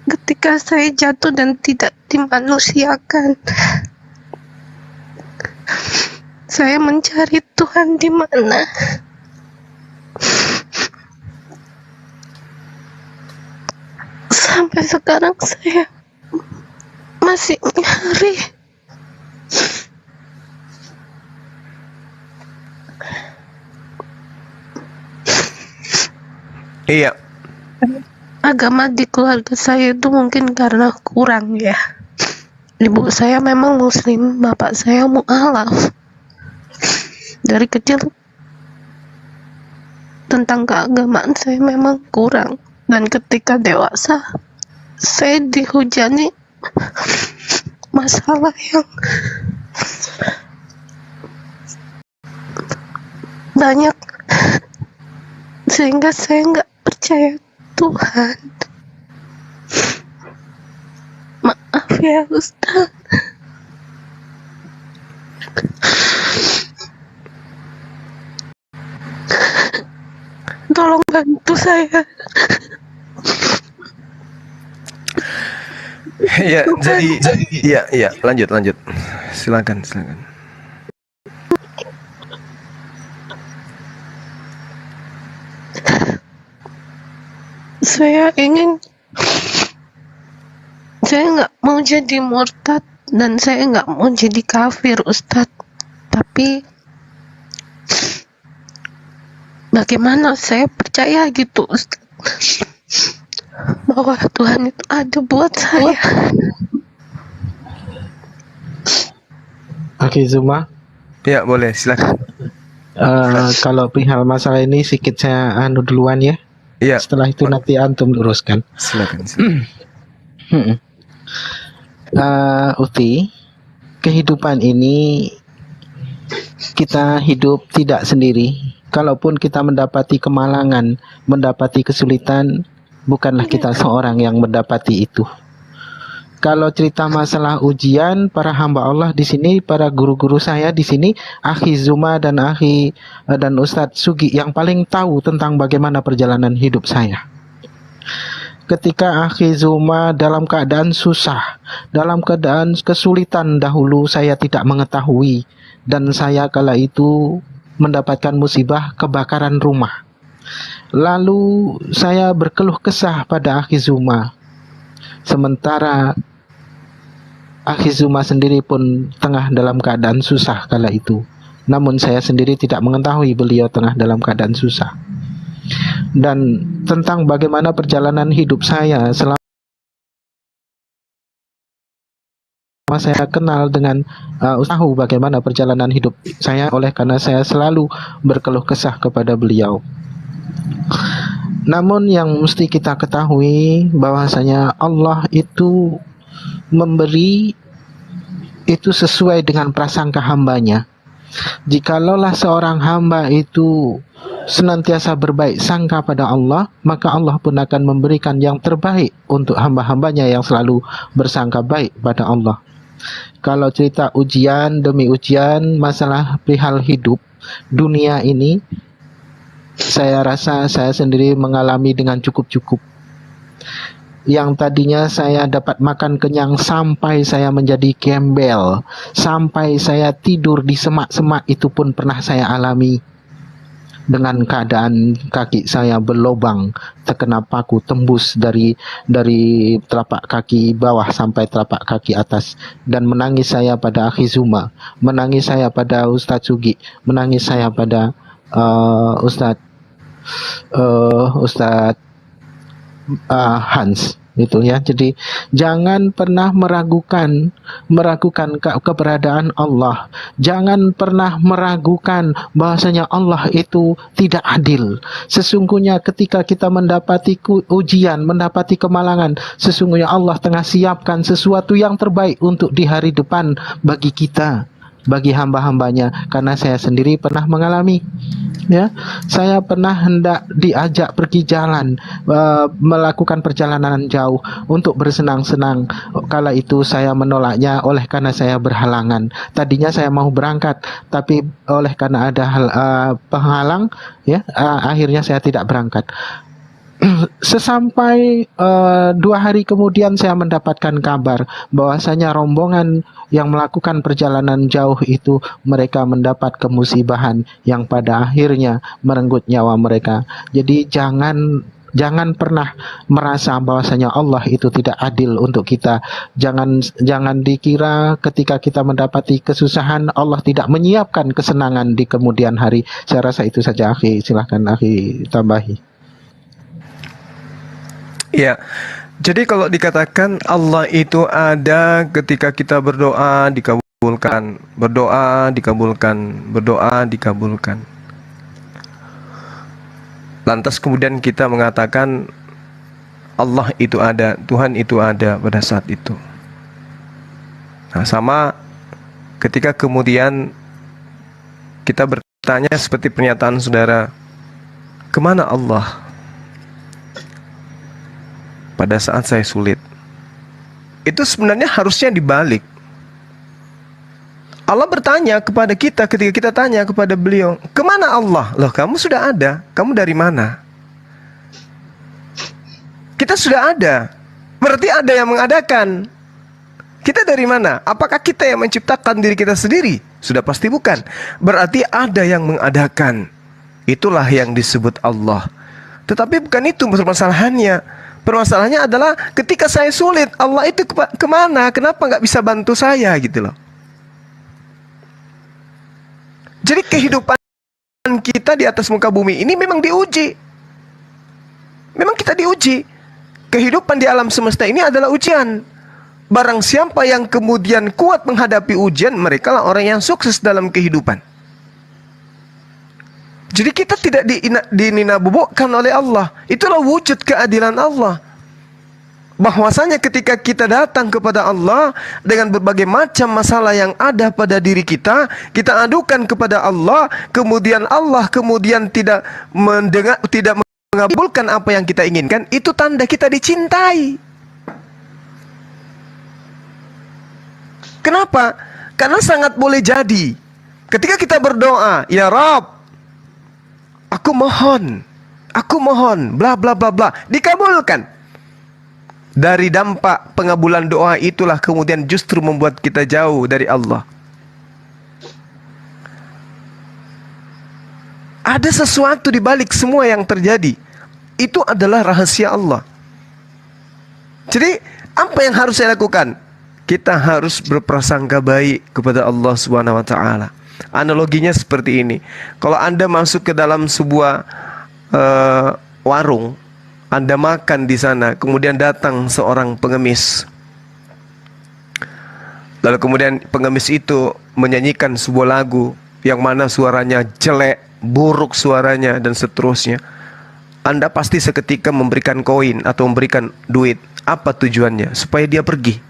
Ketika saya jatuh dan tidak dimanusiakan, saya mencari Tuhan di mana. Sampai sekarang saya masih nyari. Iya. Agama di keluarga saya itu mungkin karena kurang ya. Ibu saya memang muslim, bapak saya mu'alaf. Dari kecil tentang keagamaan saya memang kurang. Dan ketika dewasa saya dihujani masalah yang banyak sehingga saya nggak percaya Tuhan. Maaf ya Ustaz. Tolong bantu saya. Ya, jadi lanjut. Silakan. Saya nggak mau jadi murtad dan saya nggak mau jadi kafir, Ustadz. Tapi bagaimana saya percaya gitu, Ustadz, bahwa Tuhan itu ada buat saya. Oke, Zuma. Ya, boleh, silakan. Kalau perihal masalah ini sedikit saya duluan ya. Iya. Setelah itu nanti antum luruskan. Silakan. Uti, kehidupan ini kita hidup tidak sendiri. Kalaupun kita mendapati kemalangan, mendapati kesulitan, bukanlah kita seorang yang mendapati itu. Kalau cerita masalah ujian, para hamba Allah di sini, para guru-guru saya di sini, Akhi Zuma dan Ustadz Sugi yang paling tahu tentang bagaimana perjalanan hidup saya. Ketika Akhi Zuma dalam keadaan susah, dalam keadaan kesulitan dahulu saya tidak mengetahui, dan saya kala itu mendapatkan musibah kebakaran rumah. Lalu saya berkeluh kesah pada Akhi Zuma. Sementara Akhi Zuma sendiri pun tengah dalam keadaan susah kala itu. Namun saya sendiri tidak mengetahui beliau tengah dalam keadaan susah. Dan tentang bagaimana perjalanan hidup saya selama saya kenal dengan tahu bagaimana perjalanan hidup saya oleh karena saya selalu berkeluh kesah kepada beliau. Namun yang mesti kita ketahui bahwasanya Allah itu memberi itu sesuai dengan prasangka hambanya. Jikalau seorang hamba itu senantiasa berbaik sangka pada Allah, maka Allah pun akan memberikan yang terbaik untuk hamba-hambanya yang selalu bersangka baik pada Allah. Kalau cerita ujian demi ujian, masalah perihal hidup dunia ini, saya rasa saya sendiri mengalami dengan cukup-cukup. Yang tadinya saya dapat makan kenyang sampai saya menjadi gembel, sampai saya tidur di semak-semak, itu pun pernah saya alami. Dengan keadaan kaki saya berlobang, terkena paku tembus dari telapak kaki bawah sampai telapak kaki atas, dan menangis saya pada Akhi Zuma, menangis saya pada Ustadz Sugi, menangis saya pada Ustadz Hans, itu ya. Jadi jangan pernah meragukan keberadaan Allah. Jangan pernah meragukan bahwasanya Allah itu tidak adil. Sesungguhnya ketika kita mendapati ujian, mendapati kemalangan, sesungguhnya Allah tengah siapkan sesuatu yang terbaik untuk di hari depan bagi kita, bagi hamba-hambanya. Karena saya sendiri pernah mengalami, ya, saya pernah hendak diajak pergi jalan, melakukan perjalanan jauh untuk bersenang-senang. Kala itu saya menolaknya oleh karena saya berhalangan. Tadinya saya mau berangkat, tapi oleh karena ada penghalang, ya, akhirnya saya tidak berangkat. Sesampai 2 hari kemudian saya mendapatkan kabar bahwasanya rombongan yang melakukan perjalanan jauh itu, mereka mendapat kemusibahan yang pada akhirnya merenggut nyawa mereka. Jadi jangan pernah merasa bahwasanya Allah itu tidak adil untuk kita. Jangan dikira ketika kita mendapati kesusahan Allah tidak menyiapkan kesenangan di kemudian hari. Saya rasa itu saja, Akhi. Silahkan Akhi tambahi. Ya, jadi kalau dikatakan Allah itu ada ketika kita berdoa dikabulkan, berdoa dikabulkan, berdoa dikabulkan. Lantas kemudian kita mengatakan Allah itu ada, Tuhan itu ada pada saat itu. Nah, sama ketika kemudian kita bertanya seperti pernyataan saudara, kemana Allah pada saat saya sulit? Itu sebenarnya harusnya dibalik. Allah bertanya kepada kita ketika kita tanya kepada beliau, kemana Allah? Loh, kamu sudah ada, kamu dari mana? Kita sudah ada, berarti ada yang mengadakan. Kita dari mana? Apakah kita yang menciptakan diri kita sendiri? Sudah pasti bukan. Berarti ada yang mengadakan. Itulah yang disebut Allah. Tetapi bukan itu permasalahannya. Permasalahannya adalah ketika saya sulit, Allah itu kemana? Kenapa nggak bisa bantu saya gitu loh. Jadi kehidupan kita di atas muka bumi ini memang diuji. Memang kita diuji. Kehidupan di alam semesta ini adalah ujian. Barang siapa yang kemudian kuat menghadapi ujian, mereka lah orang yang sukses dalam kehidupan. Jadi kita tidak dinabubukkan oleh Allah. Itulah wujud keadilan Allah. Bahwasanya ketika kita datang kepada Allah dengan berbagai macam masalah yang ada pada diri kita, kita adukan kepada Allah, kemudian Allah tidak mendengar, tidak mengabulkan apa yang kita inginkan, itu tanda kita dicintai. Kenapa? Karena sangat boleh jadi ketika kita berdoa, ya Rabb, aku mohon, bla bla bla bla, dikabulkan. Dari dampak pengabulan doa itulah kemudian justru membuat kita jauh dari Allah. Ada sesuatu di balik semua yang terjadi. Itu adalah rahasia Allah. Jadi apa yang harus saya lakukan? Kita harus berprasangka baik kepada Allah Subhanahu wa taala. Analoginya seperti ini. Kalau Anda masuk ke dalam sebuah warung, Anda makan di sana, kemudian datang seorang pengemis. Lalu kemudian pengemis itu menyanyikan sebuah lagu yang mana suaranya jelek, buruk suaranya dan seterusnya. Anda pasti seketika memberikan koin atau memberikan duit. Apa tujuannya? Supaya dia pergi.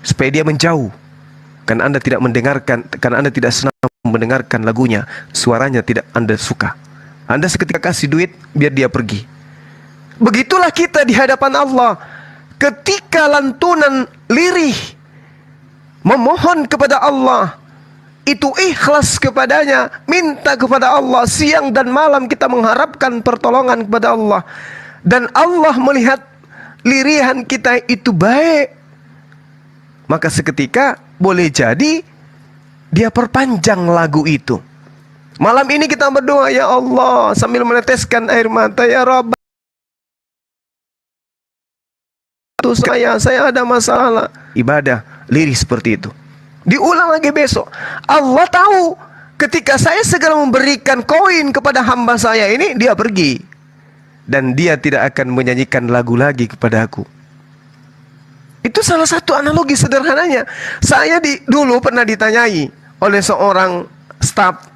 Supaya dia menjauh. Karena Anda tidak mendengarkan, karena Anda tidak senang mendengarkan lagunya, suaranya tidak Anda suka. Anda seketika kasih duit biar dia pergi. Begitulah kita di hadapan Allah. Ketika lantunan lirih memohon kepada Allah, itu ikhlas kepadanya, minta kepada Allah siang dan malam, kita mengharapkan pertolongan kepada Allah, dan Allah melihat lirihan kita itu baik, maka seketika boleh jadi dia perpanjang lagu itu. Malam ini kita berdoa, ya Allah, sambil meneteskan air mata, ya Rabb, saya ada masalah. Ibadah lirih seperti itu. Diulang lagi besok. Allah tahu ketika saya segera memberikan koin kepada hamba saya ini, dia pergi. Dan dia tidak akan menyanyikan lagu lagi kepada aku. Itu salah satu analogi sederhananya. Saya dulu pernah ditanyai oleh seorang staf.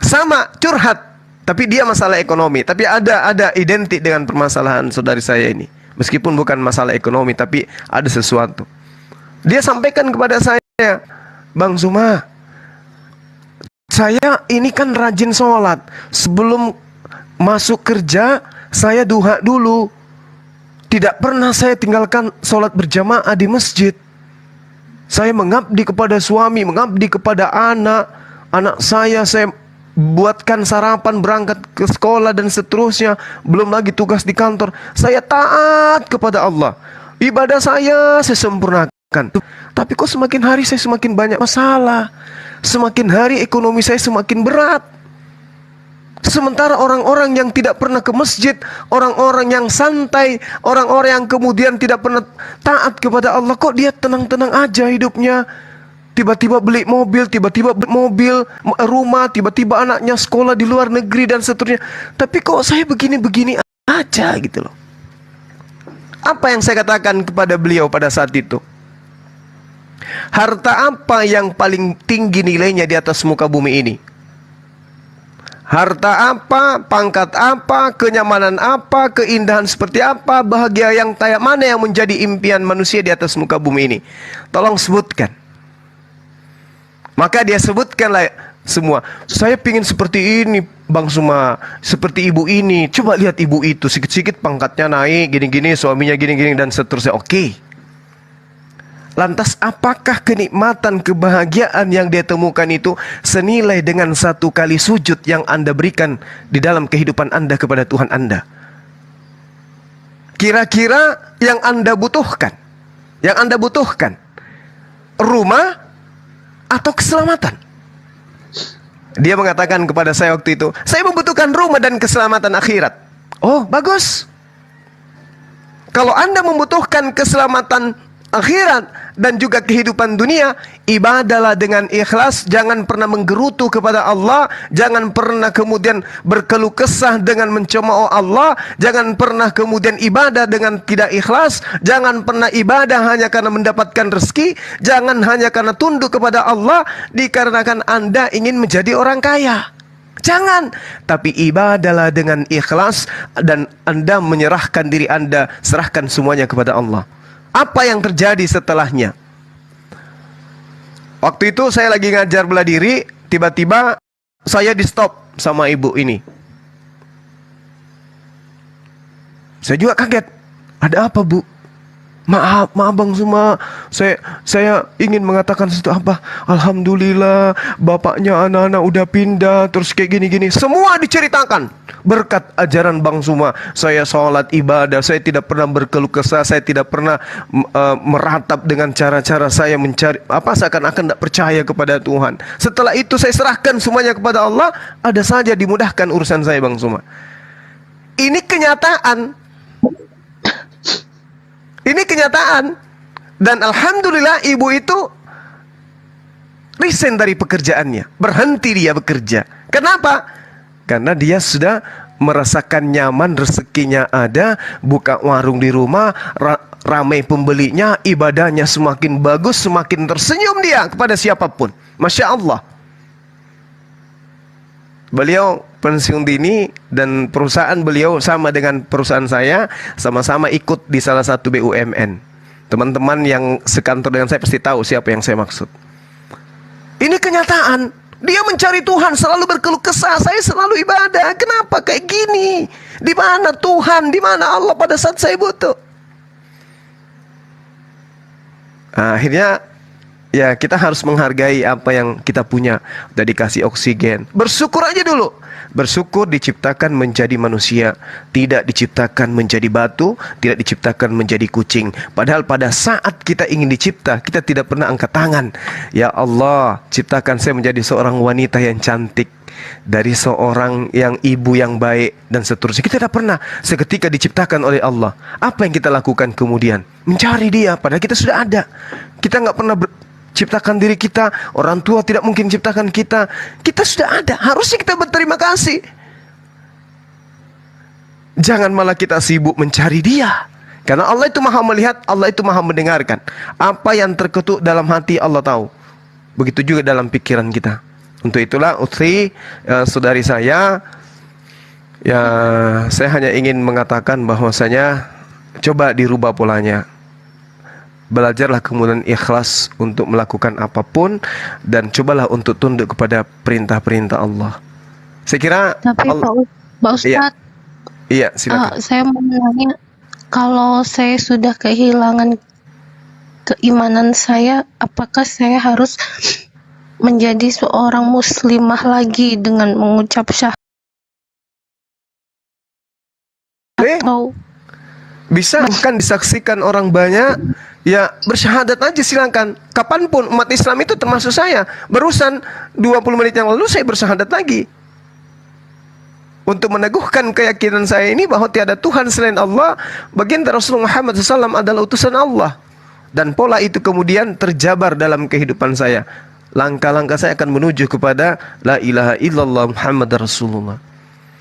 Sama, curhat. Tapi dia masalah ekonomi. Tapi ada identik dengan permasalahan saudari saya ini. Meskipun bukan masalah ekonomi, tapi ada sesuatu. Dia sampaikan kepada saya, Bang Zuma, saya ini kan rajin sholat. Sebelum masuk kerja, saya duha dulu. Tidak pernah saya tinggalkan sholat berjamaah di masjid. Saya mengabdi kepada suami, mengabdi kepada anak saya buatkan sarapan, berangkat ke sekolah dan seterusnya. Belum lagi tugas di kantor. Saya taat kepada Allah. Ibadah saya sempurnakan. Tapi kok semakin hari saya semakin banyak masalah. Semakin hari ekonomi saya semakin berat. Sementara orang-orang yang tidak pernah ke masjid, orang-orang yang santai, orang-orang yang kemudian tidak pernah taat kepada Allah, kok dia tenang-tenang aja hidupnya. Tiba-tiba beli mobil, rumah, tiba-tiba anaknya sekolah di luar negeri dan seterusnya. Tapi kok saya begini-begini aja gitu loh. Apa yang saya katakan kepada beliau pada saat itu? Harta apa yang paling tinggi nilainya di atas muka bumi ini? Harta apa, pangkat apa, kenyamanan apa, keindahan seperti apa, bahagia yang kayak mana yang menjadi impian manusia di atas muka bumi ini? Tolong sebutkan. Maka dia sebutkanlah semua. Saya pingin seperti ini, Bang Zuma, seperti ibu ini. Coba lihat ibu itu, sikit-sikit pangkatnya naik, gini-gini, suaminya gini-gini dan seterusnya. Oke. Lantas apakah kenikmatan, kebahagiaan yang dia temukan itu senilai dengan 1 kali sujud yang Anda berikan di dalam kehidupan Anda kepada Tuhan Anda? Kira-kira yang Anda butuhkan, rumah atau keselamatan? Dia mengatakan kepada saya waktu itu, saya membutuhkan rumah dan keselamatan akhirat. Oh, bagus. Kalau Anda membutuhkan keselamatan akhirat dan juga kehidupan dunia, ibadahlah dengan ikhlas. Jangan pernah menggerutu kepada Allah. Jangan pernah kemudian berkeluh kesah dengan mencemooh Allah. Jangan pernah kemudian ibadah dengan tidak ikhlas. Jangan pernah ibadah hanya karena mendapatkan rezeki. Jangan hanya karena tunduk kepada Allah dikarenakan Anda ingin menjadi orang kaya. Jangan. Tapi ibadahlah dengan ikhlas dan Anda menyerahkan diri Anda, serahkan semuanya kepada Allah. Apa yang terjadi setelahnya? Waktu itu saya lagi ngajar bela diri, tiba-tiba saya di stop sama ibu ini. Saya juga kaget. Ada apa, Bu? Maaf Bang Zuma, saya ingin mengatakan sesuatu. Apa? Alhamdulillah, bapaknya anak-anak udah pindah, terus kayak gini-gini. Semua diceritakan. Berkat ajaran Bang Zuma, saya sholat ibadah, saya tidak pernah berkeluh kesah, saya tidak pernah meratap dengan cara-cara saya mencari seakan-akan tidak percaya kepada Tuhan. Setelah itu saya serahkan semuanya kepada Allah, ada saja dimudahkan urusan saya, Bang Zuma. Ini kenyataan. Ini kenyataan. Dan alhamdulillah ibu itu resign dari pekerjaannya. Berhenti dia bekerja. Kenapa? Karena dia sudah merasakan nyaman, rezekinya ada, buka warung di rumah, ramai pembelinya, ibadahnya semakin bagus, semakin tersenyum dia kepada siapapun. Masya Allah. Beliau pensiun dini dan perusahaan beliau sama dengan perusahaan saya, sama-sama ikut di salah satu BUMN. Teman-teman yang sekantor dengan saya pasti tahu siapa yang saya maksud. Ini kenyataan. Dia mencari Tuhan, selalu berkeluh kesah. Saya selalu ibadah. Kenapa kayak gini? Di mana Tuhan? Di mana Allah pada saat saya butuh? Akhirnya Ya, kita harus menghargai apa yang kita punya. Udah dikasih oksigen, bersyukur aja dulu. Bersyukur diciptakan menjadi manusia, tidak diciptakan menjadi batu, tidak diciptakan menjadi kucing. Padahal pada saat kita ingin dicipta, kita tidak pernah angkat tangan. Ya Allah, ciptakan saya menjadi seorang wanita yang cantik, dari seorang yang ibu yang baik, dan seterusnya. Kita tidak pernah. Seketika diciptakan oleh Allah, apa yang kita lakukan kemudian? Mencari dia, padahal kita sudah ada. Kita nggak pernah ciptakan diri kita, orang tua tidak mungkin ciptakan kita. Kita sudah ada, harusnya kita berterima kasih. Jangan malah kita sibuk mencari dia. Karena Allah itu maha melihat, Allah itu maha mendengarkan. Apa yang terketuk dalam hati Allah tahu. Begitu juga dalam pikiran kita. Untuk itulah Uthri, saudari saya, ya saya hanya ingin mengatakan bahwasanya coba dirubah polanya. Belajarlah kemudian ikhlas untuk melakukan apapun, dan cobalah untuk tunduk kepada perintah-perintah Allah. Saya kira. Tapi Pak Ustadz, iya silakan. saya mau nanya, kalau saya sudah kehilangan keimanan saya, apakah saya harus menjadi seorang muslimah lagi dengan mengucap syahadat? Bisa kan disaksikan orang banyak, ya bersyahadat aja silakan. Kapanpun umat Islam itu termasuk saya. Barusan 20 menit yang lalu saya bersyahadat lagi. Untuk meneguhkan keyakinan saya ini bahwa tiada Tuhan selain Allah, baginda Rasulullah Muhammad SAW adalah utusan Allah. Dan pola itu kemudian terjabar dalam kehidupan saya. Langkah-langkah saya akan menuju kepada la ilaha illallah Muhammad Rasulullah.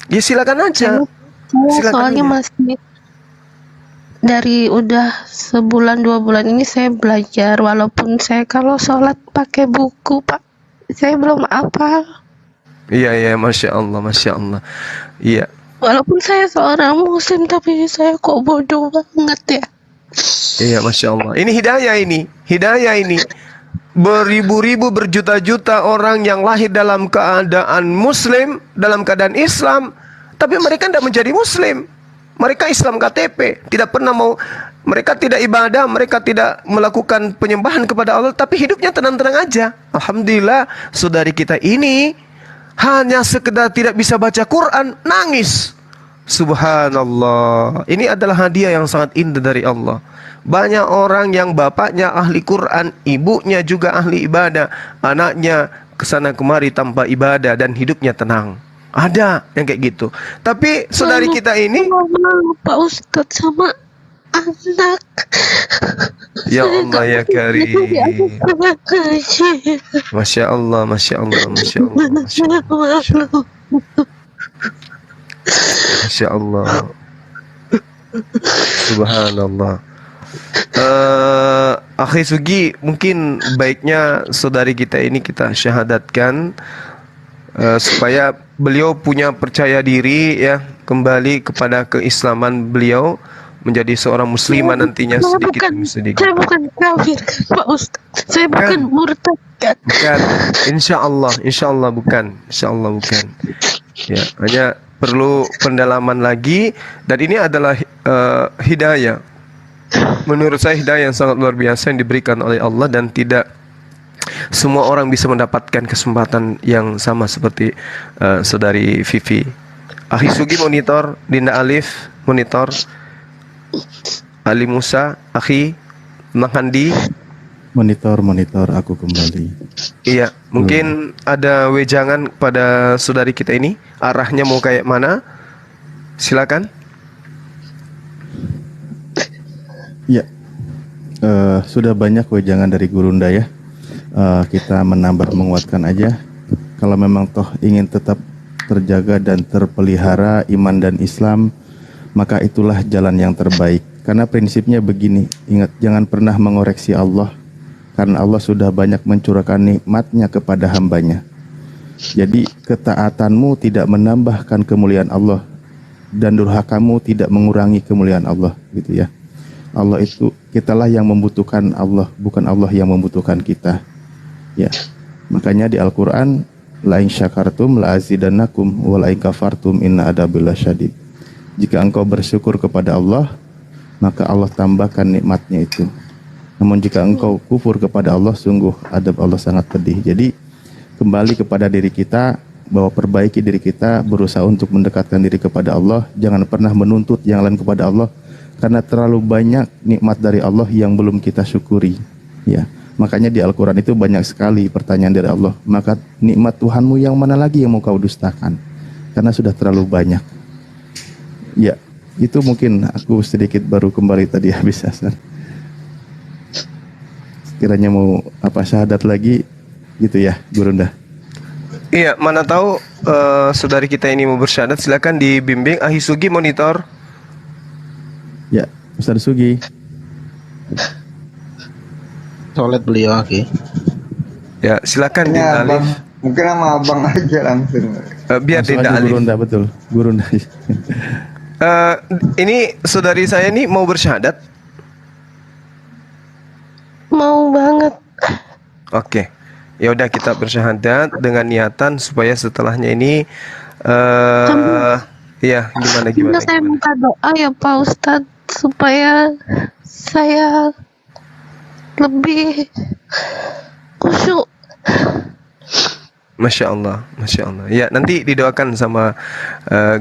Ya silakan aja. Silakan Soalnya aja. masih dari udah sebulan 2 bulan ini saya belajar, walaupun saya kalau sholat pakai buku Pak, saya belum hafal. Iya, masya Allah. Iya. Walaupun saya seorang muslim, tapi saya kok bodoh banget ya. Iya, masya Allah. Ini hidayah ini. Beribu-ribu, berjuta-juta orang yang lahir dalam keadaan muslim, dalam keadaan Islam, tapi mereka tidak menjadi muslim. Mereka Islam KTP, tidak pernah mau, mereka tidak ibadah, mereka tidak melakukan penyembahan kepada Allah, tapi hidupnya tenang-tenang aja. Alhamdulillah, saudari kita ini hanya sekedar tidak bisa baca Quran, nangis. Subhanallah. Ini adalah hadiah yang sangat indah dari Allah. Banyak orang yang bapaknya ahli Quran, ibunya juga ahli ibadah, anaknya kesana kemari tanpa ibadah dan hidupnya tenang. Ada yang kayak gitu. Tapi saudari kita ini, Pak Ustadz sama anak. ya Allah ya Karim. Masya Allah. Masya Allah. Subhanallah. Akhi Sugi, mungkin baiknya saudari kita ini kita syahadatkan, supaya beliau punya percaya diri ya, kembali kepada keislaman beliau, menjadi seorang muslimah nantinya sedikit demi sedikit. Saya bukan kafir kan Pak Ustadz, saya bukan murtad kan. Bukan, insya Allah bukan. Ya, hanya perlu pendalaman lagi, dan ini adalah hidayah. Menurut saya hidayah yang sangat luar biasa yang diberikan oleh Allah, dan tidak semua orang bisa mendapatkan kesempatan yang sama seperti saudari Vivi. Akhi Sugi monitor, Dinda Alif monitor, Ali Musa, Akhi Mahandi monitor, aku kembali. Iya, mungkin ada wejangan pada saudari kita ini, arahnya mau kayak mana? Silakan. Ya, sudah banyak wejangan dari Gurunda ya. Kita menambah menguatkan aja. Kalau memang toh ingin tetap terjaga dan terpelihara iman dan Islam, maka itulah jalan yang terbaik. Karena prinsipnya begini, ingat, jangan pernah mengoreksi Allah, karena Allah sudah banyak mencurahkan nikmatnya kepada hambanya. Jadi ketaatanmu tidak menambahkan kemuliaan Allah, dan durhakamu tidak mengurangi kemuliaan Allah, gitu ya. Allah itu, kitalah yang membutuhkan Allah, bukan Allah yang membutuhkan kita. Ya, makanya di Al-Quran, la in syakartum la azidannakum wa la in kafartum inna adabil lasyadid. Jika engkau bersyukur kepada Allah, maka Allah tambahkan nikmatnya itu. Namun jika engkau kufur kepada Allah, sungguh adab Allah sangat pedih. Jadi kembali kepada diri kita, bahwa perbaiki diri kita, berusaha untuk mendekatkan diri kepada Allah. Jangan pernah menuntut yang lain kepada Allah, karena terlalu banyak nikmat dari Allah yang belum kita syukuri. Ya, makanya di Al-Quran itu banyak sekali pertanyaan dari Allah. Maka nikmat Tuhanmu yang mana lagi yang mau kau dustakan? Karena sudah terlalu banyak. Ya, itu mungkin aku sedikit baru kembali tadi habis asar. Kiranya mau apa syahadat lagi gitu ya, Gurunda. Iya, mana tahu saudari kita ini mau bersyahadat, silakan dibimbing. Ahi Sugi monitor. Ya, Ustaz Sugi. Sholat beliau, oke. Ya, silakan Ini Dinda abang, Alif. mungkin sama abang aja langsung. Biar Langsung Dinda aja Alif. Gurunda, betul. Gurunda. Ini saudari saya ini mau bersyahadat. Mau banget. Oke. Ya udah, kita bersyahadat dengan niatan supaya setelahnya ini ya gimana. Saya minta doa ya Pak Ustadz supaya saya lebih khusyuk. Masya Allah. Ya, nanti didoakan sama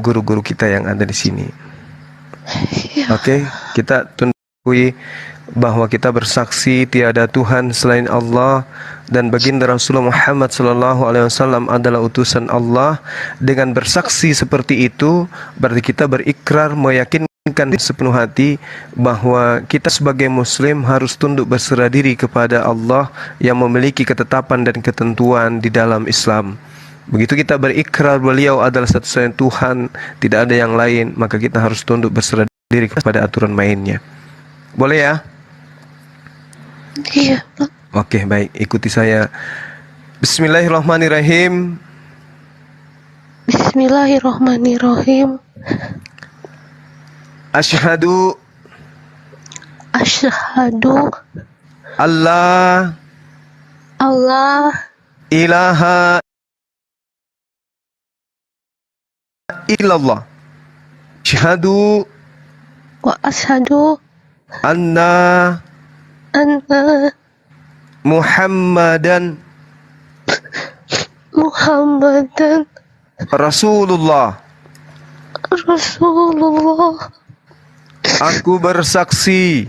guru-guru kita yang ada di sini. Oke, kita tundukui bahwa kita bersaksi tiada Tuhan selain Allah dan baginda Rasulullah Muhammad SAW adalah utusan Allah. Dengan bersaksi seperti itu, berarti kita berikrar meyakinkan sepenuh hati bahwa kita sebagai Muslim harus tunduk berserah diri kepada Allah yang memiliki ketetapan dan ketentuan di dalam Islam. Begitu kita berikrar beliau adalah satu-satunya Tuhan, tidak ada yang lain, maka kita harus tunduk berserah diri kepada aturan mainnya. Boleh ya? Iya, Pak. Oke, baik, ikuti saya. Bismillahirrahmanirrahim. Bismillahirrahmanirrahim. Asyhadu Allah ilaha illallah. Asyhadu wa asyhadu anna Muhammadan Rasulullah. Aku bersaksi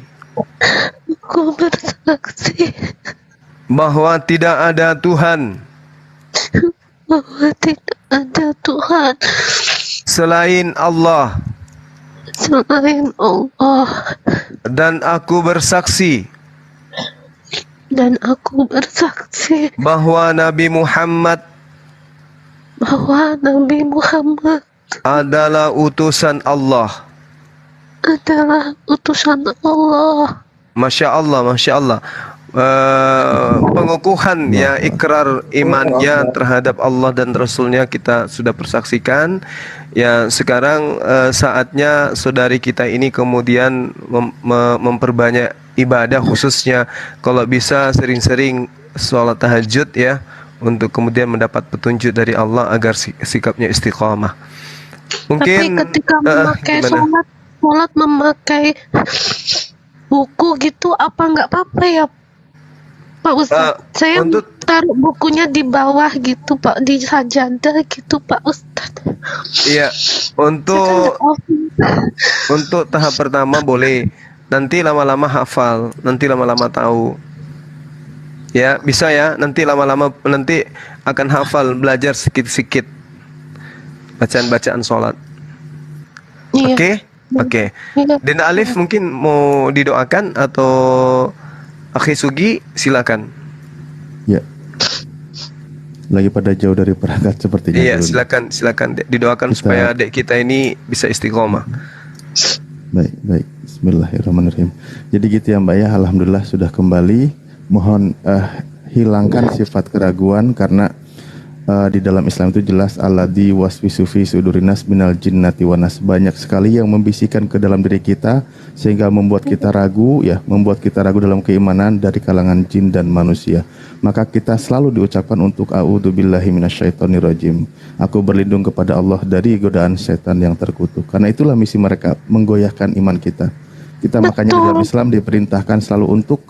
bahwa tidak ada Tuhan selain Allah. Dan aku bersaksi bahwa Nabi Muhammad adalah utusan Allah. Masya Allah. Pengukuhan ya, ikrar imannya terhadap Allah dan Rasulnya kita sudah persaksikan. Ya, sekarang saatnya saudari kita ini kemudian memperbanyak ibadah, khususnya kalau bisa sering-sering sholat tahajud ya, untuk kemudian mendapat petunjuk dari Allah agar sikapnya istiqamah. Mungkin tapi ketika memakai sholat memakai buku gitu, apa nggak apa-apa ya Pak Ustadz? Saya taruh bukunya di bawah gitu Pak, di sajadah gitu Pak Ustadz. Iya, untuk tahap pertama boleh. Nanti lama-lama hafal, nanti lama-lama tahu. Ya, bisa ya. Nanti lama-lama nanti akan hafal, belajar sedikit-sedikit bacaan-bacaan sholat. Oke. Dinda Alif mungkin mau didoakan atau Akhi Sugi, silakan. Ya. Lagi pada jauh dari perangkat sepertinya. Iya, silakan didoakan supaya adik kita ini bisa istiqomah. Baik. Bismillahirrahmanirrahim. Jadi gitu ya Mbak ya, alhamdulillah sudah kembali. Mohon hilangkan sifat keraguan, karena di dalam Islam itu jelas alladzi waswisu fi sudurinas minal jinnati wanas. Banyak sekali yang membisikkan ke dalam diri kita sehingga membuat kita ragu ya, membuat kita ragu dalam keimanan dari kalangan jin dan manusia. Maka kita selalu diucapkan untuk a'udzubillahi minasyaitonirrajim. Aku berlindung kepada Allah dari godaan setan yang terkutuk. Karena itulah misi mereka, menggoyahkan iman kita. Kita makanya di dalam Islam diperintahkan selalu untuk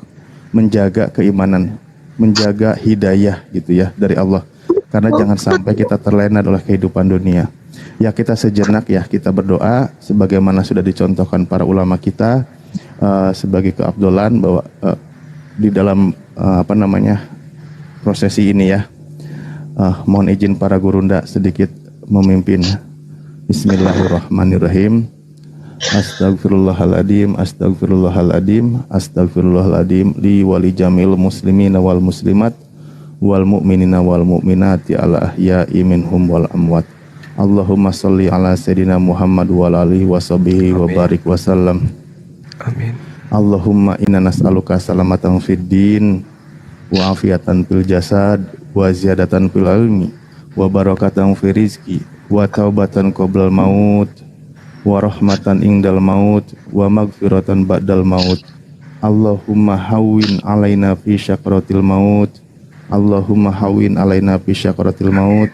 menjaga keimanan, menjaga hidayah gitu ya dari Allah. Karena jangan sampai kita terlena oleh kehidupan dunia. Ya kita sejenak ya kita berdoa sebagaimana sudah dicontohkan para ulama kita sebagai keabdolan bahwa di dalam prosesi ini ya. Mohon izin para gurunda sedikit memimpin. Bismillahirrahmanirrahim. Astagfirullahaladzim, astagfirullahaladzim, astagfirullahaladzim li wali jamil muslimina wal muslimat wal mu'minina wal mu'minati ala ahya'i minhum wal amwat. Allahumma salli ala sayyidina Muhammad wa alihi wa sahbihi wa barik wasallam. Amin. Allahumma inna nas'aluka salamatan fid din wa afiatan fil jasad wa ziyadatan fil ilmi wa barakatan fil rizki wa taubatan qoblal maut wa rahmatan indal maut wa magfiratan ba'dal maut. Allahumma hawwin alaina fi syakaratil maut. Allahumma hawwin alaina fi syakaratil maut.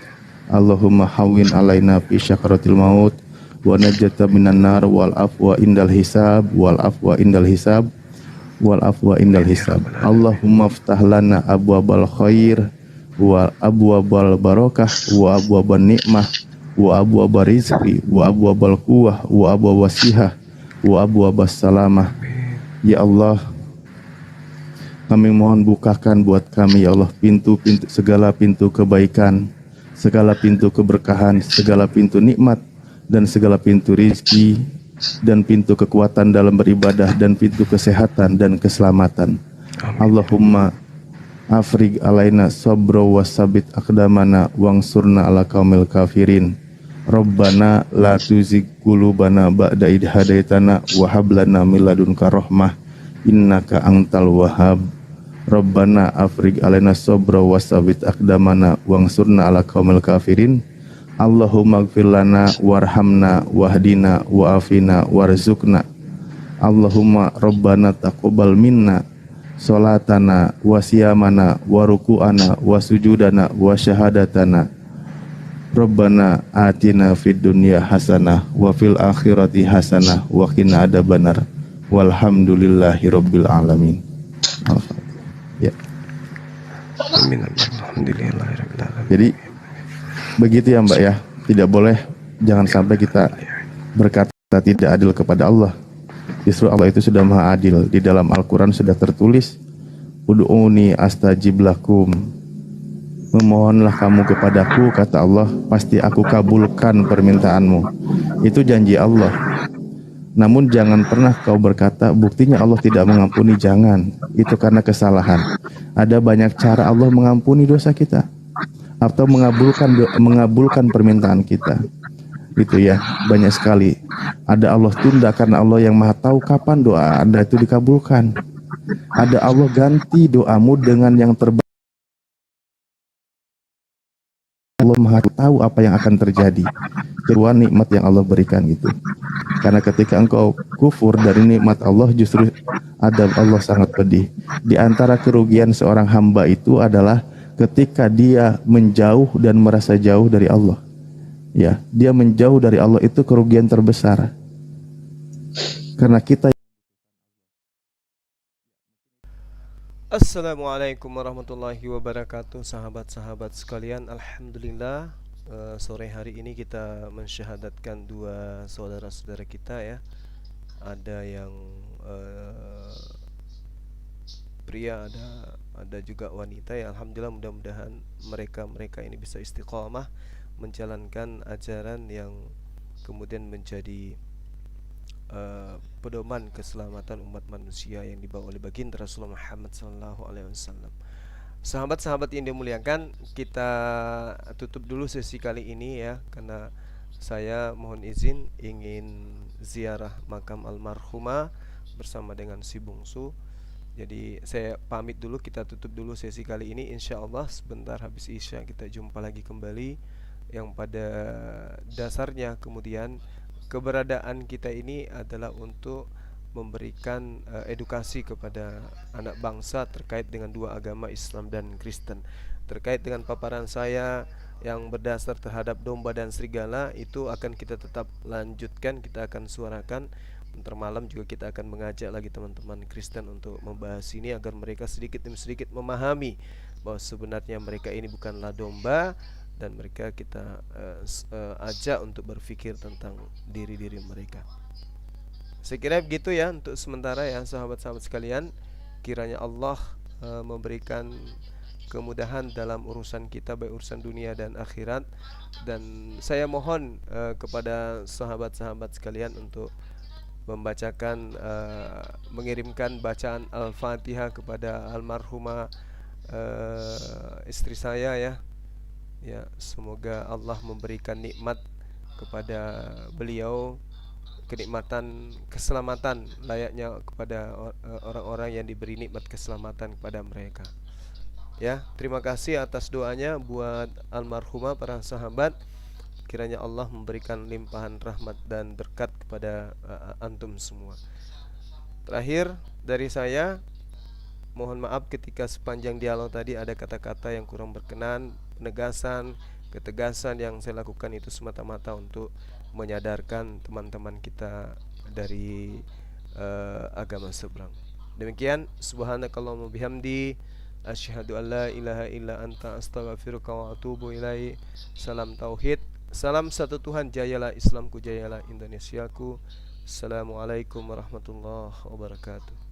Allahumma hawwin alaina fi syakaratil maut wa najata minan nar wal afwa indal hisab wal afwa indal hisab wal afwa indal hisab. Allahumma ftah lana abwabal khair wa abwabal barakah wa abwaban nikmah wa abwabal rizqi wa abwabal quwwah wa abwabas sihah wa abwabas salamah. Ya Allah, kami mohon bukakan buat kami ya Allah pintu-pintu, segala pintu kebaikan, segala pintu keberkahan, segala pintu nikmat dan segala pintu rizki dan pintu kekuatan dalam beribadah dan pintu kesehatan dan keselamatan. Allahumma afrig alaina sabro wasabit akdamana wangsurna ala kaumil kafirin. Rabbana la tuzigh qulubana ba'da idh hadaitana wa hab lana min ladunka rahmah innaka antal wahhab. Rabbana afrig alaina sabra wasabit akdamana wangsurna ala kaumil kafirin. Allahumma ighfir lana warhamna wahdina wa'afina warzuqna. Allahumma rabbana taqabbal minna salatana wa siyamana wa ruku'ana wa sujudana wa syahadatana. Rabbana atina fid dunya hasanah wa fil akhirati hasanah wa qina adzabannar. Walhamdulillahi rabbil alamin. Ya. Amin. Alhamdulillahirabbil alamin. Jadi begitu ya Mbak ya. Tidak boleh, jangan sampai kita berkata tidak adil kepada Allah. Justru Allah itu sudah maha adil. Di dalam Al-Quran sudah tertulis, Ud'uni astajib lakum. Memohonlah kamu kepadaku, kata Allah, pasti aku kabulkan permintaanmu. Itu janji Allah. Namun jangan pernah kau berkata, buktinya Allah tidak mengampuni. Jangan, itu karena kesalahan. Ada banyak cara Allah mengampuni dosa kita atau mengabulkan permintaan kita. Gitu ya, banyak sekali. Ada Allah tunda karena Allah yang maha tahu kapan doa Anda itu dikabulkan. Ada Allah ganti doamu dengan yang terbaik. Allah maha tahu apa yang akan terjadi. Kedua nikmat yang Allah berikan gitu. Karena ketika engkau kufur dari nikmat Allah, justru adab Allah sangat pedih. Di antara kerugian seorang hamba itu adalah ketika dia menjauh dan merasa jauh dari Allah. Ya, dia menjauh dari Allah itu kerugian terbesar. Karena kita. Assalamualaikum warahmatullahi wabarakatuh, sahabat-sahabat sekalian. Alhamdulillah, sore hari ini kita mensyahadatkan dua saudara-saudara kita ya. Ada yang pria, ada juga wanita ya. Alhamdulillah, mudah-mudahan mereka ini bisa istiqomah menjalankan ajaran yang kemudian menjadi pedoman keselamatan umat manusia yang dibawa oleh baginda Rasulullah Muhammad SAW. Sahabat-sahabat yang dimuliakan, kita tutup dulu sesi kali ini ya, karena saya mohon izin ingin ziarah makam almarhumah bersama dengan si bungsu. Jadi saya pamit dulu, kita tutup dulu sesi kali ini. Insya Allah sebentar habis isya kita jumpa lagi kembali, yang pada dasarnya kemudian keberadaan kita ini adalah untuk memberikan edukasi kepada anak bangsa terkait dengan dua agama, Islam dan Kristen. Terkait dengan paparan saya yang berdasar terhadap domba dan serigala, itu akan kita tetap lanjutkan, kita akan suarakan. Ntar malam juga kita akan mengajak lagi teman-teman Kristen untuk membahas ini agar mereka sedikit demi sedikit memahami bahwa sebenarnya mereka ini bukanlah domba, dan mereka kita ajak untuk berpikir tentang diri-diri mereka. Saya kira begitu ya untuk sementara ya sahabat-sahabat sekalian. Kiranya Allah memberikan kemudahan dalam urusan kita, baik urusan dunia dan akhirat. Dan saya mohon kepada sahabat-sahabat sekalian untuk membacakan mengirimkan bacaan Al-Fatihah kepada almarhumah istri saya ya. Ya, semoga Allah memberikan nikmat kepada beliau, kenikmatan keselamatan layaknya kepada orang-orang yang diberi nikmat keselamatan kepada mereka. Ya, terima kasih atas doanya buat almarhumah para sahabat. Kiranya Allah memberikan limpahan rahmat dan berkat kepada antum semua. Terakhir dari saya, mohon maaf ketika sepanjang dialog tadi ada kata-kata yang kurang berkenan. Penegasan, ketegasan yang saya lakukan itu semata-mata untuk menyadarkan teman-teman kita dari agama seberang. Demikian, subhanakallahumma bihamdi, asyhadu an la ilaha illa anta, astaghfiruka wa atubu ilaik. Salam tauhid, salam satu Tuhan, jayalah Islamku, jayalah Indonesiaku. Assalamualaikum warahmatullahi wabarakatuh.